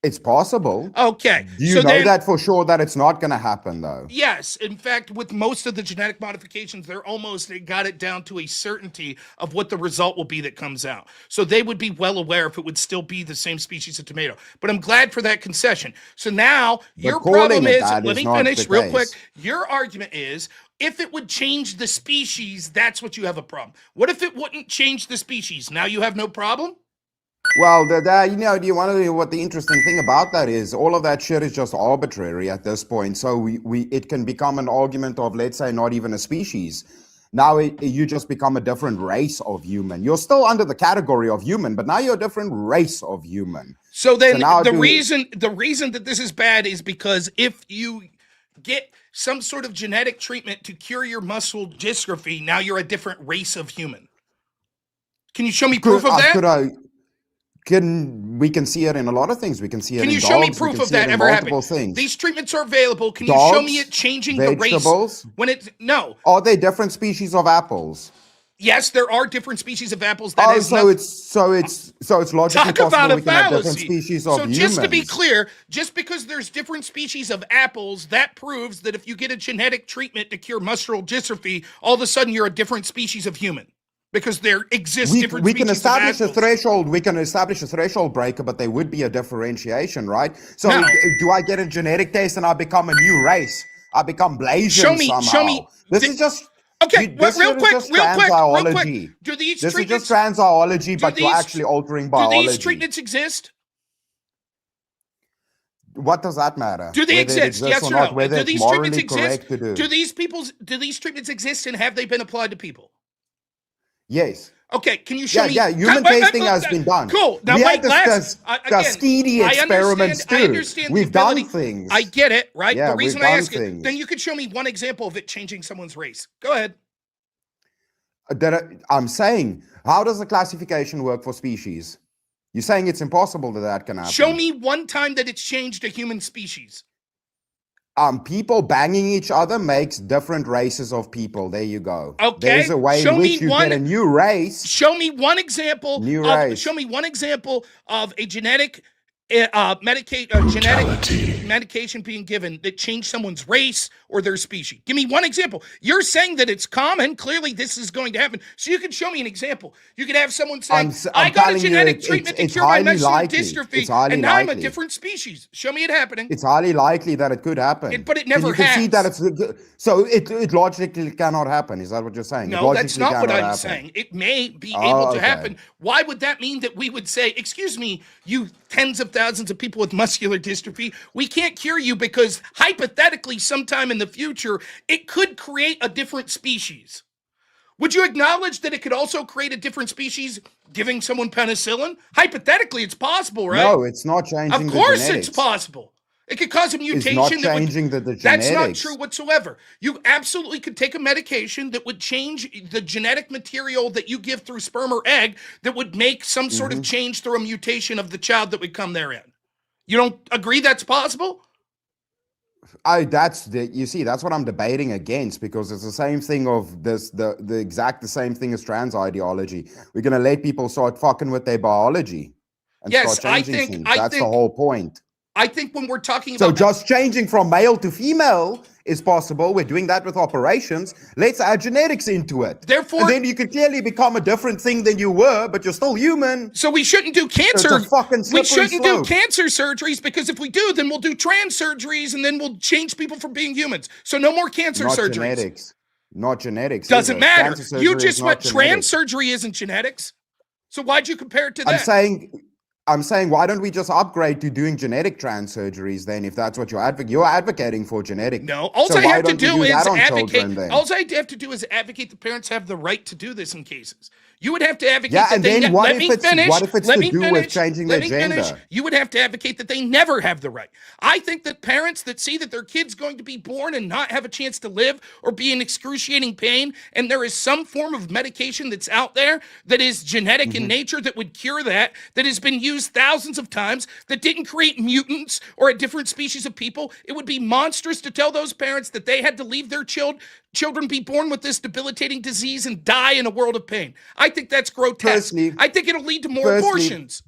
[SPEAKER 22] It's possible.
[SPEAKER 1] Okay,
[SPEAKER 22] Do you
[SPEAKER 1] so
[SPEAKER 22] know
[SPEAKER 1] then,
[SPEAKER 22] that for sure that it's not going to happen though?
[SPEAKER 1] Yes, in fact, with most of the genetic modifications, they got it down to a certainty of what the result will be that comes out. So they would be well aware if it would still be the same species of tomato. But I'm glad for that concession. So now your
[SPEAKER 22] calling
[SPEAKER 1] problem
[SPEAKER 22] it
[SPEAKER 1] is,
[SPEAKER 22] that
[SPEAKER 1] let
[SPEAKER 22] is
[SPEAKER 1] me
[SPEAKER 22] not
[SPEAKER 1] finish
[SPEAKER 22] the
[SPEAKER 1] real
[SPEAKER 22] case.
[SPEAKER 1] quick. Your argument is, if it would change the species, that's what you have a problem. What if it wouldn't change the species? Now you have no problem?
[SPEAKER 22] Well, do you want to know what the interesting thing about that is? All of that shit is just arbitrary at this point. So it can become an argument of, let's say, not even a species. Now you just become a different race of human. You're still under the category of human, but now you're a different race of human.
[SPEAKER 1] So then
[SPEAKER 22] now
[SPEAKER 1] the reason that this is bad is because if you get some sort of genetic treatment to cure your muscle dystrophy, now you're a different race of human. Can you show me proof of that?
[SPEAKER 22] We can see it in a lot of things. We can see it
[SPEAKER 1] Can
[SPEAKER 22] in
[SPEAKER 1] you
[SPEAKER 22] dogs.
[SPEAKER 1] show me
[SPEAKER 22] we
[SPEAKER 1] proof
[SPEAKER 22] can
[SPEAKER 1] of
[SPEAKER 22] see it
[SPEAKER 1] that
[SPEAKER 22] in
[SPEAKER 1] ever
[SPEAKER 22] multiple
[SPEAKER 1] happened?
[SPEAKER 22] things.
[SPEAKER 1] These treatments are available. Can you show me it changing the
[SPEAKER 22] vegetables,
[SPEAKER 1] race when it's no?
[SPEAKER 22] Are they different species of apples?
[SPEAKER 1] Yes, there are different species of apples. That
[SPEAKER 22] Oh,
[SPEAKER 1] has
[SPEAKER 22] so
[SPEAKER 1] nothing-
[SPEAKER 22] it's logically
[SPEAKER 1] Talk about
[SPEAKER 22] possible
[SPEAKER 1] a
[SPEAKER 22] we can have different
[SPEAKER 1] fallacy.
[SPEAKER 22] species of
[SPEAKER 1] So
[SPEAKER 22] humans.
[SPEAKER 1] just to be clear, just because there's different species of apples, that proves that if you get a genetic treatment to cure muscular dystrophy, all of a sudden you're a different species of human. Because there exists different
[SPEAKER 22] we
[SPEAKER 1] species
[SPEAKER 22] can establish
[SPEAKER 1] of
[SPEAKER 22] a threshold. We can establish a threshold breaker, but there would be a differentiation, right? So
[SPEAKER 1] No.
[SPEAKER 22] do I get a genetic test and I become a new race? I become Blasian
[SPEAKER 1] Show me.
[SPEAKER 22] This is just
[SPEAKER 1] Okay,
[SPEAKER 22] this
[SPEAKER 1] real
[SPEAKER 22] shit is
[SPEAKER 1] quick,
[SPEAKER 22] just
[SPEAKER 1] real quick.
[SPEAKER 22] transbiology.
[SPEAKER 1] Do these
[SPEAKER 22] This is
[SPEAKER 1] treatments
[SPEAKER 22] just transbiology, but you're actually altering
[SPEAKER 1] do
[SPEAKER 22] biology.
[SPEAKER 1] these treatments exist?
[SPEAKER 22] What does that matter?
[SPEAKER 1] Do they
[SPEAKER 22] Whether it
[SPEAKER 1] exist?
[SPEAKER 22] exists
[SPEAKER 1] Yes
[SPEAKER 22] or
[SPEAKER 1] or
[SPEAKER 22] not,
[SPEAKER 1] no?
[SPEAKER 22] whether
[SPEAKER 1] Do
[SPEAKER 22] it's
[SPEAKER 1] these
[SPEAKER 22] morally
[SPEAKER 1] treatments exist?
[SPEAKER 22] correct to do.
[SPEAKER 1] Do these treatments exist, and have they been applied to people?
[SPEAKER 22] Yes.
[SPEAKER 1] Okay, can you show me?
[SPEAKER 22] Yeah, human testing has been done.
[SPEAKER 1] Cool. Now,
[SPEAKER 22] we
[SPEAKER 1] wait,
[SPEAKER 22] had
[SPEAKER 1] last again,
[SPEAKER 22] Tuskegee experiments too.
[SPEAKER 1] I understand
[SPEAKER 22] We've
[SPEAKER 1] the ability.
[SPEAKER 22] done things.
[SPEAKER 1] I get it, right?
[SPEAKER 22] Yeah,
[SPEAKER 1] the reason
[SPEAKER 22] we've
[SPEAKER 1] I
[SPEAKER 22] done
[SPEAKER 1] ask it,
[SPEAKER 22] things.
[SPEAKER 1] then you could show me one example of it changing someone's race. Go ahead.
[SPEAKER 22] I'm saying, how does the classification work for species? You're saying it's impossible that can happen.
[SPEAKER 1] Show me one time that it's changed a human species.
[SPEAKER 22] People banging each other makes different races of people. There you go.
[SPEAKER 1] Okay.
[SPEAKER 22] There's a way in which you get a new race.
[SPEAKER 1] Show me one example.
[SPEAKER 22] Race.
[SPEAKER 1] Show me one example of a genetic medication being given that changed someone's race or their species. Give me one example. You're saying that it's common. Clearly, this is going to happen. So you can show me an example. You could have someone saying, I got a genetic treatment to cure my muscular dystrophy, and now I'm a different species. Show me it happening.
[SPEAKER 22] It's highly likely that it could happen.
[SPEAKER 1] But it never
[SPEAKER 22] you can
[SPEAKER 1] has.
[SPEAKER 22] see that it logically cannot happen. Is that what you're saying?
[SPEAKER 1] No, that's not what I'm saying. It may be able to happen. Why would that mean that we would say, excuse me, you tens of thousands of people with muscular dystrophy, we can't cure you because hypothetically sometime in the future, it could create a different species. Would you acknowledge that it could also create a different species giving someone penicillin? Hypothetically, it's possible, right?
[SPEAKER 22] No, it's not changing
[SPEAKER 1] Of course
[SPEAKER 22] the genetics.
[SPEAKER 1] it's possible. It could cause a mutation.
[SPEAKER 22] It's not changing the genetics.
[SPEAKER 1] That's not true whatsoever. You absolutely could take a medication that would change the genetic material that you give through sperm or egg that would make some sort of change through a mutation of the child that would come therein. You don't agree that's possible?
[SPEAKER 22] You see, that's what I'm debating against, because it's the same thing of this, the exact the same thing as trans ideology. We're gonna let people start fucking with their biology and start changing things. That's the whole point.
[SPEAKER 1] I think when we're talking
[SPEAKER 22] So
[SPEAKER 1] about
[SPEAKER 22] just changing from male to female is possible. We're doing that with operations. Let's add genetics into it.
[SPEAKER 1] Therefore,
[SPEAKER 22] and then you could clearly become a different thing than you were, but you're still human.
[SPEAKER 1] So we shouldn't do cancer.
[SPEAKER 22] So it's a fucking
[SPEAKER 1] We
[SPEAKER 22] slippery
[SPEAKER 1] shouldn't do
[SPEAKER 22] slope.
[SPEAKER 1] cancer surgeries, because if we do, then we'll do trans surgeries and then we'll change people from being humans. So no more cancer
[SPEAKER 22] Not
[SPEAKER 1] surgeries.
[SPEAKER 22] genetics. Not genetics.
[SPEAKER 1] Doesn't
[SPEAKER 22] either.
[SPEAKER 1] matter.
[SPEAKER 22] Cancer surgery
[SPEAKER 1] You
[SPEAKER 22] is
[SPEAKER 1] just
[SPEAKER 22] not
[SPEAKER 1] went
[SPEAKER 22] genetics.
[SPEAKER 1] trans surgery isn't genetics. So why'd you compare it to that?
[SPEAKER 22] I'm saying, why don't we just upgrade to doing genetic trans surgeries then, if that's what you're advocating for genetic?
[SPEAKER 1] No, all
[SPEAKER 22] So
[SPEAKER 1] I
[SPEAKER 22] why
[SPEAKER 1] have to
[SPEAKER 22] don't we
[SPEAKER 1] do is
[SPEAKER 22] that on
[SPEAKER 1] advocate.
[SPEAKER 22] children then?
[SPEAKER 1] All I have to do is advocate the parents have the right to do this in cases. You would have to advocate
[SPEAKER 22] Yeah,
[SPEAKER 1] that
[SPEAKER 22] and
[SPEAKER 1] they
[SPEAKER 22] then what
[SPEAKER 1] let
[SPEAKER 22] if
[SPEAKER 1] me
[SPEAKER 22] it's-
[SPEAKER 1] finish.
[SPEAKER 22] what if it's
[SPEAKER 1] let
[SPEAKER 22] to
[SPEAKER 1] me
[SPEAKER 22] do with
[SPEAKER 1] finish,
[SPEAKER 22] changing
[SPEAKER 1] let
[SPEAKER 22] their
[SPEAKER 1] me finish.
[SPEAKER 22] gender?
[SPEAKER 1] You would have to advocate that they never have the right. I think that parents that see that their kid's going to be born and not have a chance to live or be in excruciating pain, and there is some form of medication that's out there that is genetic in nature that would cure that has been used thousands of times, that didn't create mutants or a different species of people, it would be monstrous to tell those parents that they had to leave their children be born with this debilitating disease and die in a world of pain. I think that's grotesque. I think it'll lead to more abortions.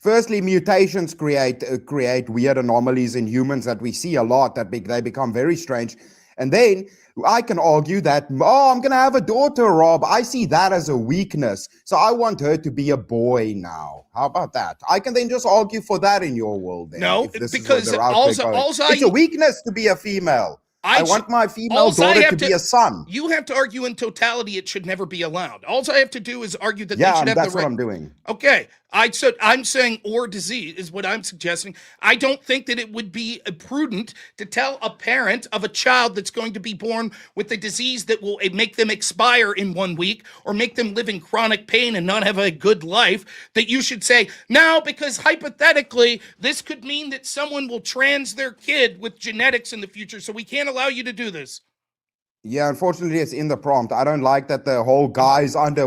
[SPEAKER 22] Firstly, mutations create weird anomalies in humans that we see a lot, that they become very strange. And then I can argue that, I'm going to have a daughter, Rob. I see that as a weakness. So I want her to be a boy now. How about that? I can then just argue for that in your world then.
[SPEAKER 1] No,
[SPEAKER 22] if this
[SPEAKER 1] because
[SPEAKER 22] is the route we're going. It's a weakness to be a female. I want my female daughter to be a son.
[SPEAKER 1] You have to argue in totality it should never be allowed. All I have to do is argue that they
[SPEAKER 22] Yeah,
[SPEAKER 1] should have
[SPEAKER 22] that's
[SPEAKER 1] the right.
[SPEAKER 22] what I'm doing.
[SPEAKER 1] Okay, I'm saying or disease is what I'm suggesting. I don't think that it would be prudent to tell a parent of a child that's going to be born with a disease that will make them expire in 1 week or make them live in chronic pain and not have a good life, that you should say, no, because hypothetically, this could mean that someone will trans their kid with genetics in the future, so we can't allow you to do this.
[SPEAKER 22] Yeah, unfortunately, it's in the prompt. I don't like that the whole guy's under,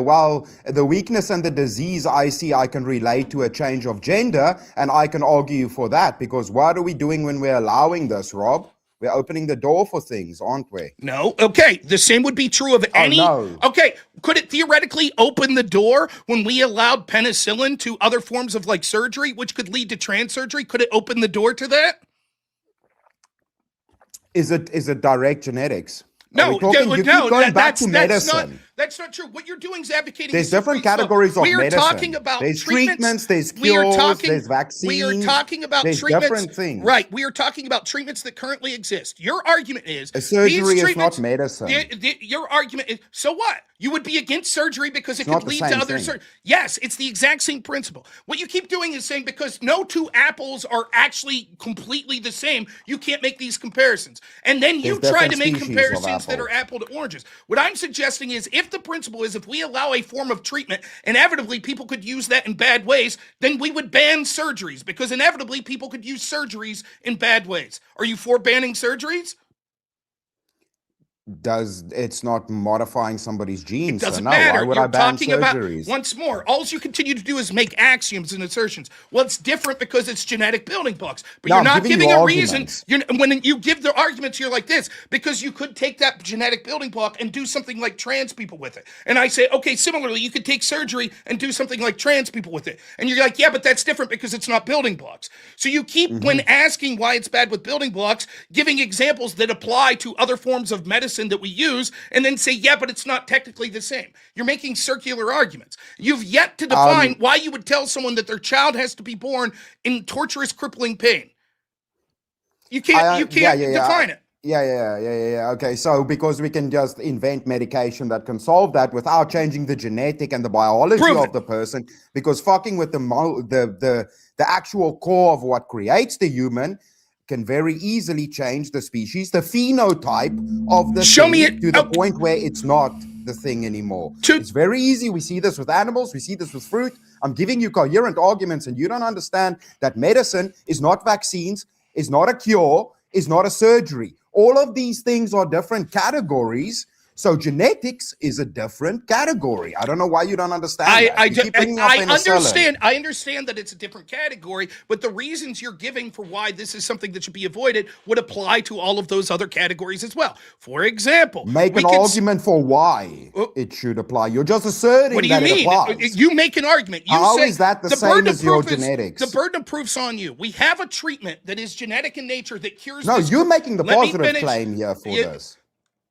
[SPEAKER 22] the weakness and the disease I see, I can relate to a change of gender, and I can argue for that, because what are we doing when we're allowing this, Rob? We're opening the door for things, aren't we?
[SPEAKER 1] No. Okay. The same would be true of any.
[SPEAKER 22] no.
[SPEAKER 1] Okay. Could it theoretically open the door when we allowed penicillin to other forms of surgery, which could lead to trans surgery? Could it open the door to that?
[SPEAKER 22] Is it direct genetics?
[SPEAKER 1] No,
[SPEAKER 22] you keep going back to medicine.
[SPEAKER 1] That's not true. What you're doing is advocating.
[SPEAKER 22] There's
[SPEAKER 1] a slippery
[SPEAKER 22] different categories
[SPEAKER 1] slope.
[SPEAKER 22] of
[SPEAKER 1] We are
[SPEAKER 22] medicine.
[SPEAKER 1] talking about
[SPEAKER 22] There's
[SPEAKER 1] treatments.
[SPEAKER 22] there's
[SPEAKER 1] We are
[SPEAKER 22] cures,
[SPEAKER 1] talking.
[SPEAKER 22] there's vaccines.
[SPEAKER 1] We are talking about
[SPEAKER 22] there's
[SPEAKER 1] treatments.
[SPEAKER 22] different things.
[SPEAKER 1] Right. We are talking about treatments that currently exist. Your argument is
[SPEAKER 22] A surgery
[SPEAKER 1] these
[SPEAKER 22] is not
[SPEAKER 1] treatments-
[SPEAKER 22] medicine.
[SPEAKER 1] Your argument is, so what? You would be against surgery because it
[SPEAKER 22] It's not
[SPEAKER 1] could
[SPEAKER 22] the
[SPEAKER 1] lead to
[SPEAKER 22] same
[SPEAKER 1] other
[SPEAKER 22] thing.
[SPEAKER 1] surgery. Yes, it's the exact same principle. What you keep doing is saying because no two apples are actually completely the same, you can't make these comparisons. And then you
[SPEAKER 22] There's
[SPEAKER 1] try to
[SPEAKER 22] different
[SPEAKER 1] make
[SPEAKER 22] species of
[SPEAKER 1] comparisons that are
[SPEAKER 22] apple.
[SPEAKER 1] apple to oranges. What I'm suggesting is if the principle is if we allow a form of treatment, inevitably people could use that in bad ways, then we would ban surgeries because inevitably people could use surgeries in bad ways. Are you for banning surgeries?
[SPEAKER 22] It's not modifying somebody's genes?
[SPEAKER 1] Doesn't
[SPEAKER 22] so no,
[SPEAKER 1] matter.
[SPEAKER 22] why would
[SPEAKER 1] You're
[SPEAKER 22] I ban
[SPEAKER 1] talking about
[SPEAKER 22] surgeries?
[SPEAKER 1] once more. All you continue to do is make axioms and assertions. Well, it's different because it's genetic building blocks. But
[SPEAKER 22] No,
[SPEAKER 1] you're
[SPEAKER 22] I'm
[SPEAKER 1] not
[SPEAKER 22] giving
[SPEAKER 1] giving
[SPEAKER 22] you
[SPEAKER 1] a reason.
[SPEAKER 22] arguments.
[SPEAKER 1] When you give the arguments, you're like this because you could take that genetic building block and do something like trans people with it. And I say, okay, similarly, you could take surgery and do something like trans people with it. And you're like, yeah, but that's different because it's not building blocks. So you keep, when asking why it's bad with building blocks, giving examples that apply to other forms of medicine that we use, and then say, yeah, but it's not technically the same. You're making circular arguments. You've yet to define why you would tell someone that their child has to be born in torturous, crippling pain. You can't define it.
[SPEAKER 22] Yeah. Okay, so because we can just invent medication that can solve that without changing the genetic and the biology of the person, because fucking with the actual core of what creates the human can very easily change the species, the phenotype of the thing to the point where it's not the thing anymore. It's very easy. We see this with animals. We see this with fruit. I'm giving you coherent arguments, and you don't understand that medicine is not vaccines, is not a cure, is not a surgery. All of these things are different categories. So genetics is a different category. I don't know why you don't understand.
[SPEAKER 1] I
[SPEAKER 22] understand.
[SPEAKER 1] I understand that it's a different category, but the reasons you're giving for why this is something that should be avoided would apply to all of those other categories as well. For example,
[SPEAKER 22] make an argument for why it should apply. You're just asserting
[SPEAKER 1] what do you
[SPEAKER 22] that it
[SPEAKER 1] mean?
[SPEAKER 22] applies.
[SPEAKER 1] You make an argument. You
[SPEAKER 22] How
[SPEAKER 1] say
[SPEAKER 22] is that the
[SPEAKER 1] burden
[SPEAKER 22] same
[SPEAKER 1] of
[SPEAKER 22] as your
[SPEAKER 1] proof
[SPEAKER 22] genetics?
[SPEAKER 1] The burden of proof's on you. We have a treatment that is genetic in nature that cures.
[SPEAKER 22] No,
[SPEAKER 1] this.
[SPEAKER 22] you're making the
[SPEAKER 1] Let me
[SPEAKER 22] positive
[SPEAKER 1] finish.
[SPEAKER 22] claim here for this.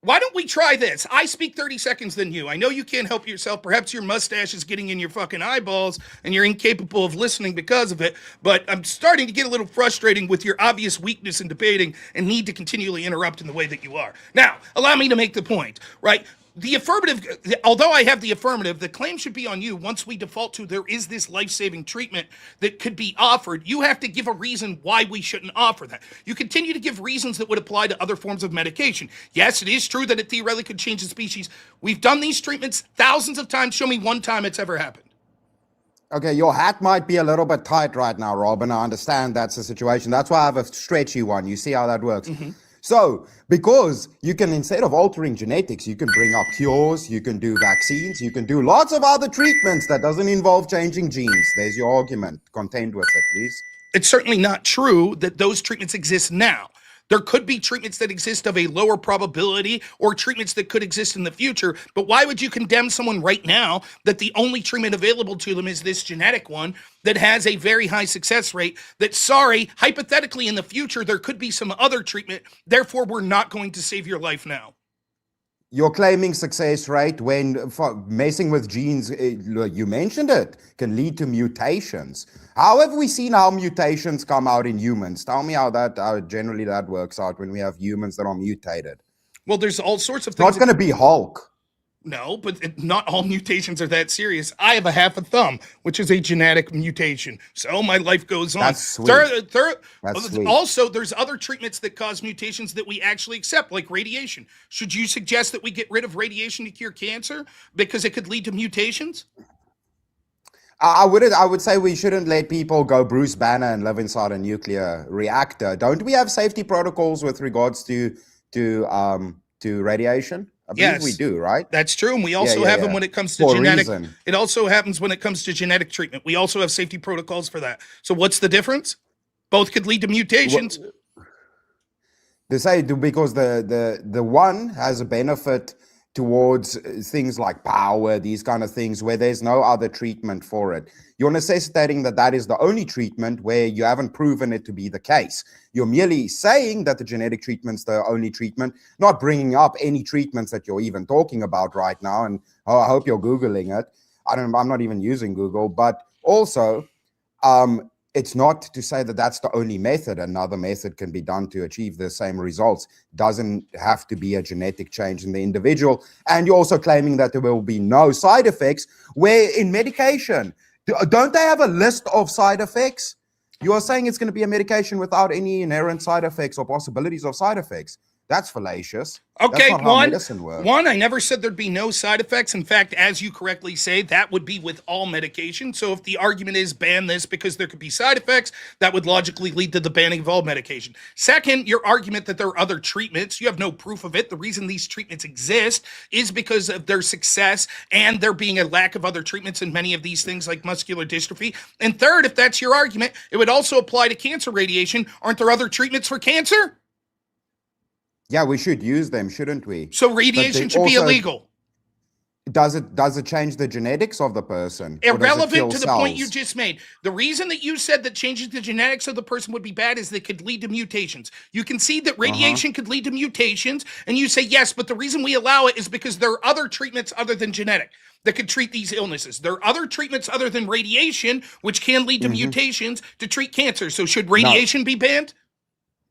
[SPEAKER 1] Why don't we try this? I speak 30 seconds than you. I know you can't help yourself. Perhaps your mustache is getting in your fucking eyeballs and you're incapable of listening because of it. But I'm starting to get a little frustrating with your obvious weakness in debating and need to continually interrupt in the way that you are. Now, allow me to make the point, right? The affirmative, although I have the affirmative, the claim should be on you. Once we default to there is this life-saving treatment that could be offered, you have to give a reason why we shouldn't offer that. You continue to give reasons that would apply to other forms of medication. Yes, it is true that it theoretically could change the species. We've done these treatments thousands of times. Show me one time it's ever happened.
[SPEAKER 22] Okay, your hat might be a little bit tight right now, Rob, and I understand that's the situation. That's why I have a stretchy one. You see how that works. So, because you can, instead of altering genetics, you can bring up cures, you can do vaccines, you can do lots of other treatments that doesn't involve changing genes. There's your argument. Contend with it, please.
[SPEAKER 1] It's certainly not true that those treatments exist now. There could be treatments that exist of a lower probability or treatments that could exist in the future. But why would you condemn someone right now that the only treatment available to them is this genetic one that has a very high success rate that, sorry, hypothetically in the future, there could be some other treatment. Therefore, we're not going to save your life now.
[SPEAKER 22] You're claiming success rate when messing with genes, you mentioned it, can lead to mutations. How have we seen how mutations come out in humans? Tell me how generally that works out when we have humans that are mutated.
[SPEAKER 1] Well, there's all sorts of things.
[SPEAKER 22] It's not going to be Hulk.
[SPEAKER 1] No, but not all mutations are that serious. I have a half a thumb, which is a genetic mutation. So my life goes on.
[SPEAKER 22] That's sweet. That's sweet.
[SPEAKER 1] Also, there's other treatments that cause mutations that we actually accept, like radiation. Should you suggest that we get rid of radiation to cure cancer because it could lead to mutations?
[SPEAKER 22] I would say we shouldn't let people go Bruce Banner and live inside a nuclear reactor. Don't we have safety protocols with regards to radiation? I believe we do, right?
[SPEAKER 1] That's true. And we also have them when it comes to
[SPEAKER 22] For a
[SPEAKER 1] genetic.
[SPEAKER 22] reason.
[SPEAKER 1] It also happens when it comes to genetic treatment. We also have safety protocols for that. So what's the difference? Both could lead to mutations.
[SPEAKER 22] They say because the one has a benefit towards things like power, these kind of things, where there's no other treatment for it. You're necessitating that that is the only treatment where you haven't proven it to be the case. You're merely saying that the genetic treatment's the only treatment, not bringing up any treatments that you're even talking about right now. And I hope you're Googling it. I'm not even using Google, but also, it's not to say that that's the only method. Another method can be done to achieve the same results. Doesn't have to be a genetic change in the individual. And you're also claiming that there will be no side effects, where in medication, don't they have a list of side effects? You are saying it's going to be a medication without any inherent side effects or possibilities of side effects. That's fallacious.
[SPEAKER 1] Okay,
[SPEAKER 22] That's not how medicine works.
[SPEAKER 1] I never said there'd be no side effects. In fact, as you correctly say, that would be with all medication. So if the argument is ban this because there could be side effects, that would logically lead to the banning of all medication. Second, your argument that there are other treatments, you have no proof of it. The reason these treatments exist is because of their success and there being a lack of other treatments in many of these things like muscular dystrophy. And third, if that's your argument, it would also apply to cancer radiation. Aren't there other treatments for cancer?
[SPEAKER 22] Yeah, we should use them, shouldn't we?
[SPEAKER 1] So radiation should be illegal.
[SPEAKER 22] Does it change the genetics of the person? Or does it
[SPEAKER 1] Irrelevant
[SPEAKER 22] kill
[SPEAKER 1] to the point you
[SPEAKER 22] cells?
[SPEAKER 1] just made. The reason that you said that changing the genetics of the person would be bad is that it could lead to mutations. You can see that radiation could lead to mutations, and you say yes, but the reason we allow it is because there are other treatments other than genetic that could treat these illnesses. There are other treatments other than radiation, which can lead to mutations to treat cancer. So should radiation be banned?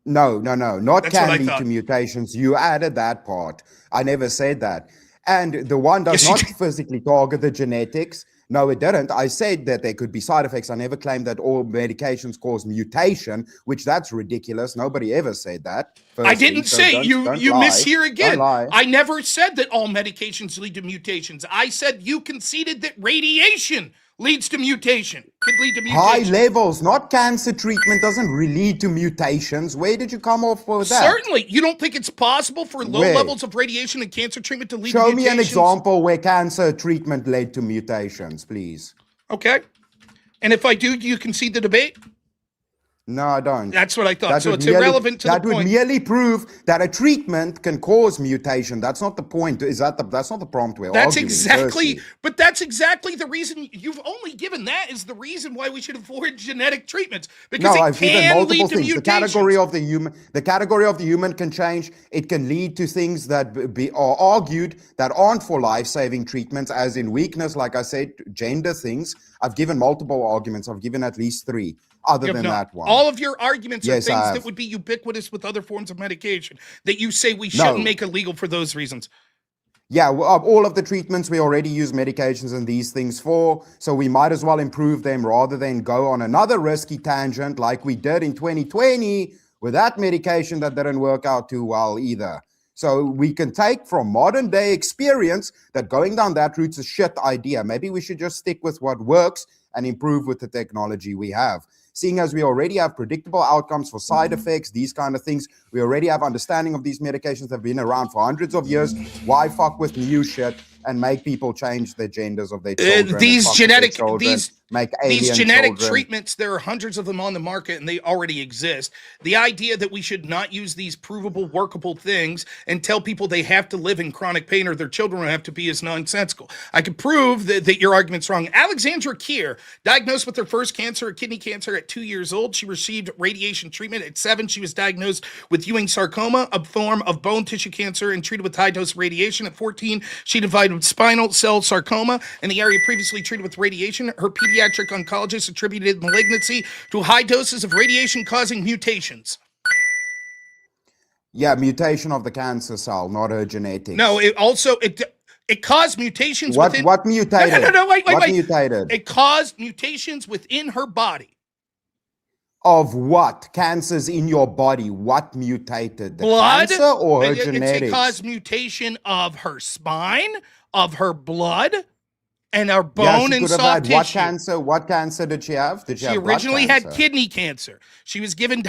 [SPEAKER 22] No. Not
[SPEAKER 1] That's what I
[SPEAKER 22] can lead
[SPEAKER 1] thought.
[SPEAKER 22] to mutations. You added that part. I never said that. And the one does
[SPEAKER 1] Yes, you
[SPEAKER 22] not
[SPEAKER 1] did.
[SPEAKER 22] physically target the genetics. No, it didn't. I said that there could be side effects. I never claimed that all medications cause mutation, which that's ridiculous. Nobody ever said that.
[SPEAKER 1] I
[SPEAKER 22] firstly,
[SPEAKER 1] didn't
[SPEAKER 22] so
[SPEAKER 1] say
[SPEAKER 22] don't
[SPEAKER 1] you
[SPEAKER 22] lie.
[SPEAKER 1] mishear again.
[SPEAKER 22] Don't lie.
[SPEAKER 1] I never said that all medications lead to mutations. I said you conceded that radiation leads to mutation. Could lead to
[SPEAKER 22] High
[SPEAKER 1] mutation.
[SPEAKER 22] levels, not cancer treatment, doesn't lead to mutations. Where did you come off with that?
[SPEAKER 1] Certainly. You don't think it's possible for low
[SPEAKER 22] Where?
[SPEAKER 1] levels of radiation and cancer treatment to lead
[SPEAKER 22] Show
[SPEAKER 1] to
[SPEAKER 22] me
[SPEAKER 1] mutations?
[SPEAKER 22] an example where cancer treatment led to mutations, please.
[SPEAKER 1] Okay. And if I do you concede the debate?
[SPEAKER 22] No, I don't.
[SPEAKER 1] That's what I thought.
[SPEAKER 22] That
[SPEAKER 1] So
[SPEAKER 22] would
[SPEAKER 1] it's
[SPEAKER 22] merely-
[SPEAKER 1] irrelevant to the
[SPEAKER 22] That would
[SPEAKER 1] point.
[SPEAKER 22] merely prove that a treatment can cause mutation. That's not the point. That's not the prompt we're
[SPEAKER 1] That's
[SPEAKER 22] arguing,
[SPEAKER 1] exactly,
[SPEAKER 22] firstly.
[SPEAKER 1] but that's exactly the reason you've only given that is the reason why we should avoid genetic treatments because
[SPEAKER 22] No,
[SPEAKER 1] it
[SPEAKER 22] I've given
[SPEAKER 1] can
[SPEAKER 22] multiple
[SPEAKER 1] lead to
[SPEAKER 22] things.
[SPEAKER 1] mutations.
[SPEAKER 22] The category of the human can change. It can lead to things that are argued that aren't for life-saving treatments, as in weakness, like I said, gender things. I've given multiple arguments. I've given at least 3 other
[SPEAKER 1] You have
[SPEAKER 22] than
[SPEAKER 1] not.
[SPEAKER 22] that one.
[SPEAKER 1] All of your arguments
[SPEAKER 22] Yes,
[SPEAKER 1] are
[SPEAKER 22] I
[SPEAKER 1] things
[SPEAKER 22] have.
[SPEAKER 1] that would be ubiquitous with other forms of medication that you say we
[SPEAKER 22] No.
[SPEAKER 1] shouldn't make illegal for those reasons.
[SPEAKER 22] Yeah, well, all of the treatments we already use medications and these things for, so we might as well improve them rather than go on another risky tangent like we did in 2020 with that medication that didn't work out too well either. So we can take from modern day experience that going down that route's a shit idea. Maybe we should just stick with what works and improve with the technology we have. Seeing as we already have predictable outcomes for side effects, these kind of things, we already have understanding of these medications that have been around for hundreds of years. Why fuck with new shit and make people change the genders of their children? and
[SPEAKER 1] These
[SPEAKER 22] fuck with their
[SPEAKER 1] genetic
[SPEAKER 22] children, make
[SPEAKER 1] these
[SPEAKER 22] alien
[SPEAKER 1] genetic
[SPEAKER 22] children.
[SPEAKER 1] treatments, there are hundreds of them on the market and they already exist. The idea that we should not use these provable, workable things and tell people they have to live in chronic pain or their children have to be is nonsensical. I could prove that your argument's wrong. Alexandra Keir, diagnosed with her first cancer, kidney cancer at 2 years old. She received radiation treatment. At 7, she was diagnosed with Ewing sarcoma, a form of bone tissue cancer, and treated with high-dose radiation. At 14, she divided with spinal cell sarcoma in the area previously treated with radiation. Her pediatric oncologist attributed malignancy to high doses of radiation causing mutations.
[SPEAKER 22] Yeah, mutation of the cancer cell, not her genetics.
[SPEAKER 1] No, it caused mutations
[SPEAKER 22] What
[SPEAKER 1] within...
[SPEAKER 22] what mutated?
[SPEAKER 1] No, wait.
[SPEAKER 22] What mutated?
[SPEAKER 1] It caused mutations within her body.
[SPEAKER 22] Of what? Cancers in your body. What mutated? The
[SPEAKER 1] Blood.
[SPEAKER 22] cancer or her
[SPEAKER 1] It
[SPEAKER 22] genetics?
[SPEAKER 1] caused mutation of her spine, of her blood, and her
[SPEAKER 22] Yeah,
[SPEAKER 1] bone
[SPEAKER 22] she
[SPEAKER 1] and
[SPEAKER 22] could have
[SPEAKER 1] soft
[SPEAKER 22] had
[SPEAKER 1] tissue.
[SPEAKER 22] what cancer? What cancer did she have? Did she
[SPEAKER 1] She
[SPEAKER 22] have blood
[SPEAKER 1] originally had
[SPEAKER 22] cancer?
[SPEAKER 1] kidney cancer. She was given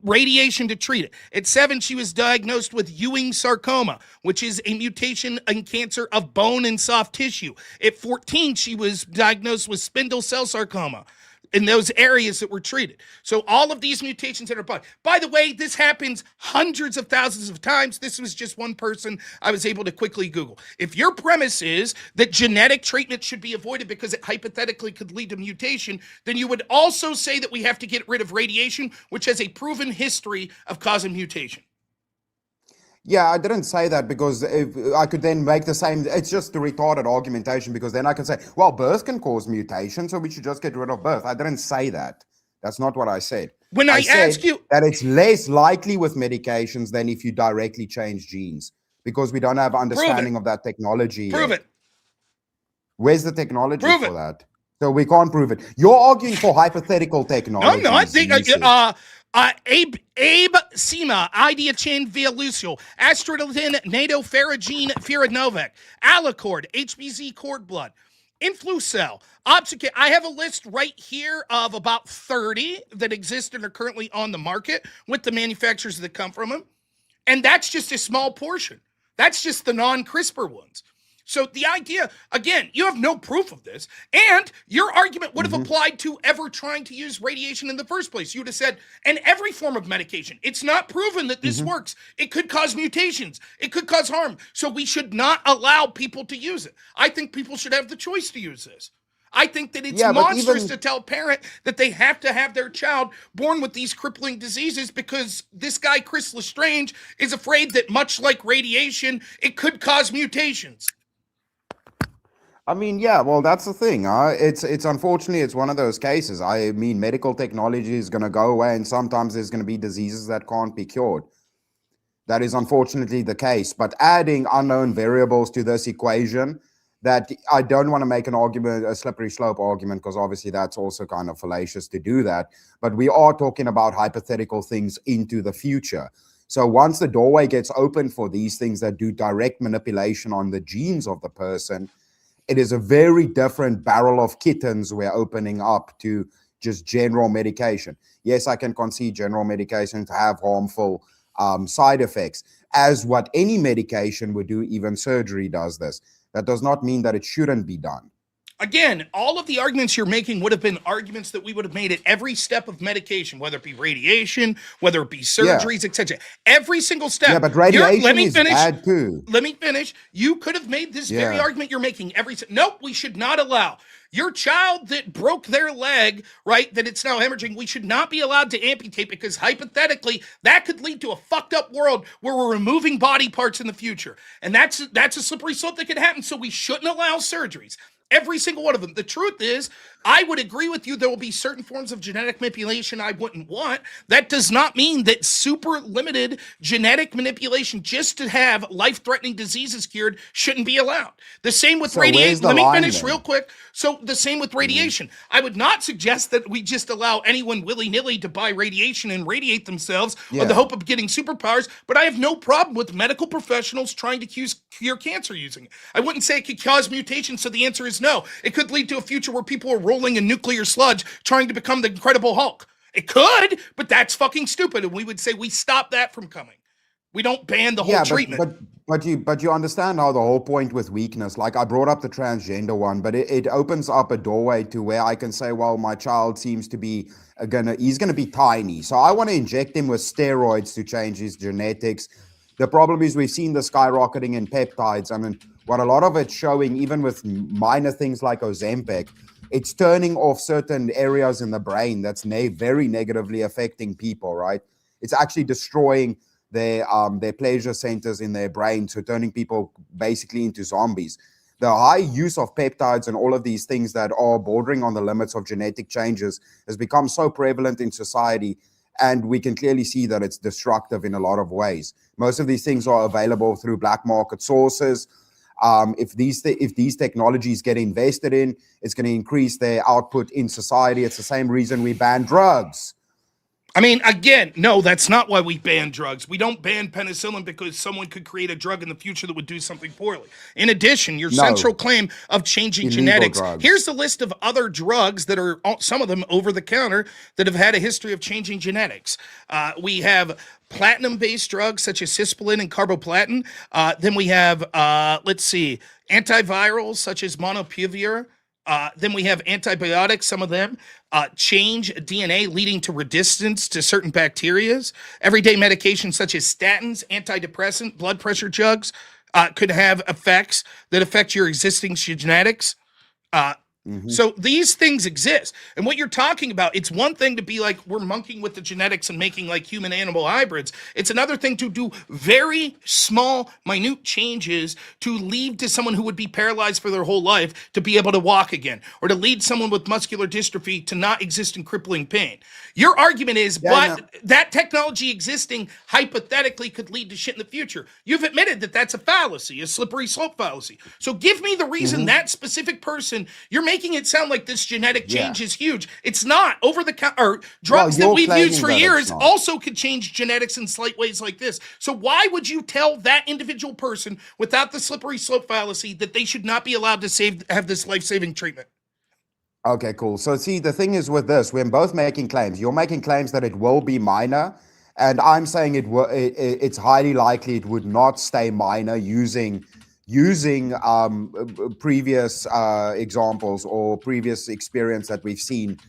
[SPEAKER 1] radiation to treat it. At 7, she was diagnosed with Ewing sarcoma, which is a mutation in cancer of bone and soft tissue. At 14, she was diagnosed with spindle cell sarcoma. in those areas that were treated. So all of these mutations that are by the way, this happens hundreds of thousands of times. This was just one person I was able to quickly Google. If your premise is that genetic treatment should be avoided because it hypothetically could lead to mutation, then you would also say that we have to get rid of radiation, which has a proven history of causing mutation.
[SPEAKER 22] Yeah, I didn't say that because if I could then make the same. It's just a retarded argumentation because then I can say, well, birth can cause mutation, so we should just get rid of birth. I didn't say that. That's not what I said.
[SPEAKER 1] When I
[SPEAKER 22] said
[SPEAKER 1] ask you
[SPEAKER 22] that it's less likely with medications than if you directly change genes because we don't have understanding of that technology.
[SPEAKER 1] Prove
[SPEAKER 22] yet.
[SPEAKER 1] it.
[SPEAKER 22] Where's the technology
[SPEAKER 1] Prove
[SPEAKER 22] for
[SPEAKER 1] it.
[SPEAKER 22] that? So we can't prove it. You're arguing for hypothetical technology.
[SPEAKER 1] No, I think Abe Sema, Idiachin via Lucio, Astrodilin, NATO, Ferragene, Firanovec, Alicord, HBZ cord blood, Influcell, Obsicate. I have a list right here of about 30 that exist and are currently on the market with the manufacturers that come from them. And that's just a small portion. That's just the non-CRISPR ones. So the idea, again, you have no proof of this, and your argument would have applied to ever trying to use radiation in the first place. You would have said, and every form of medication, it's not proven that this works. It could cause mutations. It could cause harm. So we should not allow people to use it. I think people should have the choice to use this. I think that it's monstrous to tell a parent that they have to have their child born with these crippling diseases because this guy, Chris Lestrange, is afraid that much like radiation, it could cause mutations.
[SPEAKER 22] I mean, yeah, well, that's the thing. It's unfortunately, it's one of those cases. I mean, medical technology is going to go away, and sometimes there's going to be diseases that can't be cured. That is unfortunately the case. But adding unknown variables to this equation, that I don't want to make an argument, a slippery slope argument, because obviously that's also kind of fallacious to do that. But we are talking about hypothetical things into the future. So once the doorway gets open for these things that do direct manipulation on the genes of the person, it is a very different barrel of kittens we're opening up to just general medication. Yes, I can concede general medications have harmful side effects, as what any medication would do, even surgery does this. That does not mean that it shouldn't be done.
[SPEAKER 1] Again, all of the arguments you're making would have been arguments that we would have made at every step of medication, whether it be radiation, whether it be surgeries, etc. Every single step.
[SPEAKER 22] Yeah, but radiation is bad too.
[SPEAKER 1] Let me finish. You could have made this very argument you're making nope, we should not allow. Your child that broke their leg, right, that it's now hemorrhaging, we should not be allowed to amputate because hypothetically that could lead to a fucked up world where we're removing body parts in the future. And that's a slippery slope that could happen. So we shouldn't allow surgeries. Every single one of them. The truth is, I would agree with you. There will be certain forms of genetic manipulation I wouldn't want. That does not mean that super limited genetic manipulation just to have life-threatening diseases cured shouldn't be allowed. The same with radiation. Let me finish real quick. So the same with radiation. I would not suggest that we just allow anyone willy-nilly to buy radiation and radiate themselves with the hope of getting superpowers, but I have no problem with medical professionals trying to cure cancer using it. I wouldn't say it could cause mutations, so the answer is no. It could lead to a future where people are rolling in nuclear sludge trying to become the Incredible Hulk. It could, but that's fucking stupid, and we would say we stop that from coming. We don't ban the whole treatment.
[SPEAKER 22] But you understand how the whole point with weakness, like I brought up the transgender one, but it opens up a doorway to where I can say, well, my child seems to be he's gonna be tiny, so I want to inject him with steroids to change his genetics. The problem is we've seen the skyrocketing in peptides. I mean, what a lot of it's showing, even with minor things like Ozempic, it's turning off certain areas in the brain that's very negatively affecting people, right? It's actually destroying their pleasure centers in their brain, so turning people basically into zombies. The high use of peptides and all of these things that are bordering on the limits of genetic changes has become so prevalent in society, and we can clearly see that it's destructive in a lot of ways. Most of these things are available through black market sources. If these technologies get invested in, it's going to increase their output in society. It's the same reason we ban drugs.
[SPEAKER 1] I mean, again, no, that's not why we ban drugs. We don't ban penicillin because someone could create a drug in the future that would do something poorly. In addition, your central claim of changing genetics.
[SPEAKER 22] Drugs.
[SPEAKER 1] Here's the list of other drugs that are, some of them over the counter, that have had a history of changing genetics. We have platinum-based drugs such as cisplatin and carboplatin. Then we have, antivirals such as molnupiravir. Then we have antibiotics, some of them change DNA, leading to resistance to certain bacterias. Everyday medications such as statins, antidepressant, blood pressure drugs could have effects that affect your existing genetics. So these things exist. And what you're talking about, it's one thing to be like, we're monkeying with the genetics and making like human animal hybrids. It's another thing to do very small, minute changes to lead to someone who would be paralyzed for their whole life to be able to walk again, or to lead someone with muscular dystrophy to not exist in crippling pain. Your argument is, that technology existing hypothetically could lead to shit in the future. You've admitted that that's a fallacy, a slippery slope fallacy. So give me the reason that specific person, you're making it sound like this genetic change is huge. It's not. Over the counter drugs that we've used for years also could change genetics in slight ways like this. So why would you tell that individual person without the slippery slope fallacy that they should not be allowed to have this life-saving treatment?
[SPEAKER 22] Okay, cool. So see, the thing is with this, we're both making claims. You're making claims that it will be minor, and I'm saying it's highly likely it would not stay minor using previous examples or previous experience that we've seen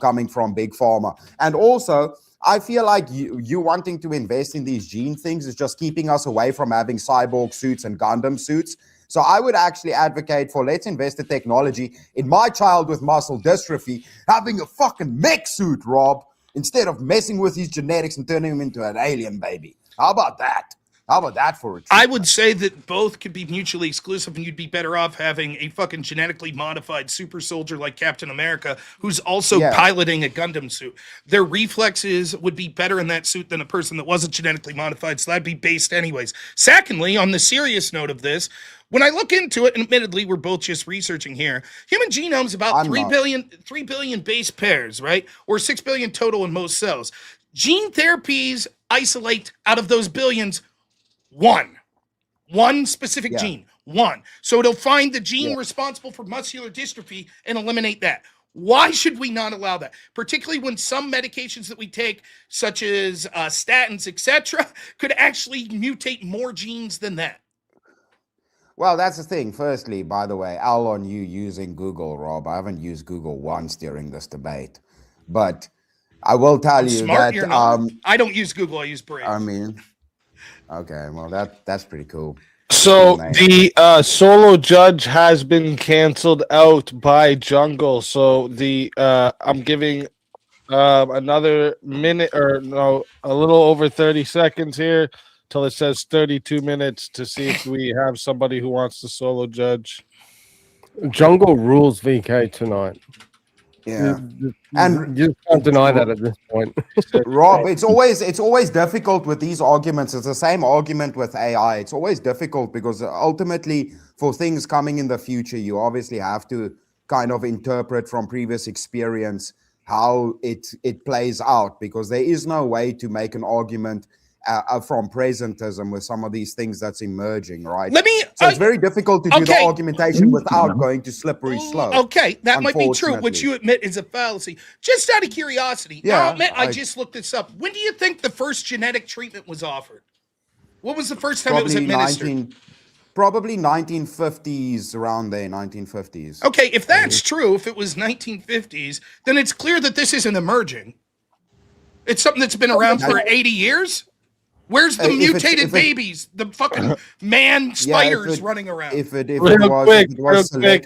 [SPEAKER 22] coming from big pharma. And also, I feel like you wanting to invest in these gene things is just keeping us away from having cyborg suits and Gundam suits. So I would actually advocate for, let's invest in technology in my child with muscle dystrophy having a fucking mech suit, Rob, instead of messing with his genetics and turning him into an alien baby. How about that? How about that for a treatment?
[SPEAKER 1] I would say that both could be mutually exclusive, and you'd be better off having a fucking genetically modified super soldier like Captain America, who's also piloting a Gundam suit. Their reflexes would be better in that suit than a person that wasn't genetically modified, so that'd be based anyways. Secondly, on the serious note of this, when I look into it, and admittedly, we're both just researching here, human genome's about 3 billion base pairs, right? Or 6 billion total in most cells. Gene therapies isolate out of those billions one specific gene, one. So it'll find the gene responsible for muscular dystrophy and eliminate that. Why should we not allow that? Particularly when some medications that we take, such as statins, etc., could actually mutate more genes than that.
[SPEAKER 22] Well, that's the thing. Firstly, by the way, I'll on you using Google, Rob. I haven't used Google once during this debate, but I will tell you
[SPEAKER 1] smart,
[SPEAKER 22] that
[SPEAKER 1] I don't use Google. I use Brave.
[SPEAKER 22] I mean, okay, well that's pretty cool.
[SPEAKER 13] So the solo judge has been canceled out by Jungle. So I'm giving another minute or no, a little over 30 seconds here till it says 32 minutes to see if we have somebody who wants to solo judge.
[SPEAKER 2] Jungle rules VK tonight.
[SPEAKER 22] Yeah,
[SPEAKER 2] and you can't deny that at this point.
[SPEAKER 22] Rob, it's always difficult with these arguments. It's the same argument with AI. It's always difficult because ultimately, for things coming in the future, you obviously have to kind of interpret from previous experience how it plays out, because there is no way to make an argument from presentism with some of these things that's emerging, right? So it's very difficult to do the argumentation without going to slippery slope.
[SPEAKER 1] Okay, that might be true, which you admit is a fallacy. Just out of curiosity, I'll admit I just looked this up. When do you think the first genetic treatment was offered? What was the first time it was administered?
[SPEAKER 22] Probably 1950s, around there, 1950s.
[SPEAKER 1] Okay, if that's true, if it was 1950s, then it's clear that this isn't emerging. It's something that's been around for 80 years? Where's the mutated babies? The fucking man spiders running around.
[SPEAKER 13] Real quick,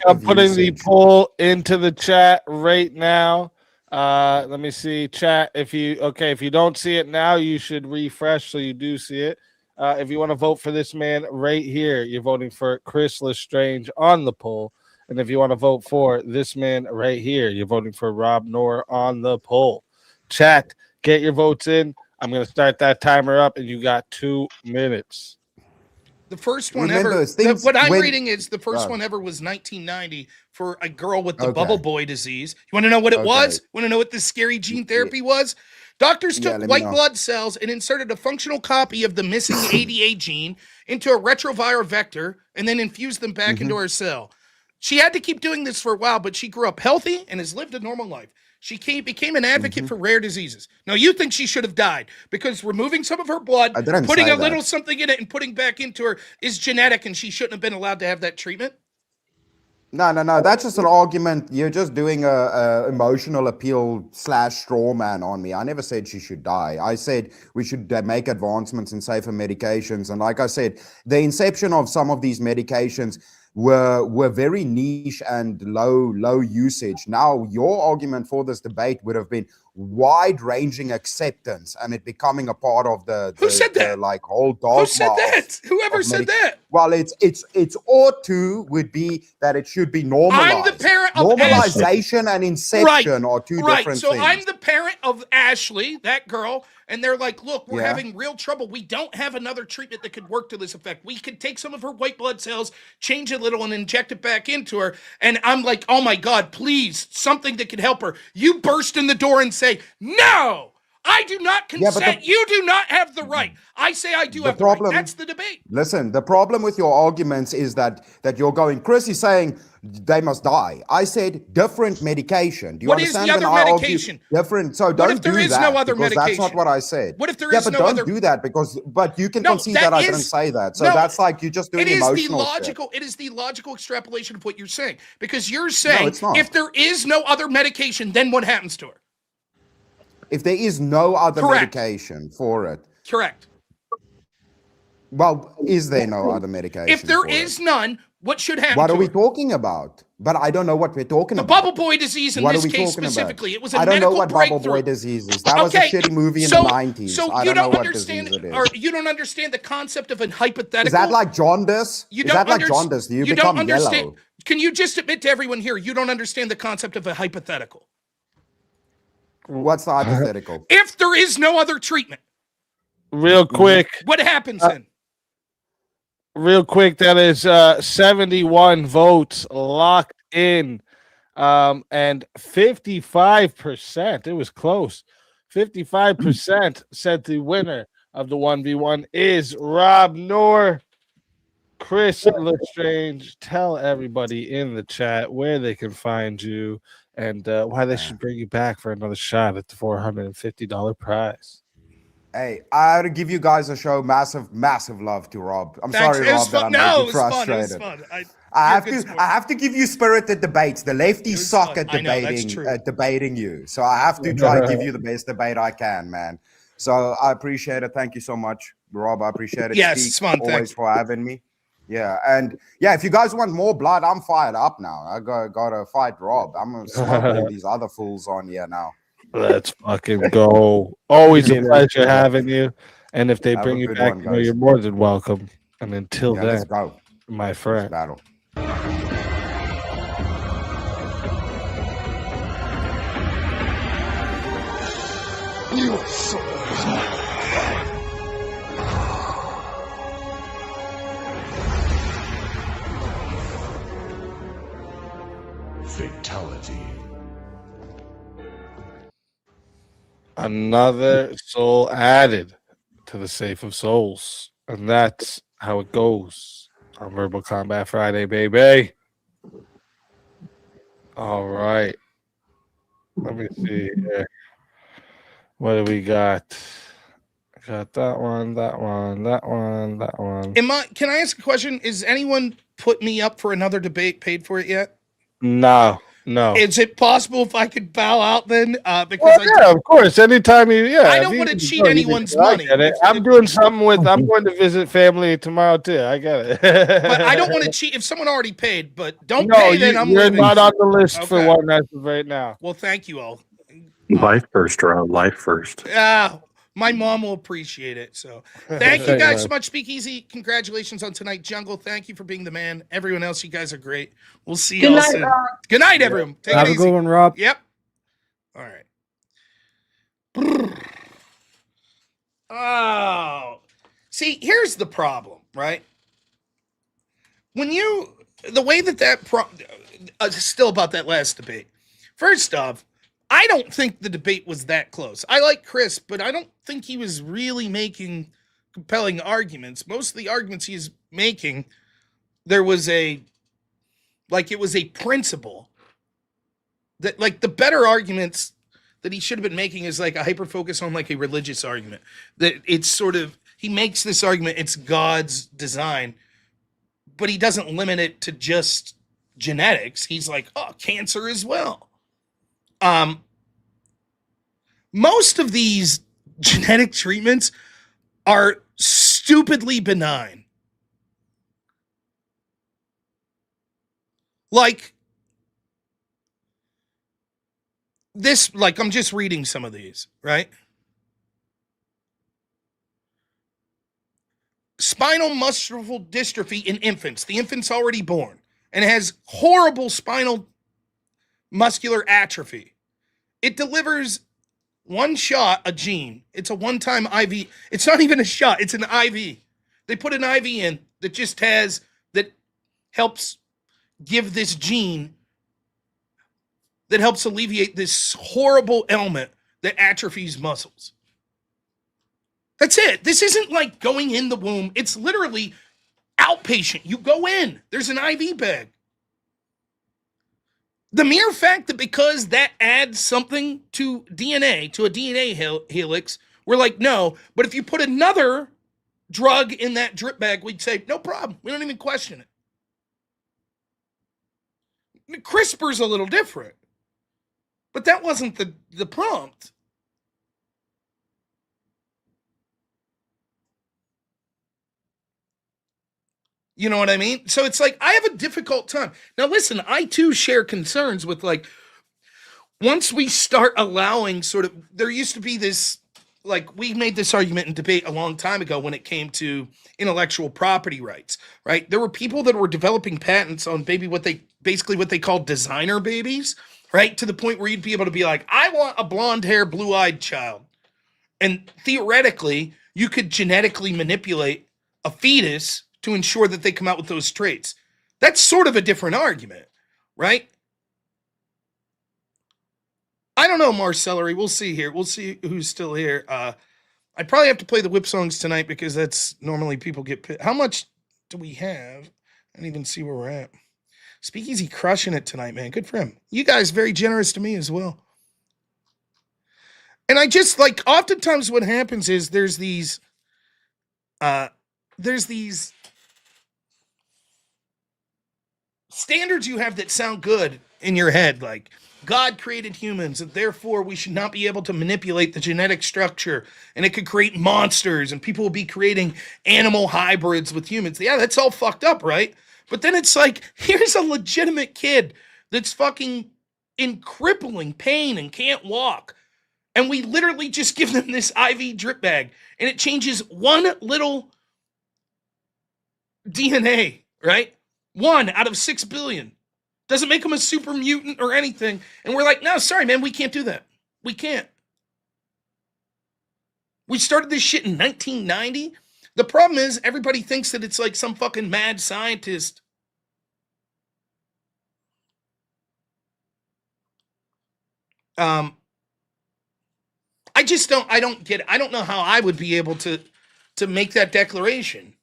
[SPEAKER 13] I'm putting the poll into the chat right now. Let me see, chat. If you don't see it now, you should refresh so you do see it. If you want to vote for this man right here, you're voting for Chris Lestrange on the poll. And if you want to vote for this man right here, you're voting for robnoerr on the poll. Chat, get your votes in. I'm going to start that timer up, and you got 2 minutes.
[SPEAKER 1] The first one ever, what I'm reading is the first one ever was 1990 for a girl with the bubble boy disease. You want to know what it was? Want to know what this scary gene therapy was? Doctors took white blood cells and inserted a functional copy of the missing ADA gene into a retroviral vector and then infused them back into her cell. She had to keep doing this for a while, but she grew up healthy and has lived a normal life. She became an advocate for rare diseases. Now, you think she should have died because removing some of her blood, putting a little something in it and putting back into her is genetic, and she shouldn't have been allowed to have that treatment?
[SPEAKER 22] No. That's just an argument. You're just doing a emotional appeal / straw man on me. I never said she should die. I said we should make advancements in safer medications. And like I said, the inception of some of these medications were very niche and low usage. Now, your argument for this debate would have been wide-ranging acceptance and it becoming a part of the
[SPEAKER 1] Who said that?
[SPEAKER 22] like whole dogma.
[SPEAKER 1] Who said that? Whoever said that?
[SPEAKER 22] Well, it's ought to would be that it should be normalized.
[SPEAKER 1] I'm the parent of
[SPEAKER 22] Normalization and inception are two different
[SPEAKER 1] so
[SPEAKER 22] things.
[SPEAKER 1] I'm the parent of Ashley, that girl, and they're like, look, we're
[SPEAKER 22] Yeah.
[SPEAKER 1] having real trouble. We don't have another treatment that could work to this effect. We could take some of her white blood cells, change a little, and inject it back into her. And I'm like, oh my God, please, something that could help her. You burst in the door and say, no, I do not
[SPEAKER 22] Yeah, but
[SPEAKER 1] consent. You do not have the right. I say I do have the right. That's the debate.
[SPEAKER 22] Listen, the problem with your arguments is that you're going, Chris is saying they must die. I said different medication. Do you
[SPEAKER 1] What is the
[SPEAKER 22] understand
[SPEAKER 1] other
[SPEAKER 22] when I argue
[SPEAKER 1] medication?
[SPEAKER 22] different? So
[SPEAKER 1] What
[SPEAKER 22] don't
[SPEAKER 1] if there
[SPEAKER 22] do
[SPEAKER 1] is
[SPEAKER 22] that
[SPEAKER 1] no other
[SPEAKER 22] because that's
[SPEAKER 1] medication?
[SPEAKER 22] not what I said.
[SPEAKER 1] What if there
[SPEAKER 22] yeah,
[SPEAKER 1] is
[SPEAKER 22] but
[SPEAKER 1] no
[SPEAKER 22] don't
[SPEAKER 1] other-
[SPEAKER 22] do that but you can
[SPEAKER 1] No,
[SPEAKER 22] concede
[SPEAKER 1] that
[SPEAKER 22] that I
[SPEAKER 1] is-
[SPEAKER 22] didn't say that. So
[SPEAKER 1] no,
[SPEAKER 22] that's like you're just doing
[SPEAKER 1] It is the
[SPEAKER 22] emotional shit.
[SPEAKER 1] logical. It is the logical extrapolation of what you're saying, because you're saying
[SPEAKER 22] it's not.
[SPEAKER 1] if there is no other medication, then what happens to her?
[SPEAKER 22] If there is no other
[SPEAKER 1] Correct.
[SPEAKER 22] medication for it,
[SPEAKER 1] Correct.
[SPEAKER 22] well, is there no other medication?
[SPEAKER 1] If there
[SPEAKER 22] for
[SPEAKER 1] is
[SPEAKER 22] it?
[SPEAKER 1] none, what should happen?
[SPEAKER 22] What
[SPEAKER 1] to
[SPEAKER 22] are we
[SPEAKER 1] her?
[SPEAKER 22] talking about? But I don't know what we're talking
[SPEAKER 1] The
[SPEAKER 22] about.
[SPEAKER 1] bubble boy disease in
[SPEAKER 22] What
[SPEAKER 1] this
[SPEAKER 22] are we
[SPEAKER 1] case
[SPEAKER 22] talking about?
[SPEAKER 1] specifically. It was a
[SPEAKER 22] I don't know
[SPEAKER 1] medical
[SPEAKER 22] what
[SPEAKER 1] breakthrough.
[SPEAKER 22] bubble boy disease is. That was a
[SPEAKER 1] Okay,
[SPEAKER 22] shitty movie in
[SPEAKER 1] so-
[SPEAKER 22] the 90s.
[SPEAKER 1] So
[SPEAKER 22] I
[SPEAKER 1] you
[SPEAKER 22] don't know what
[SPEAKER 1] understand,
[SPEAKER 22] disease it is.
[SPEAKER 1] or you don't understand the concept of a hypothetical.
[SPEAKER 22] Is that like jaundice?
[SPEAKER 1] You
[SPEAKER 22] Is
[SPEAKER 1] don't
[SPEAKER 22] that like
[SPEAKER 1] underst-
[SPEAKER 22] jaundice? Do you
[SPEAKER 1] don't
[SPEAKER 22] become
[SPEAKER 1] understand.
[SPEAKER 22] yellow?
[SPEAKER 1] Can you just admit to everyone here you don't understand the concept of a hypothetical?
[SPEAKER 22] What's the hypothetical?
[SPEAKER 1] If there is no other treatment,
[SPEAKER 13] Real quick,
[SPEAKER 1] what happens then?
[SPEAKER 13] real quick, that is 71 votes locked in. And 55%, it was close. 55% said the winner of the 1v1 is Rob Noor. Chris Lestrange, tell everybody in the chat where they can find you and why they should bring you back for another shot at the $450 prize.
[SPEAKER 22] Hey, I had to give you guys a show. Massive love to Rob. I'm
[SPEAKER 1] Thanks.
[SPEAKER 22] sorry,
[SPEAKER 1] It
[SPEAKER 22] Rob,
[SPEAKER 1] was
[SPEAKER 22] that I
[SPEAKER 1] fun.
[SPEAKER 22] made
[SPEAKER 1] No,
[SPEAKER 22] you
[SPEAKER 1] it was fun. It
[SPEAKER 22] frustrated.
[SPEAKER 1] was fun.
[SPEAKER 22] I have to give you spirited debates. The lefties suck
[SPEAKER 1] fun.
[SPEAKER 22] at
[SPEAKER 1] I know, that's
[SPEAKER 22] debating
[SPEAKER 1] true.
[SPEAKER 22] debating you. So I have to try and give you the best debate I can, man. So I appreciate it. Thank you so much, Rob. I appreciate it.
[SPEAKER 1] Yes,
[SPEAKER 22] Speak,
[SPEAKER 1] it's fun.
[SPEAKER 22] always
[SPEAKER 1] Thanks.
[SPEAKER 22] for having me. Yeah, and yeah, if you guys want more blood, I'm fired up now. I gotta fight Rob. I'm gonna smoke all these other fools on here now.
[SPEAKER 13] Let's fucking go. Always a pleasure having you. And if they
[SPEAKER 22] Have
[SPEAKER 13] bring
[SPEAKER 22] a
[SPEAKER 13] you
[SPEAKER 22] good
[SPEAKER 13] back,
[SPEAKER 22] one,
[SPEAKER 13] you know,
[SPEAKER 22] guys.
[SPEAKER 13] you're more than welcome. And until
[SPEAKER 22] Yeah,
[SPEAKER 13] then,
[SPEAKER 22] let's go.
[SPEAKER 13] my friend.
[SPEAKER 22] Battle.
[SPEAKER 9] Your soul is mine.
[SPEAKER 8] Fatality.
[SPEAKER 13] Another soul added to the Safe of Souls. And that's how it goes on Verbal Combat Friday, baby. All right. Let me see here. What do we got? Got that one, that one, that one, that one.
[SPEAKER 1] Can I ask a question? Is anyone put me up for another debate, paid for it yet?
[SPEAKER 13] No.
[SPEAKER 1] Is it possible if I could bow out then? Because
[SPEAKER 13] Well, yeah, of course. Anytime you, yeah.
[SPEAKER 1] I
[SPEAKER 13] if
[SPEAKER 1] don't
[SPEAKER 13] you
[SPEAKER 1] wanna
[SPEAKER 13] can
[SPEAKER 1] cheat
[SPEAKER 13] go, you
[SPEAKER 1] anyone's
[SPEAKER 13] can go. I
[SPEAKER 1] money.
[SPEAKER 13] get it. I'm doing something with. I'm going to visit family tomorrow too. I get it.
[SPEAKER 1] but I don't want to cheat if someone already paid. But don't
[SPEAKER 13] No,
[SPEAKER 1] pay, then I'm
[SPEAKER 13] you're
[SPEAKER 1] leaving.
[SPEAKER 13] not on the list for
[SPEAKER 1] Okay.
[SPEAKER 13] one as of right now.
[SPEAKER 1] Well, thank you all.
[SPEAKER 6] Life first, Rob. Life first.
[SPEAKER 1] My mom will appreciate it. So thank you guys so much. Speakeasy, congratulations on tonight. Jungle, thank you for being the man. Everyone else, you guys are great. We'll see you
[SPEAKER 18] Good
[SPEAKER 1] all
[SPEAKER 18] night,
[SPEAKER 1] soon.
[SPEAKER 18] Rob.
[SPEAKER 1] Good night, everyone. Take
[SPEAKER 3] Have
[SPEAKER 1] it
[SPEAKER 3] a
[SPEAKER 1] easy.
[SPEAKER 3] good one, Rob.
[SPEAKER 1] Yep. All right. Oh, see, here's the problem, right? When the way that still about that last debate. First off, I don't think the debate was that close. I like Chris, but I don't think he was really making compelling arguments. Most of the arguments he's making, it was a principle that, like, the better arguments that he should have been making is like a hyper focus on like a religious argument. That it's sort of, he makes this argument, it's God's design, but he doesn't limit it to just genetics, he's like, oh, cancer as well. Most of these genetic treatments are stupidly benign. Like this, like I'm just reading some of these, right? Spinal muscular dystrophy in infants. The infant's already born and has horrible spinal muscular atrophy. It delivers one shot a gene. It's a one-time IV. It's not even a shot. It's an IV. They put an IV in that just has, that helps give this gene that helps alleviate this horrible ailment that atrophies muscles. That's it. This isn't like going in the womb. It's literally outpatient. You go in, there's an IV bag. The mere fact that because that adds something to DNA, to a DNA helix, we're like, no. But if you put another drug in that drip bag, we'd say, no problem. We don't even question it. CRISPR's a little different. But that wasn't the prompt. You know what I mean? So it's like, I have a difficult time. Now, listen, I too share concerns with, like, once we start allowing sort of, there used to be this, like, we made this argument in debate a long time ago when it came to intellectual property rights, right? There were people that were developing patents on basically what they call designer babies, right? To the point where you'd be able to be like, I want a blonde hair, blue-eyed child. And theoretically, you could genetically manipulate a fetus to ensure that they come out with those traits. That's sort of a different argument, right? I don't know, Marcellery. We'll see here. We'll see who's still here. I probably have to play the whip songs tonight because that's normally people get pissed. How much do we have? I don't even see where we're at. Speakeasy crushing it tonight, man. Good for him. You guys very generous to me as well. And I just, like, oftentimes what happens is there's these standards you have that sound good in your head, like God created humans and therefore we should not be able to manipulate the genetic structure, and it could create monsters and people will be creating animal hybrids with humans. Yeah, that's all fucked up, right? But then it's like, here's a legitimate kid that's fucking in crippling pain and can't walk, and we literally just give them this IV drip bag and it changes one little DNA, right? 1 out of 6 billion. Doesn't make them a super mutant or anything. And we're like, no, sorry, man, we can't do that. We can't. We started this shit in 1990. The problem is everybody thinks that it's like some fucking mad scientist. I don't get it. I don't know how I would be able to make that declaration.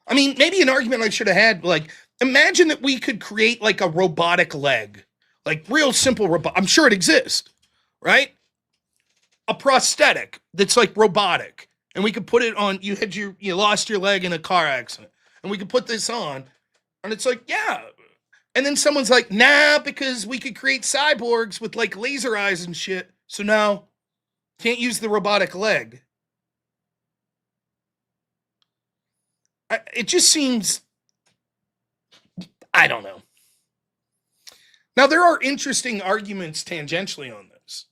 [SPEAKER 1] I mean, maybe an argument I should have had, like, imagine that we could create like a robotic leg, like real simple robot. I'm sure it exists, right? A prosthetic that's like robotic, and we could put it on. You lost your leg in a car accident, and we could put this on, and it's like, yeah. And then someone's like, nah, because we could create cyborgs with like laser eyes and shit. So now, can't use the robotic leg. It just seems, I don't know. Now, there are interesting arguments tangentially on this.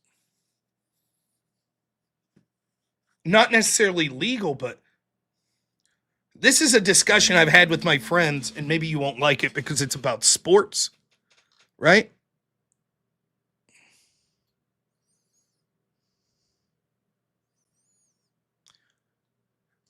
[SPEAKER 1] Not necessarily legal, but this is a discussion I've had with my friends, and maybe you won't like it because it's about sports, right?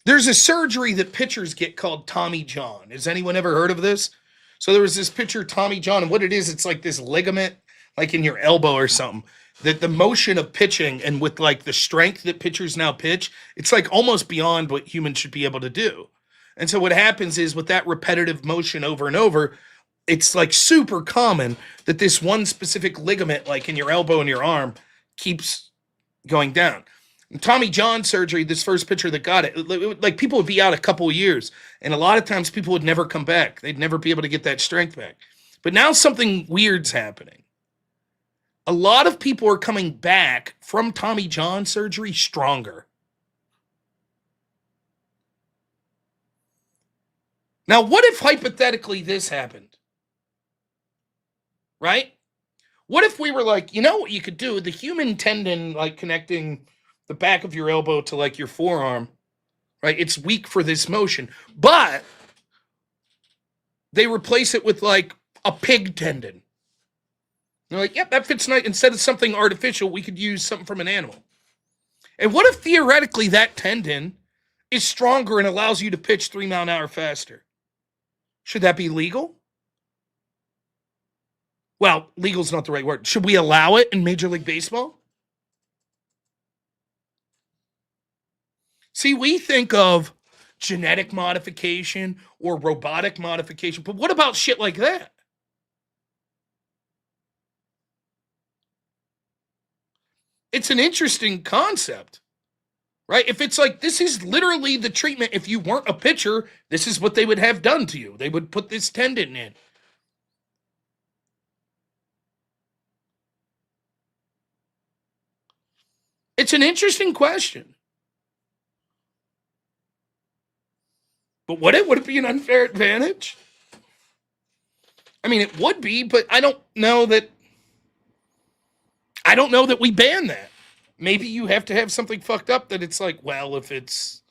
[SPEAKER 1] There's a surgery that pitchers get called Tommy John. Has anyone ever heard of this? So there was this pitcher, Tommy John, and what it is, it's like this ligament, like in your elbow or something, that the motion of pitching and with like the strength that pitchers now pitch, it's like almost beyond what humans should be able to do. And so what happens is with that repetitive motion over and over, it's like super common that this one specific ligament, like in your elbow and your arm, keeps going down. Tommy John surgery, this first pitcher that got it, like people would be out a couple of years, and a lot of times people would never come back. They'd never be able to get that strength back. But now something weird's happening. A lot of people are coming back from Tommy John surgery stronger. Now, what if hypothetically this happened? Right? What if we were like, you know what you could do? The human tendon, like connecting the back of your elbow to like your forearm, right? It's weak for this motion, but they replace it with like a pig tendon. They're like, yep, that fits nice. Instead of something artificial, we could use something from an animal. And what if theoretically that tendon is stronger and allows you to pitch 3 miles an hour faster? Should that be legal? Well, legal is not the right word. Should we allow it in Major League Baseball? See, we think of genetic modification or robotic modification, but what about shit like that? It's an interesting concept, right? If it's like, this is literally the treatment. If you weren't a pitcher, this is what they would have done to you. They would put this tendon in. It's an interesting question. But would it be an unfair advantage? I mean, it would be, but I don't know that we ban that. Maybe you have to have something fucked up that it's like, well, if it's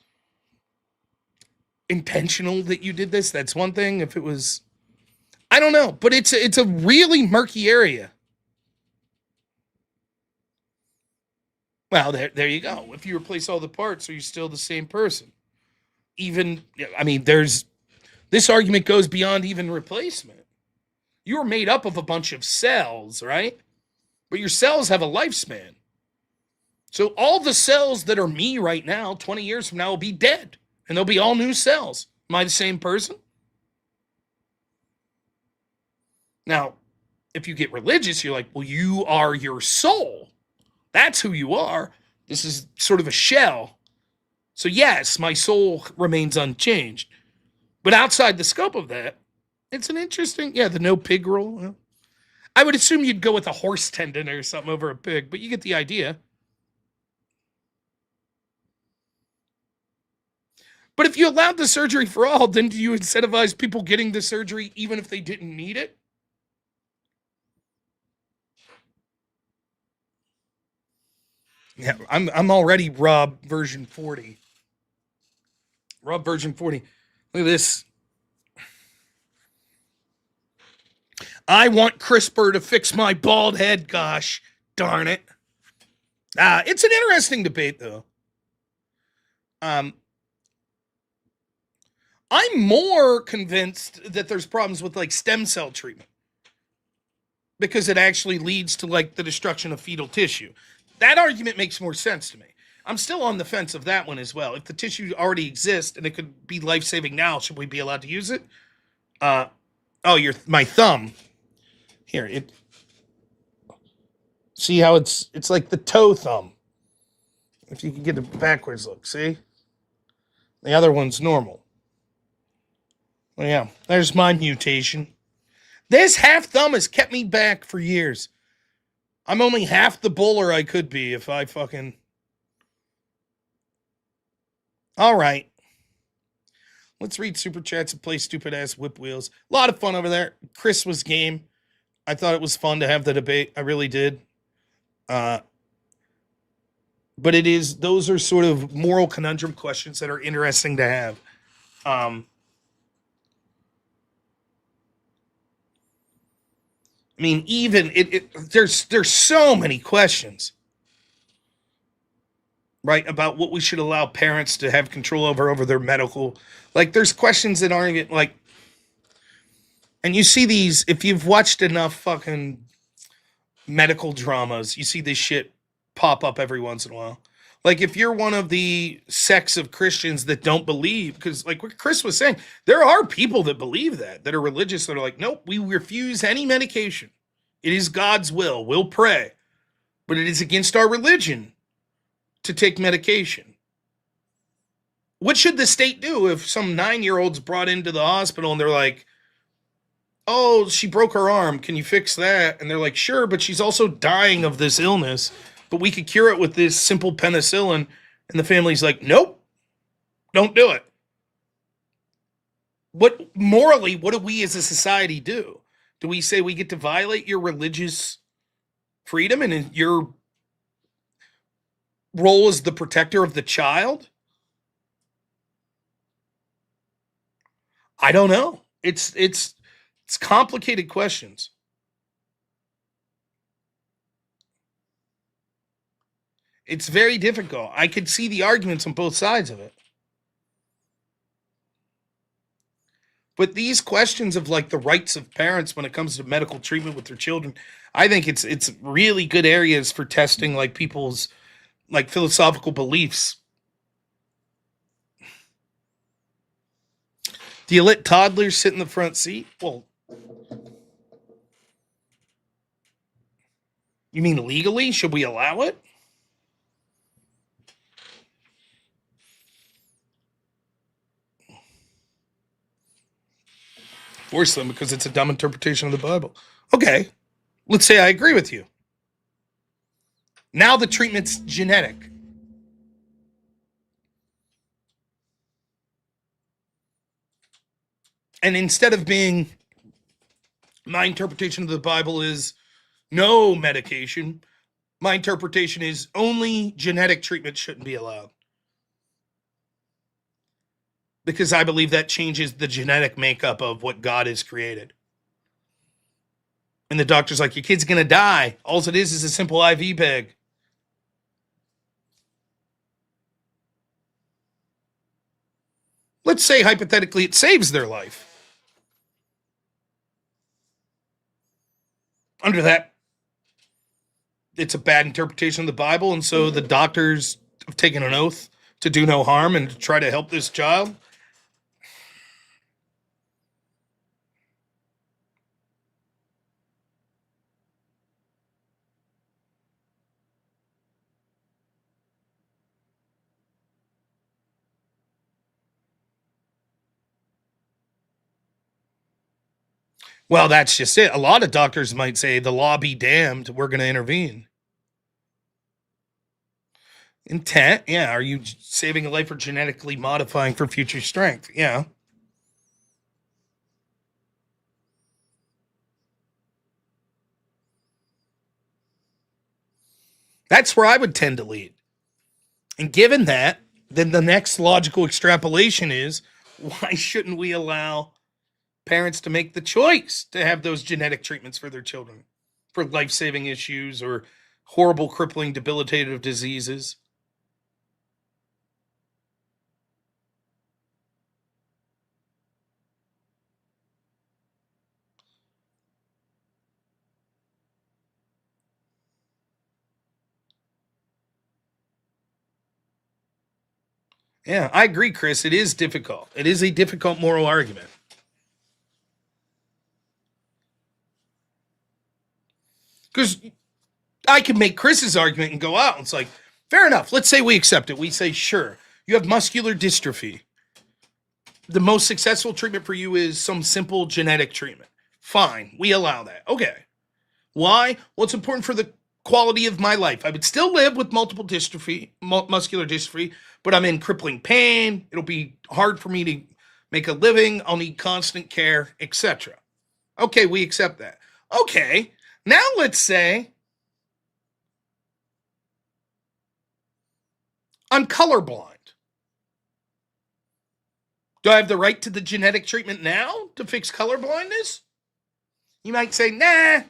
[SPEAKER 1] intentional that you did this, that's one thing. If it was, I don't know, but it's a really murky area. Well, there you go. If you replace all the parts, are you still the same person? Even, I mean, this argument goes beyond even replacement. You're made up of a bunch of cells, right? But your cells have a lifespan. So all the cells that are me right now, 20 years from now, will be dead. And they'll be all new cells. Am I the same person? Now, if you get religious, you're like, well, you are your soul. That's who you are. This is sort of a shell. So yes, my soul remains unchanged. But outside the scope of that, it's an interesting, the no pig rule. I would assume you'd go with a horse tendon or something over a pig, but you get the idea. But if you allowed the surgery for all, then do you incentivize people getting the surgery even if they didn't need it? Yeah, I'm already Rob version 40. Rob version 40. Look at this. I want CRISPR to fix my bald head. Gosh, darn it. It's an interesting debate, though. I'm more convinced that there's problems with like stem cell treatment because it actually leads to like the destruction of fetal tissue. That argument makes more sense to me. I'm still on the fence of that one as well. If the tissue already exists and it could be life-saving now, should we be allowed to use it? My thumb. Here, see how it's like the toe thumb. If you can get a backwards look, see? The other one's normal. Well, yeah, there's my mutation. This half thumb has kept me back for years. I'm only half the bowler I could be if I fucking... All right. Let's read super chats and play stupid ass whip wheels. A lot of fun over there. Chris was game. I thought it was fun to have the debate. I really did. But those are sort of moral conundrum questions that are interesting to have. I mean, even there's so many questions, right, about what we should allow parents to have control over their medical. Like, there's questions that aren't even like, and you see these, if you've watched enough fucking medical dramas, you see this shit pop up every once in a while. Like, if you're one of the sects of Christians that don't believe, because like what Chris was saying, there are people that believe that are religious, that are like, nope, we refuse any medication. It is God's will. We'll pray. But it is against our religion. to take medication? What should the state do if some 9-year-old's brought into the hospital and they're like, oh, she broke her arm. Can you fix that? And they're like, sure, but she's also dying of this illness. But we could cure it with this simple penicillin. And the family's like, nope, don't do it. Morally, what do we as a society do? Do we say we get to violate your religious freedom and your role as the protector of the child? I don't know. It's complicated questions. It's very difficult. I could see the arguments on both sides of it. But these questions of like the rights of parents when it comes to medical treatment with their children, I think it's really good areas for testing like people's like philosophical beliefs. Do you let toddlers sit in the front seat? Well, you mean legally? Should we allow it? Force them because it's a dumb interpretation of the Bible. Okay, let's say I agree with you. Now the treatment's genetic. And instead of being, my interpretation of the Bible is no medication, my interpretation is only genetic treatment shouldn't be allowed. Because I believe that changes the genetic makeup of what God has created. And the doctor's like, your kid's going to die. All it is a simple IV bag. Let's say, hypothetically, it saves their life. Under that, it's a bad interpretation of the Bible, and so the doctors have taken an oath to do no harm and to try to help this child. Well, that's just it. A lot of doctors might say, the law be damned, we're going to intervene. Intent, yeah. Are you saving a life or genetically modifying for future strength? Yeah. That's where I would tend to lead. And given that, then the next logical extrapolation is, why shouldn't we allow parents to make the choice to have those genetic treatments for their children for life-saving issues or horrible, crippling, debilitative diseases? Yeah, I agree, Chris. It is difficult. It is a difficult moral argument. Because I can make Chris's argument and go out. And it's like, fair enough. Let's say we accept it. We say, sure, you have muscular dystrophy. The most successful treatment for you is some simple genetic treatment. Fine, we allow that. Okay. Why? Well, it's important for the quality of my life. I would still live with multiple dystrophy, muscular dystrophy, but I'm in crippling pain. It'll be hard for me to make a living. I'll need constant care, etc. Okay, we accept that. Okay, now let's say I'm colorblind. Do I have the right to the genetic treatment now to fix colorblindness? You might say, nah,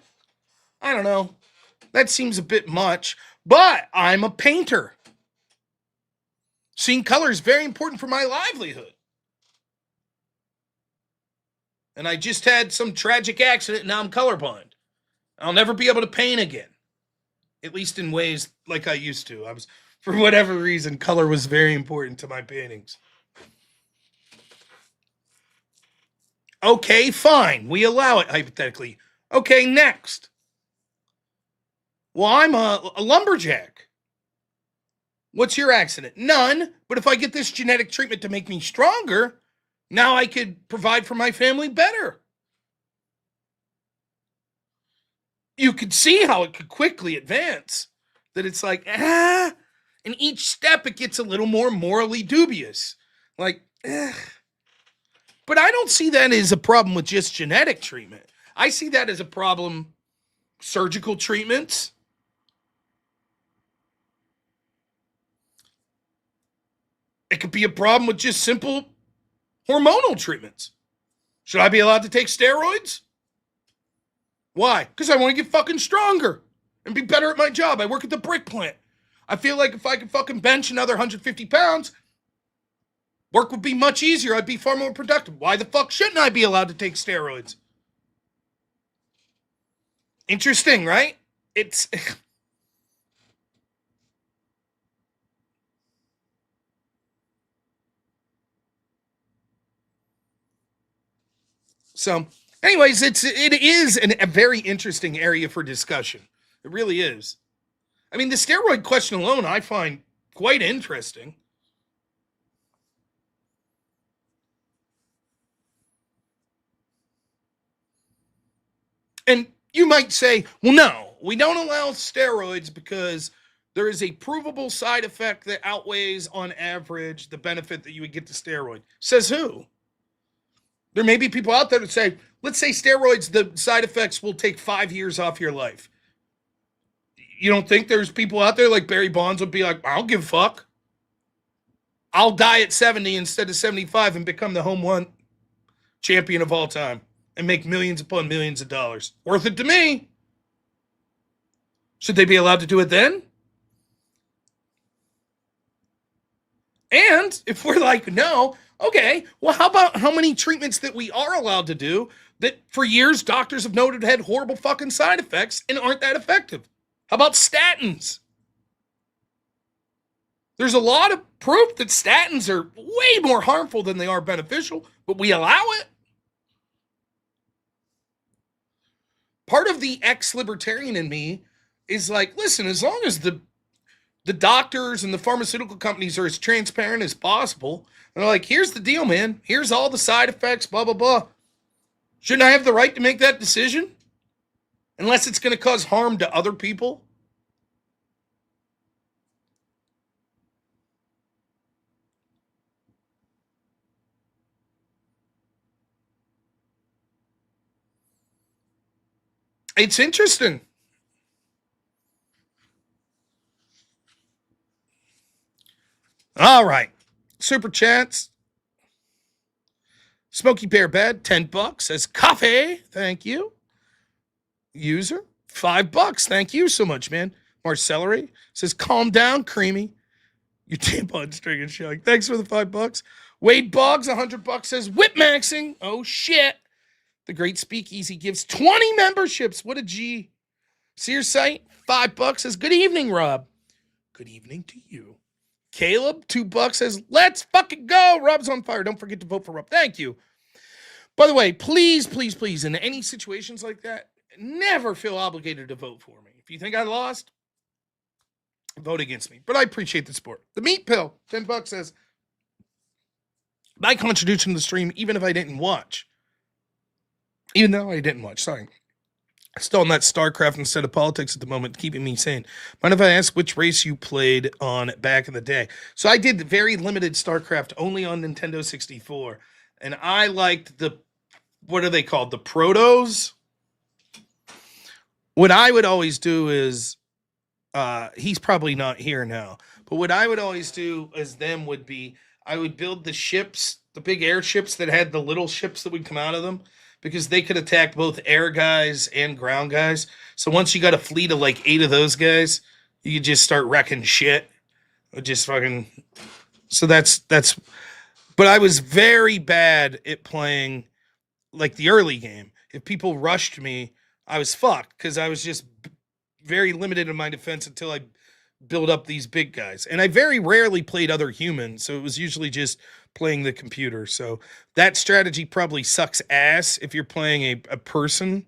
[SPEAKER 1] I don't know. That seems a bit much, but I'm a painter. Seeing color is very important for my livelihood. And I just had some tragic accident and now I'm colorblind. I'll never be able to paint again. At least in ways like I used to. For whatever reason, color was very important to my paintings. Okay, fine. We allow it, hypothetically. Okay, next. Well, I'm a lumberjack. What's your accident? None. But if I get this genetic treatment to make me stronger, now I could provide for my family better. You could see how it could quickly advance. That it's like, and each step it gets a little more morally dubious. Like, But I don't see that as a problem with just genetic treatment. I see that as a problem, surgical treatments. It could be a problem with just simple hormonal treatments. Should I be allowed to take steroids? Why? Because I want to get fucking stronger and be better at my job. I work at the brick plant. I feel like if I could fucking bench another 150 pounds, work would be much easier. I'd be far more productive. Why the fuck shouldn't I be allowed to take steroids? Interesting, right? It's... So, anyways, it is a very interesting area for discussion. It really is. I mean, the steroid question alone, I find quite interesting. And you might say, well, no, we don't allow steroids because there is a provable side effect that outweighs on average the benefit that you would get to steroid. Says who? There may be people out there that say, let's say steroids, the side effects will take 5 years off your life. You don't think there's people out there like Barry Bonds would be like, I don't give a fuck. I'll die at 70 instead of 75 and become the home run champion of all time and make millions upon millions of dollars. Worth it to me. Should they be allowed to do it then? And if we're like, no, okay, well, how about how many treatments that we are allowed to do that for years doctors have noted had horrible fucking side effects and aren't that effective? How about statins? There's a lot of proof that statins are way more harmful than they are beneficial, but we allow it. Part of the ex-libertarian in me is like, listen, as long as the doctors and the pharmaceutical companies are as transparent as possible, and they're like, here's the deal, man. Here's all the side effects, blah, blah, blah. Shouldn't I have the right to make that decision? Unless it's going to cause harm to other people? It's interesting. All right. Super chats. Smoky Bear Bed, $10 says coffee. Thank you. User, $5. Thank you so much, man. Marcellery says calm down, creamy. Your tampon string is showing. Thanks for the $5. Wade Boggs, $100 says whip maxing. Oh shit. The Great Speakeasy gives 20 memberships. What a G. Sears site, $5 says good evening, Rob. Good evening to you. Caleb, $2 says, let's fucking go. Rob's on fire. Don't forget to vote for Rob. Thank you. By the way, please, please, please, in any situations like that, never feel obligated to vote for me. If you think I lost, vote against me. But I appreciate the support. The Meat Pill, $10 says, my contribution to the stream, even if I didn't watch. Even though I didn't watch, sorry. Still on that StarCraft instead of politics at the moment, keeping me sane. Mind if I ask which race you played on back in the day? So I did very limited StarCraft only on Nintendo 64. And I liked the, what are they called? The Protos? What I would always do is, he's probably not here now, but what I would always do as them would be, I would build the ships, the big airships that had the little ships that would come out of them, because they could attack both air guys and ground guys. So once you got a fleet of like 8 of those guys, you could just start wrecking shit. Just fucking. So that's. But I was very bad at playing like the early game. If people rushed me, I was fucked because I was just very limited in my defense until I build up these big guys. And I very rarely played other humans, so it was usually just playing the computer. So that strategy probably sucks ass if you're playing a person.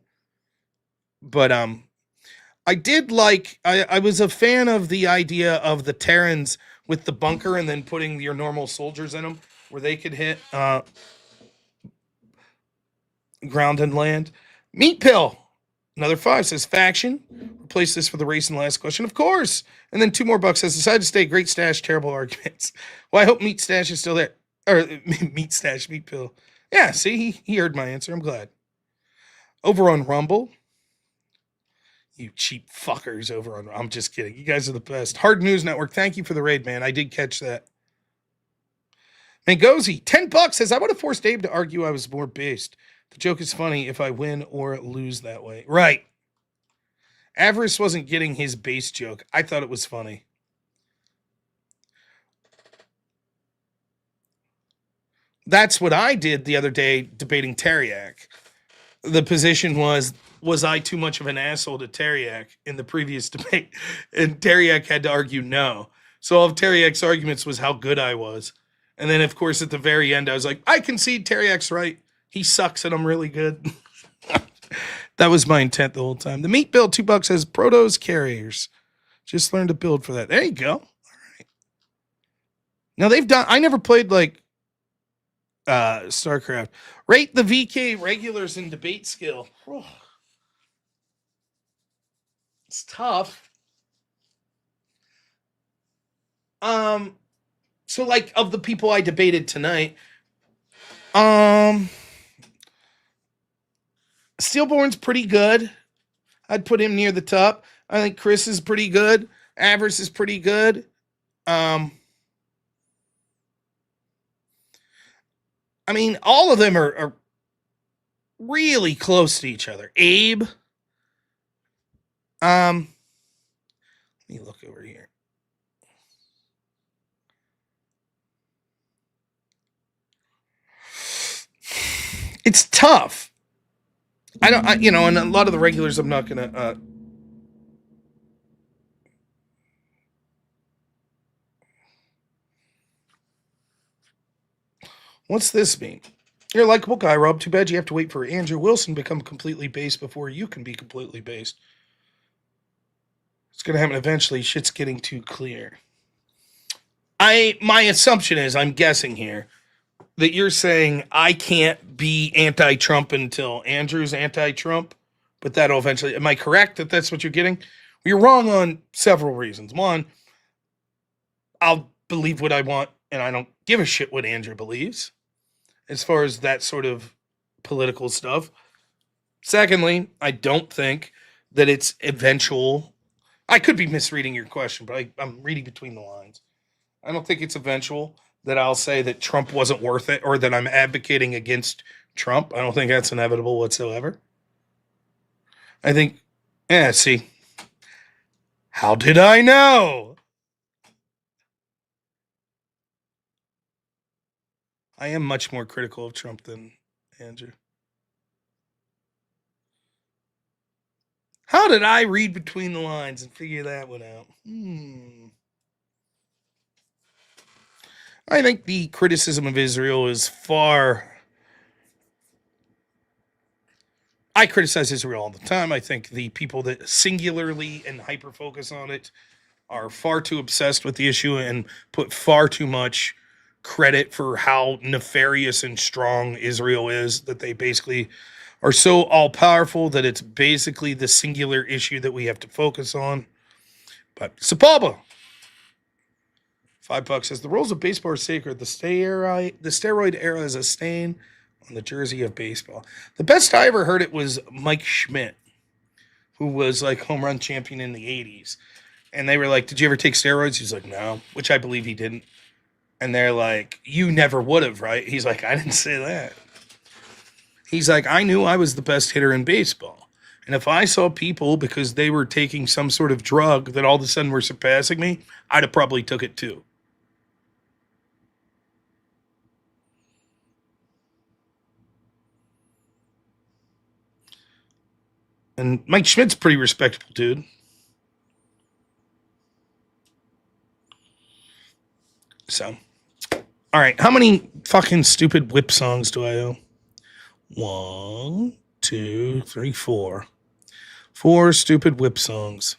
[SPEAKER 1] But I did like, I was a fan of the idea of the Terrans with the bunker and then putting your normal soldiers in them where they could hit ground and land. Meat Pill, another 5 says faction. Replace this for the race and last question, of course. And then 2 more bucks says decided to stay. Great stash, terrible arguments. Well, I hope Meat Stash is still there. Or Meat Stash, Meat Pill. Yeah, see, he heard my answer. I'm glad. Over on Rumble. You cheap fuckers over on. I'm just kidding. You guys are the best. Hard News Network. Thank you for the raid, man. I did catch that. Mangozi, $10 says I would have forced Abe to argue I was more based. The joke is funny if I win or lose that way. Right. Avarice wasn't getting his base joke. I thought it was funny. That's what I did the other day debating Teriak. The position was I too much of an asshole to Teriak in the previous debate? And Teriak had to argue no. So all of Teriak's arguments was how good I was. And then, of course, at the very end, I was like, I concede Teriak's right. He sucks and I'm really good. That was my intent the whole time. The Meat Bill, $2 says Protos Carriers. Just learned to build for that. There you go. All right. Now they've done, I never played like StarCraft. Rate the VK regulars in debate skill. Oh. It's tough. So like of the people I debated tonight, Steelborn's pretty good. I'd put him near the top. I think Chris is pretty good. Avarice is pretty good. I mean, all of them are really close to each other. Abe. Let me look over here. It's tough. And a lot of the regulars I'm not gonna what's this mean? You're a likable guy, Rob. Too bad you have to wait for Andrew Wilson to become completely based before you can be completely based. It's gonna happen eventually. Shit's getting too clear. My assumption is, I'm guessing here, that you're saying I can't be anti-Trump until Andrew's anti-Trump, but that'll eventually. Am I correct that that's what you're getting? Well, you're wrong on several reasons. One, I'll believe what I want, and I don't give a shit what Andrew believes as far as that sort of political stuff. Secondly, I don't think that it's eventual. I could be misreading your question, but I'm reading between the lines. I don't think it's eventual that I'll say that Trump wasn't worth it or that I'm advocating against Trump. I don't think that's inevitable whatsoever. I think, see, how did I know? I am much more critical of Trump than Andrew. How did I read between the lines and figure that one out? I think the criticism of Israel is far. I criticize Israel all the time. I think the people that singularly and hyper focus on it are far too obsessed with the issue and put far too much credit for how nefarious and strong Israel is, that they basically are so all powerful that it's basically the singular issue that we have to focus on. But Sapalba, $5 says the rules of baseball are sacred. The steroid era is a stain on the jersey of baseball. The best I ever heard it was Mike Schmidt, who was like home run champion in the 80s. And they were like, did you ever take steroids? He's like, no, which I believe he didn't. And they're like, you never would have, right? He's like, I didn't say that. He's like, I knew I was the best hitter in baseball. And if I saw people, because they were taking some sort of drug, that all of a sudden were surpassing me, I'd have probably took it too. And Mike Schmidt's a pretty respectable dude. So, all right. How many fucking stupid whip songs do I owe? 1, 2, 3, 4. 4 stupid whip songs.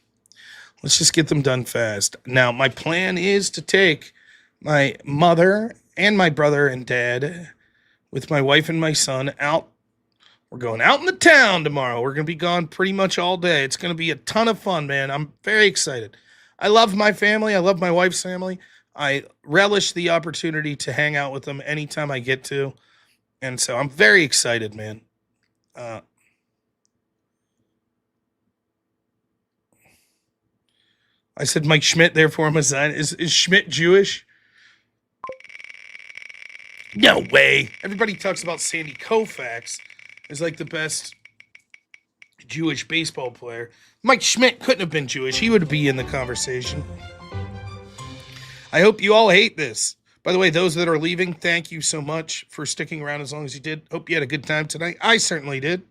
[SPEAKER 1] Let's just get them done fast. Now, my plan is to take my mother and my brother and dad with my wife and my son out. We're going out in the town tomorrow. We're going to be gone pretty much all day. It's going to be a ton of fun, man. I'm very excited. I love my family. I love my wife's family. I relish the opportunity to hang out with them anytime I get to. And so I'm very excited, man. I said Mike Schmidt, therefore I'm a Zionist. Is Schmidt Jewish? No way. Everybody talks about Sandy Koufax as like the best Jewish baseball player. Mike Schmidt couldn't have been Jewish. He would be in the conversation. I hope you all hate this. By the way, those that are leaving, thank you so much for sticking around as long as you did. Hope you had a good time tonight. I certainly did.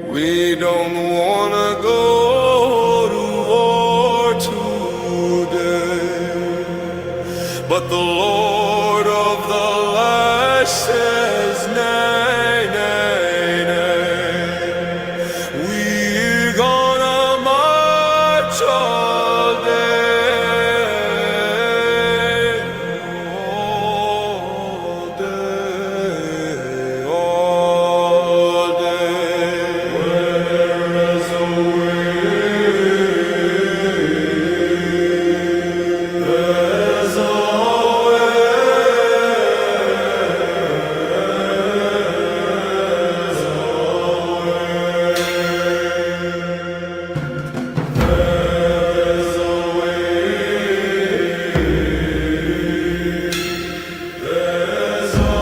[SPEAKER 9] We don't wanna go to war today, but the Lord of the light says nay, nay, nay. We're gonna march all day, all day, all day. There's a way, there's a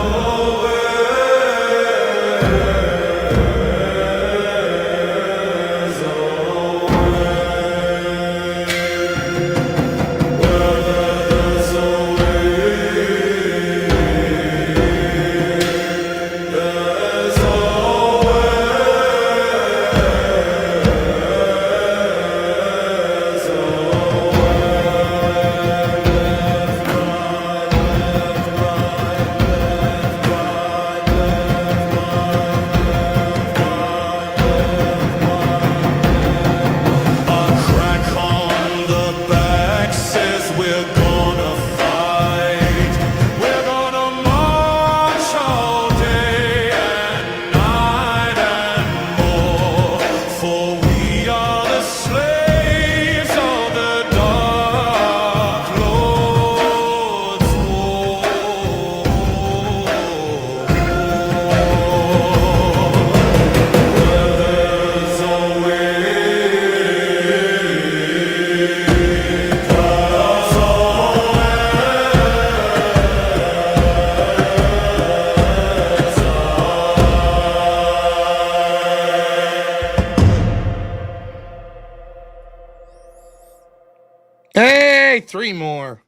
[SPEAKER 1] Hey, three more.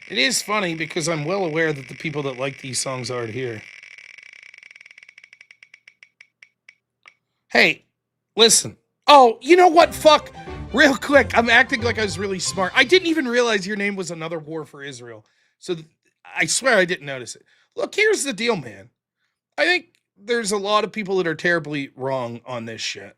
[SPEAKER 1] It is funny because I'm well aware that the people that like these songs aren't here. Hey, listen. Oh, you know what? Fuck. Real quick, I'm acting like I was really smart. I didn't even realize your name was Another War for Israel. So I swear I didn't notice it. Look, here's the deal, man. I think there's a lot of people that are terribly wrong on this shit.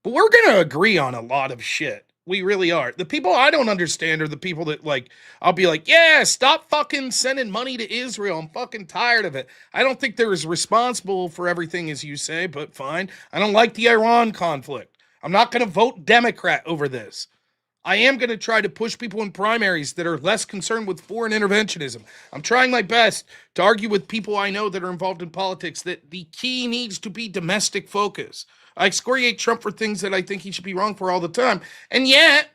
[SPEAKER 1] But we're going to agree on a lot of shit. We really are. The people I don't understand are the people that, like, I'll be like, yeah, stop fucking sending money to Israel. I'm fucking tired of it. I don't think they're as responsible for everything as you say, but fine. I don't like the Iran conflict. I'm not going to vote Democrat over this. I am going to try to push people in primaries that are less concerned with foreign interventionism. I'm trying my best to argue with people I know that are involved in politics that the key needs to be domestic focus. I excoriate Trump for things that I think he should be wrong for all the time. And yet,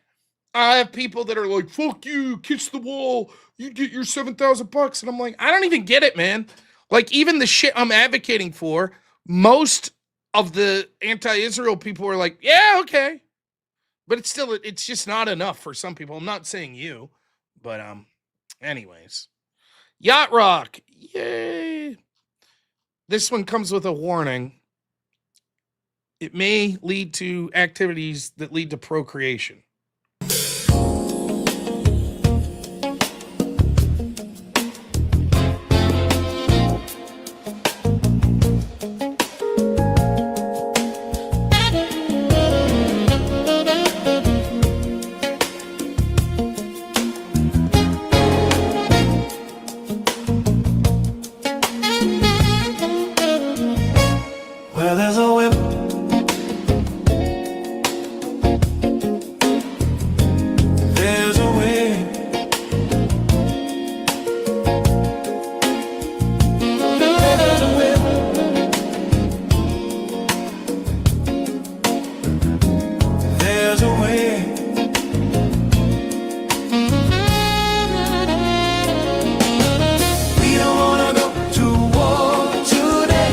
[SPEAKER 1] I have people that are like, fuck you, kiss the wall, you get your $7,000. And I'm like, I don't even get it, man. Like, even the shit I'm advocating for, most of the anti-Israel people are like, yeah, okay. But it's still, it's just not enough for some people. I'm not saying you, But anyways, Yacht Rock, yay! This one comes with a warning. It may lead to activities that lead to procreation.
[SPEAKER 9] Where there's a whip, there's a way. There's a whip, there's a way. We don't wanna go to war today,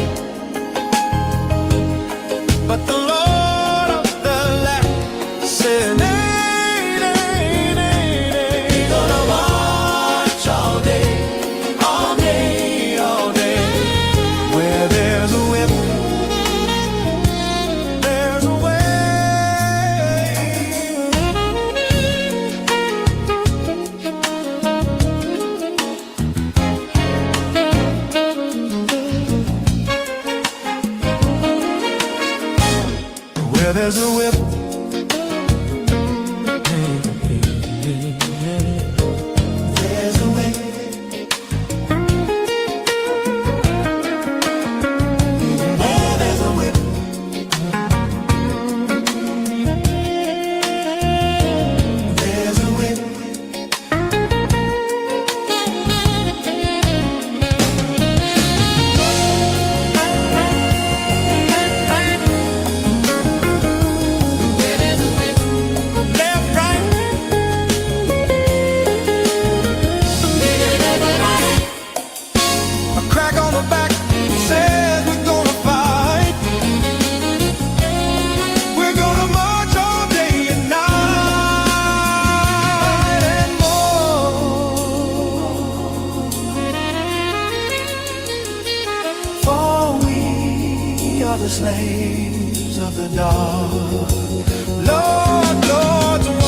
[SPEAKER 9] but the Lord of the land said, nay, nay, nay, nay. We're gonna march all day, all day, all day. Where there's a whip, there's a way. Where there's a whip, there's a way. Where there's a whip, there's a whip. Left, right. A crack on the back says we're gonna fight. We're gonna march all day and night and more. For we are the slaves of the dark. Lord, Lord's war.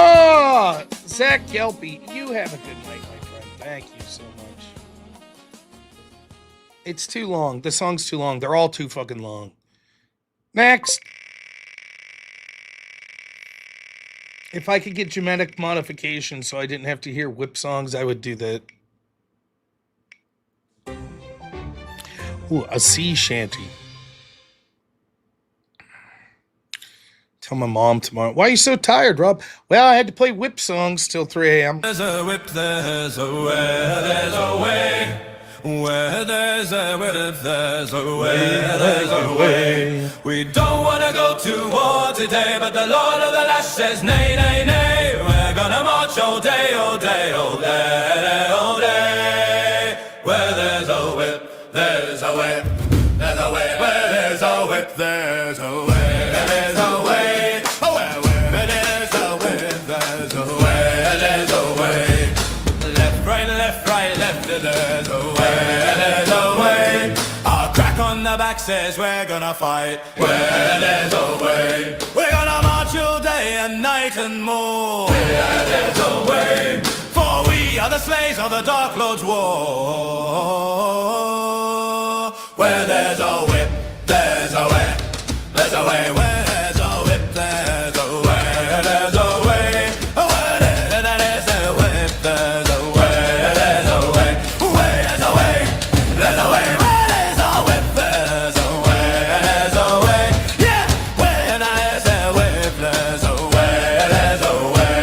[SPEAKER 1] Oh, Zach Gelpy, you have a good night, my friend. Thank you so much. It's too long. The song's too long. They're all too fucking long. Next. If I could get genetic modification so I didn't have to hear whip songs, I would do that. Ooh, a sea shanty. Tell my mom tomorrow. Why are you so tired, Rob? Well, I had to play whip songs till 3 a.m.
[SPEAKER 9] There's a whip, there's a way, there's a way. Where there's a whip, there's a way, there's a way. We don't wanna go to war today, but the Lord of the Lash says nay, nay, nay. We're gonna march all day, all day, all day, all day. Where there's a whip, there's a whip, there's a way. Where there's a whip, there's a way, there's a way. Where there's a whip, there's a way, there's a way. there's a way, there's a way. A crack on the back says we're gonna fight. Where there's a way, we're gonna march all day and night and more. Where there's a way, for we are the slaves of the Dark Lord's war. Where there's a whip, there's a way, there's a way. Where there's a whip, there's a way, there's a way. Where there's a whip, there's a way, there's a way. Where there's a way, there's a way. Where there's a whip, there's a way, there's a way. Yeah, where there's a whip, there's a way, there's a way.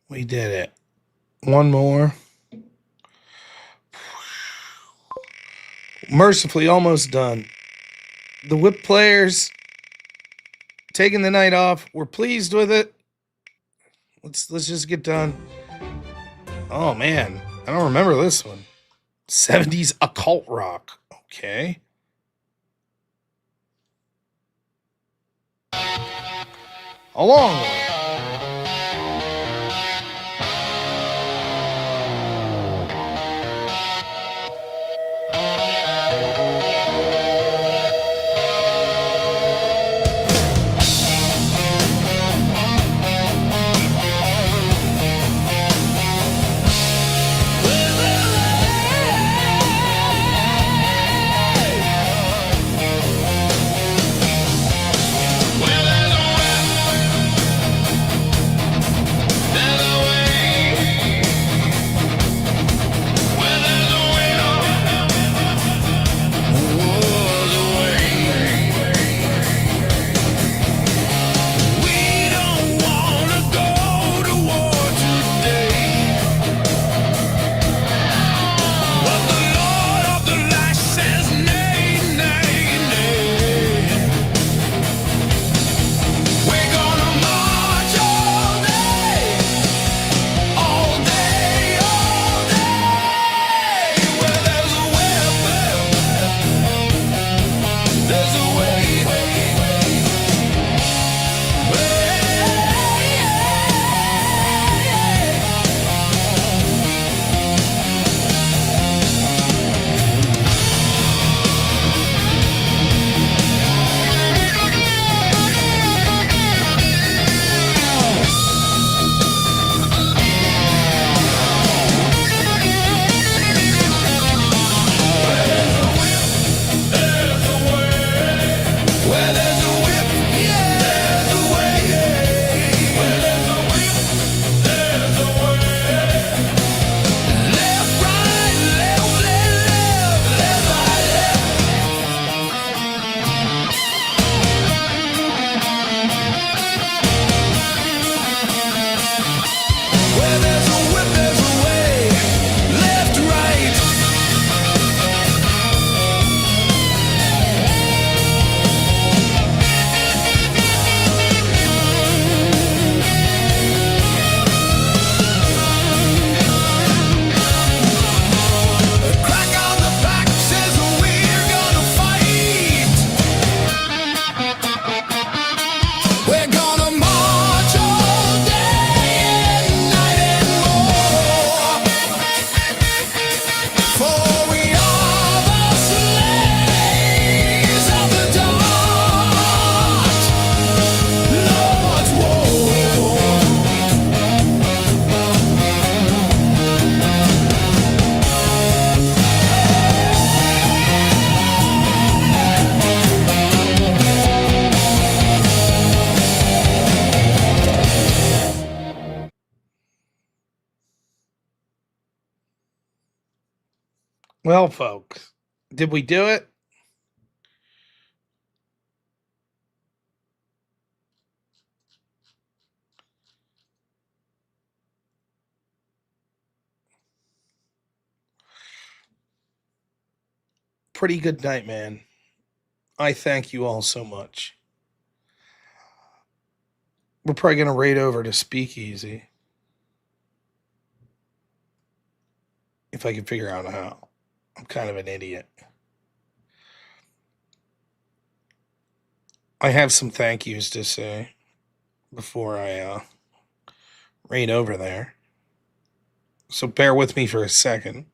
[SPEAKER 1] We did it. One more. Mercifully almost done. The whip players taking the night off. We're pleased with it. Let's just get done. Oh man, I don't remember this one. 70s occult rock. Okay. A long one. Well, folks, did we do it? Pretty good night, man. I thank you all so much. We're probably going to raid over to Speakeasy. If I can figure out how. I'm kind of an idiot. I have some thank yous to say before I raid over there. So bear with me for a second.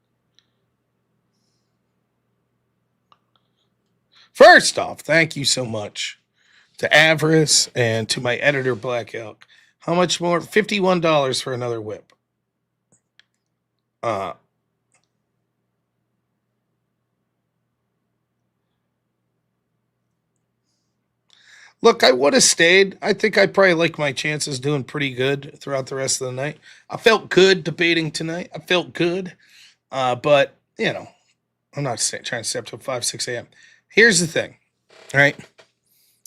[SPEAKER 1] First off, thank you so much to Avarice and to my editor, Black Elk. How much more? $51 for another whip. Look, I would have stayed. I think I probably like my chances doing pretty good throughout the rest of the night. I felt good debating tonight. I felt good. But, you know, I'm not trying to stay up till 5, 6 a.m. Here's the thing, all right?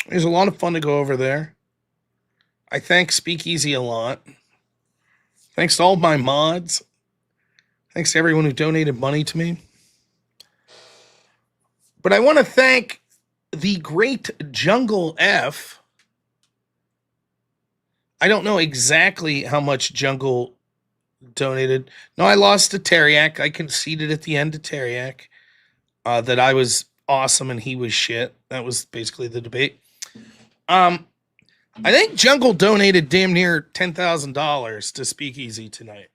[SPEAKER 1] There's a lot of fun to go over there. I thank Speakeasy a lot. Thanks to all my mods. Thanks to everyone who donated money to me. But I want to thank the great Jungle F. I don't know exactly how much Jungle donated. No, I lost to Teriak. I conceded at the end to Teriak that I was awesome and he was shit. That was basically the debate. I think Jungle donated damn near $10,000 to Speakeasy tonight.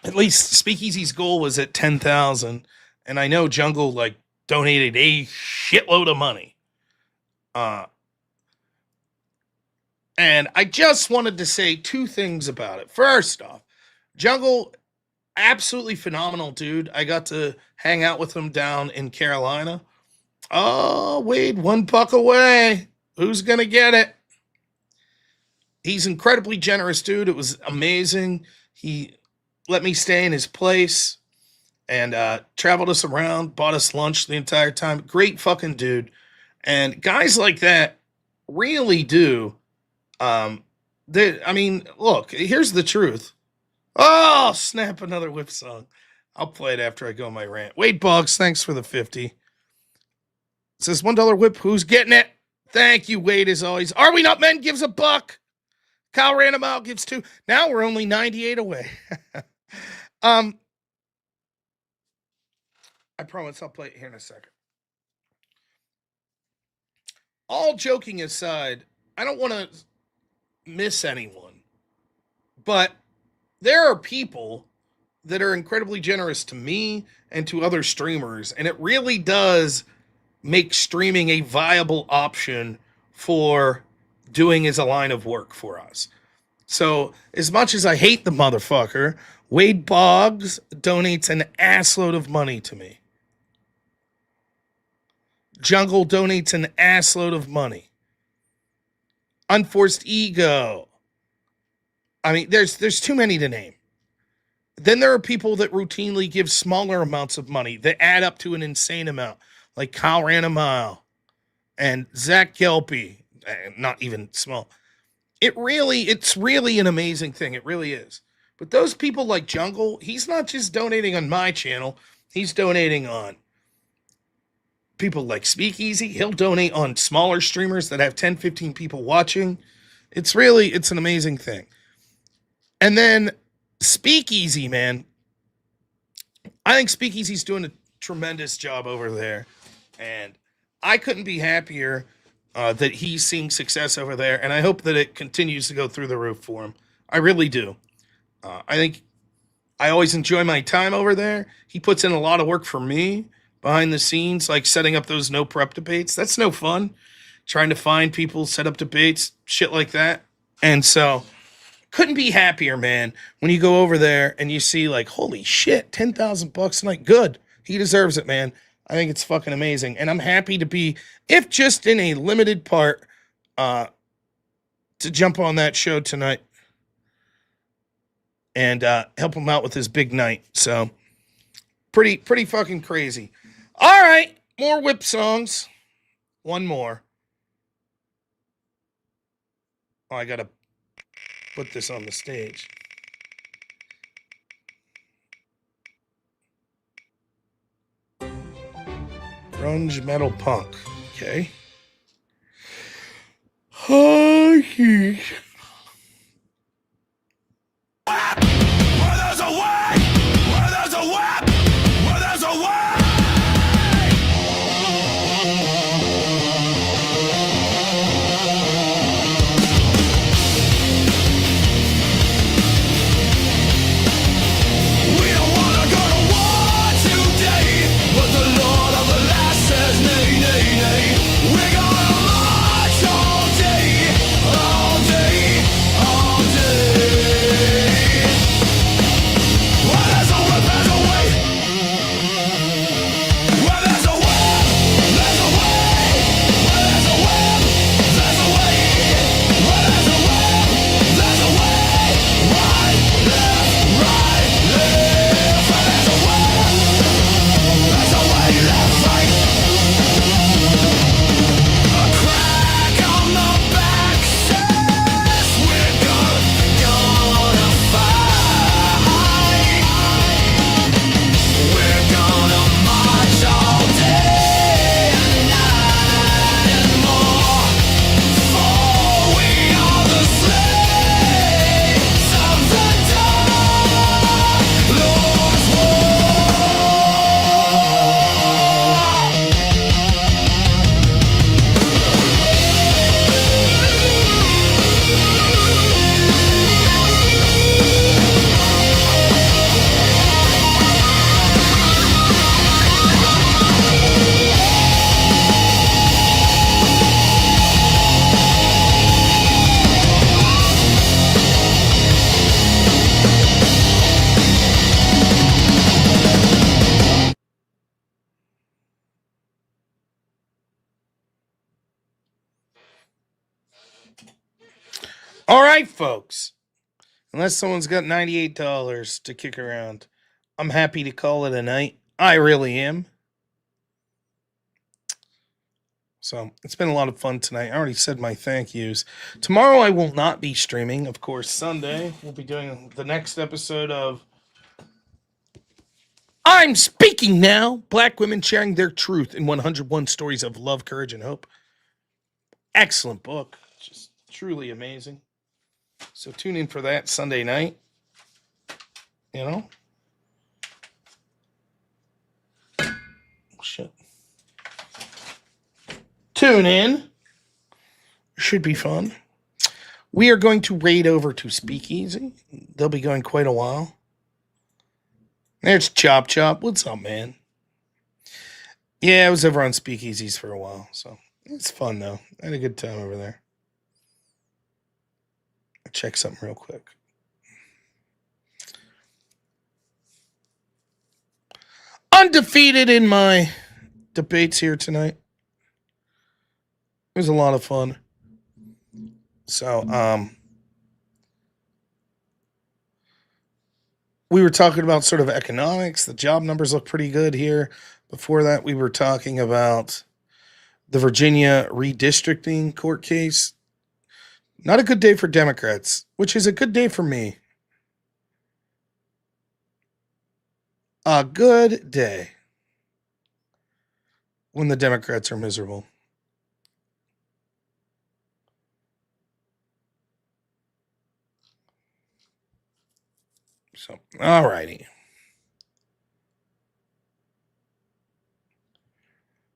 [SPEAKER 1] At least Speakeasy's goal was at 10,000, and I know Jungle like donated a shitload of money. And I just wanted to say two things about it. First off, Jungle, absolutely phenomenal dude. I got to hang out with him down in Carolina. Oh, Wade, $1 away. Who's going to get it? He's incredibly generous, dude. It was amazing. He let me stay in his place and traveled us around, bought us lunch the entire time. Great fucking dude. And guys like that really do. I mean, look, here's the truth. Oh, snap, another whip song. I'll play it after I go on my rant. Wade Boggs, thanks for the 50. It says $1 whip. Who's getting it? Thank you, Wade, as always. Are We Not Men gives $1. Kyle Randomile gives 2. Now we're only 98 away. I promise I'll play it here in a second. All joking aside, I don't want to miss anyone, but there are people that are incredibly generous to me and to other streamers, and it really does make streaming a viable option for doing as a line of work for us. So as much as I hate the motherfucker, Wade Boggs donates an assload of money to me. Jungle donates an assload of money. Unforced Ego. I mean, there's too many to name. Then there are people that routinely give smaller amounts of money that add up to an insane amount, like Kyle Ranamile and Zach Gelpy. Not even small. It's really an amazing thing. It really is. But those people like Jungle, he's not just donating on my channel. He's donating on people like Speakeasy. He'll donate on smaller streamers that have 10, 15 people watching. It's an amazing thing. And then Speakeasy, man. I think Speakeasy's doing a tremendous job over there. And I couldn't be happier that he's seeing success over there. And I hope that it continues to go through the roof for him. I really do. I think I always enjoy my time over there. He puts in a lot of work for me behind the scenes, like setting up those no prep debates. That's no fun. Trying to find people, set up debates, shit like that. And so couldn't be happier, man, when you go over there and you see like, holy shit, $10,000 tonight. Good. He deserves it, man. I think it's fucking amazing. And I'm happy to be, if just in a limited part, to jump on that show tonight and help him out with his big night. So pretty fucking crazy. All right, more whip songs. One more. Oh, I gotta put this on the stage. Grunge metal punk. Okay. Oh, geez. All right, folks. Unless someone's got $98 to kick around, I'm happy to call it a night. I really am. So it's been a lot of fun tonight. I already said my thank yous. Tomorrow I will not be streaming. Of course, Sunday we'll be doing the next episode of I'm Speaking Now. Black women sharing their truth in 101 stories of love, courage, and hope. Excellent book. Just truly amazing. So tune in for that Sunday night. You know? Shit. Tune in. Should be fun. We are going to raid over to Speakeasy. They'll be going quite a while. There's Chop Chop. What's up, man? Yeah, I was over on Speakeasies for a while, so it's fun though. I had a good time over there. I'll check something real quick. Undefeated in my debates here tonight. It was a lot of fun. So, we were talking about sort of economics. The job numbers look pretty good here. Before that, we were talking about the Virginia redistricting court case. Not a good day for Democrats, which is a good day for me. A good day when the Democrats are miserable. So, all righty.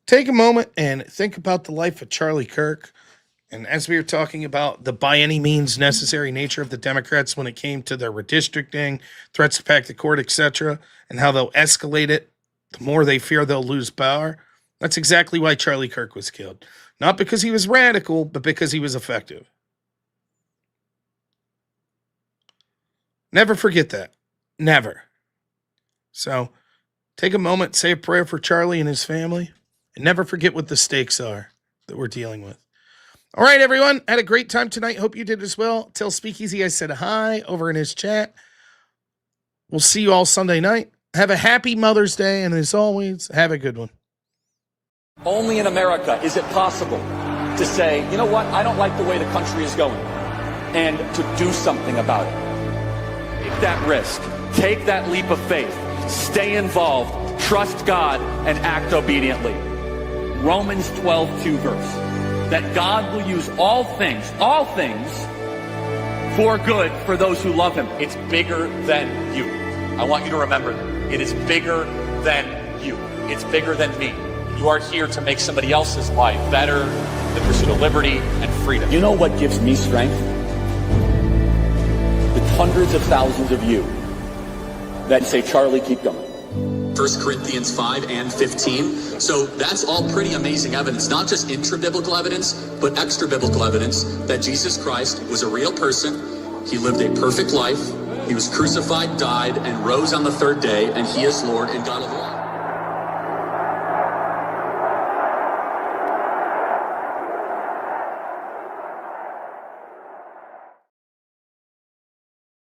[SPEAKER 1] Take a moment and think about the life of Charlie Kirk. And as we were talking about the by any means necessary nature of the Democrats when it came to their redistricting, threats to pack the court, etc., and how they'll escalate it the more they fear they'll lose power, that's exactly why Charlie Kirk was killed. Not because he was radical, but because he was effective. Never forget that. Never. So take a moment, say a prayer for Charlie and his family, and never forget what the stakes are that we're dealing with. All right, everyone. Had a great time tonight. Hope you did as well. Tell Speakeasy I said hi over in his chat. We'll see you all Sunday night. Have a happy Mother's Day, and as always, have a good one.
[SPEAKER 10] Only in America is it possible to say, you know what, I don't like the way the country is going, and to do something about it. Take that risk. Take that leap of faith. Stay involved. Trust God and act obediently. Romans 12:2 verse. That God will use all things for good for those who love him. It's bigger than you. I want you to remember that. It is bigger than you. It's bigger than me. You are here to make somebody else's life better, the pursuit of liberty and freedom. You know what gives me strength? The hundreds of thousands of you that say, Charlie, keep going.
[SPEAKER 11] 1 Corinthians 5 and 15. So that's all pretty amazing evidence, not just intra-biblical evidence, but extra-biblical evidence that Jesus Christ was a real person. He lived a perfect life. He was crucified, died, and rose on the third day, and he is Lord and God of all.